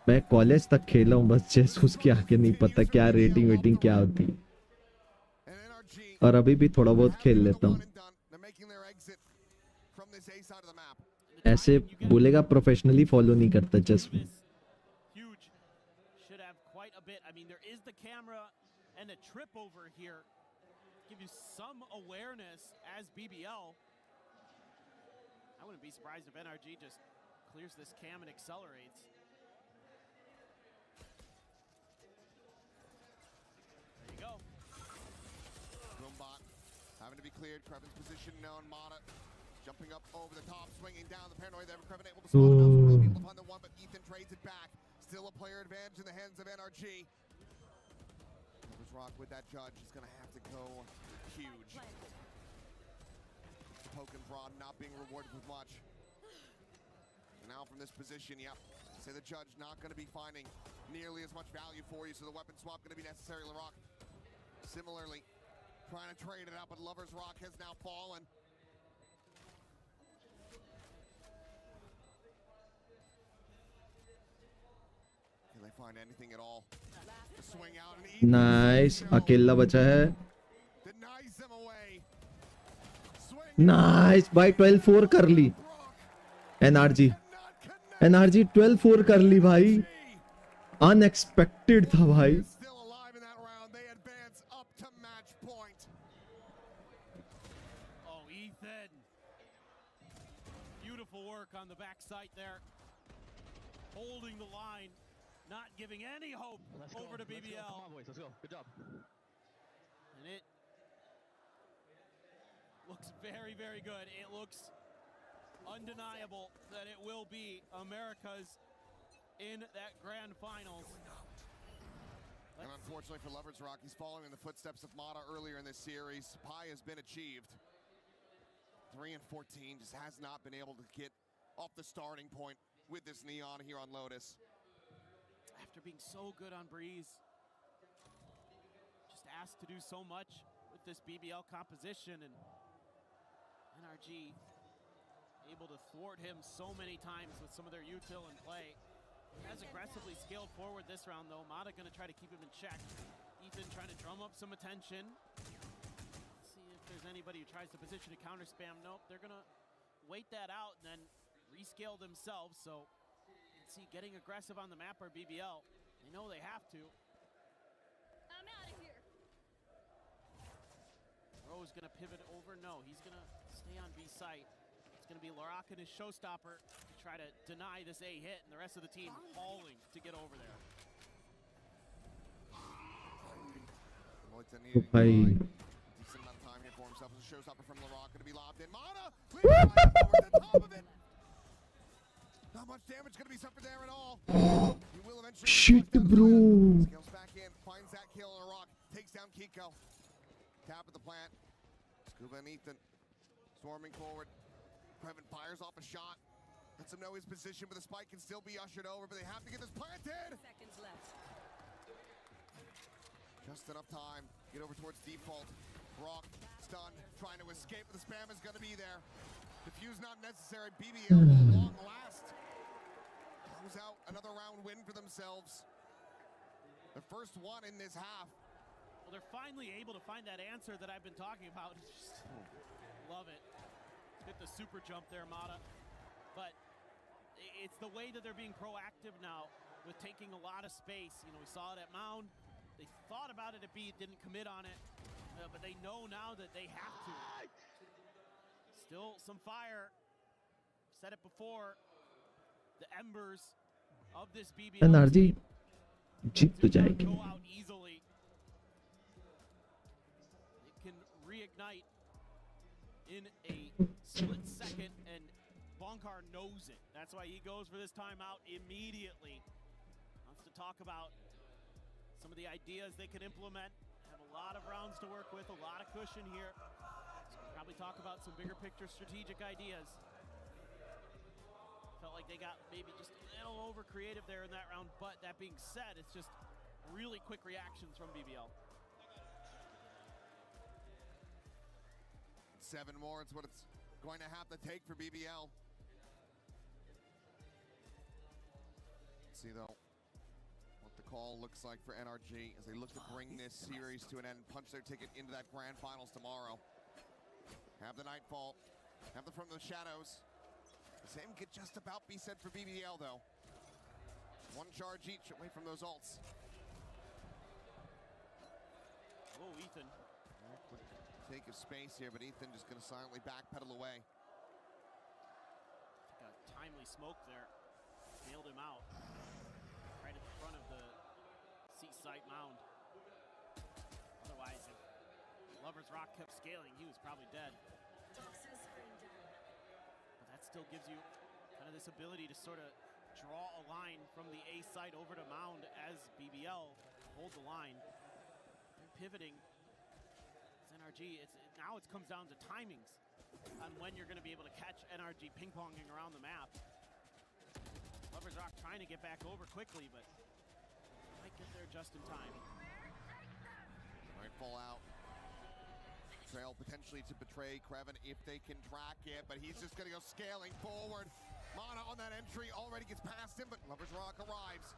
[SPEAKER 1] मैं college तक खेला हूँ बस चेस, उसके आगे नहीं पता क्या रेटिंग वेटिंग क्या होती. और अभी भी थोड़ा बहुत खेल लेता हूँ. ऐसे बोलेगा प्रोफेशनली फॉलो नहीं करता चेस में.
[SPEAKER 13] Should have quite a bit. I mean, there is the camera and a trip over here. Give you some awareness as BBL. I wouldn't be surprised if NRG just clears this cam and accelerates. There you go.
[SPEAKER 14] Goombot having to be cleared. Krevin's position known. Mata jumping up over the top, swinging down the paranoid there. Krevin able to spot him out. Really able to find the one, but Ethan trades it back. Still a player advantage in the hands of NRG. Rock with that judge is going to have to go huge. The poke and prod not being rewarded with much. And now from this position, yep, say the judge not going to be finding nearly as much value for you, so the weapon swap going to be necessary. LaRock similarly trying to trade it out, but Lover's Rock has now fallen. Can they find anything at all? Swing out and
[SPEAKER 1] nice. अकेला बचा है. Nice भाई. 12-4 कर ली NRG. 12-4 कर ली भाई. Unexpected था भाई.
[SPEAKER 13] Oh, Ethan. Beautiful work on the backside there. Holding the line. Not giving any hope over to BBL.
[SPEAKER 6] Come on, boys, let's go. Good job.
[SPEAKER 13] And it looks very good. It looks undeniable that it will be America's in that grand finals.
[SPEAKER 14] And unfortunately for Lover's Rock, he's following in the footsteps of Mata earlier in this series. Pi has been achieved. 3-14 just has not been able to get off the starting point with this Neon here on Lotus.
[SPEAKER 13] After being so good on Breeze, just asked to do so much with this BBL composition, and NRG able to thwart him so many times with some of their util and play. Has aggressively scaled forward this round though. Mata gonna try to keep him in check. Ethan trying to drum up some attention. Let's see if there's anybody who tries to position a counter spam. Nope, they're gonna wait that out and then rescale themselves. So see, getting aggressive on the map are BBL. They know they have to.
[SPEAKER 7] I'm out of here.
[SPEAKER 13] Ro's gonna pivot over. No, he's gonna stay on B site. It's gonna be LaRock and his showstopper to try to deny this A hit, and the rest of the team hauling to get over there.
[SPEAKER 1] भाई.
[SPEAKER 14] Decent amount of time here for himself. As a showstopper from LaRock going to be lobbed in. Mata over the top of it. Not much damage going to be suffered there at all. He will eventually.
[SPEAKER 1] Shit, bro.
[SPEAKER 14] Scales back in, finds that kill on LaRock, takes down Kiko. Tap at the plant. Scuba and Ethan swarming forward. Krevin fires off a shot. Lets him know his position, but the spike can still be ushered over. But they have to get this planted.
[SPEAKER 7] Seconds left.
[SPEAKER 14] Just enough time. Get over towards default. Brock, stunned, trying to escape. The spam is going to be there. Defuse not necessary. BBL will long last. Close out another round win for themselves. The first one in this half.
[SPEAKER 13] Well, they're finally able to find that answer that I've been talking about. Just love it. Hit the super jump there, Mata. But it's the way that they're being proactive now with taking a lot of space. You know, we saw it at Mound. They thought about it at B, didn't commit on it. But they know now that they have to. Still some fire. Said it before. The embers of this BBL
[SPEAKER 1] NRG जीत तो जाएगी.
[SPEAKER 13] go out easily. It can reignite in a split second, and Bonkar knows it. That's why he goes for this timeout immediately. Wants to talk about some of the ideas they can implement. Have a lot of rounds to work with, a lot of cushion here. So we'll probably talk about some bigger picture strategic ideas. Felt like they got maybe just a little over creative there in that round, but that being said, it's just really quick reactions from BBL.
[SPEAKER 14] 7 more, it's what it's going to have to take for BBL. Let's see though what the call looks like for NRG as they look to bring this series to an end and punch their ticket into that grand finals tomorrow. Have the Nightfall, have the From the Shadows. The same could just about be said for BBL though. 1 charge each away from those ults.
[SPEAKER 13] Oh, Ethan.
[SPEAKER 14] Quick take of space here, but Ethan just going to silently backpedal away.
[SPEAKER 13] Got timely smoke there. Nailed him out. Right at the front of the C-site mound. Otherwise, if Lover's Rock kept scaling, he was probably dead. But that still gives you kind of this ability to sort of draw a line from the A site over to mound as BBL hold the line. They're pivoting. It's NRG. Now it comes down to timings on when you're going to be able to catch NRG ping-ponging around the map. Lover's Rock trying to get back over quickly, but might get there just in time.
[SPEAKER 14] Nightfall out. Trail potentially to betray Kreven if they can track it, but he's just going to go scaling forward. Mana on that entry already gets past him, but Lover's Rock arrives.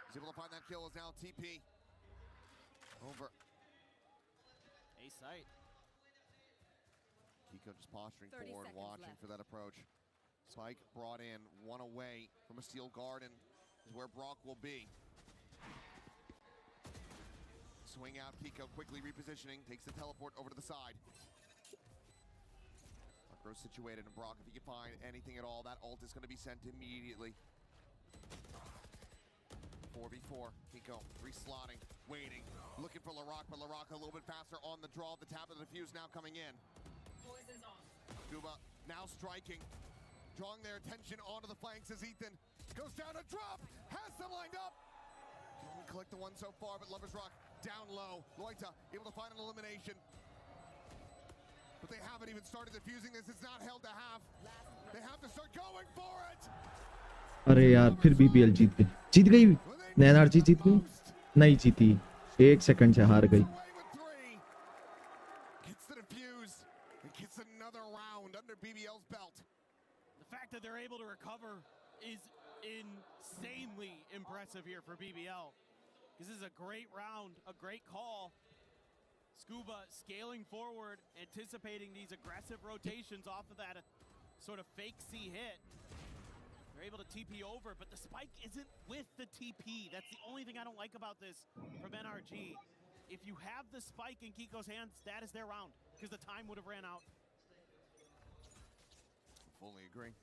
[SPEAKER 14] He's able to find that kill as now TP over
[SPEAKER 13] A site.
[SPEAKER 14] Kiko just posturing forward, watching for that approach. Spike brought in, one away from a steel garden is where Brock will be. Swing out, Kiko quickly repositioning, takes the teleport over to the side. Macro's situated, and Brock, if he can find anything at all, that ult is going to be sent immediately. 4v4, Kiko reslotting, waiting, looking for Larocque, but Larocque a little bit faster on the draw. The tap of the defuse now coming in.
[SPEAKER 7] Poison's off.
[SPEAKER 14] Scuba now striking, drawing their attention onto the flanks as Ethan goes down a drop, has them lined up. Didn't collect the one so far, but Lover's Rock down low. Loita able to find an elimination. But they haven't even started defusing this. It's not held to half. They have to start going for it.
[SPEAKER 1] अरे यार फिर BBL जीत गई NRG जीत गई नहीं जीती 1 second से हार गई.
[SPEAKER 14] Gets the defuse and gets another round under BBL's belt.
[SPEAKER 13] The fact that they're able to recover is insanely impressive here for BBL. This is a great round, a great call. Scuba scaling forward, anticipating these aggressive rotations off of that sort of fake C hit. They're able to TP over, but the spike isn't with the TP. That's the only thing I don't like about this from NRG. If you have the spike in Kiko's hands, that is their round, because the time would have ran out.
[SPEAKER 14] Fully agree.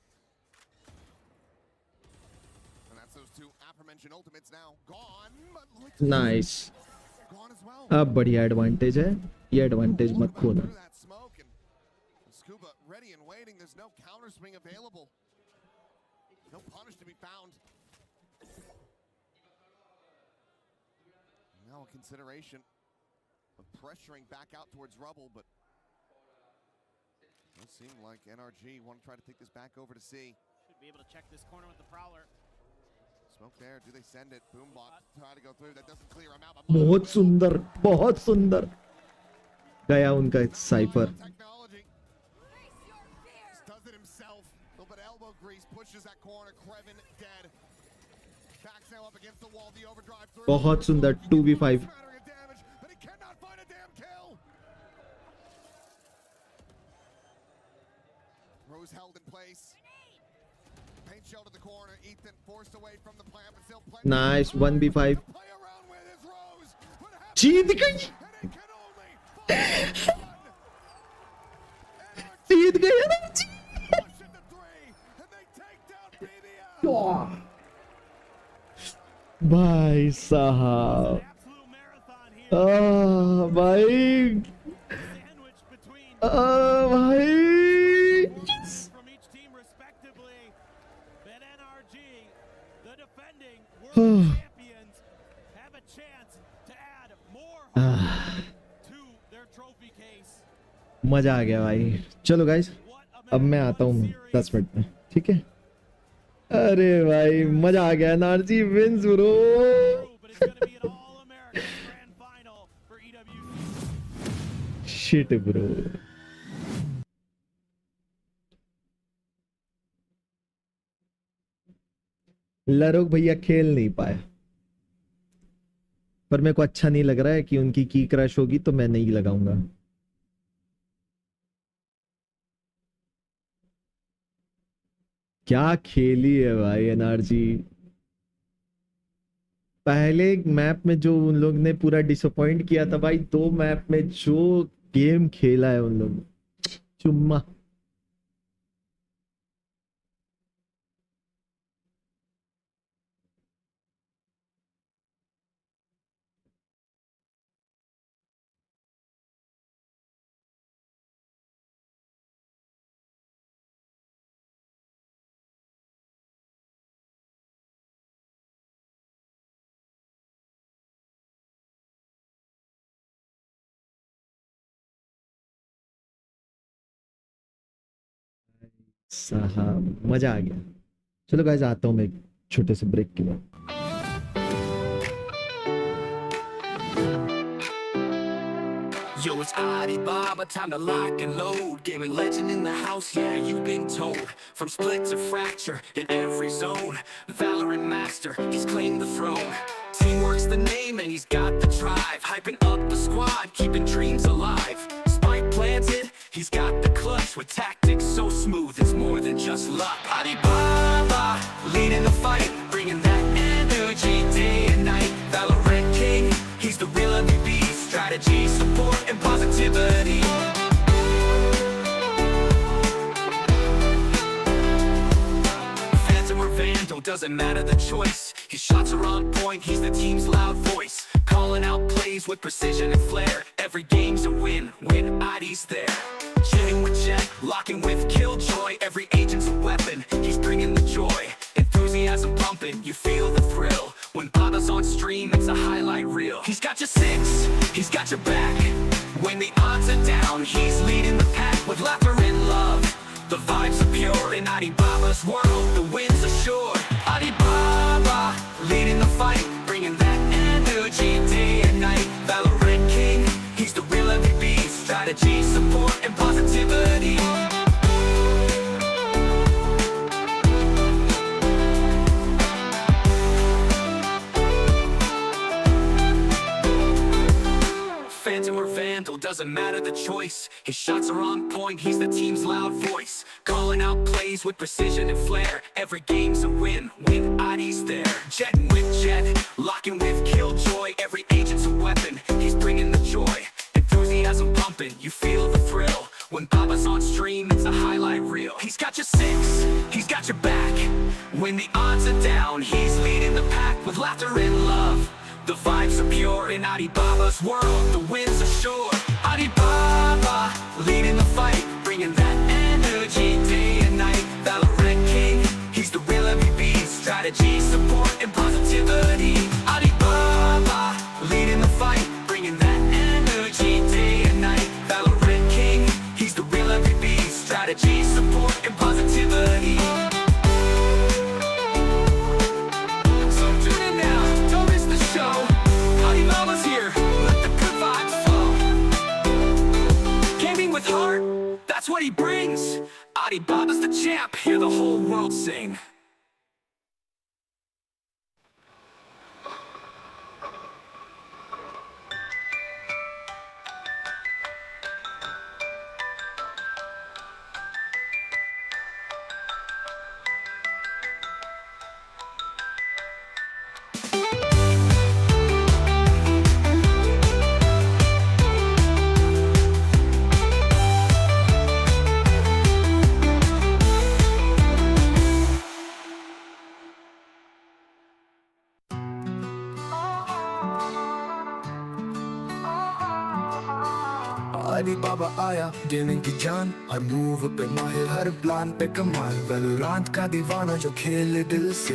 [SPEAKER 14] And that's those 2 aforementioned ultimates now gone. But
[SPEAKER 1] Nice.
[SPEAKER 14] gone as well.
[SPEAKER 1] अब बढ़िया advantage है ये advantage मत खोना.
[SPEAKER 14] That smoke and Scuba ready and waiting. There's no counter swing available. No punish to be found. Now a consideration of pressuring back out towards Rubble, but it does seem like NRG want to try to take this back over to C.
[SPEAKER 13] Should be able to check this corner with the Prowler.
[SPEAKER 14] Smoke there, do they send it? Boombot try to go through, that doesn't clear him out, but
[SPEAKER 1] बहुत सुंदर, बहुत सुंदर गया उनका cipher. बहुत सुंदर 2v5। Nice 1v5 जीत गई, जीत गई एनर्जी। भाई साहब, भाई भाई मजा आ गया भाई। चलो गाइस, अब मैं आता हूँ 10 मिनट में, ठीक है? अरे भाई मजा आ गया, energy wins bro. Shit bro, लरोक भैया खेल नहीं पाए, पर मेरे को अच्छा नहीं लग रहा है कि उनकी की क्रश होगी, तो मैं नहीं लगाऊंगा। क्या खेली है भाई एनर्जी। पहले मैप में जो उन लोग ने पूरा डिसअपॉइंट किया था भाई, 2 मैप में जो गेम खेला है उन लोग, चुम्मा। साहब मजा आ गया। चलो गाइस, आता हूँ मैं एक छोटे से ब्रेक के बाद।
[SPEAKER 23] Yo, it's Alibaba, time to lock and load. Gaming legend in the house, yeah, you've been told. From split to fracture, in every zone. Valorant master, he's claimed the throne. Teamwork's the name and he's got the drive. Hyping up the squad, keeping dreams alive. Spike planted, he's got the clutch. With tactics so smooth, it's more than just luck. Alibaba, leading the fight. Bringing that energy day and night. Valorant king, he's the real MVP. Strategy, support, and positivity. Phantom or Vandal, doesn't matter the choice. His shots are on point, he's the team's loud voice. Calling out plays with precision and flair. Every game's a win, win ID's there. Jetting with Jet, locking with Killjoy. Every agent's a weapon, he's bringing the joy. Enthusiasm pumping, you feel the thrill. When Baba's on stream, it's a highlight reel. He's got your 6, he's got your back. When the odds are down, he's leading the pack. With laughter and love, the vibes are pure. In Alibaba's world, the win's assured. Alibaba, leading the fight. Bringing that energy day and night. Valorant king, he's the real MVP. Strategy, support, and positivity. Phantom or Vandal, doesn't matter the choice. His shots are on point, he's the team's loud voice. Calling out plays with precision and flair. Every game's a win, win ID's there. Jetting with Jet, locking with Killjoy. Every agent's a weapon, he's bringing the joy. Enthusiasm pumping, you feel the thrill. When Baba's on stream, it's a highlight reel. He's got your 6, he's got your back. When the odds are down, he's leading the pack. With laughter and love, the vibes are pure. In Alibaba's world, the win's assured. Alibaba, leading the fight. Bringing that energy day and night. Valorant king, he's the real MVP. Strategy, support, and positivity. Alibaba, leading the fight. Bringing that energy day and night. Valorant king, he's the real MVP. Strategy, support, and positivity. So tune in now, don't miss the show. Alibaba's Adi Baba's the champ, hear the whole world sing.
[SPEAKER 2] आदि बाबा आया gaming की जान, हर move पे माहिर, हर plan पे कमाल। Valorant का दीवाना जो खेले दिल से,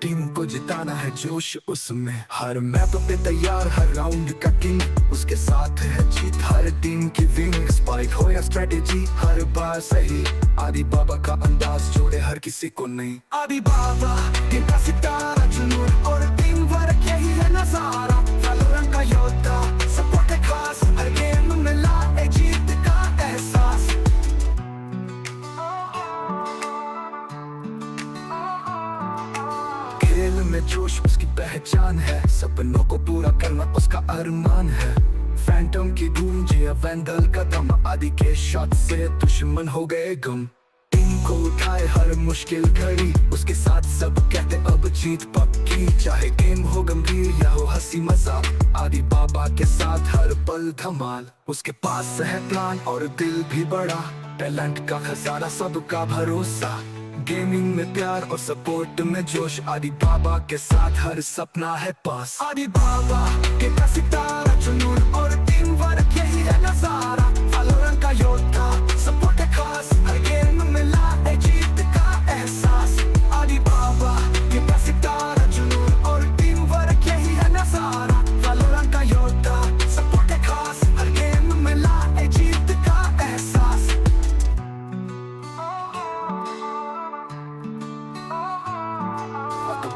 [SPEAKER 2] टीम को जिताना है जोश उसमें। हर मैप पे तैयार, हर राउंड का किंग, उसके साथ है जीत हर टीम की विंग। स्पाइक हो या स्ट्रेटेजी, हर बार सही। आदि बाबा का अंदाज जोड़े हर किसी को नहीं। आदि बाबा टीम का सितारा, जुनून और टीम वर्क, यही है नजारा। वैलोरेंट का योद्धा, सपोर्ट है खास, हर गेम में लाए जीत का एहसास। खेल में जोश उसकी पहचान है, सपनों को पूरा करना उसका अरमान है। फैंटम की गूंज या वैंडल का दम, आदि के शॉट से दुश्मन हो गए गुम। टीम को उठाए हर मुश्किल घड़ी, उसके साथ सब कहते अब जीत पक्की। चाहे गेम हो गंभीर या हो हंसी मजाक, आदि बाबा के साथ हर पल धमाल। उसके पास है प्लान और दिल भी बड़ा, टैलेंट का खजाना सबका भरोसा। गेमिंग में प्यार और सपोर्ट में जोश, आदि बाबा के साथ हर सपना है पास। आदि बाबा के सितारा, जुनून और टीम वर्क, यही है नजारा। वैलोरेंट का योद्धा, सपोर्ट है खास, हर गेम में लाए जीत का एहसास। आदि बाबा के सितारा, जुनून और टीम वर्क, यही है नजारा। वैलोरेंट का योद्धा, सपोर्ट है खास, हर गेम में लाए जीत का एहसास।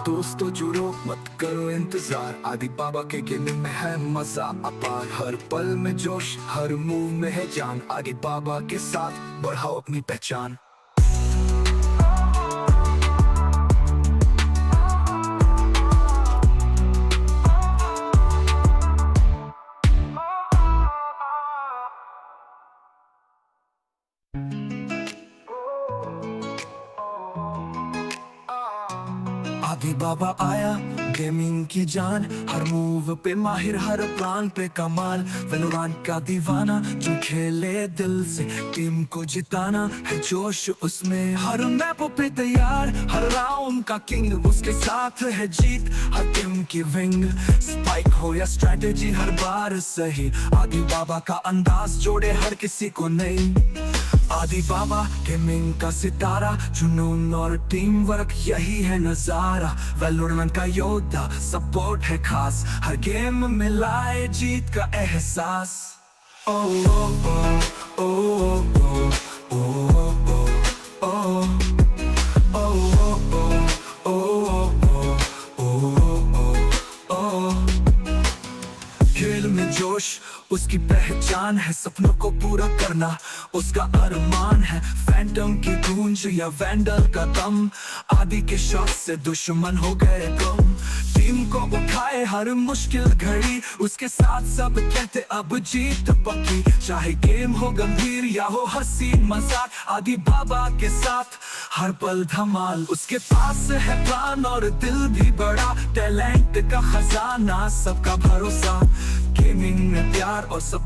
[SPEAKER 2] दोस्तों जुड़ो मत करो इंतजार, आदि बाबा के गेम में है मजा अपार। हर पल में जोश, हर मूव में है जान, आदि बाबा के साथ बढ़ाओ अपनी पहचान। आदि बाबा आया गेमिंग की जान, हर मूव पे माहिर, हर प्लान पे कमाल। वैलोरेंट का दीवाना जो खेले दिल से, टीम को जिताना है जोश उसमें। हर मैप पे तैयार, हर राउंड का किंग, उसके साथ है जीत हर टीम की विंग। स्पाइक हो या स्ट्रेटेजी, हर बार सही। आदि बाबा का अंदाज जोड़े हर किसी को नहीं। आदि बाबा गेमिंग का सितारा, जुनून और टीम वर्क, यही है नजारा। वैलोरेंट का योद्धा, सपोर्ट है खास, हर गेम में लाए जीत का एहसास। ओ ओ ओ ओ ओ ओ ओ खेल में जोश उसकी पहचान है, सपनों को पूरा करना उसका अरमान है। फैंटम की गूंज या वैंडल का दम, आदि के शॉट से दुश्मन हो गए गुम। टीम को उठाए हर मुश्किल घड़ी, उसके साथ सब कहते अब जीत पक्की। चाहे गेम हो गंभीर या हो हसीन मजाक, आदि बाबा के साथ हर पल धमाल। उसके पास है प्लान और दिल भी बड़ा, टैलेंट का खजाना सबका भरोसा। गेमिंग में प्यार और सब